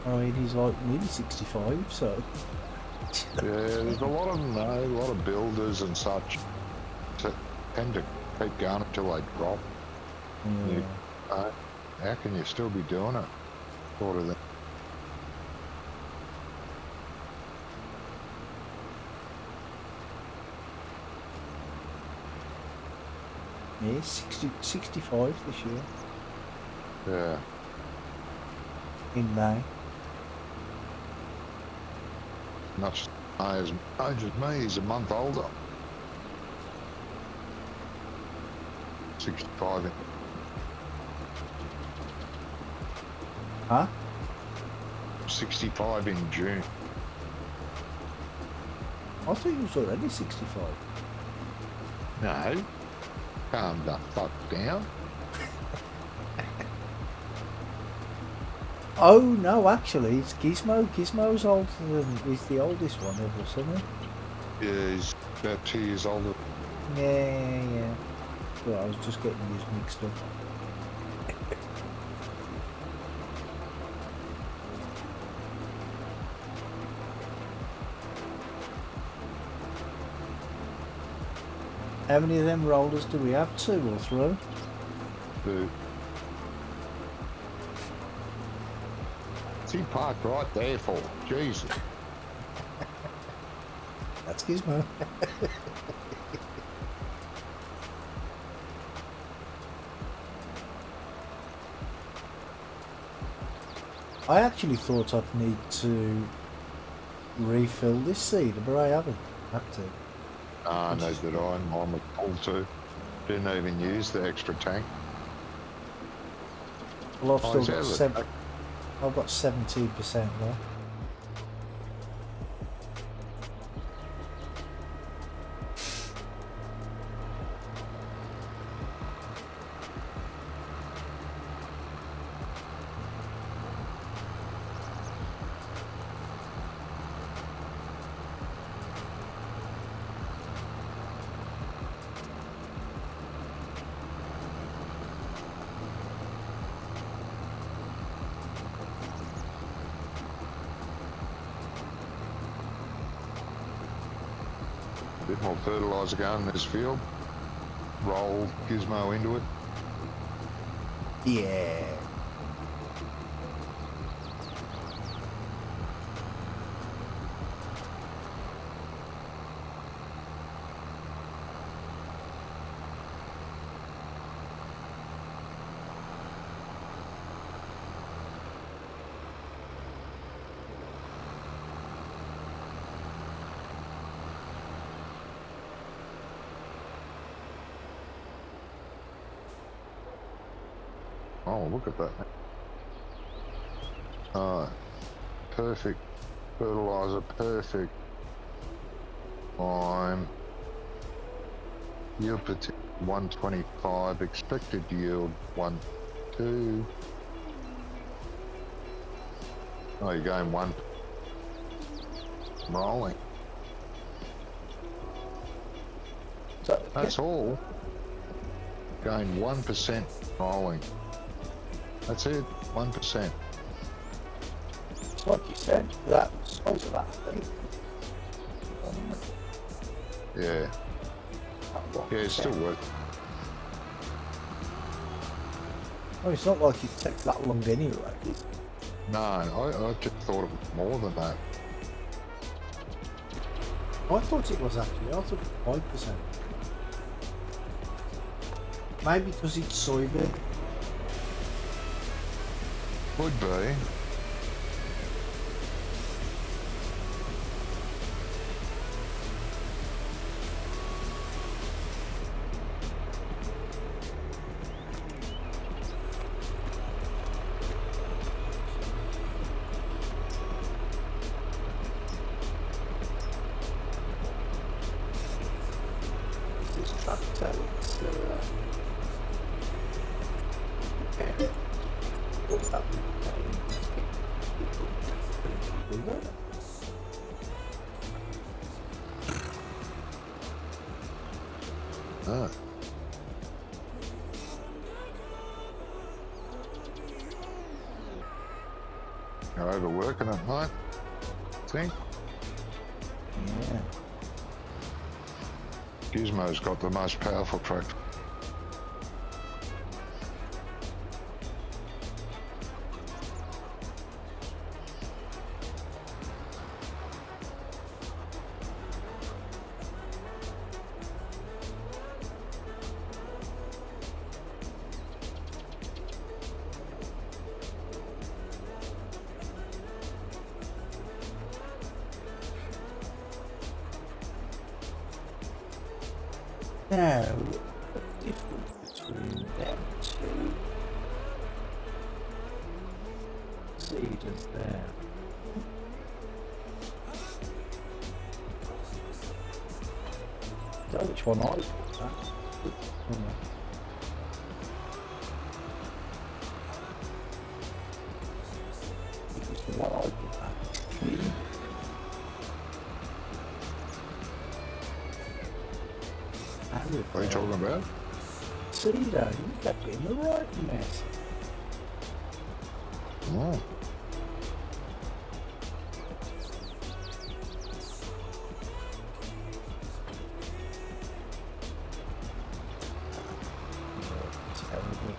I mean, he's like nearly 65, so. Yeah, there's a lot of them, though, a lot of builders and such that tend to keep going until they drop. Yeah. How can you still be doing it? Sort of thing. Yeah, 65 this year, Yeah. in May. Not as age as me, he's a month older. 65 in Huh? 65 in June. I thought he was already 65. No. Calm the fuck down. Oh no, actually, it's Gizmo. Gizmo's older than he's the oldest one of us, isn't he? Yeah, he's about 2 years older. Yeah. Well, I was just getting these mixed up. How many of them rollers do we have? 2 or 3? Dude. He parked right there for? Jesus. That's Gizmo. I actually thought I'd need to refill this seed, but I haven't had to. Ah, no, did I. Mine was full too. Didn't even use the extra tank. Well, I've Oh, still is got that I've got 17% left. A bit more fertiliser going in this field. Roll Gizmo into it. Yeah. Oh, look at that. Perfect fertiliser, perfect time. Yield potential 125, expected yield 1.2. Oh, you're going 1. Rolling. So, That's all. Going 1% rolling. That's it, 1%. it's like you said, that size of that thing. Yeah. Yeah, it's still worth. Oh, it's not like it takes that long anyway. No, I just thought it was more than that. I thought it was actually. I thought it was 5%. Maybe because it's soybean. Would be. This tractor, it's Ah. You're overworking it, mate. Think? Yeah. Gizmo's got the most powerful tractor. now the difference between them two seeders there. Is that which one I put? what I did. What are you talking about? See though, you got in the right mess. Oh. Terrible.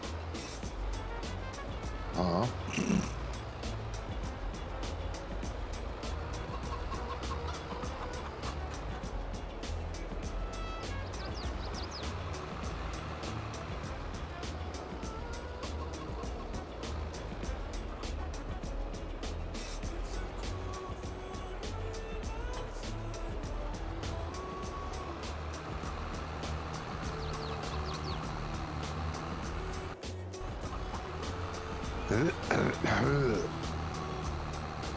Uh-huh.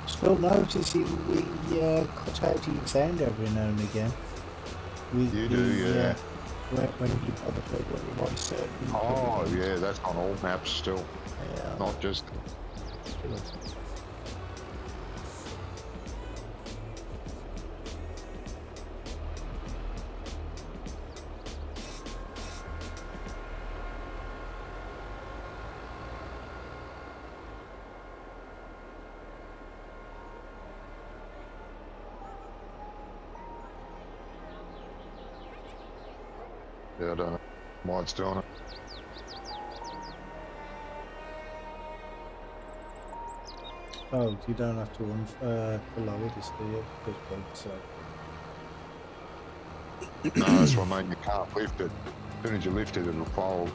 Still noticing we cut out your sound every now and again. With You do, yeah. When you probably got your voice set. Oh, yeah, that's on all maps still, Yeah. not just... Yeah, I don't know why it's doing it. Oh, you don't have to lower this, do you? Because so. No, that's what I mean, you can't lift it. As soon as you lift it, it'll fold.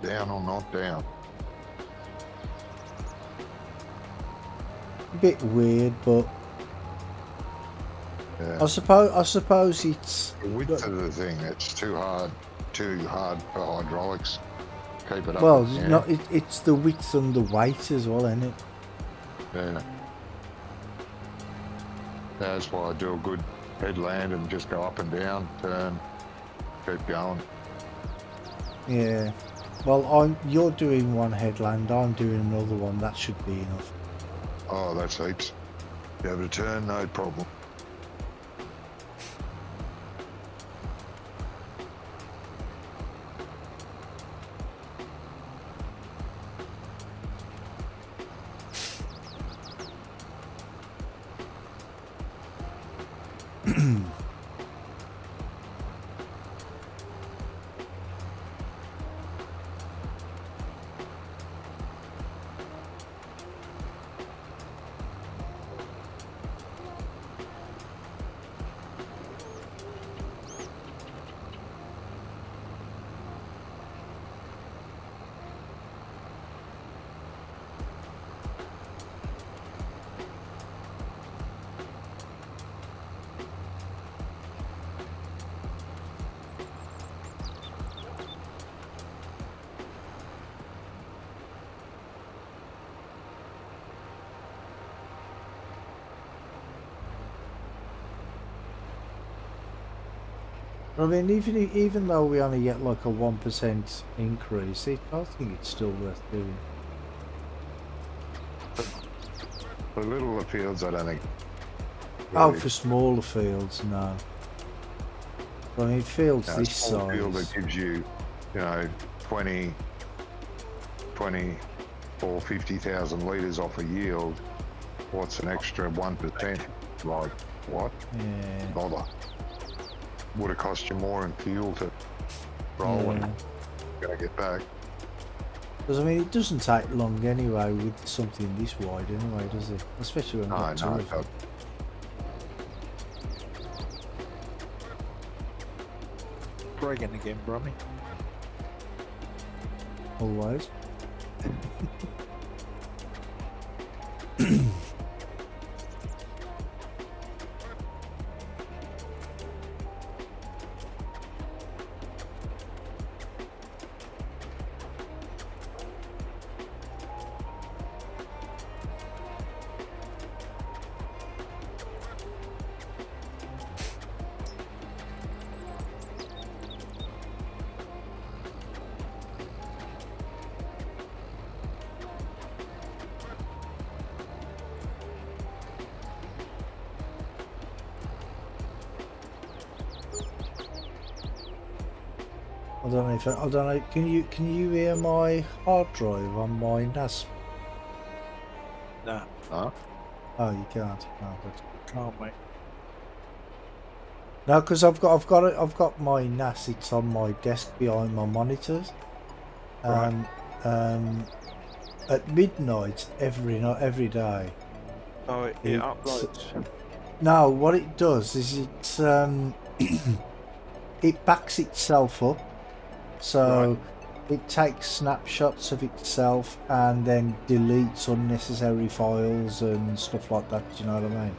Down or not down. A bit weird, but Yeah. I suppose it's The width of the thing, it's too hard for hydraulics. Keep it up. well, Yeah. not it's the width and the weight as well, isn't it? Yeah. That's why I do a good headland and just go up and down, turn, keep going. Yeah. Well, you're doing one headland, I'm doing another one. That should be enough. Oh, that's heaps. You have to turn, no problem. I mean, even though we only get like a 1% increase, I think it's still worth doing. For littler fields, I don't think. Oh, really. for smaller fields, no. I mean, fields No, this small size. field that gives you, 20, 50,000 litres off a yield. What's an extra 1%? Like, what? Yeah. Bother. Would have cost you more in fuel to roll and gonna get back. Because I mean, it doesn't take long anyway with something this wide, anyway, does it? Especially when No, got two no, of them. Bragging again, Brummy. Always. I don't know if I don't know. Can you hear my hard drive on my NAS? Nah, Huh? Oh, you can't. Oh, but... can't, mate. No, because I've got my NAS. It's on my desk behind my monitors, Right. and at midnight every day. Oh, it It's, uploads. no, what it does is it backs itself up, so it takes snapshots of itself and then deletes unnecessary files and stuff like that. Do you know what I mean?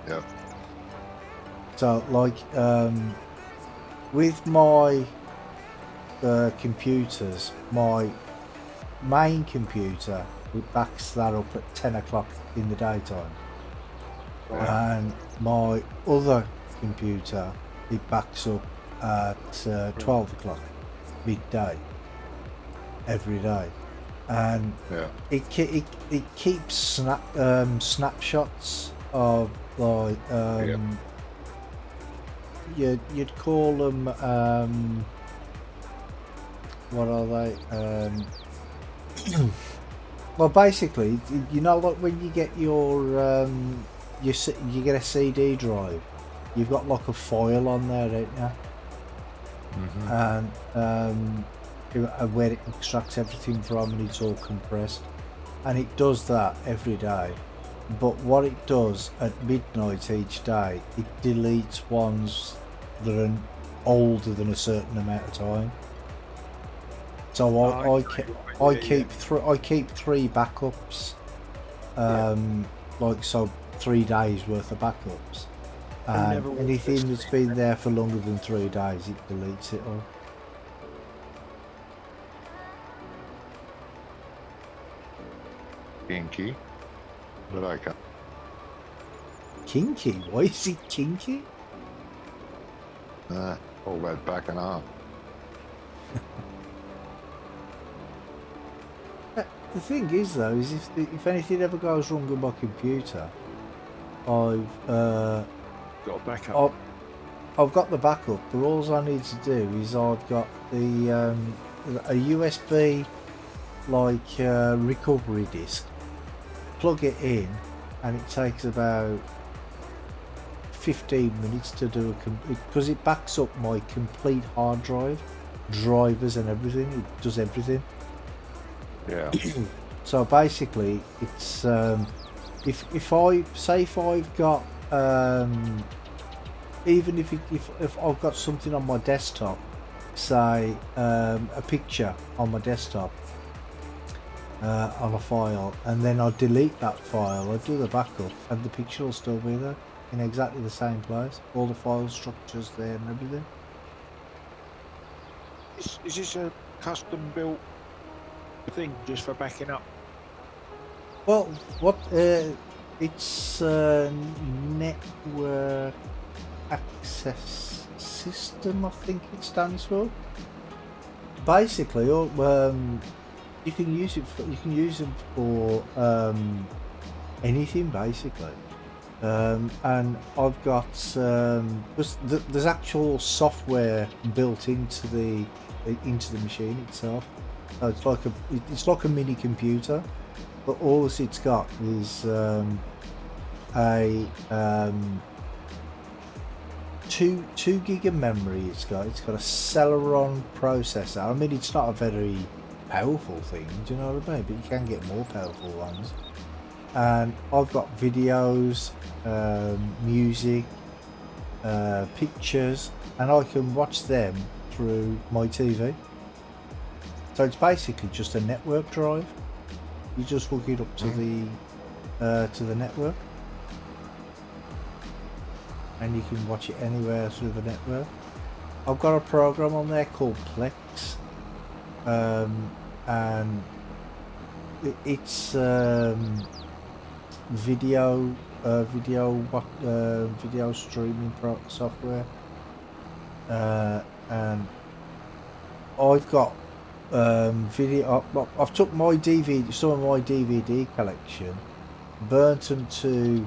Yeah. So, like, with my computers, my main computer, it backs that up at 10 o'clock in the daytime. Right. And my other computer, it backs up at 12 o'clock midday every day. And Yeah. it keeps snapshots of, like, you'd call them, what are they? Well, basically, you know, like when you get your you get a CD drive, you've got like a file on there, don't you? And where it extracts everything from, and it's all compressed, and it does that every day. But what it does at midnight each day, it deletes ones that are older than a certain amount of time. So I keep three backups, like, so 3 days worth of backups, and never works anything that's been there for longer than 3 days, it deletes it all. Kinky. But I can't. Kinky? Why is it kinky? All about backing up. The thing is, though, is if anything ever goes wrong with my computer, I've Got a backup. I've got the backup, but all I need to do is I've got the a USB like recovery disk. Plug it in, and it takes about 15 minutes to do because it backs up my complete hard drive, drivers and everything. It does everything. Yeah. So basically, it's if I've got even if I've got something on my desktop, say a picture on my desktop on a file, and then I delete that file, I do the backup, and the picture will still be there in exactly the same place, all the file structures there and everything. Is this a custom built thing just for backing up? Well, what it's network access system, I think it stands for. Basically, you can use them for anything basically. And I've got there's actual software built into the machine itself. So it's like a mini computer, but all it's got is a 2 gig of memory. It's got a Celeron processor. I mean, it's not a very powerful thing, do you know what I mean? But you can get more powerful ones. And I've got videos, music, pictures, and I can watch them through my TV. So it's basically just a network drive. You just hook it up to the network, and you can watch it anywhere through the network. I've got a program on there called Plex, and it's video streaming software, and I've got video. I've took my DVD, some of my DVD collection, burnt them to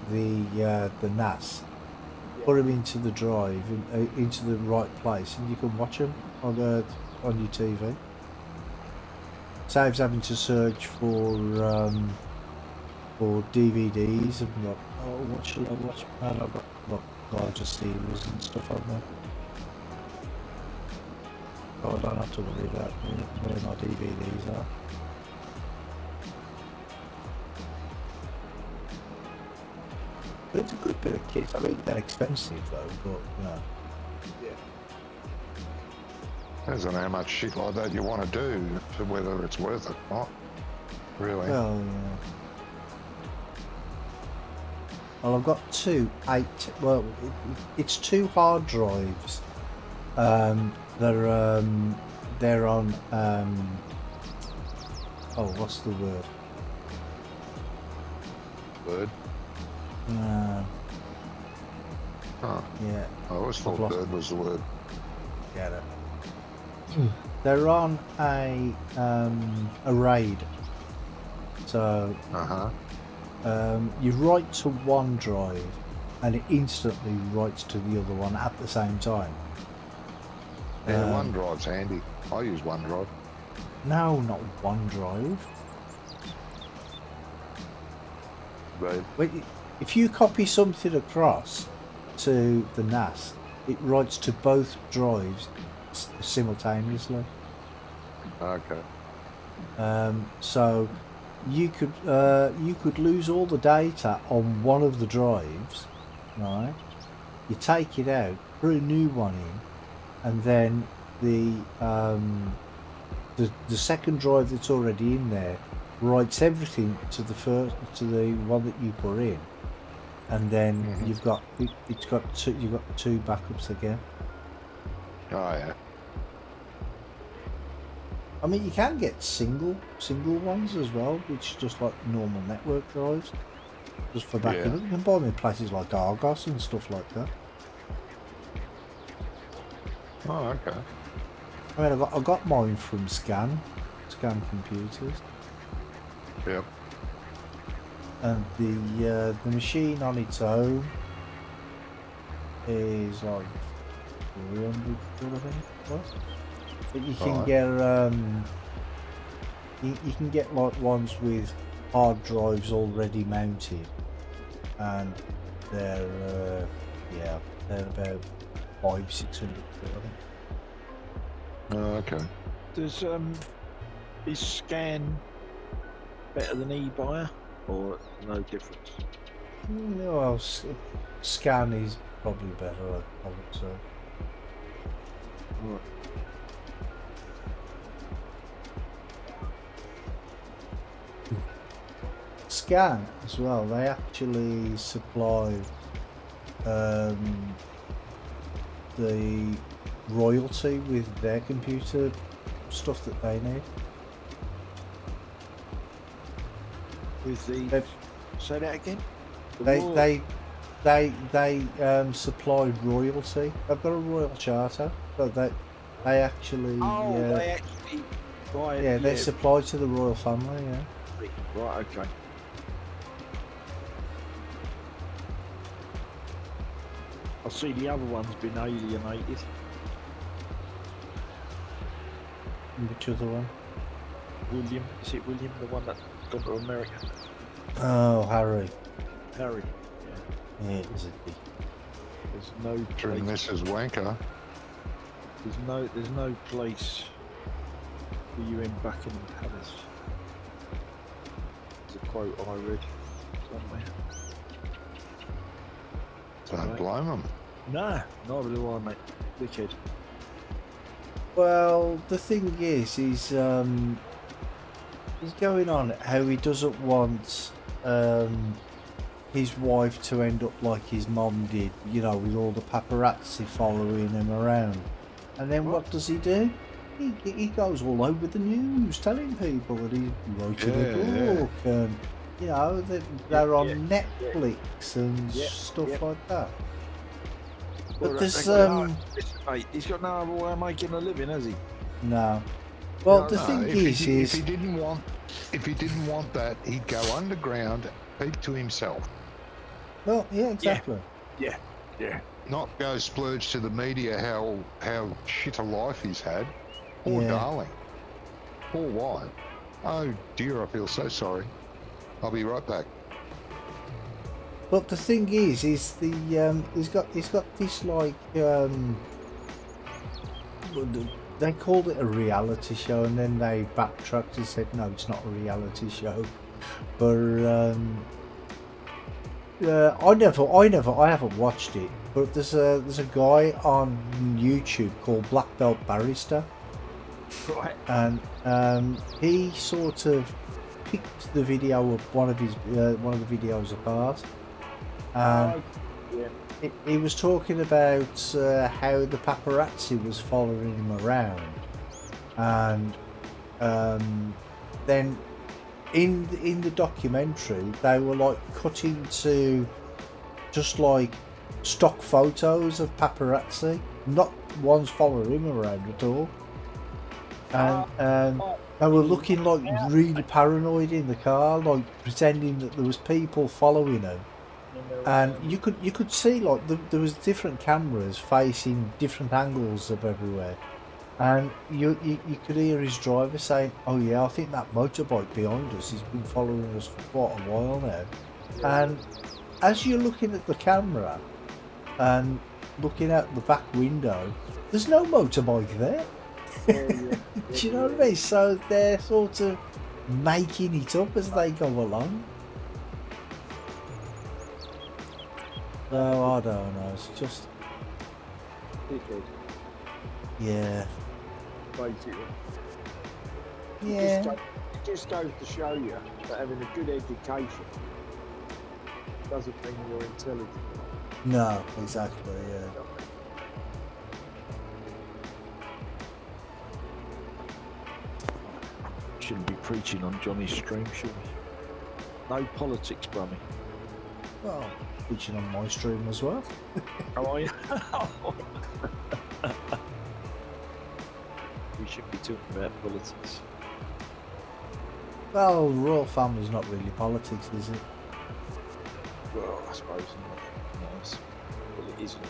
the NAS, put them into the drive, into the right place, and you can watch them on your TV. Saves having to search for DVDs and like, oh, what should I watch? Man, I've got larger series and stuff on there. Oh, I don't have to worry about where my DVDs are. But it's a good bit of kit. I mean, they're expensive though, but you know. Depends on how much shit like that you want to do, for whether it's worth it or not. Really. Well, yeah. Well, I've got it's 2 hard drives. They're on oh, what's the word? Bird. Oh, Yeah, I always thought bird was the word. get it. They're on a RAID. So you write to one drive, and it instantly writes to the other one at the same time. Yeah, OneDrive's handy. I use OneDrive. No, not OneDrive. Right. If you copy something across to the NAS, it writes to both drives simultaneously. Okay. So you could lose all the data on one of the drives, right? You take it out, put a new one in, and then the second drive that's already in there writes everything to the one that you put in, and then you've got two backups again. Oh yeah. I mean, you can get single ones as well, which is just like normal network drives, just for backing up. You can buy them in places like Argos and stuff like that. Oh, okay. I mean, I got mine from Scan Computers. Yep. And the machine on its own is like 300 quid, I think it was. But you can get you can get like ones with hard drives already mounted, and they're about 500-600 quid, I think. Oh, okay. Does is Scan better than eBuyer, or no difference? Well, Scan is probably better, I would say. Right. Scan as well, they actually supply the royalty with their computer stuff that they need. With the say that again. They supply royalty. They've got a royal charter, but they actually they actually buy it. they supply to the royal family. Yeah. Right. Okay. I see the other one's been alienated. Which other one? William, is it William, the one that's gone to America? Oh, Harry. Harry. Yeah, it is a big. There's no True, place. Mrs. Wanker. There's no place for you in Buckingham Palace. There's a quote I read somewhere. Don't blame them. Nah, neither do I, mate. Dickhead. Well, the thing is, he's going on how he doesn't want his wife to end up like his mom did, you know, with all the paparazzi following him around. And then what does he do? He goes all over the news telling people that he's writing a book and, you know, that they're on Netflix and stuff like that. But there's listen, mate, he's got no other way of making a living, has he? no. Well, the No, thing if is, he didn't want that, he'd go underground, keep to himself. well, yeah, exactly. Yeah. not go splurge to the media how shit a life he's had. Poor Yeah. darling. Poor wife. Oh dear, I feel so sorry. I'll be right back. But the thing is the he's got this like they called it a reality show, and then they backtracked and said no, it's not a reality show. But I haven't watched it. But there's a guy on YouTube called Black Belt Barrister, Right. and he sort of picked the video of one of the videos apart, and he was talking about how the paparazzi was following him around, and then in the documentary they were like cutting to just like stock photos of paparazzi, not ones following him around at all, and they were looking like really paranoid in the car, like pretending that there was people following them. And you could see like there was different cameras facing different angles of everywhere, and you could hear his driver saying, "Oh yeah, I think that motorbike behind us has been following us for quite a while now." And as you're looking at the camera and looking out the back window, there's no motorbike there. Do you know what I mean? So they're sort of making it up as they go along. No, I don't know. It's just, yeah, Basically. yeah. It just goes to show you that having a good education doesn't mean you're intelligent. No, exactly. Yeah. Shouldn't be preaching on Johnny's stream, should we? No politics, Brummy. Well, preaching on my stream as well. How are you? We should be talking about politics. Well, royal family's not really politics, is it? Well, I suppose not. Nice. Well, it isn't.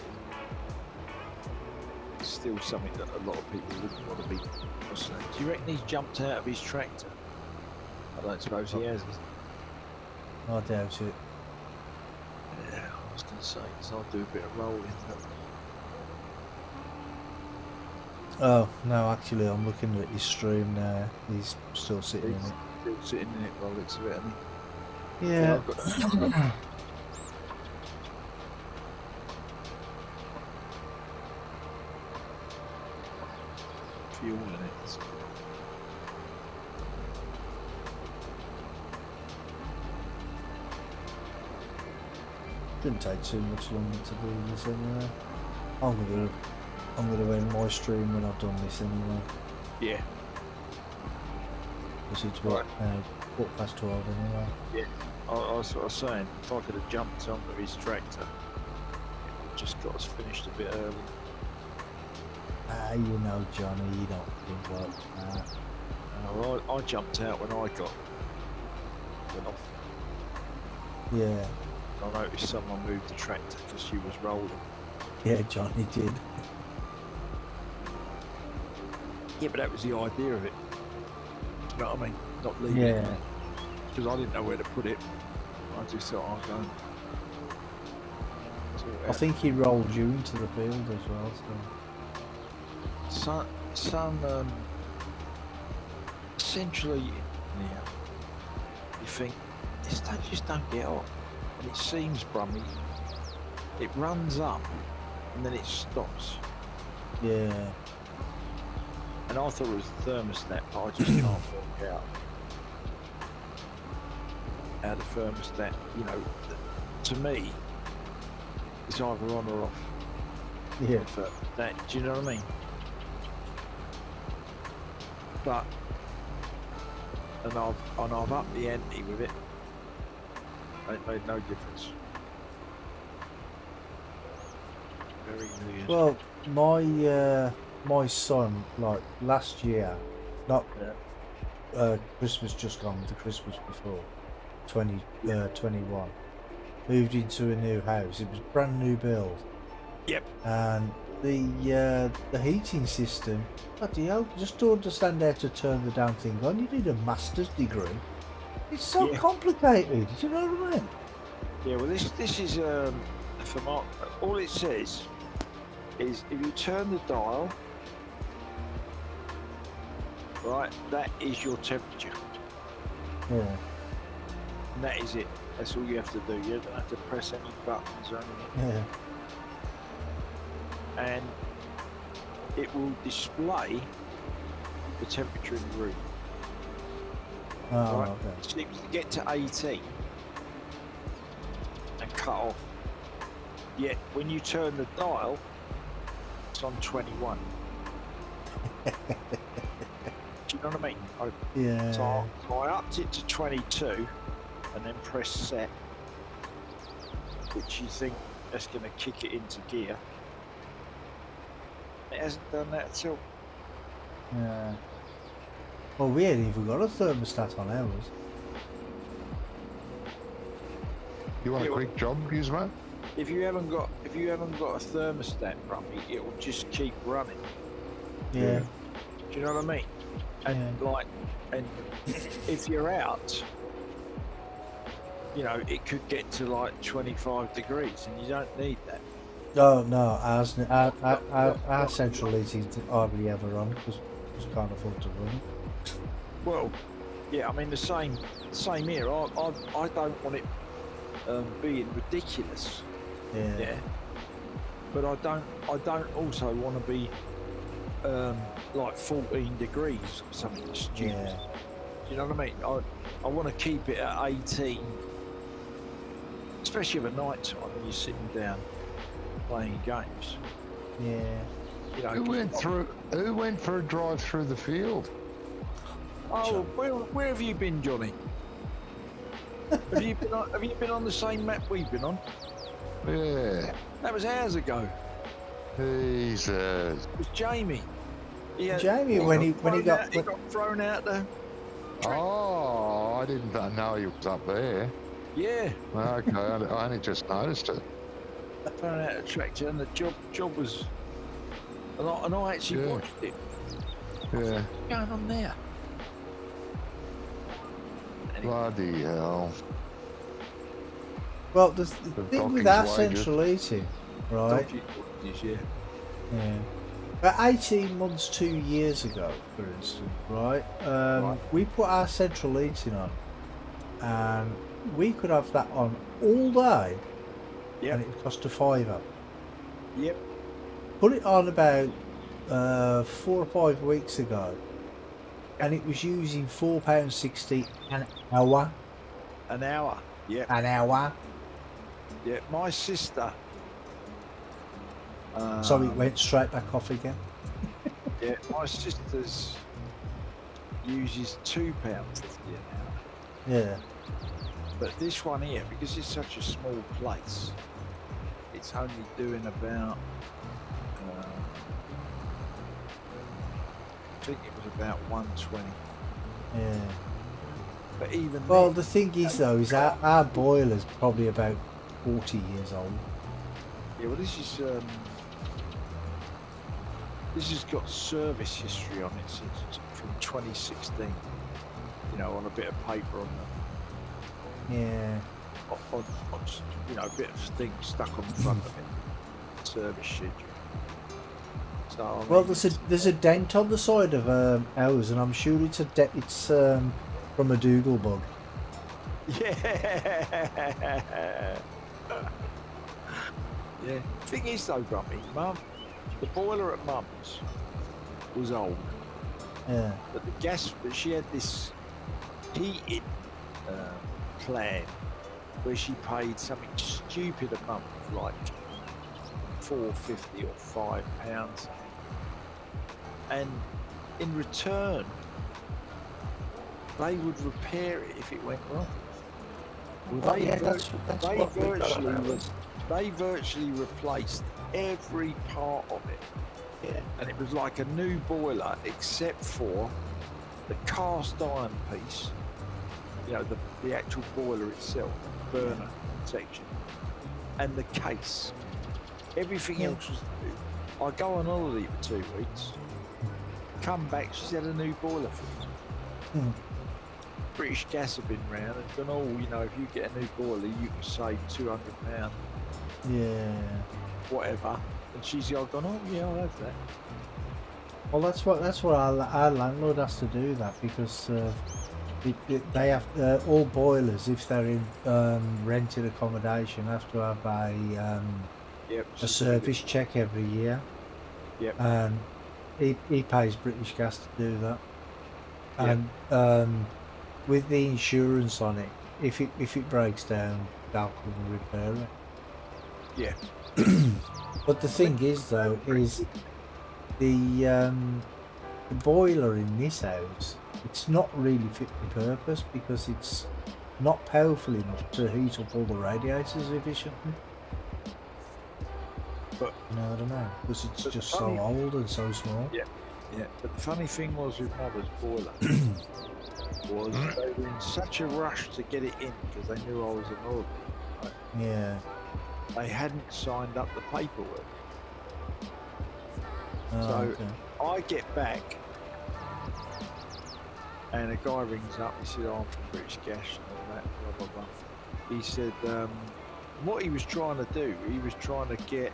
It's still something that a lot of people wouldn't want to be. Do you reckon he's jumped out of his tractor? I don't suppose he has. I doubt it. Yeah, I was going to say, so I'll do a bit of rolling. Oh no, actually, I'm looking at his stream now. He's still sitting in it. Still sitting in it by the looks of it, isn't he? Yeah. I've got fuel in it. So. Shouldn't take too much longer to do this anyway. I'm gonna end my stream when I've done this anyway. Yeah. Because it's what, 12:15 anyway. Yeah. I was saying, if I could have jumped onto his tractor, it would just got us finished a bit early. Ah, you know, Johnny, you don't think like that. Well, I jumped out when I went off. Yeah. I noticed someone moved the tractor because she was rolling. Yeah, Johnny did. Yeah, but that was the idea of it. You know what I mean? Not leaving it. Yeah. Because I didn't know where to put it. I just thought I'll go. I think he rolled you into the field as well. So. Some essentially, yeah. You think this just don't get on, and it seems, Brummy, it runs up and then it stops. Yeah. And I thought it was the thermostat, but I just can't work out how the thermostat, you know, to me, it's either on or off. Yeah. That, do you know what I mean? But, and I've upped the ante with it. It made no difference. Very weird. Well, my son, like last year, not Christmas just gone, the Christmas before, 2021, moved into a new house. It was brand new build, Yep. And the heating system, bloody hell, you just don't understand how to turn the damn thing on. You need a master's degree. It's so Yeah. complicated. Do you know what I mean? Yeah, well, this is for my, all it says is if you turn the dial, right, that is your temperature, Yeah. and that is it. That's all you have to do. You don't have to press any buttons or anything, Yeah. and it will display the temperature in the room. Oh, Right. okay. It seems to get to 18 and cut off. Yet when you turn the dial, it's on 21. Do you know what I mean? Yeah. So I upped it to 22 and then press set, which you think that's going to kick it into gear. It hasn't done that at all. Yeah. Well, we ain't even got a thermostat on ours. You want Yeah, a quick job, Gizmo? If you haven't got a thermostat, Rummy, it will just keep running. Yeah. Do you know what I mean? And and if you're out, you know, it could get to like 25 degrees, and you don't need that. Oh no, our central heating's hardly ever on because we just can't afford to run it. Well, yeah, I mean the same here. I don't want it being ridiculous. Yeah. But I don't also want to be like 14 degrees or something stupid. Yeah. Do you know what I mean? I want to keep it at 18, especially at night time when you're sitting down playing games. Yeah. You know, Who went for a drive through the field? oh, where have you been, Johnny? have you been on the same map we've been on? Yeah. That was hours ago. Jesus. It was Jamie. Jamie, when he got thrown out the. Oh, I didn't know he was up there. Yeah. Okay, I only just noticed it. Thrown out the tractor, and the job was. And I actually Yeah. watched it. Yeah. What's going on there? Anyway, Bloody hell. well, the thing with docking's our wages. central heating, right? yeah. Yeah. About 18 months, 2 years ago, for instance, right? We put our central heating on, and we could have that on all day, Yep. and it would cost a £5. Yep. Put it on about 4 or 5 weeks ago, and it was using £4.60 an hour. An hour. Yep. An hour. Yeah. My sister. So it went straight back off again. Yeah. My sister's uses £2.50 an hour. Yeah. But this one here, because it's such a small place, it's only doing about. I think it was about 120. Yeah. But even Well, then, the thing is, though, is our boiler's probably about 40 years old. yeah. Well, this has got service history on it since from 2016. You know, on a bit of paper on Yeah. you know, a bit of thing stuck on the front of it. Service schedule. So, I Well, mean, there's a dent on the side of ours, and I'm sure it's from a Dougal bug. yeah. Yeah. Thing is, though, Grumpy, the boiler at Mum's was old, Yeah. but the gas, but she had this heating plan where she paid something stupid a month, like £4.50 or £5, and in return they would repair it if it went wrong. Well, they virtually replaced every part of it. Yeah. And it was like a new boiler, except for the cast iron piece, you know, the actual boiler itself, burner section, and the case. Everything else was new. I go on holiday for 2 weeks. Come back, she's had a new boiler fitted. Hmm. British Gas have been round and gone, oh, you know, if you get a new boiler, you can save £200, Yeah. whatever. And she's gone, oh yeah, I'll have that. Well, that's what our landlord has to do that because they have all boilers if they're in rented accommodation have to have Yep. a service check every year. Yep. And he pays British Gas to do that. Yep. And with the insurance on it, if it breaks down, they'll come and repair it. Yeah. But the thing is, though, is the boiler in this house, it's not really fit for purpose because it's not powerful enough to heat up all the radiators efficiently. But you know what I mean? Because it's but just funny- so old and so small. Yeah. Yeah. But the funny thing was with Mother's boiler was they were in such a rush to get it in because they knew I was in holiday. Right? Yeah. They hadn't signed up the paperwork. Oh, So- okay. I get back and a guy rings up. He said, oh, I'm from British Gas and all that, blah, blah, blah. He said, what he was trying to do, he was trying to get,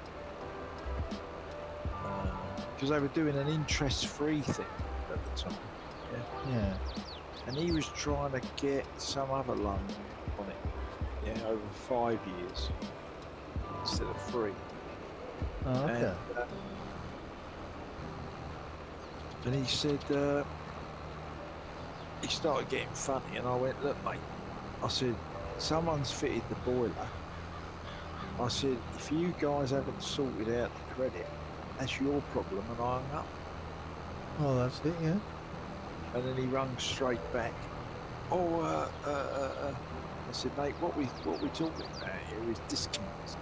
because they were doing an interest-free thing at the time. Yeah. And he was trying to get some other loan on it, over 5 years instead of 3. Oh, okay. And he said, he started getting funny, and I went, look, mate, I said, someone's fitted the boiler. I said, if you guys haven't sorted out the credit, that's your problem, and I hung up. Oh, that's it, yeah. And then he rung straight back. Oh, I said, mate, what we talking about here is discounts.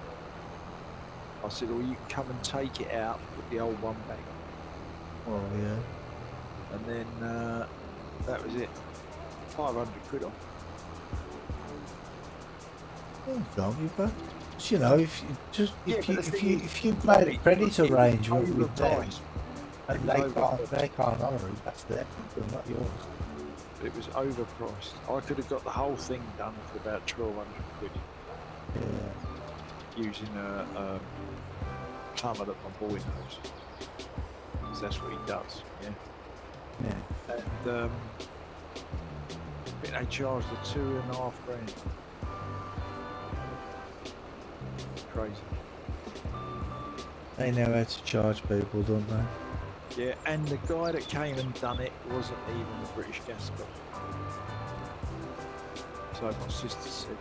I said, or you can come and take it out, put the old one back. Oh, yeah. And then that was it. 500 quid off. Oh, don't you, but you know, if you made a credit it was arrangement with them overpriced. and It they was can't honour it, that's their problem, not yours. It was overpriced. I could have got the whole thing done for about 1,200 quid Yeah. using a plumber that my boy knows. Because that's what he does, yeah. Yeah. And I think they charged the 2.5 grand. Crazy. They know how to charge people, don't they? Yeah, and the guy that came and done it wasn't even the British Gas guy. So my sister said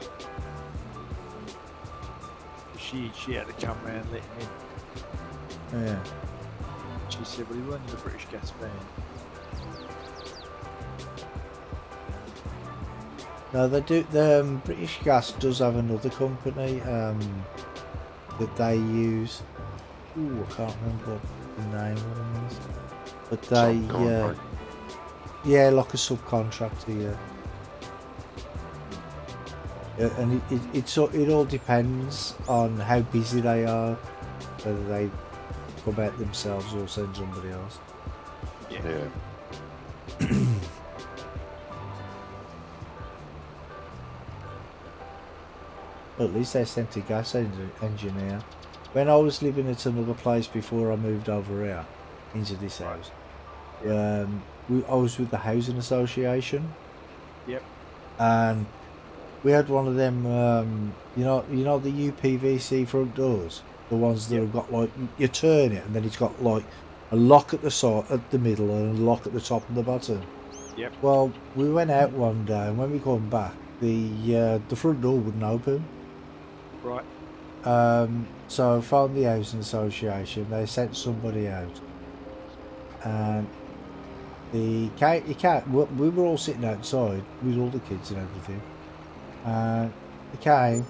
she had to come round and let him in. Yeah. She said, well, he wasn't the British Gas van. No, they do. The British Gas does have another company that they use. Ooh, I can't remember what the name of them is. But they, yeah, like a subcontractor, yeah. And it all depends on how busy they are, whether they come out themselves or send somebody else. Yeah. At least they sent a gas engineer. When I was living at another place before I moved over here into this house, I was with the housing association. Yep. And we had one of them, you know the UPVC front doors, the ones that have got like you turn it and then it's got like a lock at the side, at the middle, and a lock at the top and the bottom. Yep. Well, we went out one day, and when we come back, the front door wouldn't open. Right. So I phoned the housing association. They sent somebody out, and we were all sitting outside with all the kids and everything. And he came,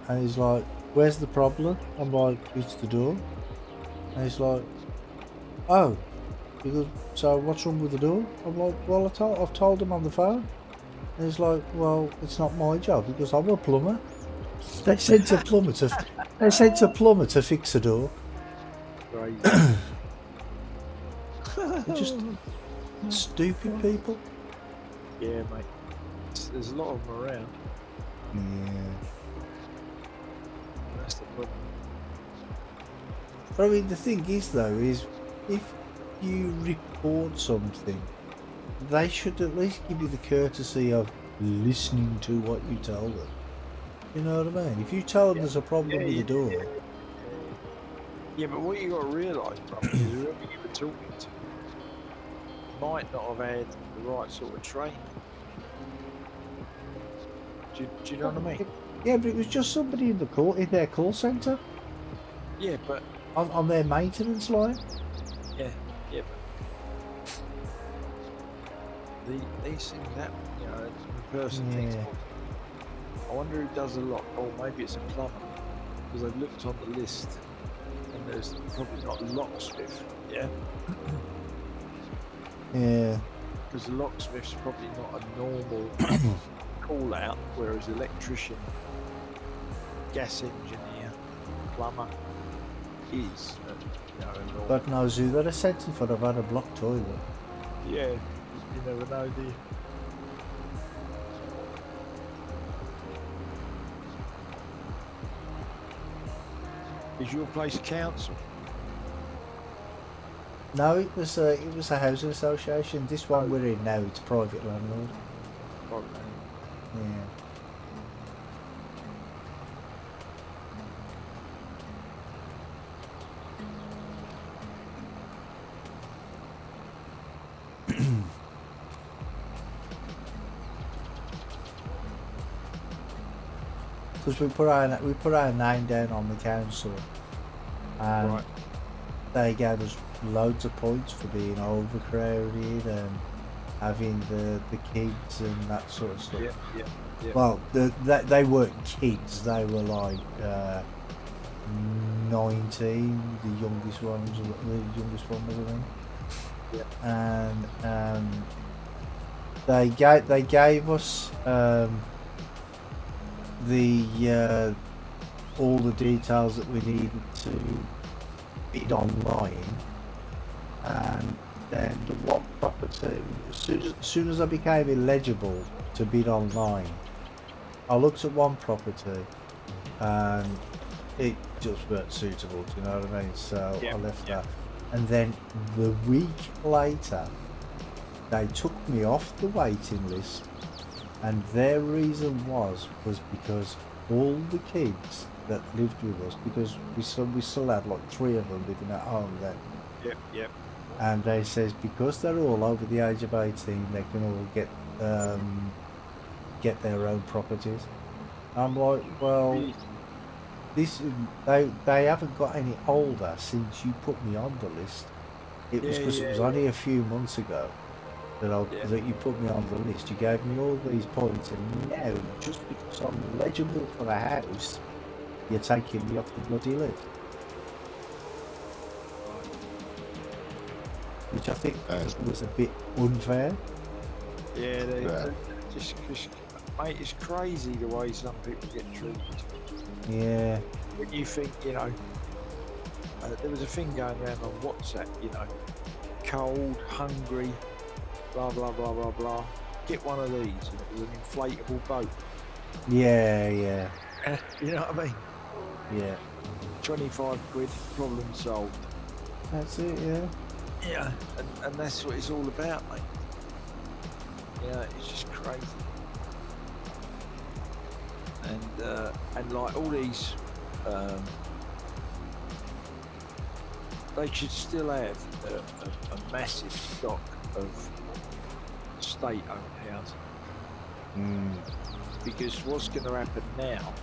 and he's like, "Where's the problem?" I'm like, "It's the door." And he's like, "Oh." He goes, "So what's wrong with the door?" I'm like, "Well, I've told him on the phone." And he's like, "Well, it's not my job." He goes, "I'm a plumber." They sent a plumber to fix the door. Crazy. They're just stupid people. Yeah, mate. There's a lot of them around. Yeah. That's the problem. But I mean, the thing is, though, is if you report something, they should at least give you the courtesy of listening to what you tell them. You know what I mean? If you tell them there's a problem with the door, Yeah, but what you got to realise, bro, is whoever you were talking to might not have had the right sort of training. Do you know what I mean? yeah, but it was just somebody in their call centre Yeah, but on their maintenance line. yeah, but these things happen, you know. The person thinks, Yeah. I wonder who does a lot. Oh, maybe it's a plumber, because I've looked on the list, and there's probably not a locksmith. Yeah. Yeah. Because the locksmith's probably not a normal call out, whereas electrician, gas engineer, plumber is, you know, a normal. God knows who they'd have sent if I'd have had a blocked toilet. Yeah, you never know, do you? Is your place council? No, it was a housing association. This one we're in now, it's private landlord. Okay. Yeah. Because we put our name down on the council, and Right. they gave us loads of points for being overcrowded and having the kids and that sort of stuff. Yeah. Well, they weren't kids; they were like 19. The youngest one was, I think. Yeah. And they gave us the all the details that we needed to bid online, and then the one property, as soon as I became illegible to bid online, I looked at one property and it just weren't suitable, do you know what I mean? So Yeah, I left that, and then the week later they took me off the waiting list, and their reason was because all the kids that lived with us, because we still had like 3 of them living at home then, Yep. and they says because they're all over the age of 18, they can all get their own properties. I'm like, well, they haven't got any older since you put me on the list. It was because it was only a few months ago that you put me on the list. You gave me all these points, and now just because I'm eligible for the house, you're taking me off the bloody list. Which I think was a bit unfair. Yeah, they just, mate, it's crazy the way some people get treated. Yeah. When you think, you know, there was a thing going around on WhatsApp, you know, cold, hungry, blah blah blah blah blah. Get one of these, and it was an inflatable boat. Yeah. You know what I mean? Yeah. 25 quid, problem solved. That's it, yeah. Yeah, and that's what it's all about, mate. Yeah, it's just crazy. And like all these, they should still have a massive stock of state-owned housing. Because what's going to happen now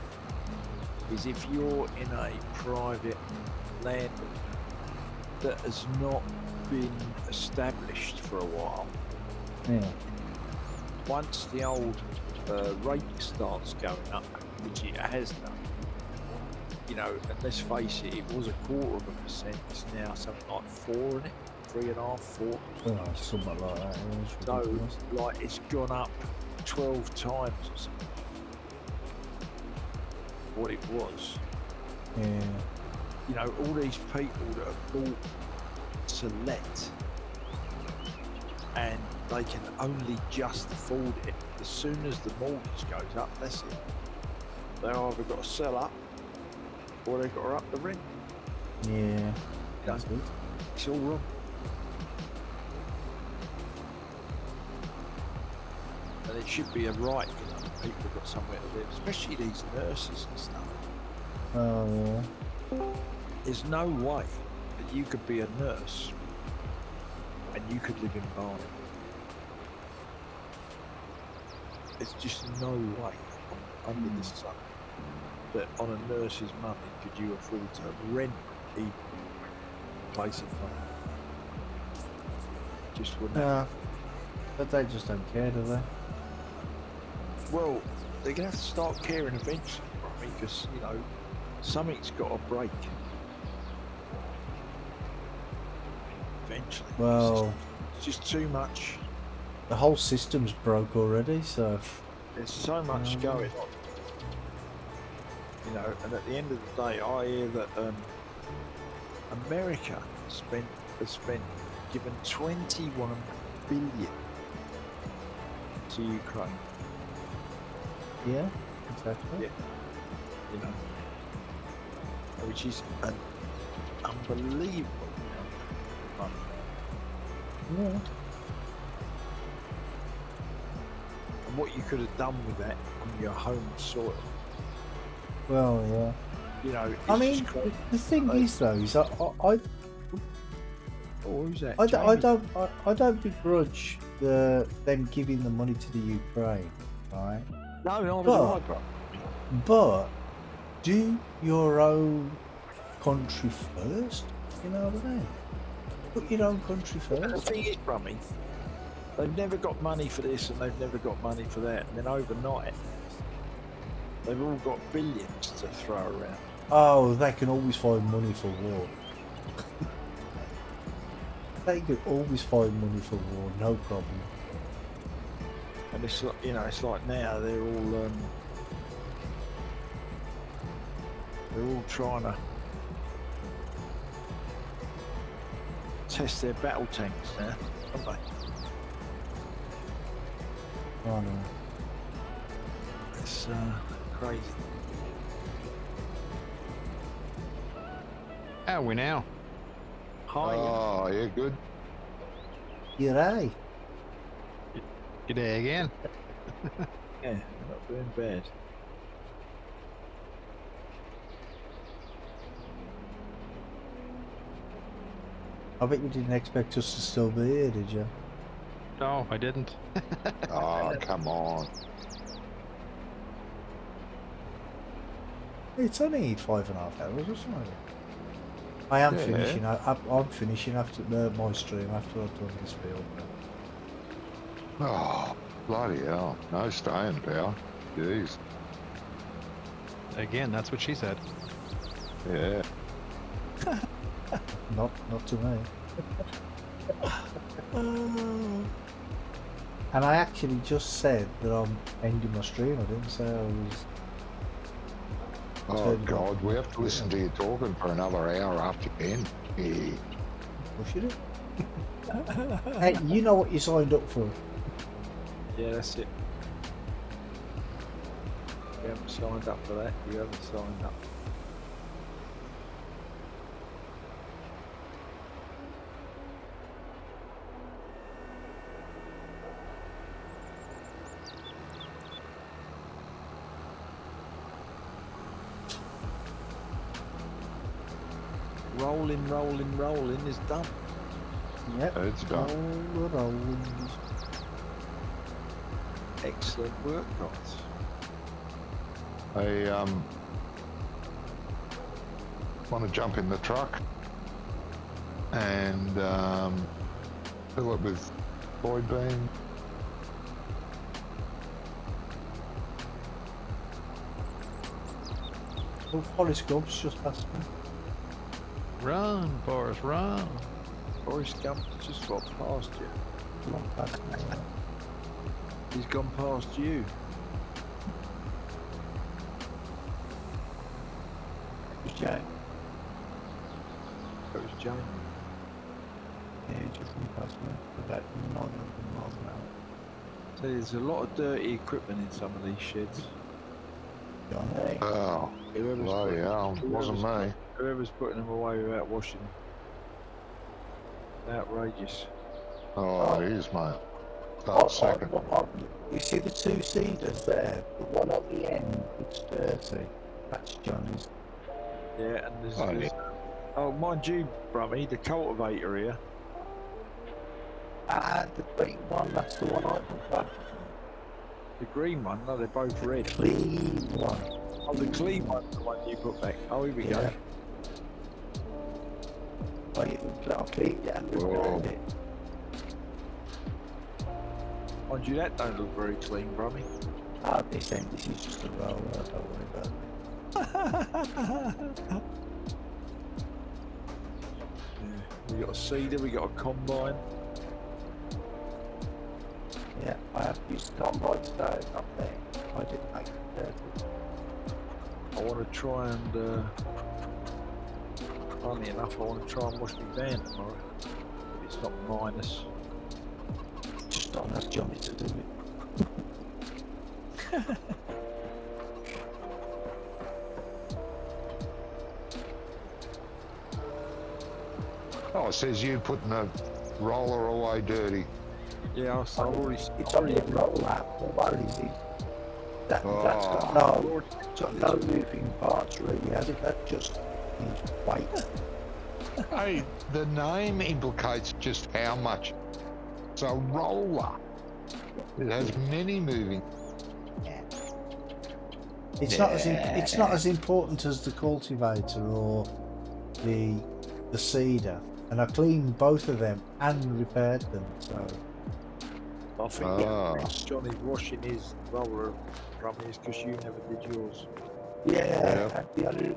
is if you're in a private landlord that has not been established for a while, once the old rate starts going up, which it has done, you know, and let's face it, it was 0.25%, it's now something like 4, isn't it? 3.5, 4. Oh, something like that. So, like, it's gone up 12 times or something. what it was. Yeah. You know, all these people that have bought Select and they can only just afford it. As soon as the mortgage goes up, that's it. They either got to sell up or they've got to up the rent. Yeah. That's good. It's all wrong. And it should be a right, you know, people have got somewhere to live, especially these nurses and stuff. Oh, yeah. There's no way that you could be a nurse and you could live in Barnet. There's just no way under the sun that on a nurse's money could you afford to rent a place in Barnet. Just wouldn't happen. But they just don't care, do they? Well, they're going to have to start caring eventually, right? Because, you know, something's got to break. Eventually. Well, It's just too much. the whole system's broke already, so... There's so much going on. You know, and at the end of the day, I hear that America has given 21 billion to Ukraine. Yeah, exactly. Yeah. You know, which is an unbelievable amount of money. Yeah. And what you could have done with that on your home soil. Well, yeah. You know, it's I mean, just crazy. the thing is, though, is Oh, who's that? I don't begrudge them giving the money to the Ukraine, right? No, no, But- bro. But do your own country first. You know what I mean? Put your own country The first. thing is, Brummy, they've never got money for this and they've never got money for that. And then overnight, they've all got billions to throw around. Oh, they can always find money for war. They can always find money for war, no problem. And it's like, you know, it's like now they're all trying to test their battle tanks now, aren't they? Oh no. It's crazy. How are we now? Hi. Oh, yeah, good. You're right. Good day again. Yeah, not doing bad. I bet you didn't expect us to still be here, did you? No, I didn't. Oh, come on. It's only 5.5 hours or something. I am Yeah. finishing. I'm finishing after my stream after I've done this field. Oh, bloody hell. No staying power. Jeez. Again, that's what she said. Yeah. Not to me. And I actually just said that I'm ending my stream. I didn't say I was. Oh, Totally. God. We have to listen to you talking for another hour after 10. Yeah. Push it. Hey, you know what you signed up for? Yeah, that's it. You haven't signed up for that. You haven't signed up. Rolling is done. Yep. It's done. Rolling. Excellent work, guys. I want to jump in the truck and fill it with Boyd bean. Oh, Forrest Gump's just past me. Run, Boris, run. Forrest Gump just got past you. Not past me. He's gone past you. was Jay. That was Jane. Yeah, he just went past me about 900 miles an hour. So there's a lot of dirty equipment in some of these sheds. Johnny. Oh, Whoever's well, putting- yeah, wasn't me. Whoever's putting them away without washing them. Outrageous. Oh, it is, mate. Oh, Oh, second. You see the two-seaters there? The one at the end, it's dirty. That's Johnny's. Yeah, and there's, Oh, there's oh, mind you, Brummy, the cultivator here. Ah, the green one, that's the one I prefer. The green one, no, they're both red. Clean one. Oh, the clean one's the one you put back. Oh, here we go. Yeah. Oh, I'll clean it and return it. Mind you, that don't look very clean, Brummy. Ah, this is just a roller, don't worry about it. Yeah, we got a seeder, we got a combine. Yeah, I have used the combine today up there. I didn't make it dirty. I want to try and, funny enough, I want to try and wash my van tomorrow. If it's not minus. Just don't have Johnny to do it. Oh, it says you putting a roller away dirty. Yeah, I've already. It's only a roll out, what is it? That's got no, it's got no moving parts really, has it? That just needs weight. Hey, the name implicates just how much. It's a roller. It has many moving. It's not as important as the cultivator or the seeder, and I cleaned both of them and repaired them. So I think Johnny's washing his roller Brummy is because you never did yours. Yeah, the only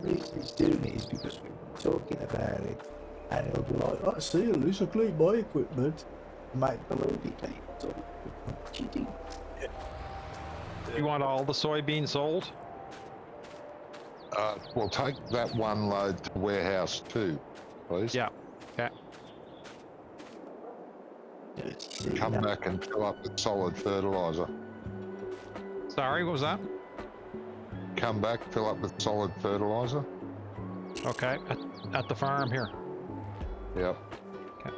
reason he's doing it is because we were talking about it, and he'll be like, "I see, at least I clean my equipment." Mate, believe me, so cheating. You want all the soybeans sold? We'll take that one load to warehouse 2, please. Yeah. Okay. Come back and fill up with solid fertilizer. Sorry, what was that? Come back, fill up with solid fertilizer. Okay. At the farm here. Yep. Okay.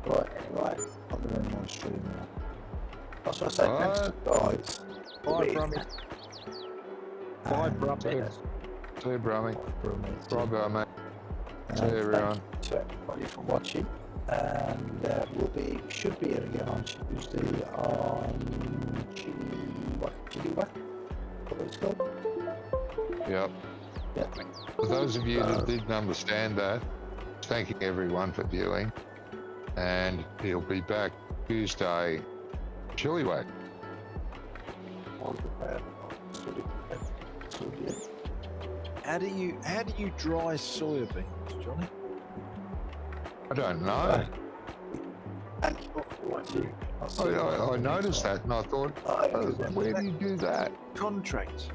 Right, anyway, I'm going to my stream now. That's what I said, thanks to guys. Bye, Brummy. Bye, Brummy. See you, Brummy. Bye, Bye, mate. See you, everyone. Thanks to everybody for watching, and should be here again on Tuesday on what it's called? Yep. Yeah. For those of you that didn't understand that, thanking everyone for viewing, and he'll be back Tuesday, Chilliwack. How do you dry soybeans, Johnny? I don't know. Thank you for watching. I noticed that and I thought, where do you do that? Contract.